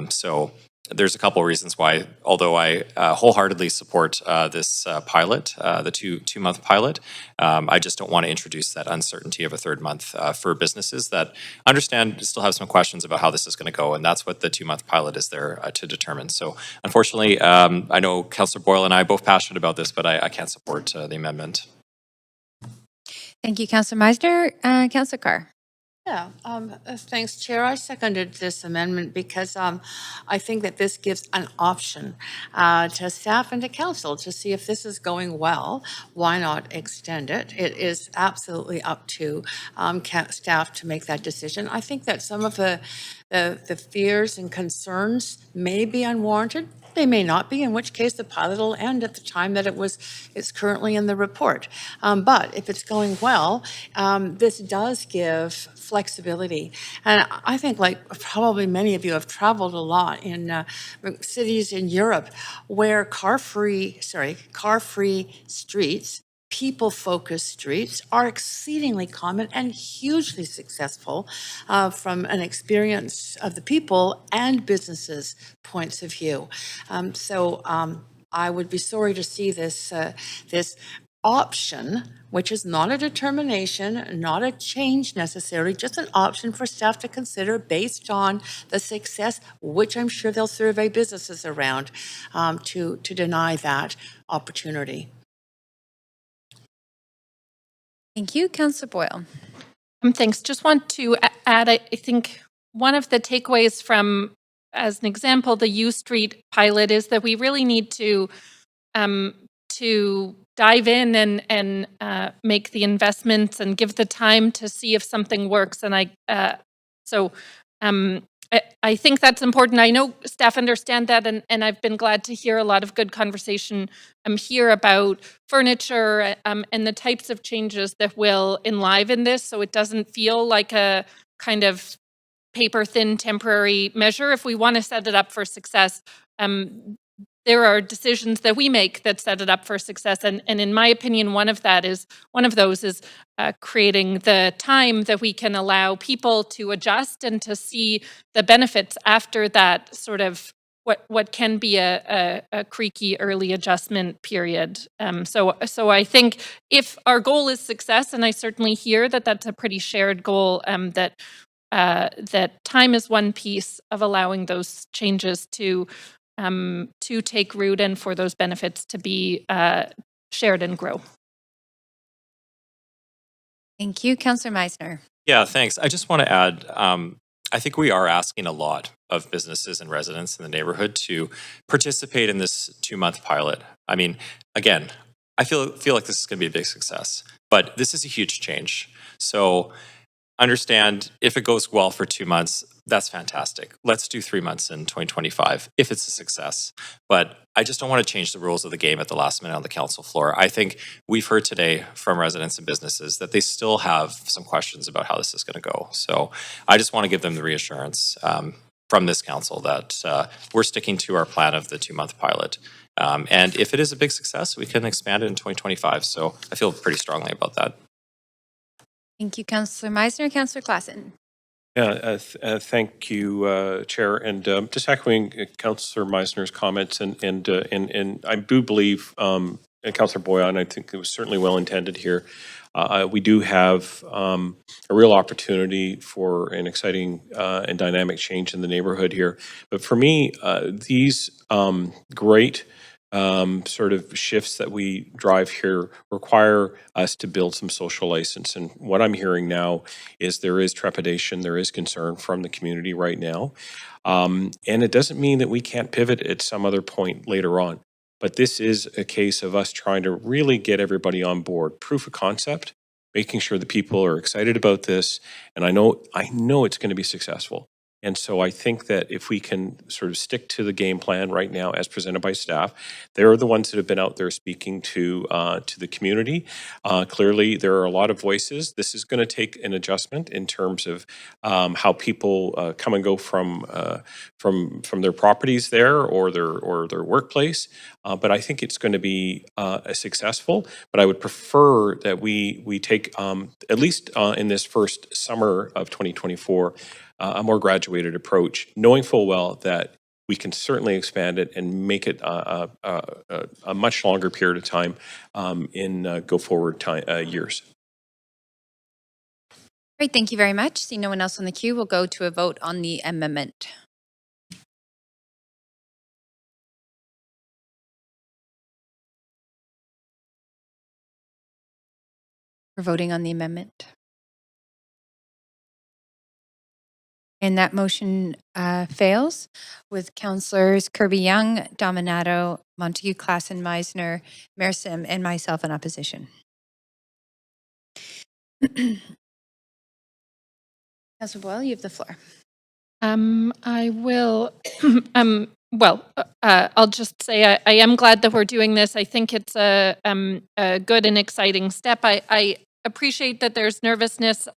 So there's a couple of reasons why, although I wholeheartedly support this pilot, the two-month pilot, I just don't want to introduce that uncertainty of a third month for businesses that understand, still have some questions about how this is going to go, and that's what the 2-month pilot is there to determine. So unfortunately, I know Councillor Boyle and I are both passionate about this, but I can't support the amendment. Thank you, Councillor Meisner. Councillor Carr. Yeah, thanks, Chair. I seconded this amendment because I think that this gives an option to staff and to council to see if this is going well. Why not extend it? It is absolutely up to staff to make that decision. I think that some of the fears and concerns may be unwarranted. They may not be, in which case the pilot will end at the time that it's currently in the report. But if it's going well, this does give flexibility. And I think, like probably many of you have traveled a lot in cities in Europe where car-free streets, people-focused streets are exceedingly common and hugely successful from an experience of the people and businesses' points of view. So I would be sorry to see this option, which is not a determination, not a change necessarily, just an option for staff to consider based on the success, which I'm sure they'll survey businesses around, to deny that opportunity. Thank you, Councillor Boyle. Thanks. Just want to add, I think one of the takeaways from, as an example, the U Street pilot is that we really need to dive in and make the investments and give the time to see if something works. And I think that's important. I know staff understand that, and I've been glad to hear a lot of good conversation here about furniture and the types of changes that will enliven this, so it doesn't feel like a kind of paper-thin temporary measure. If we want to set it up for success, there are decisions that we make that set it up for success, and in my opinion, one of those is creating the time that we can allow people to adjust and to see the benefits after that sort of what can be a creaky early adjustment period. So I think if our goal is success, and I certainly hear that that's a pretty shared goal, that time is one piece of allowing those changes to take root and for those benefits to be shared and grow. Thank you, Councillor Meisner. Yeah, thanks. I just want to add, I think we are asking a lot of businesses and residents in the neighborhood to participate in this 2-month pilot. I mean, again, I feel like this is going to be a big success, but this is a huge change. So understand, if it goes well for 2 months, that's fantastic. Let's do 3 months in 2025 if it's a success. But I just don't want to change the rules of the game at the last minute on the council floor. I think we've heard today from residents and businesses that they still have some questions about how this is going to go. So I just want to give them the reassurance from this council that we're sticking to our plan of the 2-month pilot. And if it is a big success, we can expand it in 2025. So I feel pretty strongly about that. Thank you, Councillor Meisner. Councillor Klassen. Yeah, thank you, Chair. And just echoing Councillor Meisner's comments, and I do believe, Councillor Boyle, and I think it was certainly well intended here. We do have a real opportunity for an exciting and dynamic change in the neighborhood here. But for me, these great sort of shifts that we drive here require us to build some social license. And what I'm hearing now is there is trepidation, there is concern from the community right now. And it doesn't mean that we can't pivot at some other point later on. But this is a case of us trying to really get everybody on board. Proof of concept, making sure that people are excited about this. And I know it's going to be successful. And so I think that if we can sort of stick to the game plan right now as presented by staff, they're the ones that have been out there speaking to the community. Clearly, there are a lot of voices. This is going to take an adjustment in terms of how people come and go from their properties there or their workplace. But I think it's going to be successful. But I would prefer that we take, at least in this first summer of 2024, a more graduated approach, knowing full well that we can certainly expand it and make it a much longer period of time in go forward years. Great, thank you very much. See no one else on the queue, we'll go to a vote on the amendment. We're voting on the amendment. And that motion fails with Councillors Kirby Young, Dominato, Montague, Klassen, Meisner, Mersim, and myself in opposition. Councillor Boyle, you have the floor. I will, I'll just say I am glad that we're doing this. I think it's a good and exciting step. I appreciate that there's nervousness.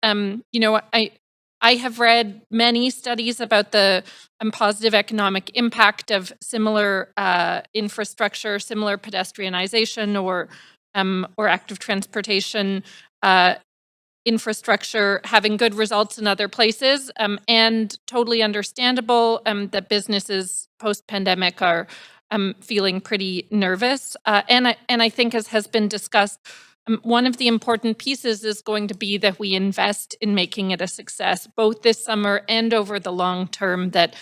I have read many studies about the positive economic impact of similar infrastructure, similar pedestrianization or active transportation infrastructure having good results in other places, and totally understandable that businesses post-pandemic are feeling pretty nervous. And I think, as has been discussed, one of the important pieces is going to be that we invest in making it a success, both this summer and over the long term, that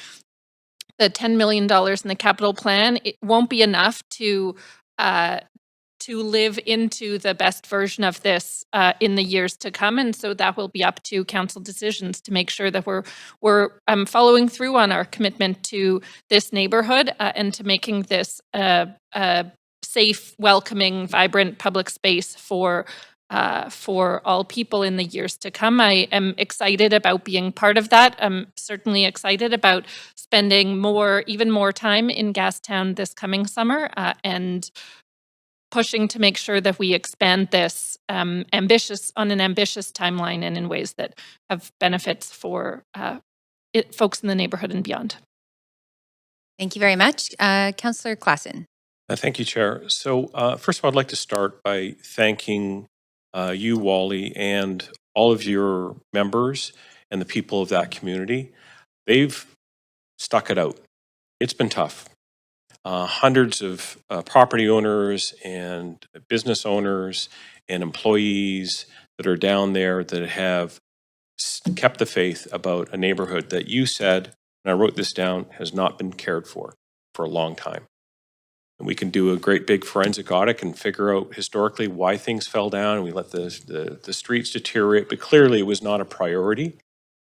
the $10 million in the capital plan, it won't be enough to live into the best version of this in the years to come. And so that will be up to council decisions to make sure that we're following through on our commitment to this neighborhood and to making this a safe, welcoming, vibrant public space for all people in the years to come. I am excited about being part of that. I'm certainly excited about spending even more time in Gastown this coming summer and pushing to make sure that we expand this on an ambitious timeline and in ways that have benefits for folks in the neighborhood and beyond. Thank you very much. Councillor Klassen. Thank you, Chair. So first of all, I'd like to start by thanking you, Wally, and all of your members and the people of that community. They've stuck it out. It's been tough. Hundreds of property owners and business owners and employees that are down there that have kept the faith about a neighborhood that you said, and I wrote this down, has not been cared for a long time. And we can do a great big forensic audit and figure out historically why things fell down, and we let the streets deteriorate, but clearly it was not a priority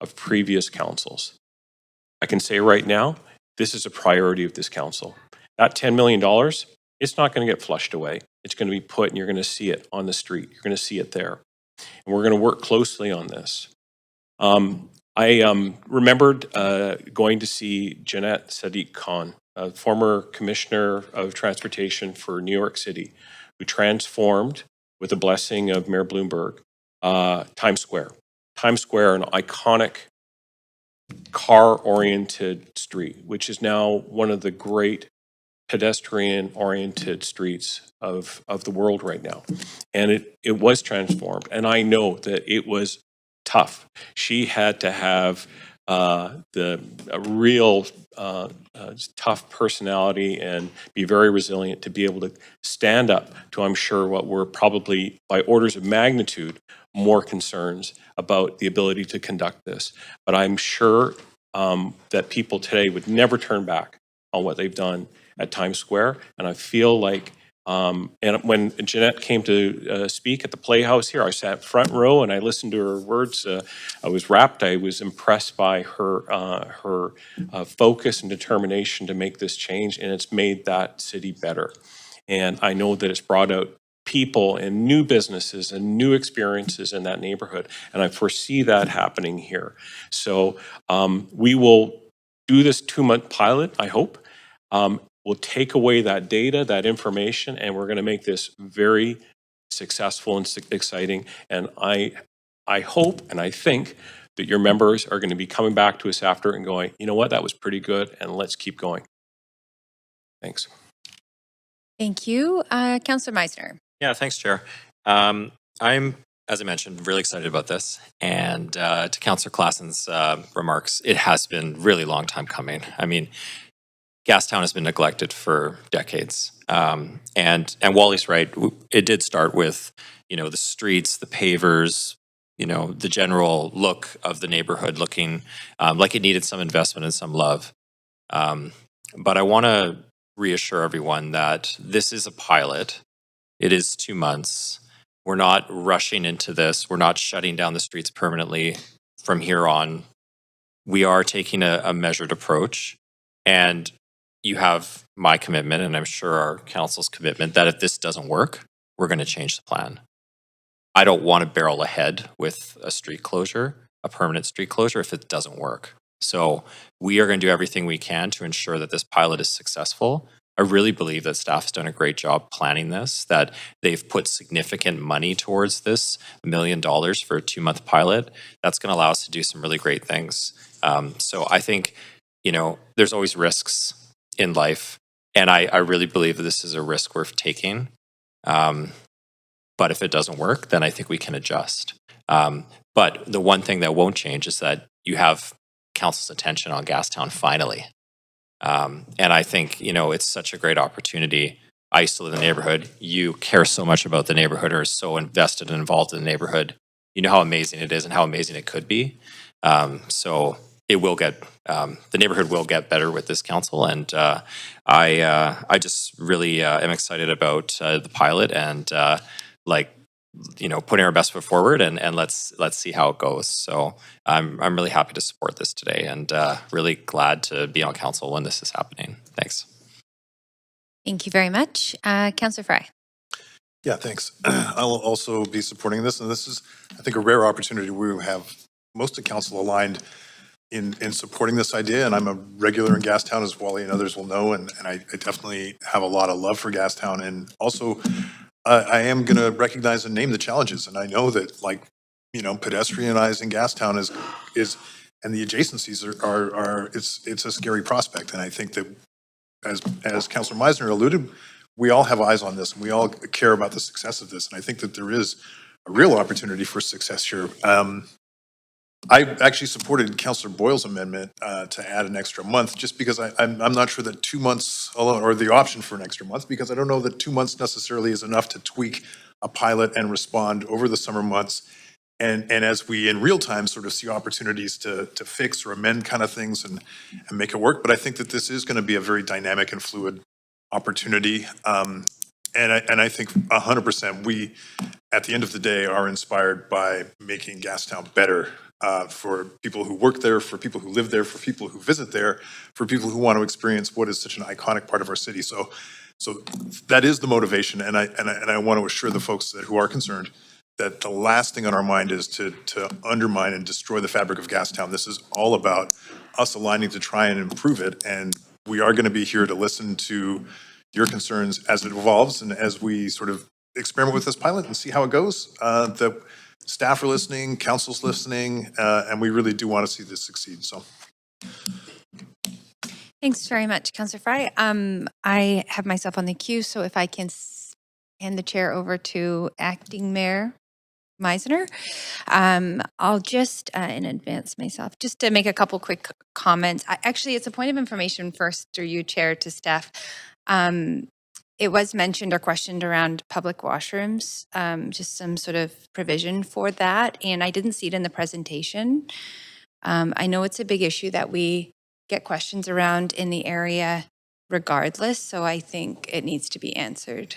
of previous councils. I can say right now, this is a priority of this council. That $10 million, it's not going to get flushed away. It's going to be put, and you're going to see it on the street. You're going to see it there. And we're going to work closely on this. I remembered going to see Jeanette Sadiq Khan, a former commissioner of transportation for New York City, who transformed, with the blessing of Mayor Bloomberg, Times Square. Times Square, an iconic car-oriented street, which is now one of the great pedestrian-oriented streets of the world right now. And it was transformed. And I know that it was tough. She had to have a real tough personality and be very resilient to be able to stand up to, I'm sure, what were probably by orders of magnitude more concerns about the ability to conduct this. But I'm sure that people today would never turn back on what they've done at Times Square. And I feel like, and when Jeanette came to speak at the Playhouse here, I sat front row and I listened to her words. I was rapt. I was impressed by her focus and determination to make this change, and it's made that city better. And I know that it's brought out people and new businesses and new experiences in that neighborhood. And I foresee that happening here. So we will do this 2-month pilot, I hope. We'll take away that data, that information, and we're going to make this very successful and exciting. And I hope and I think that your members are going to be coming back to us after and going, you know what, that was pretty good, and let's keep going. Thanks. Thank you. Councillor Meisner. Yeah, thanks, Chair. I'm, as I mentioned, really excited about this. And to Councillor Klassen's remarks, it has been really long time coming. I mean, Gastown has been neglected for decades. And Wally's right. It did start with, the streets, the pavers, the general look of the neighborhood looking like it needed some investment and some love. But I want to reassure everyone that this is a pilot. It is 2 months. We're not rushing into this. We're not shutting down the streets permanently from here on. We are taking a measured approach. And you have my commitment, and I'm sure our council's commitment, that if this doesn't work, we're going to change the plan. I don't want to barrel ahead with a street closure, a permanent street closure, if it doesn't work. So we are going to do everything we can to ensure that this pilot is successful. I really believe that staff has done a great job planning this, that they've put significant money towards this, $1 million for a 2-month pilot. That's going to allow us to do some really great things. So I think, there's always risks in life, and I really believe that this is a risk worth taking. But if it doesn't work, then I think we can adjust. But the one thing that won't change is that you have council's attention on Gastown finally. And I think, it's such a great opportunity. I used to live in the neighborhood. You care so much about the neighborhood, or are so invested and involved in the neighborhood. You know how amazing it is and how amazing it could be. So it will get, the neighborhood will get better with this council. And I just really am excited about the pilot and putting our best foot forward, and let's see how it goes. So I'm really happy to support this today, and really glad to be on council when this is happening. Thanks. Thank you very much. Councillor Fry. Yeah, thanks. I'll also be supporting this, and this is, I think, a rare opportunity where we have most of council aligned in supporting this idea, and I'm a regular in Gastown, as Wally and others will know, and I definitely have a lot of love for Gastown, and also I am going to recognize and name the challenges, and I know that, pedestrianizing Gastown is and the adjacencies are it's a scary prospect, and I think that as Councillor Meisner alluded, we all have eyes on this, and we all care about the success of this, and I think that there is a real opportunity for success here. I actually supported Councillor Boyle's amendment to add an extra month, just because I'm not sure that 2 months alone, or the option for an extra month, because I don't know that 2 months necessarily is enough to tweak a pilot and respond over the summer months. And as we in real time sort of see opportunities to fix or amend kind of things and make it work. But I think that this is going to be a very dynamic and fluid opportunity. And I think 100% we, at the end of the day, are inspired by making Gastown better for people who work there, for people who live there, for people who visit there, for people who want to experience what is such an iconic part of our city. So that is the motivation, and I want to assure the folks who are concerned that the last thing on our mind is to undermine and destroy the fabric of Gastown. This is all about us aligning to try and improve it, and we are going to be here to listen to your concerns as it evolves and as we sort of experiment with this pilot and see how it goes. The staff are listening, council's listening, and we really do want to see this succeed. So. Thanks very much, Councillor Fry. I have myself on the queue, so if I can hand the chair over to Acting Mayor Meisner. I'll just, in advance myself, just to make a couple quick comments. Actually, it's a point of information first through you, Chair, to staff. It was mentioned or questioned around public washrooms, just some sort of provision for that, and I didn't see it in the presentation. I know it's a big issue that we get questions around in the area regardless, so I think it needs to be answered.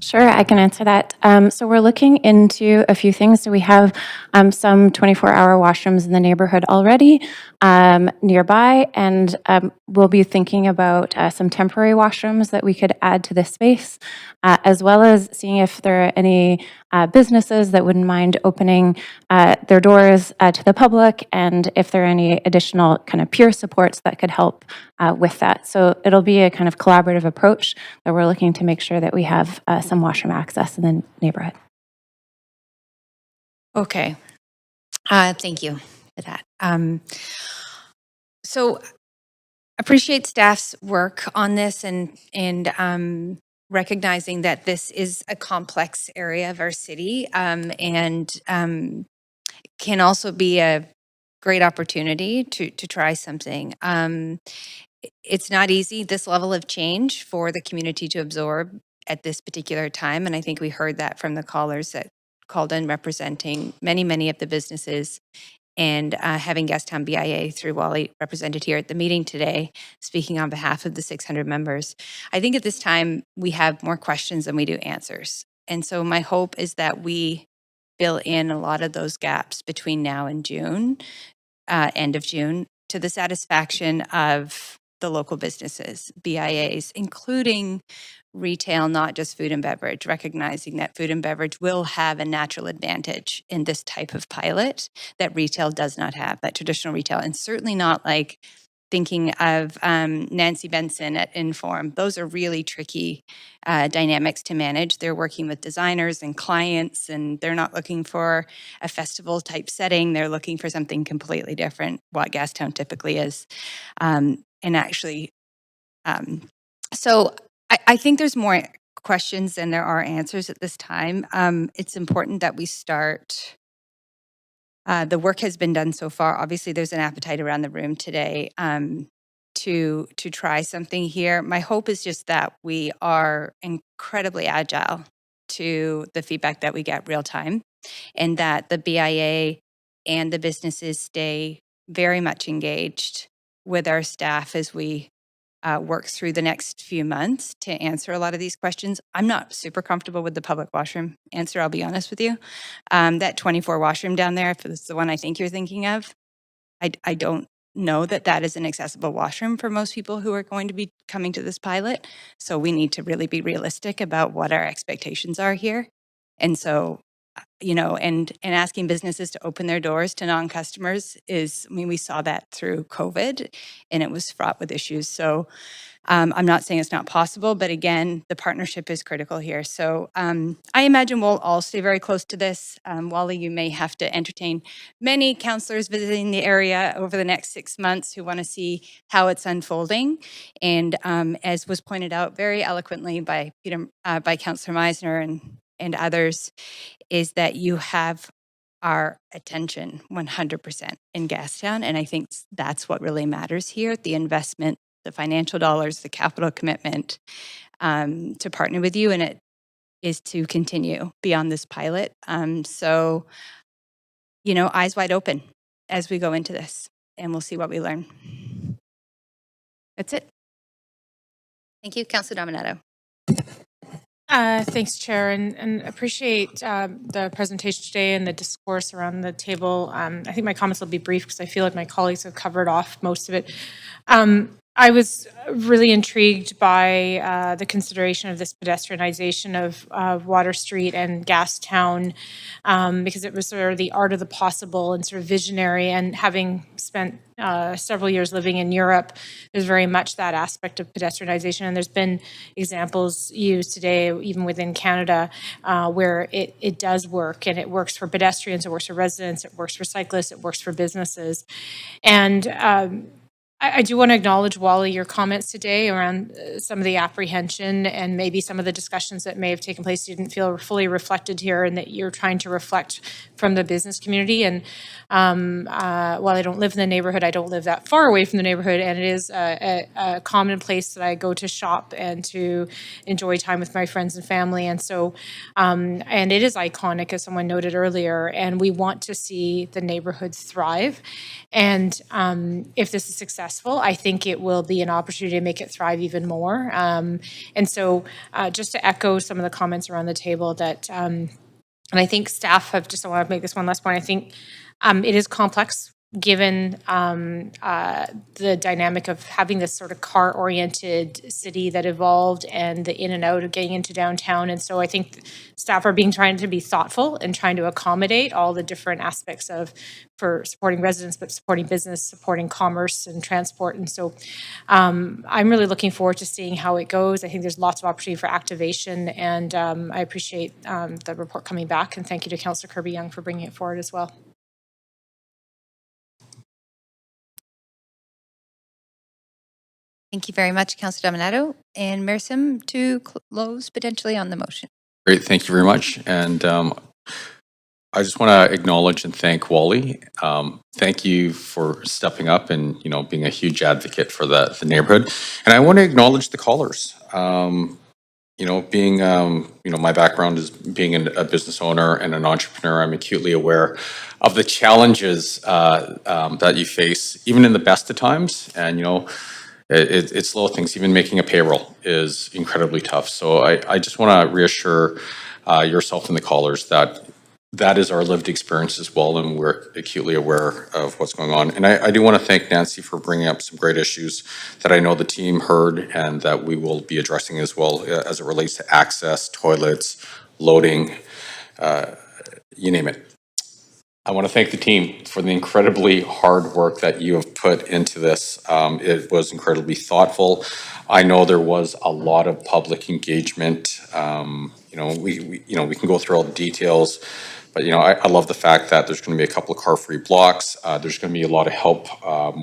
Sure, I can answer that. So we're looking into a few things. So we have some 24-hour washrooms in the neighborhood already nearby, and we'll be thinking about some temporary washrooms that we could add to this space, as well as seeing if there are any businesses that wouldn't mind opening their doors to the public, and if there are any additional kind of peer supports that could help with that. So it'll be a kind of collaborative approach that we're looking to make sure that we have some washroom access in the neighborhood. Okay. Thank you for that. So appreciate staff's work on this and recognizing that this is a complex area of our city and can also be a great opportunity to try something. It's not easy, this level of change for the community to absorb at this particular time. And I think we heard that from the callers that called in representing many of the businesses, and having Gastown BIA through Wally represented here at the meeting today, speaking on behalf of the 600 members. I think at this time we have more questions than we do answers. And so my hope is that we fill in a lot of those gaps between now and June, end of June, to the satisfaction of the local businesses, BIAs, including retail, not just food and beverage, recognizing that food and beverage will have a natural advantage in this type of pilot that retail does not have, that traditional retail, and certainly not like thinking of Nancy Benson at Inform. Those are really tricky dynamics to manage. They're working with designers and clients, and they're not looking for a festival type setting. They're looking for something completely different, what Gastown typically is. And actually, so I think there's more questions than there are answers at this time. It's important that we start. The work has been done so far. Obviously, there's an appetite around the room today to try something here. My hope is just that we are incredibly agile to the feedback that we get real time, and that the BIA and the businesses stay very much engaged with our staff as we work through the next few months to answer a lot of these questions. I'm not super comfortable with the public washroom answer, I'll be honest with you. That 24 washroom down there, if it's the one I think you're thinking of, I don't know that that is an accessible washroom for most people who are going to be coming to this pilot. So we need to really be realistic about what our expectations are here. And so, and asking businesses to open their doors to non-customers is, I mean, we saw that through COVID, and it was fraught with issues. So I'm not saying it's not possible, but again, the partnership is critical here. So I imagine we'll all stay very close to this. Wally, you may have to entertain many councillors visiting the area over the next 6 months who want to see how it's unfolding. And as was pointed out very eloquently by Councillor Meisner and others, is that you have our attention 100% in Gastown. And I think that's what really matters here, the investment, the financial dollars, the capital commitment to partner with you. And it is to continue beyond this pilot. So, eyes wide open as we go into this, and we'll see what we learn. That's it. Thank you, Councillor Dominato. Thanks, Chair, and appreciate the presentation today and the discourse around the table. I think my comments will be brief because I feel like my colleagues have covered off most of it. I was really intrigued by the consideration of this pedestrianization of Water Street and Gastown because it was sort of the art of the possible and sort of visionary. And having spent several years living in Europe, there's very much that aspect of pedestrianization. And there's been examples used today, even within Canada, where it does work, and it works for pedestrians, it works for residents, it works for cyclists, it works for businesses. And I do want to acknowledge, Wally, your comments today around some of the apprehension and maybe some of the discussions that may have taken place didn't feel fully reflected here, and that you're trying to reflect from the business community. And while I don't live in the neighborhood, I don't live that far away from the neighborhood, and it is a common place that I go to shop and to enjoy time with my friends and family. And so, and it is iconic, as someone noted earlier, and we want to see the neighborhood thrive. And if this is successful, I think it will be an opportunity to make it thrive even more. And so just to echo some of the comments around the table that, and I think staff have, just I want to make this one last point, I think it is complex given the dynamic of having this sort of car-oriented city that evolved and the in and out of getting into downtown. And so I think staff are trying to be thoughtful and trying to accommodate all the different aspects for supporting residents, but supporting business, supporting commerce and transport. And so I'm really looking forward to seeing how it goes. I think there's lots of opportunity for activation, and I appreciate the report coming back. And thank you to Councillor Kirby Young for bringing it forward as well. Thank you very much, Councillor Dominato. And Mersim to close potentially on the motion. Great, thank you very much. And I just want to acknowledge and thank Wally. Thank you for stepping up and, being a huge advocate for the neighborhood. And I want to acknowledge the callers. Being, my background is being a business owner and an entrepreneur. I'm acutely aware of the challenges that you face, even in the best of times. And, it's little things. Even making a payroll is incredibly tough. So I just want to reassure yourself and the callers that is our lived experience as well, and we're acutely aware of what's going on. And I do want to thank Nancy for bringing up some great issues that I know the team heard and that we will be addressing as well as it relates to access, toilets, loading, you name it. I want to thank the team for the incredibly hard work that you have put into this. It was incredibly thoughtful. I know there was a lot of public engagement. We can go through all the details, but I love the fact that there's going to be a couple of car-free blocks. There's going to be a lot of help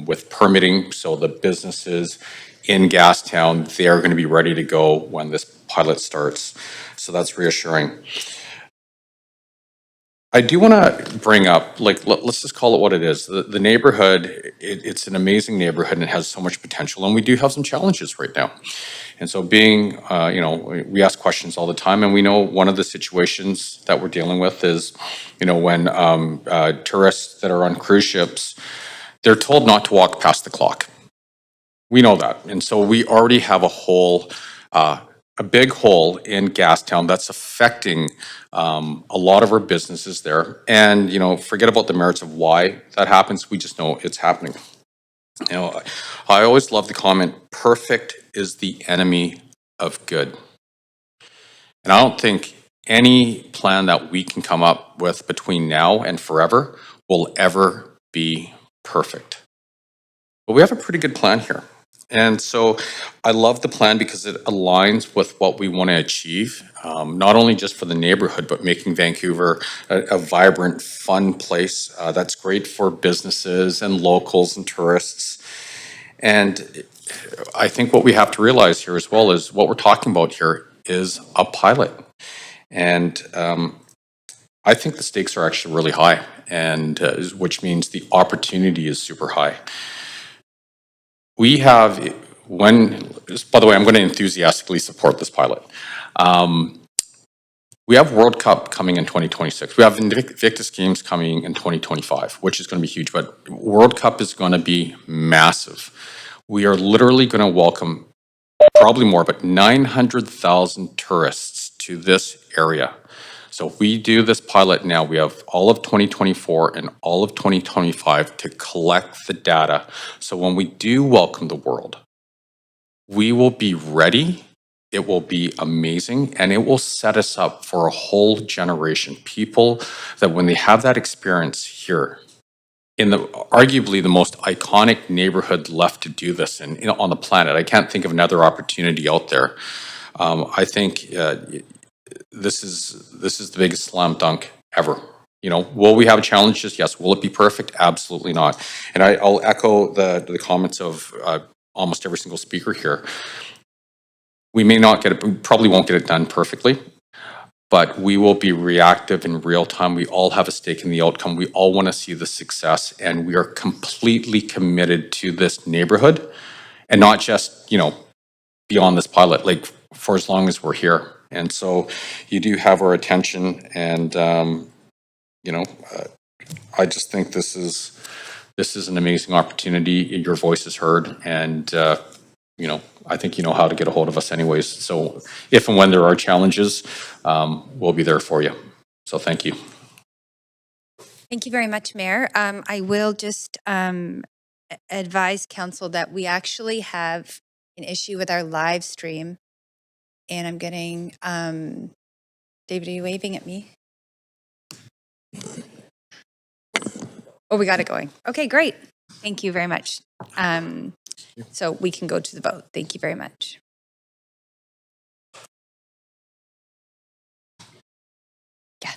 with permitting, so the businesses in Gastown, they're going to be ready to go when this pilot starts. So that's reassuring. I do want to bring up, let's just call it what it is. The neighborhood, it's an amazing neighborhood and it has so much potential, and we do have some challenges right now. And so being, we ask questions all the time, and we know one of the situations that we're dealing with is, when tourists that are on cruise ships, they're told not to walk past the clock. We know that. And so we already have a big hole in Gastown that's affecting a lot of our businesses there. And, forget about the merits of why that happens. We just know it's happening. I always love the comment, perfect is the enemy of good. And I don't think any plan that we can come up with between now and forever will ever be perfect. But we have a pretty good plan here. And so I love the plan because it aligns with what we want to achieve, not only just for the neighborhood, but making Vancouver a vibrant, fun place that's great for businesses and locals and tourists. And I think what we have to realize here as well is what we're talking about here is a pilot. And I think the stakes are actually really high, and which means the opportunity is super high. We have, by the way, I'm going to enthusiastically support this pilot. We have World Cup coming in 2026. We have Invictus Games coming in 2025, which is going to be huge, but World Cup is going to be massive. We are literally going to welcome probably more, but 900,000 tourists to this area. So if we do this pilot now, we have all of 2024 and all of 2025 to collect the data. So when we do welcome the world, we will be ready, it will be amazing, and it will set us up for a whole generation. People that when they have that experience here, in arguably the most iconic neighborhood left to do this in on the planet. I can't think of another opportunity out there. I think this is the biggest slam dunk ever. Will we have challenges? Yes. Will it be perfect? Absolutely not. And I'll echo the comments of almost every single speaker here. We probably won't get it done perfectly, but we will be reactive in real time. We all have a stake in the outcome. We all want to see the success, and we are completely committed to this neighborhood, and not just, beyond this pilot, for as long as we're here. And so you do have our attention, and, I just think this is an amazing opportunity. Your voice is heard, and, I think you know how to get a hold of us anyways. So if and when there are challenges, we'll be there for you. So thank you. Thank you very much, Mayor. I will just advise council that we actually have an issue with our live stream. And I'm getting, David, are you waving at me? Oh, we got it going. Okay, great. Thank you very much. So we can go to the vote. Thank you very much. Yeah.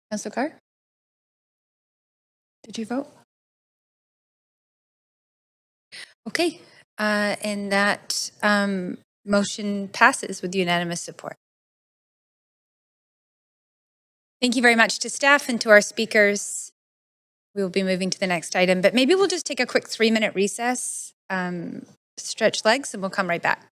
Councillor Carr? Did you vote? Okay, and that motion passes with unanimous support. Thank you very much to staff and to our speakers. We will be moving to the next item, but maybe we'll just take a quick 3-minute recess, stretch legs, and we'll come right back.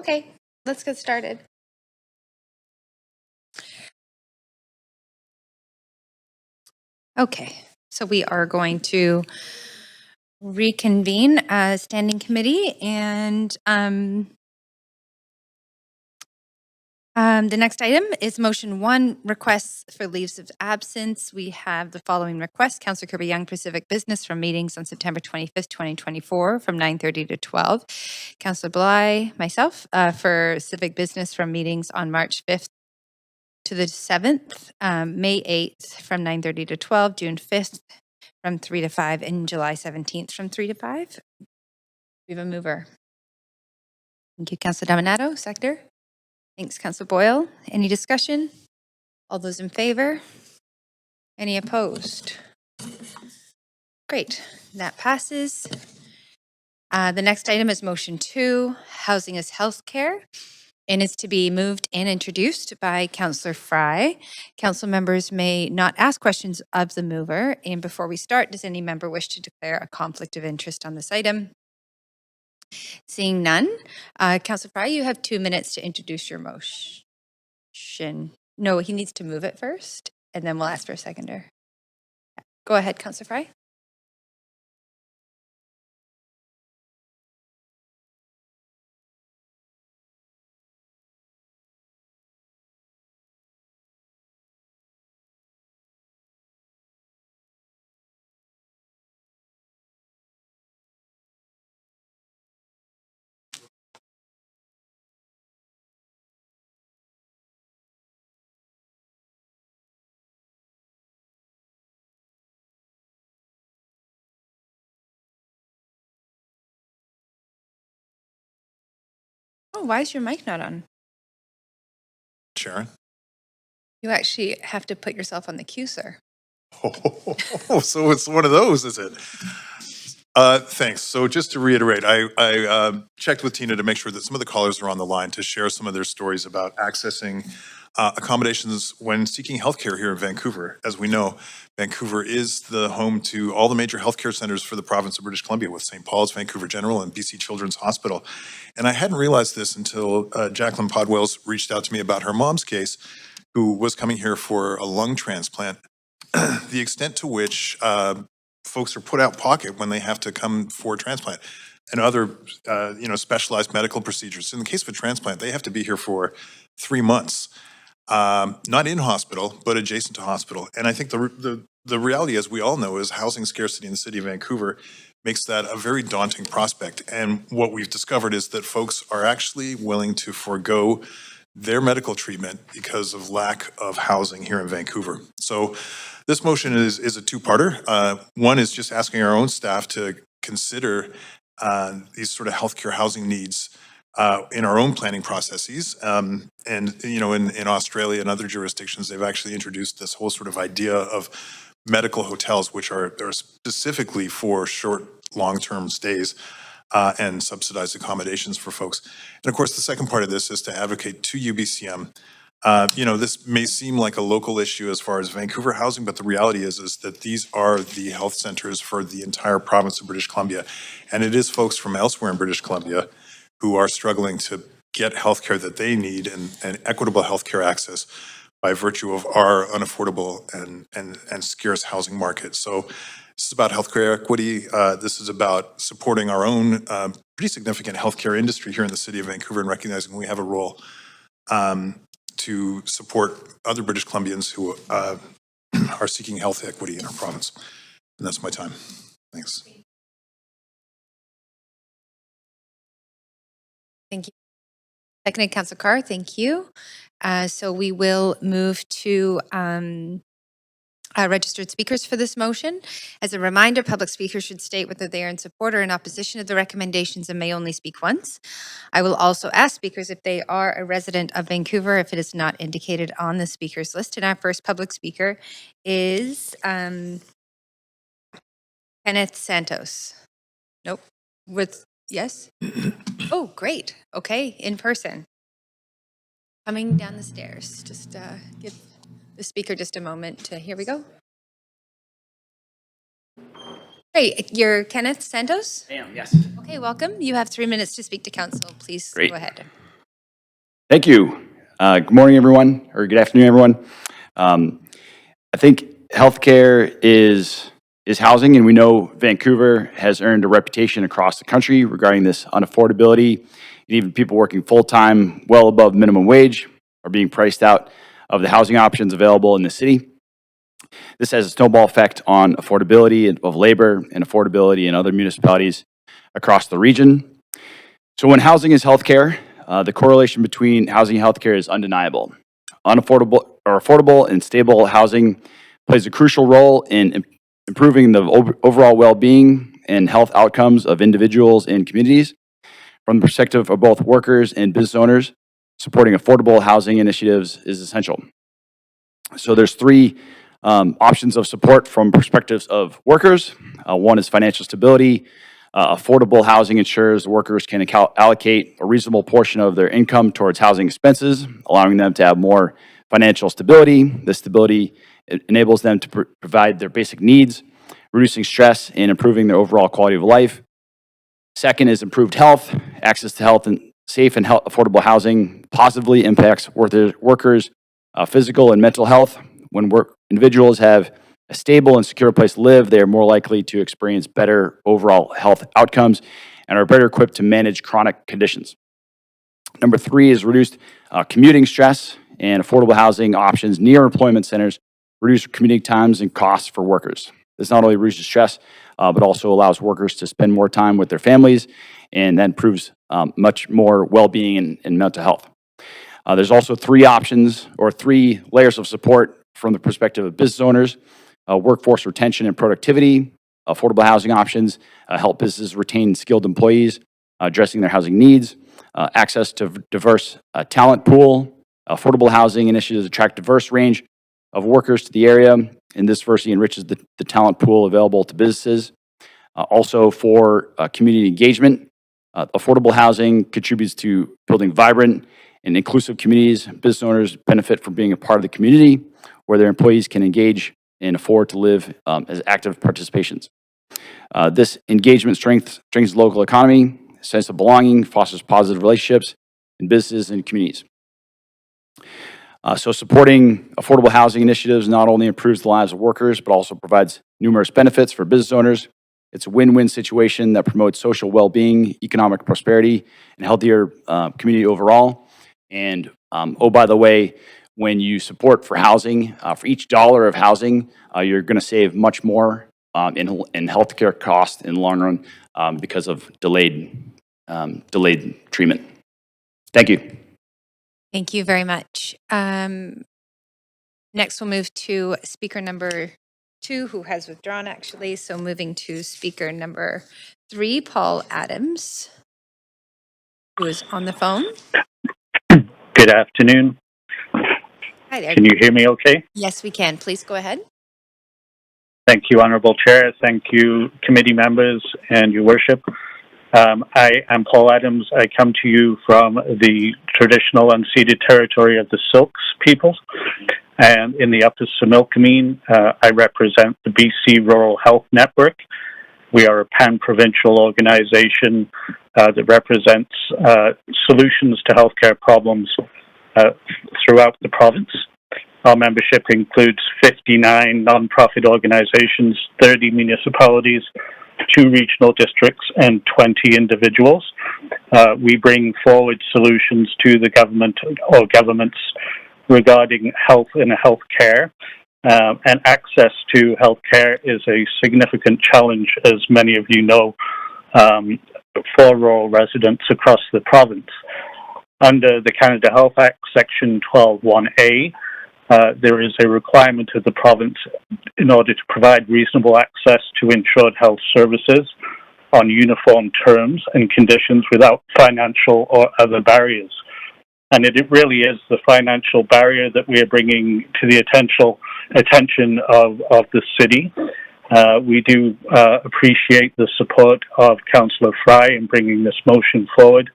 Okay, let's get started. Okay, so we are going to reconvene a standing committee, and the next item is motion 1, requests for leaves of absence. We have the following requests. Councillor Kirby Young, Pacific Business, from meetings on September 25th, 2024 from 9:30 to 12. Councillor Bligh, myself, for Civic Business from meetings on March 5th to the 7th, May 8th from 9:30 to 12, June 5th from 3 to 5, and July 17th from 3 to 5. We have a mover. Thank you, Councillor Dominato, seconder. Thanks, Councillor Boyle. Any discussion? All those in favor? Any opposed? Great, that passes. The next item is motion 2, housing is healthcare, and is to be moved and introduced by Councillor Fry. Council members may not ask questions of the mover. And before we start, does any member wish to declare a conflict of interest on this item? Seeing none, Councillor Fry, you have 2 minutes to introduce your motion. No, he needs to move it first, and then we'll ask for a seconder. Go ahead, Councillor Fry. Oh, why is your mic not on? Sharon? You actually have to put yourself on the queue, sir. Oh, so it's one of those, is it? Thanks. So just to reiterate, I checked with Tina to make sure that some of the callers are on the line to share some of their stories about accessing accommodations when seeking healthcare here in Vancouver. As we know, Vancouver is the home to all the major healthcare centers for the province of British Columbia, with St. Paul's, Vancouver General, and BC Children's Hospital. And I hadn't realized this until Jacqueline Podwells reached out to me about her mom's case, who was coming here for a lung transplant. The extent to which folks are put out pocket when they have to come for a transplant and other, specialized medical procedures. In the case of a transplant, they have to be here for 3 months, not in hospital, but adjacent to hospital. And I think the reality, as we all know, is housing scarcity in the city of Vancouver makes that a very daunting prospect. And what we've discovered is that folks are actually willing to forego their medical treatment because of lack of housing here in Vancouver. So this motion is a two-parter. One is just asking our own staff to consider these sort of healthcare housing needs in our own planning processes. And, in Australia and other jurisdictions, they've actually introduced this whole sort of idea of medical hotels, which are specifically for short, long-term stays and subsidized accommodations for folks. And of course, the second part of this is to advocate to UBCM. This may seem like a local issue as far as Vancouver housing, but the reality is that these are the health centers for the entire province of British Columbia. And it is folks from elsewhere in British Columbia who are struggling to get healthcare that they need and equitable healthcare access by virtue of our unaffordable and scarce housing market. So this is about healthcare equity. This is about supporting our own pretty significant healthcare industry here in the city of Vancouver and recognizing we have a role to support other British Columbians who are seeking health equity in our province. And that's my time. Thanks. Thank you. Seconded, Councillor Carr, thank you. So we will move to registered speakers for this motion. As a reminder, public speakers should state whether they are in support or in opposition of the recommendations and may only speak once. I will also ask speakers if they are a resident of Vancouver, if it is not indicated on the speakers list. And our first public speaker is Kenneth Santos. Nope. Yes? Oh, great. Okay, in person. Coming down the stairs. Just give the speaker just a moment to, here we go. Hey, you're Kenneth Santos? I am, yes. Okay, welcome. You have 3 minutes to speak to council. Please Great. go ahead. Thank you. Good morning, everyone, or good afternoon, everyone. I think healthcare is housing, and we know Vancouver has earned a reputation across the country regarding this unaffordability, and even people working full-time, well above minimum wage, are being priced out of the housing options available in the city. This has a snowball effect on affordability of labor and affordability in other municipalities across the region. So when housing is healthcare, the correlation between housing and healthcare is undeniable. Affordable and stable housing plays a crucial role in improving the overall well-being and health outcomes of individuals and communities. From the perspective of both workers and business owners, supporting affordable housing initiatives is essential. So there's three options of support from perspectives of workers. One is financial stability. Affordable housing ensures workers can allocate a reasonable portion of their income towards housing expenses, allowing them to have more financial stability. This stability enables them to provide their basic needs, reducing stress and improving their overall quality of life. Second is improved health. Access to health and safe and affordable housing positively impacts workers' physical and mental health. When individuals have a stable and secure place to live, they are more likely to experience better overall health outcomes and are better equipped to manage chronic conditions. Number three is reduced commuting stress, and affordable housing options near employment centers reduce commuting times and costs for workers. This not only reduces stress, but also allows workers to spend more time with their families, and that improves much more well-being and mental health. There's also three options or three layers of support from the perspective of business owners. Workforce retention and productivity. Affordable housing options help businesses retain skilled employees, addressing their housing needs. Access to diverse talent pool. Affordable housing initiatives attract diverse range of workers to the area, and this diversity enriches the talent pool available to businesses. Also for community engagement, affordable housing contributes to building vibrant and inclusive communities. Business owners benefit from being a part of the community where their employees can engage and afford to live as active participations. This engagement strengthens the local economy, sense of belonging, fosters positive relationships in businesses and communities. So supporting affordable housing initiatives not only improves the lives of workers, but also provides numerous benefits for business owners. It's a win-win situation that promotes social well-being, economic prosperity, and healthier community overall. And oh, by the way, when you support for housing, for each dollar of housing, you're going to save much more in healthcare costs in the long run because of delayed treatment. Thank you. Thank you very much. Next, we'll move to speaker number 2, who has withdrawn actually. So moving to speaker number 3, Paul Adams, who is on the phone. Good afternoon. Hi there. Can you hear me okay? Yes, we can. Please go ahead. Thank you, Honorable Chair. Thank you, committee members and your worship. I am Paul Adams. I come to you from the traditional unceded territory of the Silks people. And in the Upper Similkameen, I represent the BC Rural Health Network. We are a pan-provincial organization that represents solutions to healthcare problems throughout the province. Our membership includes 59 nonprofit organizations, 30 municipalities, 2 regional districts, and 20 individuals. We bring forward solutions to the government or governments regarding health and health care. And access to health care is a significant challenge, as many of you know, for rural residents across the province. Under the Canada Health Act, Section 12(1)A, there is a requirement of the province in order to provide reasonable access to insured health services on uniform terms and conditions without financial or other barriers. And it really is the financial barrier that we are bringing to the attention of the city. We do appreciate the support of Councillor Fry in bringing this motion forward.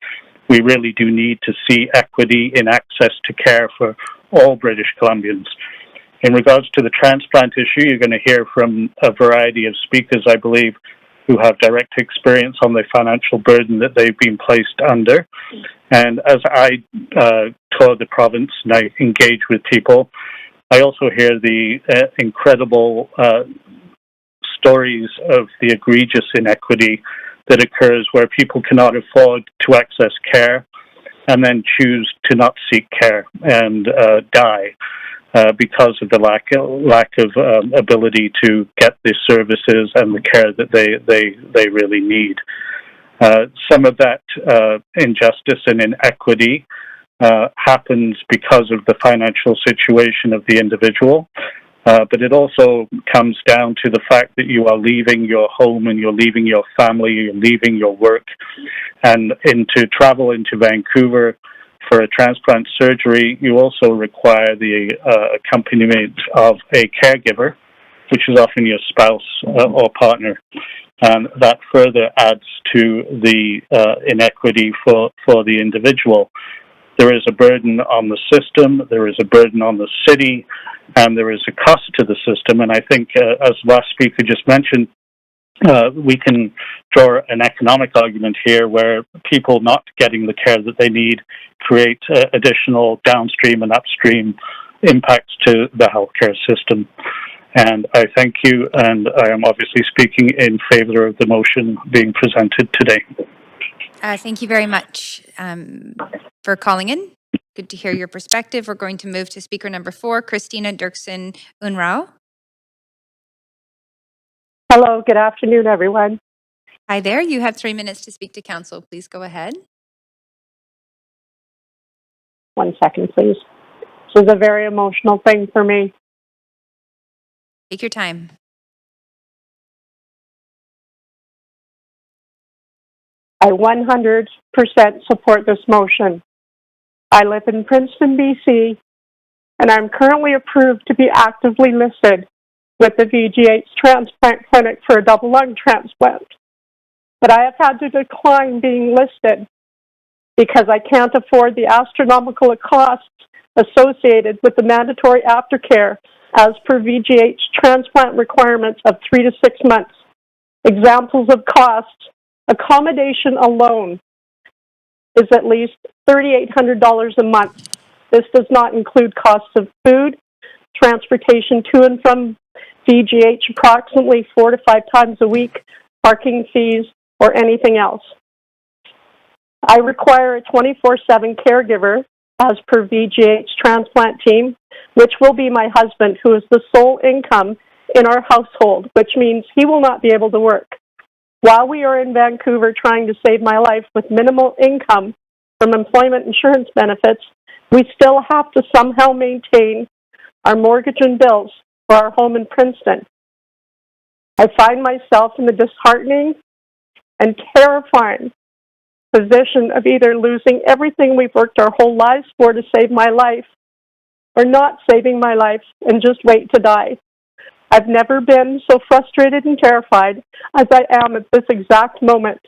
We really do need to see equity in access to care for all British Columbians. In regards to the transplant issue, you're going to hear from a variety of speakers, I believe, who have direct experience on the financial burden that they've been placed under. And as I tour the province and I engage with people, I also hear the incredible stories of the egregious inequity that occurs where people cannot afford to access care and then choose to not seek care and die because of the lack of ability to get the services and the care that they really need. Some of that injustice and inequity happens because of the financial situation of the individual. But it also comes down to the fact that you are leaving your home and you're leaving your family, you're leaving your work, and to travel into Vancouver for a transplant surgery, you also require the accompaniment of a caregiver, which is often your spouse or partner. And that further adds to the inequity for the individual. There is a burden on the system, there is a burden on the city, and there is a cost to the system. And I think, as the last speaker just mentioned, we can draw an economic argument here where people not getting the care that they need create additional downstream and upstream impacts to the healthcare system. And I thank you, and I am obviously speaking in favor of the motion being presented today. Thank you very much for calling in. Good to hear your perspective. We're going to move to speaker number 4, Christina Dirksen-Unrau. Hello, good afternoon, everyone. Hi there. You have 3 minutes to speak to council. Please go ahead. 1 second, please. This is a very emotional thing for me. Take your time. I 100% support this motion. I live in Princeton, BC, and I'm currently approved to be actively listed with the VGH Transplant Clinic for a double lung transplant. But I have had to decline being listed because I can't afford the astronomical costs associated with the mandatory aftercare as per VGH transplant requirements of 3 to 6 months. Examples of costs: accommodation alone is at least $3,800 a month. This does not include costs of food, transportation to and from VGH approximately 4 to 5 times a week, parking fees, or anything else. I require a 24/7 caregiver as per VGH transplant team, which will be my husband, who is the sole income in our household, which means he will not be able to work. While we are in Vancouver trying to save my life with minimal income from employment insurance benefits, we still have to somehow maintain our mortgage and bills for our home in Princeton. I find myself in the disheartening and terrifying position of either losing everything we've worked our whole lives for to save my life, or not saving my life and just wait to die. I've never been so frustrated and terrified as I am at this exact moment.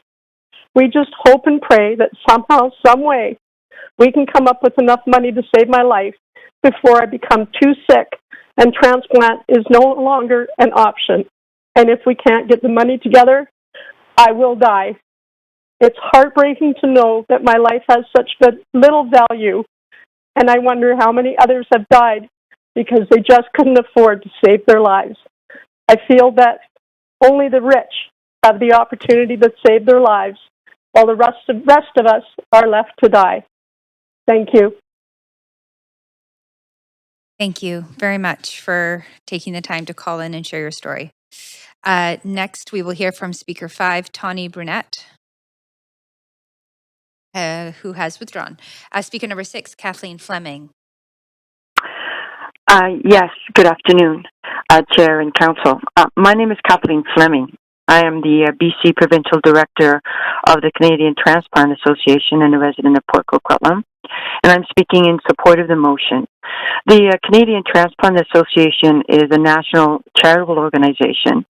We just hope and pray that somehow, some way, we can come up with enough money to save my life before I become too sick and transplant is no longer an option. And if we can't get the money together, I will die. It's heartbreaking to know that my life has such little value, and I wonder how many others have died because they just couldn't afford to save their lives. I feel that only the rich have the opportunity to save their lives, while the rest of us are left to die. Thank you. Thank you very much for taking the time to call in and share your story. Next, we will hear from Speaker 5, Tawny Brunette, who has withdrawn. Speaker number 6, Kathleen Fleming. Yes, good afternoon, Chair and Council. My name is Kathleen Fleming. I am the BC Provincial Director of the Canadian Transplant Association and a resident of Port Coquitlam, and I'm speaking in support of the motion. The Canadian Transplant Association is a national charitable organization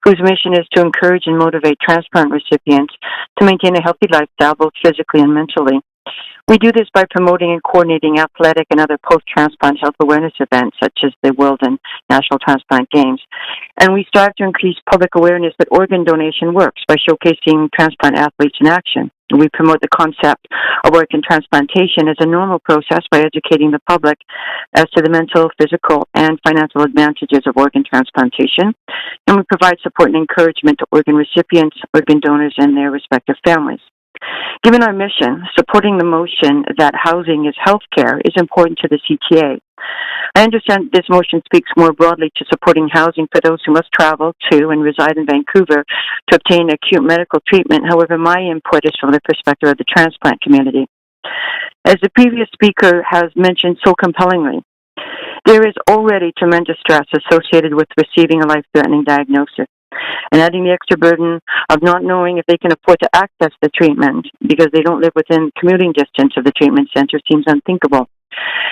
whose mission is to encourage and motivate transplant recipients to maintain a healthy lifestyle, both physically and mentally. We do this by promoting and coordinating athletic and other post-transplant health awareness events, such as the World and National Transplant Games. And we strive to increase public awareness that organ donation works by showcasing transplant athletes in action. We promote the concept of organ transplantation as a normal process by educating the public as to the mental, physical, and financial advantages of organ transplantation. And we provide support and encouragement to organ recipients, organ donors, and their respective families. Given our mission, supporting the motion that housing is healthcare is important to the CTA. I understand this motion speaks more broadly to supporting housing for those who must travel to and reside in Vancouver to obtain acute medical treatment. However, my input is from the perspective of the transplant community. As the previous speaker has mentioned so compellingly, there is already tremendous stress associated with receiving a life-threatening diagnosis. And adding the extra burden of not knowing if they can afford to access the treatment because they don't live within commuting distance of the treatment center seems unthinkable.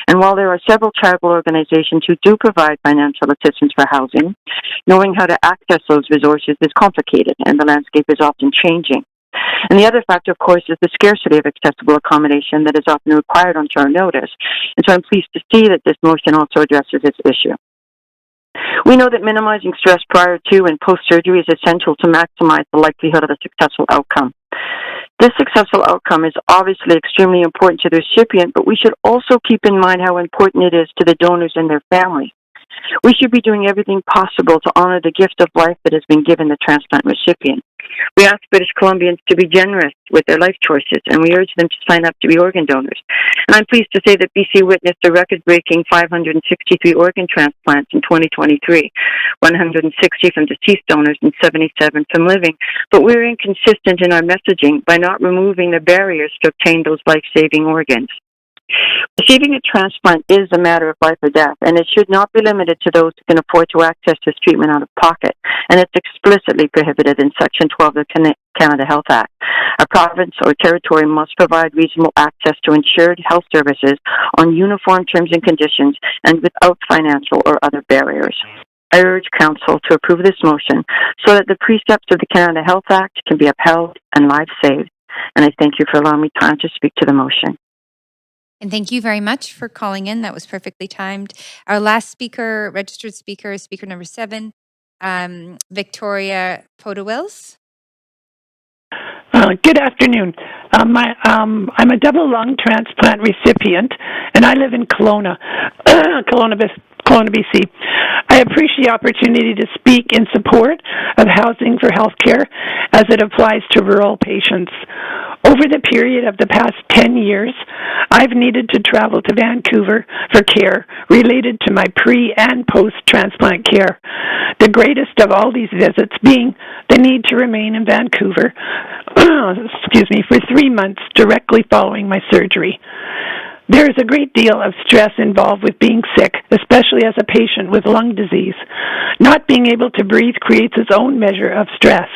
And while there are several charitable organizations who do provide financial assistance for housing, knowing how to access those resources is complicated and the landscape is often changing. And the other factor, of course, is the scarcity of accessible accommodation that is often required on short notice. And so I'm pleased to see that this motion also addresses this issue. We know that minimizing stress prior to and post-surgery is essential to maximize the likelihood of a successful outcome. This successful outcome is obviously extremely important to the recipient, but we should also keep in mind how important it is to the donors and their families. We should be doing everything possible to honor the gift of life that has been given the transplant recipient. We ask British Columbians to be generous with their life choices, and we urge them to sign up to be organ donors. And I'm pleased to say that BC witnessed a record-breaking 563 organ transplants in 2023, 160 from deceased donors and 77 from living. But we're inconsistent in our messaging by not removing the barriers to obtain those life-saving organs. Receiving a transplant is a matter of life or death, and it should not be limited to those who can afford to access this treatment out of pocket, and it's explicitly prohibited in Section 12 of the Canada Health Act. A province or territory must provide reasonable access to insured health services on uniform terms and conditions and without financial or other barriers. I urge Council to approve this motion so that the precepts of the Canada Health Act can be upheld and lives saved, and I thank you for allowing me time to speak to the motion. And thank you very much for calling in. That was perfectly timed. Our last speaker, registered speaker, is speaker number 7, Victoria Podewils. Good afternoon. I'm a double lung transplant recipient, and I live in Kelowna, BC. I appreciate the opportunity to speak in support of housing for healthcare as it applies to rural patients. Over the period of the past 10 years, I've needed to travel to Vancouver for care related to my pre- and post-transplant care. The greatest of all these visits being the need to remain in Vancouver for 3 months directly following my surgery. There is a great deal of stress involved with being sick, especially as a patient with lung disease. Not being able to breathe creates its own measure of stress.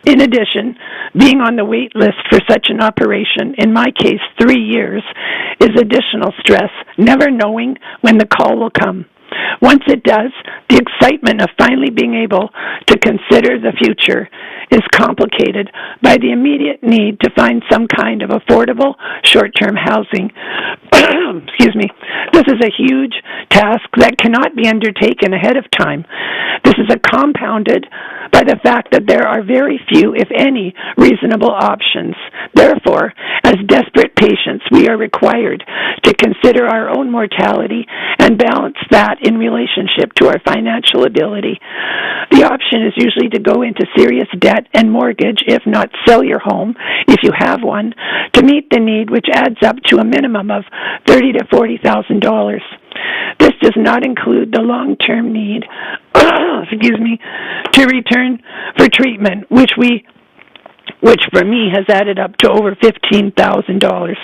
In addition, being on the wait list for such an operation, in my case 3 years, is additional stress, never knowing when the call will come. Once it does, the excitement of finally being able to consider the future is complicated by the immediate need to find some kind of affordable short-term housing. This is a huge task that cannot be undertaken ahead of time. This is compounded by the fact that there are very few, if any, reasonable options. Therefore, as desperate patients, we are required to consider our own mortality and balance that in relationship to our financial ability. The option is usually to go into serious debt and mortgage, if not sell your home, if you have one, to meet the need, which adds up to a minimum of $30,000 to $40,000. This does not include the long-term need, to return for treatment, which for me has added up to over $15,000.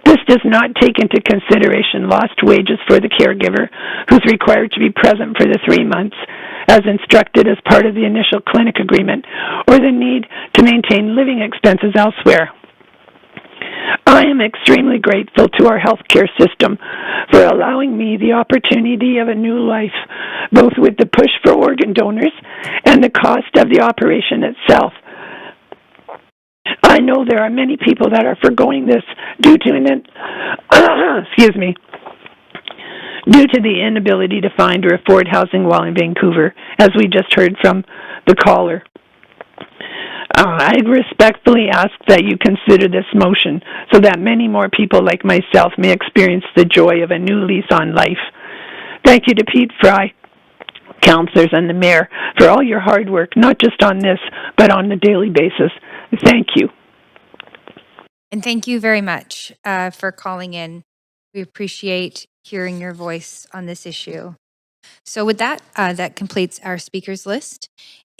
This does not take into consideration lost wages for the caregiver, who's required to be present for the 3 months, as instructed as part of the initial clinic agreement, or the need to maintain living expenses elsewhere. I am extremely grateful to our healthcare system for allowing me the opportunity of a new life, both with the push for organ donors and the cost of the operation itself. I know there are many people that are forgoing this due to excuse me, due to the inability to find or afford housing while in Vancouver, as we just heard from the caller. I respectfully ask that you consider this motion so that many more people like myself may experience the joy of a new lease on life. Thank you to Pete Fry, councillors, and the mayor for all your hard work, not just on this, but on a daily basis. Thank you. And thank you very much for calling in. We appreciate hearing your voice on this issue. So with that, that completes our speakers list.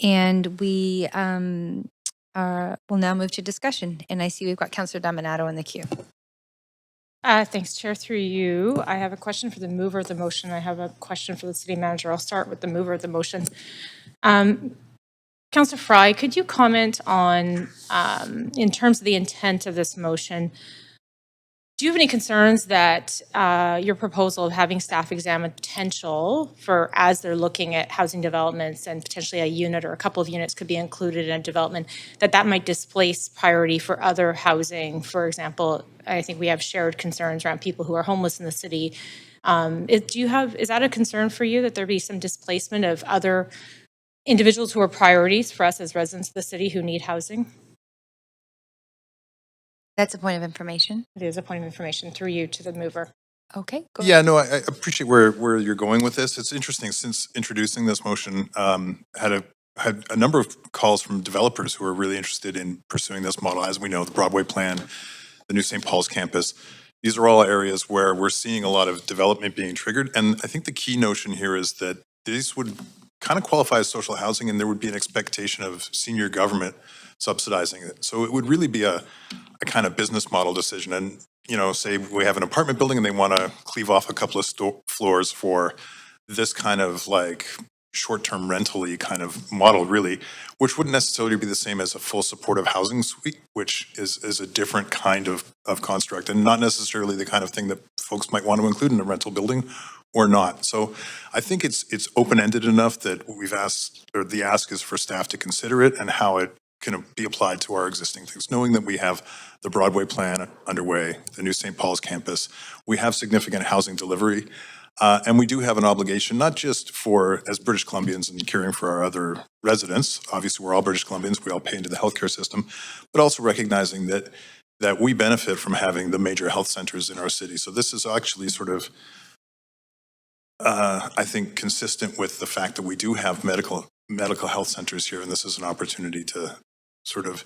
And we will now move to discussion. And I see we've got Councillor Dominato in the queue. Thanks, Chair. Through you, I have a question for the mover of the motion. I have a question for the city manager. I'll start with the mover of the motion. Councillor Fry, could you comment on, in terms of the intent of this motion, do you have any concerns that your proposal of having staff examine potential for, as they're looking at housing developments and potentially a unit or a couple of units could be included in a development, that might displace priority for other housing? For example, I think we have shared concerns around people who are homeless in the city. Is that a concern for you, that there be some displacement of other individuals who are priorities for us as residents of the city who need housing? That's a point of information. It is a point of information. Through you to the mover. Okay. Go Yeah, ahead. no, I appreciate where you're going with this. It's interesting, since introducing this motion, had a number of calls from developers who are really interested in pursuing this model. As we know, the Broadway plan, the new St. Paul's campus, these are all areas where we're seeing a lot of development being triggered. And I think the key notion here is that these would kind of qualify as social housing, and there would be an expectation of senior government subsidizing it. So it would really be a kind of business model decision. And, you know, say we have an apartment building and they want to cleave off a couple of floors for this kind of like short-term rental-y kind of model, really, which wouldn't necessarily be the same as a full supportive housing suite, which is a different kind of construct, and not necessarily the kind of thing that folks might want to include in a rental building or not. So I think it's open-ended enough that we've asked, or the ask is for staff to consider it and how it can be applied to our existing things, knowing that we have the Broadway plan underway, the new St. Paul's campus, we have significant housing delivery, and we do have an obligation, not just for, as British Columbians and caring for our other residents, obviously we're all British Columbians, we all pay into the healthcare system, but also recognizing that we benefit from having the major health centers in our city. So this is actually sort of, I think, consistent with the fact that we do have medical health centers here, and this is an opportunity to sort of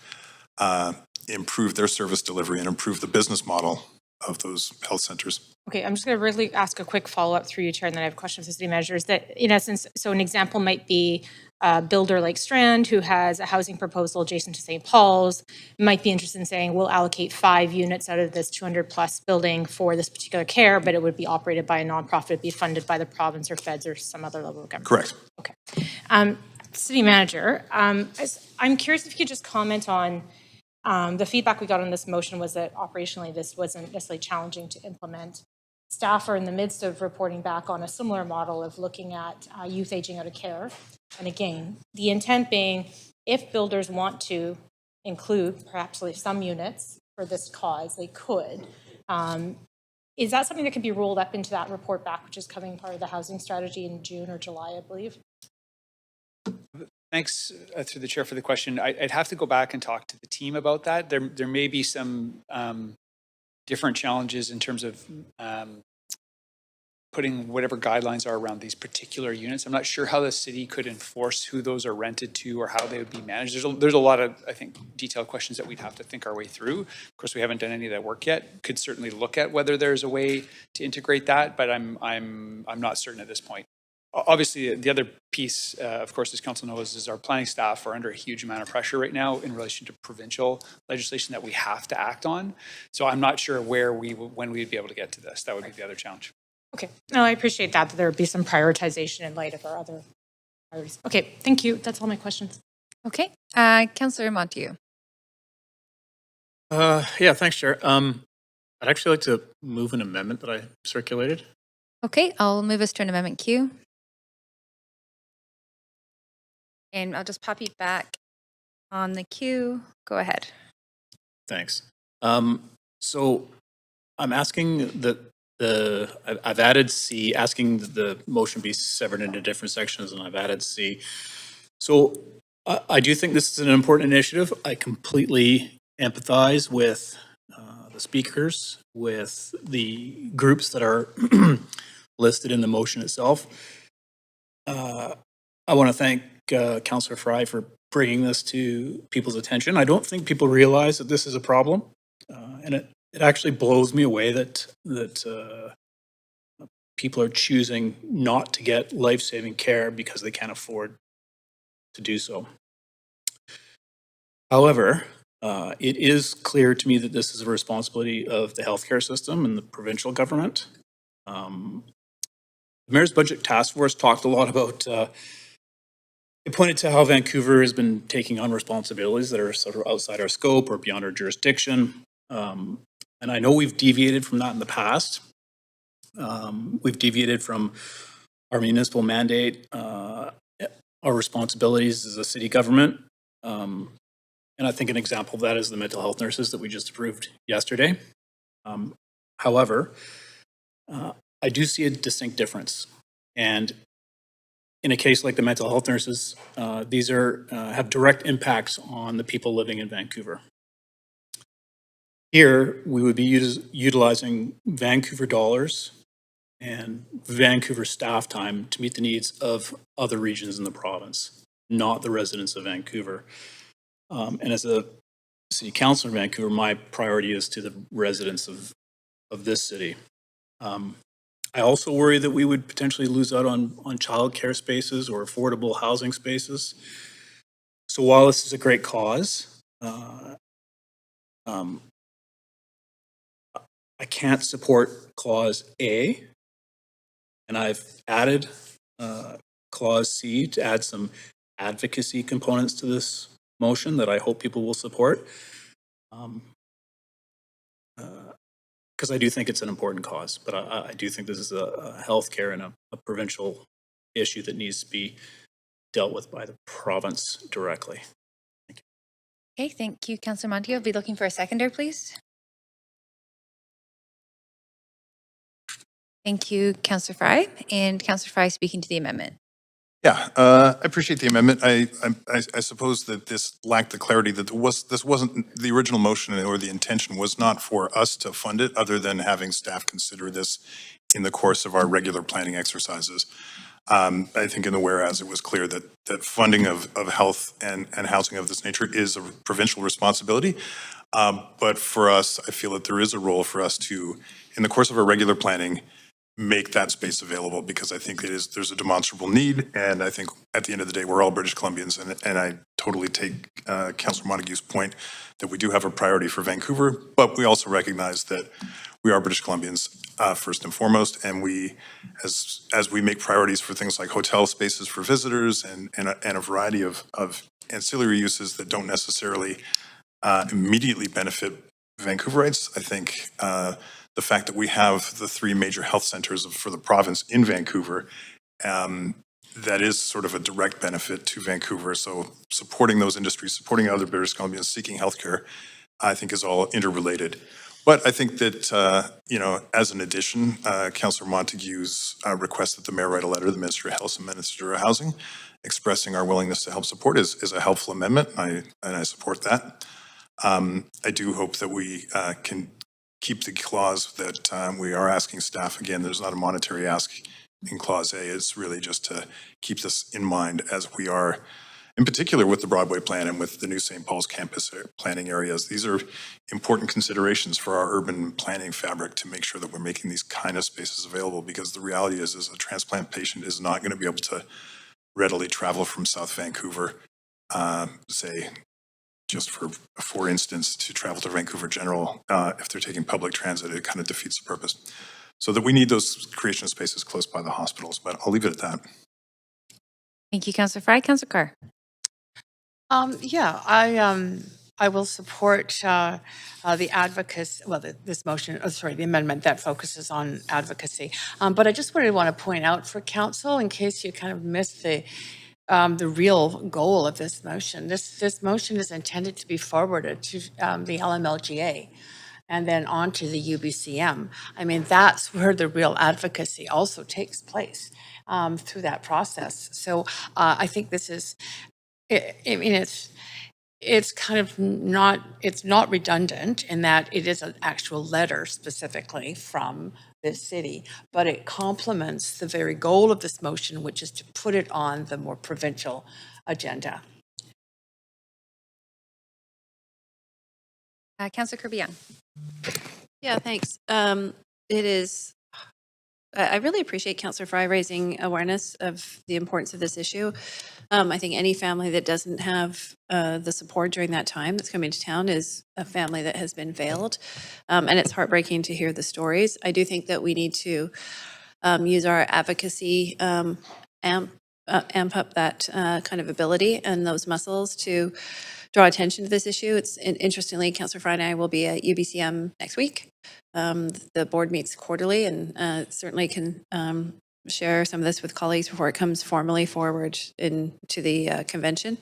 improve their service delivery and improve the business model of those health centers. Okay, I'm just going to really ask a quick follow-up through you, Chair, and then I have a question for the city manager. Is that, in essence, so an example might be a builder like Strand, who has a housing proposal adjacent to St. Paul's, might be interested in saying, we'll allocate 5 units out of this 200-plus building for this particular care, but it would be operated by a nonprofit, it'd be funded by the province or feds or some other level of government. Correct. Okay. City manager, I'm curious if you could just comment on the feedback we got on this motion was that operationally this wasn't necessarily challenging to implement. Staff are in the midst of reporting back on a similar model of looking at youth aging out of care. And again, the intent being, if builders want to include perhaps some units for this cause, they could. Is that something that could be rolled up into that report back, which is coming part of the housing strategy in June or July, I believe? Thanks through the chair for the question. I'd have to go back and talk to the team about that. There may be some different challenges in terms of putting whatever guidelines are around these particular units. I'm not sure how the city could enforce who those are rented to or how they would be managed. There's a lot of, I think, detailed questions that we'd have to think our way through. Of course, we haven't done any of that work yet. Could certainly look at whether there's a way to integrate that, but I'm not certain at this point. Obviously, the other piece, of course, as council knows, is our planning staff are under a huge amount of pressure right now in relation to provincial legislation that we have to act on. So I'm not sure when we'd be able to get to this. That would be the other challenge. Okay. No, I appreciate that there would be some prioritization in light of our other priorities. Okay, thank you. That's all my questions. Okay. Councillor Montague. Yeah, thanks, Chair. I'd actually like to move an amendment that I circulated. Okay, I'll move us to an amendment queue. And I'll just pop you back on the queue. Go ahead. Thanks. So I'm asking that I've added C, asking that the motion be severed into different sections, and I've added C. So I do think this is an important initiative. I completely empathize with the speakers, with the groups that are listed in the motion itself. I want to thank Councillor Fry for bringing this to people's attention. I don't think people realize that this is a problem, and it actually blows me away that people are choosing not to get life-saving care because they can't afford to do so. However, it is clear to me that this is a responsibility of the healthcare system and the provincial government. The Mayor's Budget Task Force talked a lot about, it pointed to how Vancouver has been taking on responsibilities that are sort of outside our scope or beyond our jurisdiction. And I know we've deviated from that in the past. We've deviated from our municipal mandate, our responsibilities as a city government. And I think an example of that is the mental health nurses that we just approved yesterday. However, I do see a distinct difference. And in a case like the mental health nurses, these have direct impacts on the people living in Vancouver. Here, we would be utilizing Vancouver dollars and Vancouver staff time to meet the needs of other regions in the province, not the residents of Vancouver. And as a city councilor in Vancouver, my priority is to the residents of this city. I also worry that we would potentially lose out on childcare spaces or affordable housing spaces. So while this is a great cause, I can't support Clause A, and I've added Clause C to add some advocacy components to this motion that I hope people will support. Because I do think it's an important cause, but I do think this is a healthcare and a provincial issue that needs to be dealt with by the province directly. Okay, thank you, Councillor Montiel. I'll be looking for a seconder, please. Thank you, Councillor Fry. And Councillor Fry speaking to the amendment. Yeah, I appreciate the amendment. I suppose that this lacked the clarity that this wasn't the original motion, or the intention was not for us to fund it, other than having staff consider this in the course of our regular planning exercises. I think in the whereas, it was clear that funding of health and housing of this nature is a provincial responsibility. But for us, I feel that there is a role for us to, in the course of our regular planning, make that space available, because I think there's a demonstrable need, and I think at the end of the day, we're all British Columbians, and I totally take Councillor Montague's point that we do have a priority for Vancouver, but we also recognize that we are British Columbians first and foremost, and we, as we make priorities for things like hotel spaces for visitors and a variety of ancillary uses that don't necessarily immediately benefit Vancouverites, I think the fact that we have the three major health centers for the province in Vancouver, that is sort of a direct benefit to Vancouver. So supporting those industries, supporting other British Columbians seeking healthcare, I think is all interrelated. But I think that, as an addition, Councillor Montague's request that the Mayor write a letter to the Minister of Health and Minister of Housing expressing our willingness to help support is a helpful amendment, and I support that. I do hope that we can keep the clause that we are asking staff. Again, there's not a monetary ask in Clause A. It's really just to keep this in mind as we are, in particular with the Broadway plan and with the new St. Paul's campus planning areas. These are important considerations for our urban planning fabric to make sure that we're making these kind of spaces available, because the reality is a transplant patient is not going to be able to readily travel from South Vancouver, say, just for instance, to travel to Vancouver General, if they're taking public transit, it kind of defeats the purpose. So that we need those creation of spaces close by the hospitals, but I'll leave it at that. Thank you, Councillor Fry. Councillor Carr. I will support the advocacy, this motion, the amendment that focuses on advocacy. But I just want to point out for council, in case you kind of missed the real goal of this motion. This motion is intended to be forwarded to the LMLGA and then on to the UBCM. I mean, that's where the real advocacy also takes place through that process. So I think this is, I mean, it's kind of not, it's not redundant in that it is an actual letter specifically from this city, but it complements the very goal of this motion, which is to put it on the more provincial agenda. Councillor Kirby Young. Yeah, thanks. It is, I really appreciate Councillor Fry raising awareness of the importance of this issue. I think any family that doesn't have the support during that time that's coming to town is a family that has been failed. And it's heartbreaking to hear the stories. I do think that we need to use our advocacy, amp up that kind of ability and those muscles to draw attention to this issue. It's interestingly, Councillor Fry and I will be at UBCM next week. The board meets quarterly and certainly can share some of this with colleagues before it comes formally forward into the convention.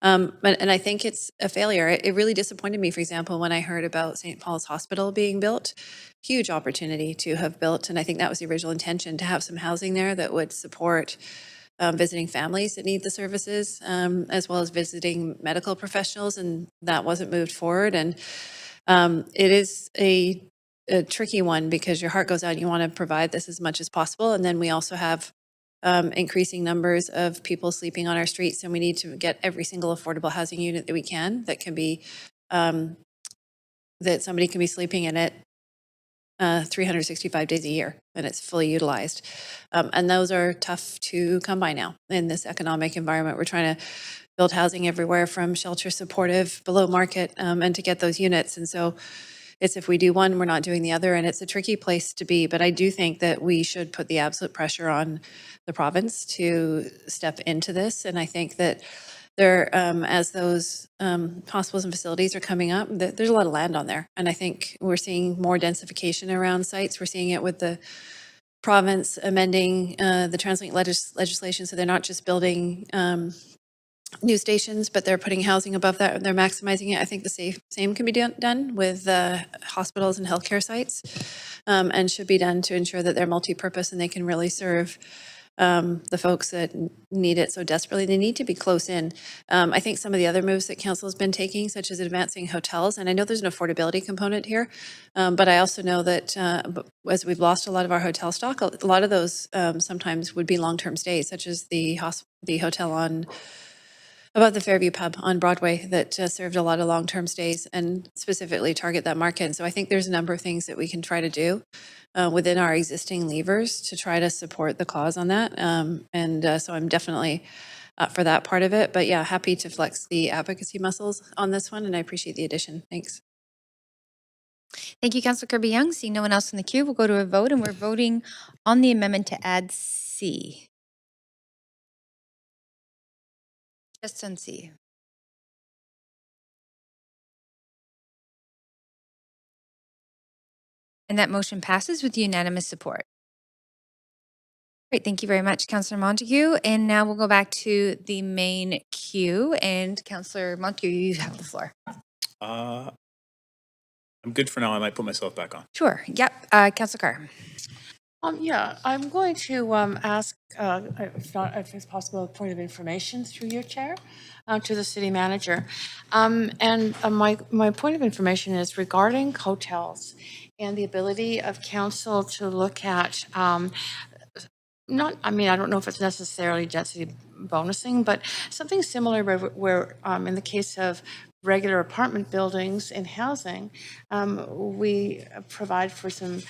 And I think it's a failure. It really disappointed me, for example, when I heard about St. Paul's Hospital being built. Huge opportunity to have built, and I think that was the original intention, to have some housing there that would support visiting families that need the services, as well as visiting medical professionals, and that wasn't moved forward. And it is a tricky one because your heart goes out, you want to provide this as much as possible. And then we also have increasing numbers of people sleeping on our streets, and we need to get every single affordable housing unit that we can that can be, that somebody can be sleeping in it 365 days a year, and it's fully utilized. And those are tough to come by now in this economic environment. We're trying to build housing everywhere from shelter supportive, below market, and to get those units. And so it's, if we do one, we're not doing the other, and it's a tricky place to be. But I do think that we should put the absolute pressure on the province to step into this. And I think that there, as those hospitals and facilities are coming up, there's a lot of land on there. And I think we're seeing more densification around sites. We're seeing it with the province amending the TransLink legislation, so they're not just building new stations, but they're putting housing above that. They're maximizing it. I think the same can be done with hospitals and healthcare sites, and should be done to ensure that they're multi-purpose and they can really serve the folks that need it so desperately. They need to be close in. I think some of the other moves that council has been taking, such as advancing hotels, and I know there's an affordability component here, but I also know that as we've lost a lot of our hotel stock, a lot of those sometimes would be long-term stays, such as the hotel on above the Fairview pub on Broadway that served a lot of long-term stays and specifically target that market. And so I think there's a number of things that we can try to do within our existing levers to try to support the cause on that. So I'm definitely for that part of it. But yeah, happy to flex the advocacy muscles on this one, and I appreciate the addition. Thanks. Thank you, Councillor Kirby Young. Seeing no one else in the queue, we'll go to a vote, and we're voting on the amendment to add C. Just on C. And that motion passes with unanimous support. Great, thank you very much, Councillor Montague. And now we'll go back to the main queue, and Councillor Montague, you have the floor. I'm good for now. I might put myself back on. Sure, yep. Councillor Carr. Yeah, I'm going to ask, if it's possible, a point of information through your chair to the city manager. My point of information is regarding hotels and the ability of council to look at, I don't know if it's necessarily density bonusing, but something similar where in the case of regular apartment buildings and housing, we provide for some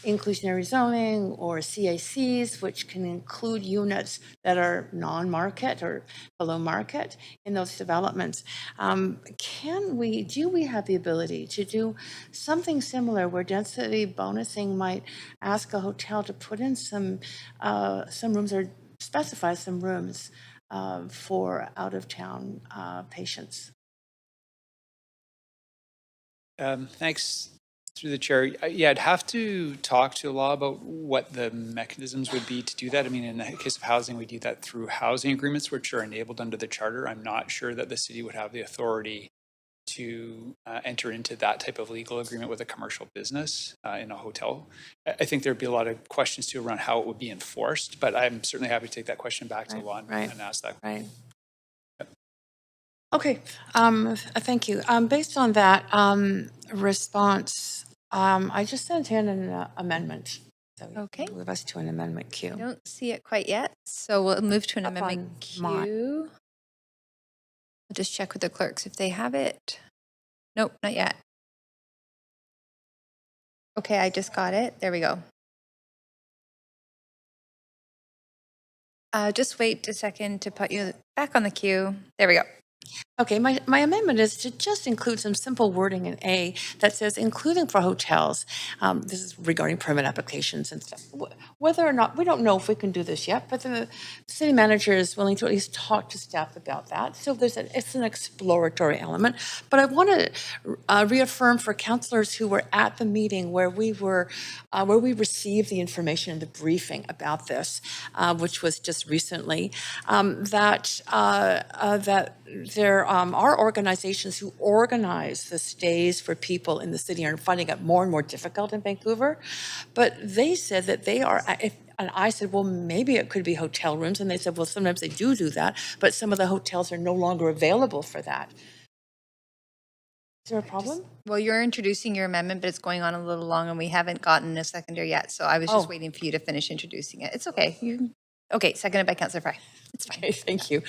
inclusionary zoning or CACs, which can include units that are non-market or below market in those developments. Do we have the ability to do something similar where density bonusing might ask a hotel to put in some rooms or specify some rooms for out-of-town patients? Thanks Through the chair, yeah, I'd have to talk to the law about what the mechanisms would be to do that. I mean, in the case of housing, we do that through housing agreements, which are enabled under the charter. I'm not sure that the city would have the authority to enter into that type of legal agreement with a commercial business in a hotel. I think there'd be a lot of questions too around how it would be enforced, but I'm certainly happy to take that question back to the law and ask that. Right. Okay, thank you. Based on that response, I just sent in an amendment. So Okay. move us to an amendment queue. I don't see it quite yet, so we'll move to an Up amendment on queue. I'll just check with the clerks if they have it. Nope, not yet. Okay, I just got it. There we go. Just wait a second to put you back on the queue. There we go. Okay, my amendment is to just include some simple wording in A that says, including for hotels. This is regarding permit applications and stuff. Whether or not, we don't know if we can do this yet, but the city manager is willing to at least talk to staff about that. So it's an exploratory element. But I want to reaffirm for councillors who were at the meeting where we received the information and the briefing about this, which was just recently, that there are organizations who organize the stays for people in the city and are finding it more and more difficult in Vancouver. But they said that they are, and I said, well, maybe it could be hotel rooms. And they said, well, sometimes they do that, but some of the hotels are no longer available for that. Is there a problem? Well, you're introducing your amendment, but it's going on a little long and we haven't gotten a seconder yet. So I was just waiting for you to finish introducing it. It's okay. Okay, seconded by Councillor Fry. It's fine. Okay, thank you.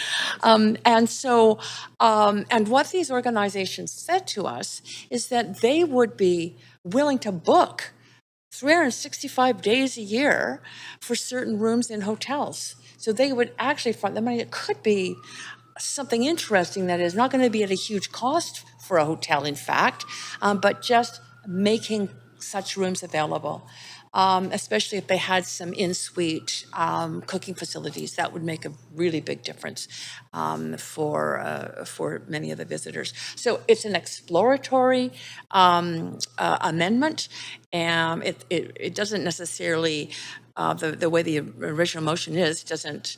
And so, and what these organizations said to us is that they would be willing to book 365 days a year for certain rooms in hotels. So they would actually front the money. It could be something interesting that is not going to be at a huge cost for a hotel, in fact, but just making such rooms available. Especially if they had some in-suite cooking facilities, that would make a really big difference for many of the visitors. So it's an exploratory amendment, and it doesn't necessarily, the way the original motion is, doesn't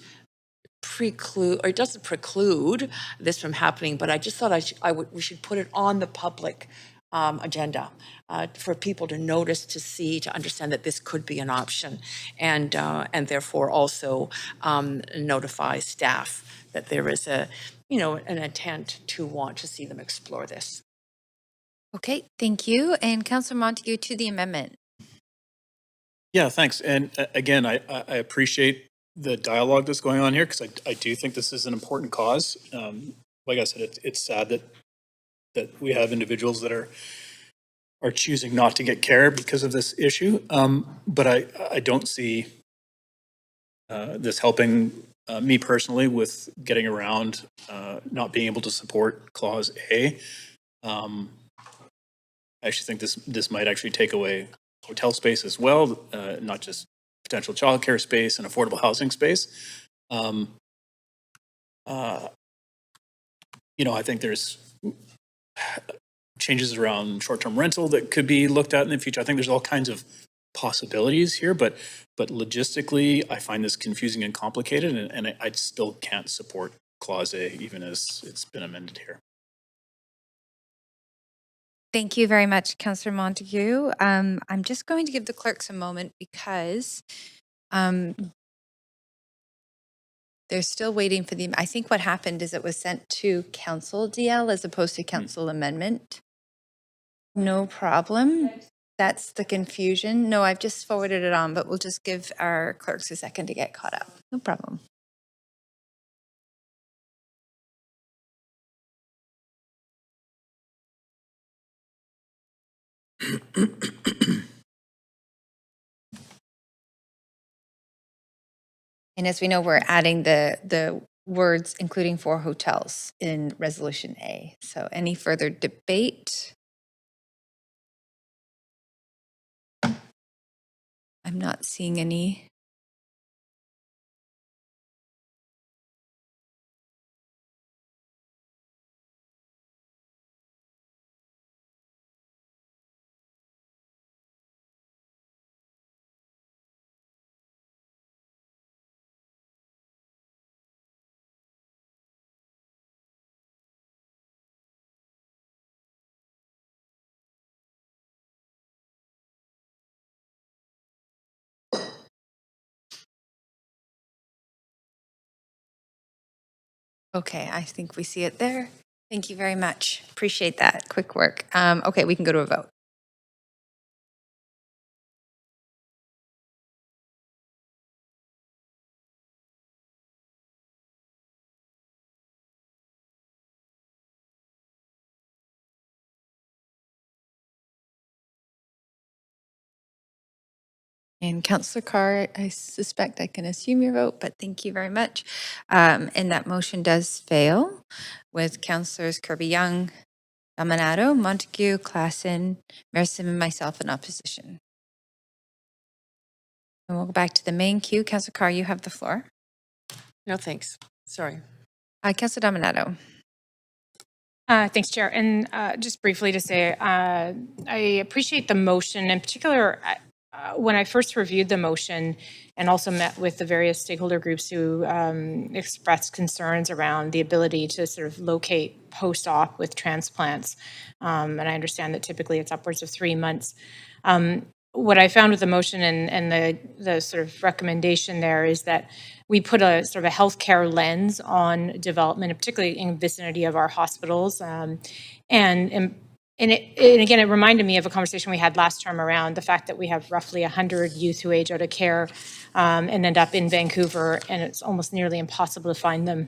preclude, or it doesn't preclude this from happening, but I just thought we should put it on the public agenda for people to notice, to see, to understand that this could be an option, and therefore also notify staff that there is an intent to want to see them explore this. Okay, thank you. And Councillor Montague to the amendment. Yeah, thanks. And again, I appreciate the dialogue that's going on here because I do think this is an important cause. Like I said, it's sad that we have individuals that are choosing not to get care because of this issue. But I don't see this helping me personally with getting around not being able to support Clause A. I actually think this might actually take away hotel space as well, not just potential childcare space and affordable housing space. I think there's changes around short-term rental that could be looked at in the future. I think there's all kinds of possibilities here, but logistically, I find this confusing and complicated, and I still can't support Clause A, even as it's been amended here. Thank you very much, Councillor Montague. I'm just going to give the clerks a moment because they're still waiting for I think what happened is it was sent to Council DL as opposed to Council Amendment. No problem. That's the confusion. No, I've just forwarded it on, but we'll just give our clerks a second to get caught up. No problem. And as we know, we're adding the words, including for hotels, in Resolution A. So any further debate? I'm not seeing any. Okay, I think we see it there. Thank you very much. Appreciate that. Quick work. Okay, we can go to a vote. And Councillor Carr, I suspect I can assume your vote, but thank you very much. And that motion does fail with Councillors Kirby Young, Dominato, Montague, Klassen, Mersim, and myself in opposition. And we'll go back to the main queue. Councillor Carr, you have the floor. No, thanks. Sorry. Councillor Dominato. Thanks, Chair. And just briefly to say, I appreciate the motion. In particular, when I first reviewed the motion and also met with the various stakeholder groups who expressed concerns around the ability to sort of locate post-op with transplants, and I understand that typically it's upwards of 3 months. What I found with the motion and the sort of recommendation there is that we put a sort of a healthcare lens on development, particularly in the vicinity of our hospitals. And again, it reminded me of a conversation we had last term around the fact that we have roughly 100 youth who age out of care and end up in Vancouver, and it's almost nearly impossible to find them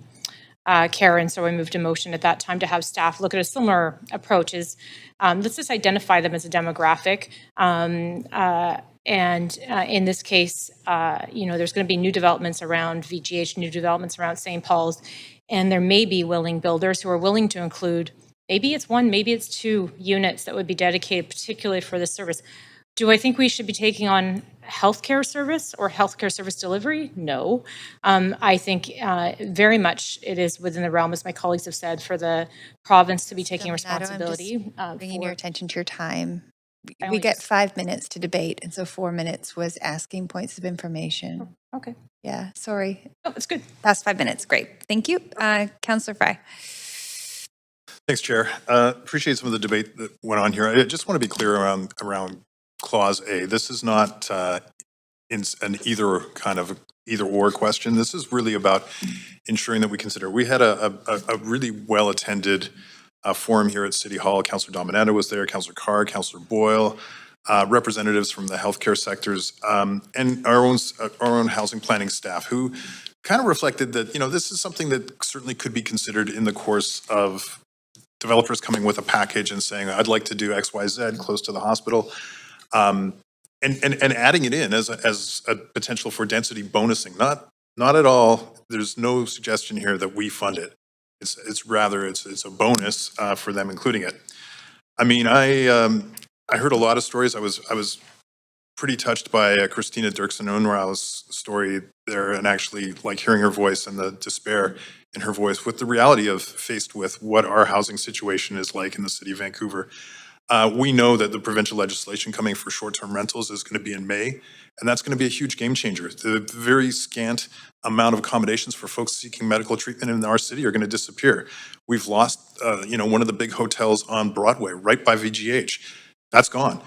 care. And so I moved a motion at that time to have staff look at a similar approach. Let's just identify them as a demographic. In this case, there's going to be new developments around VGH, new developments around St. Paul's, and there may be willing builders who are willing to include, maybe it's 1, maybe it's 2 units that would be dedicated particularly for this service. Do I think we should be taking on healthcare service or healthcare service delivery? No. I think very much it is within the realm, as my colleagues have said, for the province to be taking responsibility. Bringing your attention to your time. We get 5 minutes to debate, and so 4 minutes was asking points of information. Okay. Yeah, sorry. Oh, it's good. Past 5 minutes. Great. Thank you. Councillor Fry. Thanks, Chair. Appreciate some of the debate that went on here. I just want to be clear around Clause A. This is not in an either or question. This is really about ensuring that we consider. We had a really well-attended forum here at City Hall. Councillor Dominato was there, Councillor Carr, Councillor Boyle, representatives from the healthcare sectors, and our own housing planning staff who kind of reflected that, this is something that certainly could be considered in the course of developers coming with a package and saying, I'd like to do X, Y, Z close to the hospital. And adding it in as a potential for density bonusing. Not at all. There's no suggestion here that we fund it. It's rather it's a bonus for them including it. I mean, I heard a lot of stories. I was pretty touched by Christina Dirksen-Unrau's story there, and actually like hearing her voice and the despair in her voice with the reality of faced with what our housing situation is like in the city of Vancouver. We know that the provincial legislation coming for short-term rentals is going to be in May, and that's going to be a huge game changer. The very scant amount of accommodations for folks seeking medical treatment in our city are going to disappear. We've lost, one of the big hotels on Broadway, right by VGH. That's gone.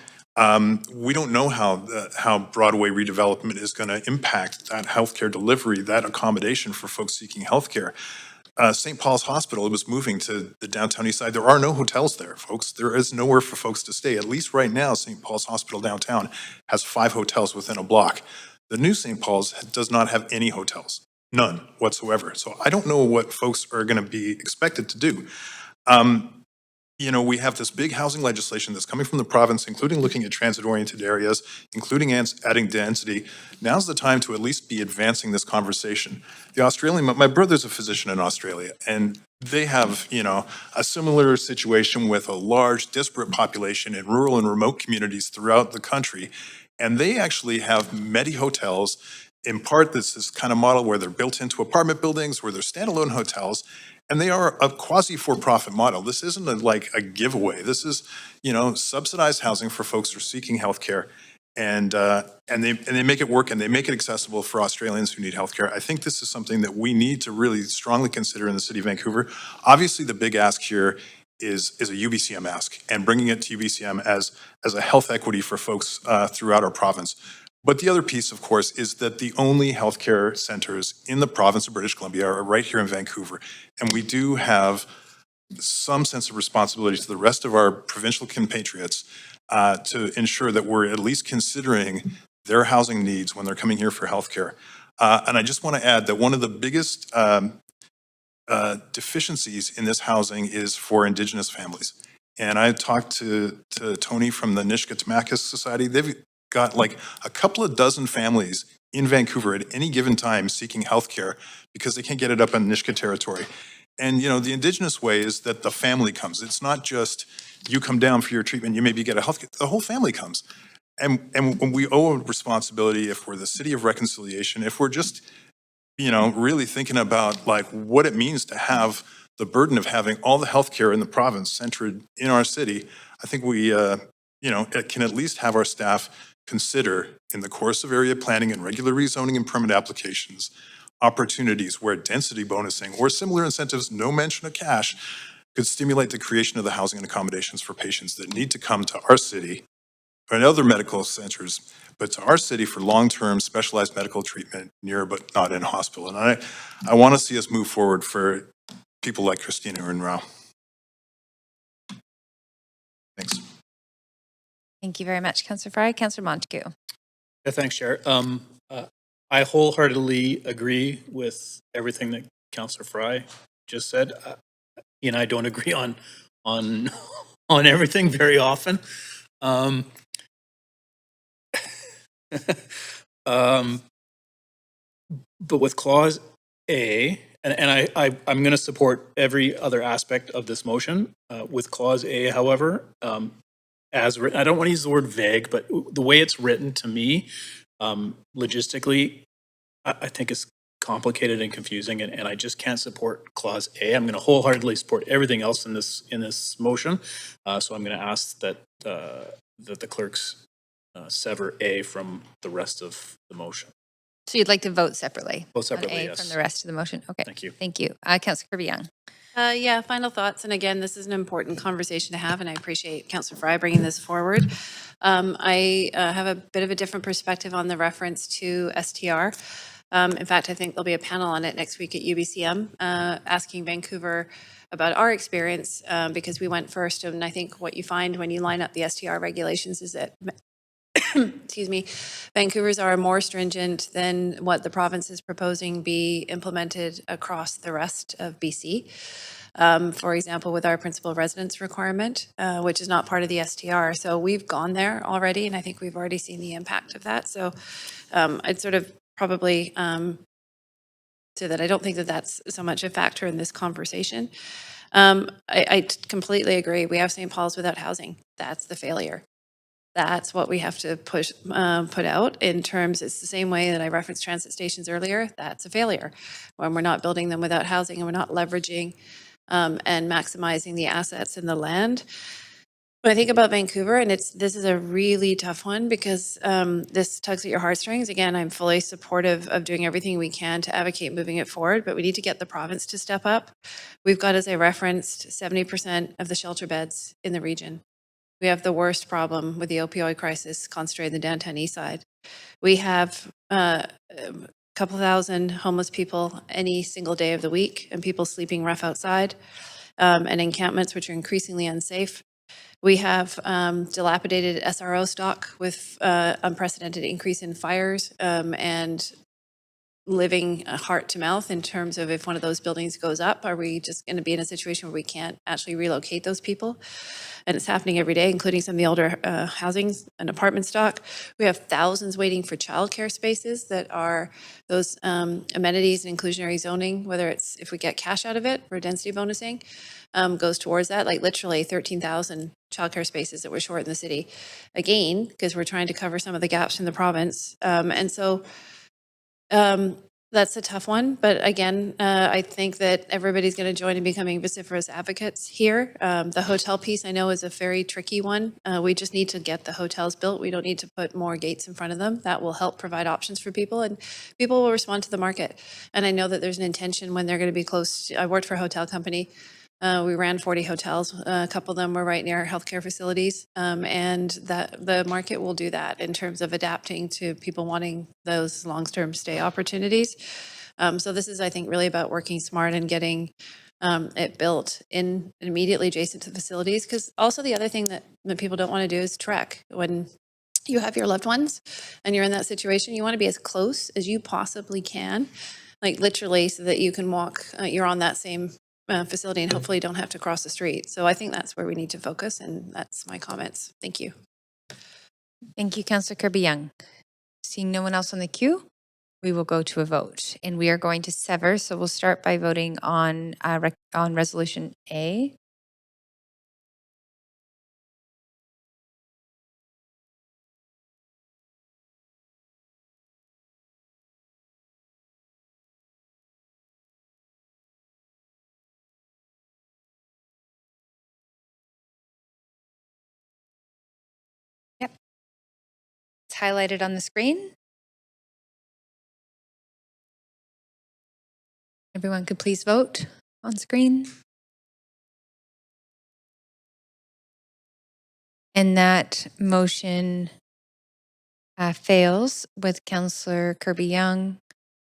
We don't know how Broadway redevelopment is going to impact that healthcare delivery, that accommodation for folks seeking healthcare. St. Paul's Hospital, it was moving to the downtown east side. There are no hotels there, folks. There is nowhere for folks to stay. At least right now, St. Paul's Hospital downtown has 5 hotels within a block. The new St. Paul's does not have any hotels, none whatsoever. So I don't know what folks are going to be expected to do. We have this big housing legislation that's coming from the province, including looking at transit-oriented areas, including adding density. Now's the time to at least be advancing this conversation. My brother's a physician in Australia, and they have, a similar situation with a large, disparate population in rural and remote communities throughout the country. And they actually have medi hotels. In part, this kind of model where they're built into apartment buildings, where they're standalone hotels. And they are a quasi-for-profit model. This isn't like a giveaway. This is, subsidized housing for folks who are seeking healthcare, and they make it work and they make it accessible for Australians who need healthcare. I think this is something that we need to really strongly consider in the city of Vancouver. Obviously, the big ask here is a UBCM ask, and bringing it to UBCM as a health equity for folks throughout our province. But the other piece, of course, is that the only healthcare centers in the province of British Columbia are right here in Vancouver. And we do have some sense of responsibility to the rest of our provincial compatriots to ensure that we're at least considering their housing needs when they're coming here for healthcare. And I just want to add that one of the biggest deficiencies in this housing is for Indigenous families. And I talked to Tony from the Nishkatamakas Society. They've got like a couple of dozen families in Vancouver at any given time seeking healthcare because they can't get it up in Nishka territory. And, you know, the Indigenous way is that the family comes. It's not just you come down for your treatment, you maybe get a healthcare, the whole family comes. And we owe a responsibility, if we're the city of reconciliation, if we're just, you know, really thinking about like what it means to have the burden of having all the healthcare in the province centered in our city. I think we, you know, can at least have our staff consider in the course of area planning and regular rezoning and permit applications, opportunities where density bonusing or similar incentives, no mention of cash, could stimulate the creation of the housing and accommodations for patients that need to come to our city and other medical centers, but to our city for long-term specialized medical treatment near but not in hospital. And I want to see us move forward for people like Christina and Rao. Thanks. Thank you very much, Councillor Fry. Councillor Montague. Yeah, thanks, Chair. I wholeheartedly agree with everything that Councillor Fry just said. He and I don't agree on everything very often. But with Clause A, and I'm going to support every other aspect of this motion. With Clause A, however, as written, I don't want to use the word vague, but the way it's written to me, logistically, I think is complicated and confusing, and I just can't support Clause A. I'm going to wholeheartedly support everything else in this motion. So I'm going to ask that the clerks sever A from the rest of the motion. So you'd like to vote separately? Vote separately, on A yes. from the rest of the motion? Okay. Thank you. Thank you. Councillor Kirby Young. Yeah, final thoughts. And again, this is an important conversation to have, and I appreciate Councillor Fry bringing this forward. I have a bit of a different perspective on the reference to STR. In fact, I think there'll be a panel on it next week at UBCM asking Vancouver about our experience because we went first. And I think what you find when you line up the STR regulations is that excuse me, Vancouver's are more stringent than what the province is proposing be implemented across the rest of BC. For example, with our principal residence requirement, which is not part of the STR. So we've gone there already, and I think we've already seen the impact of that. So I'd sort of probably say that I don't think that that's so much a factor in this conversation. I completely agree. We have St. Paul's without housing. That's the failure. That's what we have to put out in terms, it's the same way that I referenced transit stations earlier. That's a failure when we're not building them without housing and we're not leveraging and maximizing the assets in the land. When I think about Vancouver, and this is a really tough one because this tugs at your heartstrings. Again, I'm fully supportive of doing everything we can to advocate moving it forward, but we need to get the province to step up. We've got, as I referenced, 70% of the shelter beds in the region. We have the worst problem with the opioid crisis concentrated in the downtown east side. We have a couple thousand homeless people any single day of the week and people sleeping rough outside and encampments which are increasingly unsafe. We have dilapidated SRO stock with unprecedented increase in fires and living heart to mouth in terms of if one of those buildings goes up, are we just going to be in a situation where we can't actually relocate those people? And it's happening every day, including some of the older housings and apartment stock. We have thousands waiting for childcare spaces that are those amenities and inclusionary zoning, whether it's if we get cash out of it or density bonusing, goes towards that, like literally 13,000 childcare spaces that we're short in the city. Again, because we're trying to cover some of the gaps in the province. And so that's a tough one, but again, I think that everybody's going to join in becoming vociferous advocates here. The hotel piece I know is a very tricky one. We just need to get the hotels built. We don't need to put more gates in front of them. That will help provide options for people, and people will respond to the market. And I know that there's an intention when they're going to be close. I worked for a hotel company We ran 40 hotels. A couple of them were right near healthcare facilities. And that the market will do that in terms of adapting to people wanting those long-term stay opportunities. So this is, I think, really about working smart and getting it built in immediately adjacent to the facilities. Because also the other thing that people don't want to do is trek. When you have your loved ones and you're in that situation, you want to be as close as you possibly can, like literally, so that you can walk, you're on that same facility and hopefully don't have to cross the street. So I think that's where we need to focus, and that's my comments. Thank you. Thank you, Councillor Kirby-Young. Seeing no one else on the queue, we will go to a vote, and we are going to sever. So we'll start by voting on Resolution A. Yep. It's highlighted on the screen. Everyone could please vote on screen. And that motion fails with Councillor Kirby-Young,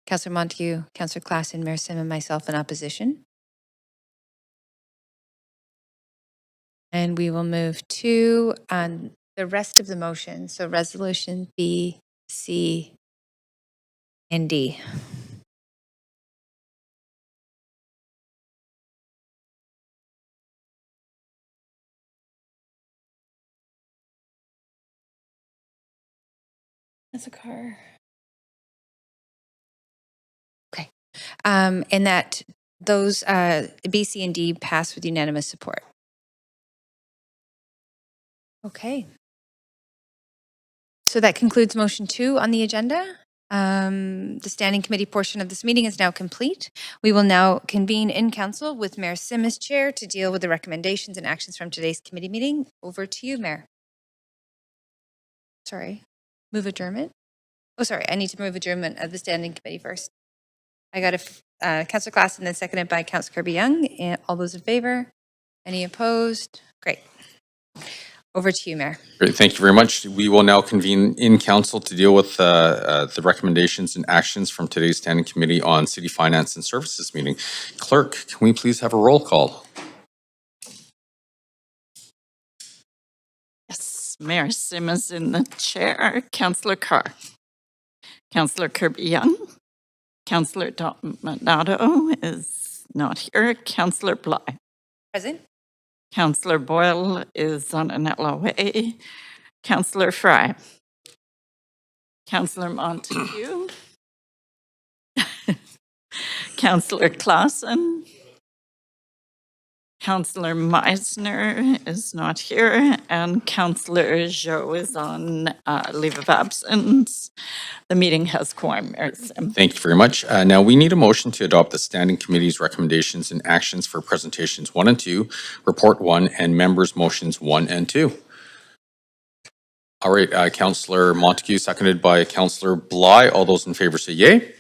Councillor Montague, Councillor Klassen, Mayor Sim, and myself in opposition. And we will move to the rest of the motion. So resolution B, C, and D. That's a car. Okay. And that those B, C, and D pass with unanimous support. Okay. So that concludes motion 2 on the agenda. The standing committee portion of this meeting is now complete. We will now convene in council with Mayor Sim as chair to deal with the recommendations and actions from today's committee meeting. Over to you, Mayor. Sorry. Move adjournment? Oh, sorry. I need to move adjournment of the standing committee first. I got Councillor Klassen, then seconded by Councillor Kirby-Young. All those in favor? Any opposed? Great. Over to you, Mayor. Great, thank you very much. We will now convene in council to deal with the recommendations and actions from today's standing committee on city finance and services meeting. Clerk, can we please have a roll call? Yes, Mayor Sim is in the chair. Councillor Carr. Councillor Kirby-Young. Councillor Dominato is not here. Councillor Bligh. Present. Councillor Boyle is on an LOA. Councillor Fry. Councillor Montague. Councillor Klassen. Councillor Meisner is not here, and Councillor Joe is on leave of absence. The meeting has quorum, Mayor Sim. Thank you very much. Now we need a motion to adopt the standing committee's recommendations and actions for presentations 1 and 2, report 1, and members' motions 1 and 2. All right, Councillor Montague, seconded by Councillor Bligh. All those in favor say yay.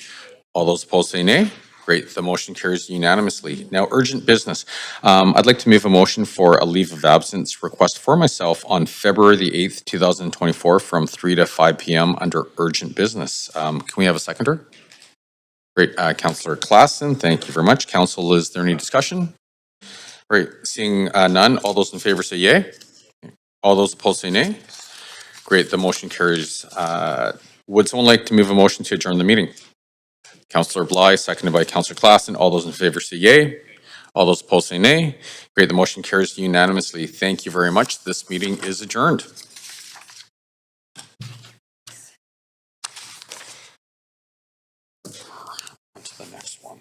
All those opposed say nay. Great, the motion carries unanimously. Now, urgent business. I'd like to move a motion for a leave of absence request for myself on February the 8th, 2024 from 3 to 5 p.m. under urgent business. Can we have a seconder? Great, Councillor Klassen, thank you very much. Council, is there any discussion? Great, seeing none, all those in favor say yay. All those opposed say nay. Great, the motion carries. Would someone like to move a motion to adjourn the meeting? Councillor Bligh, seconded by Councillor Klassen. All those in favor say yay. All those opposed say nay. Great, the motion carries unanimously. Thank you very much. This meeting is adjourned. On to the next one.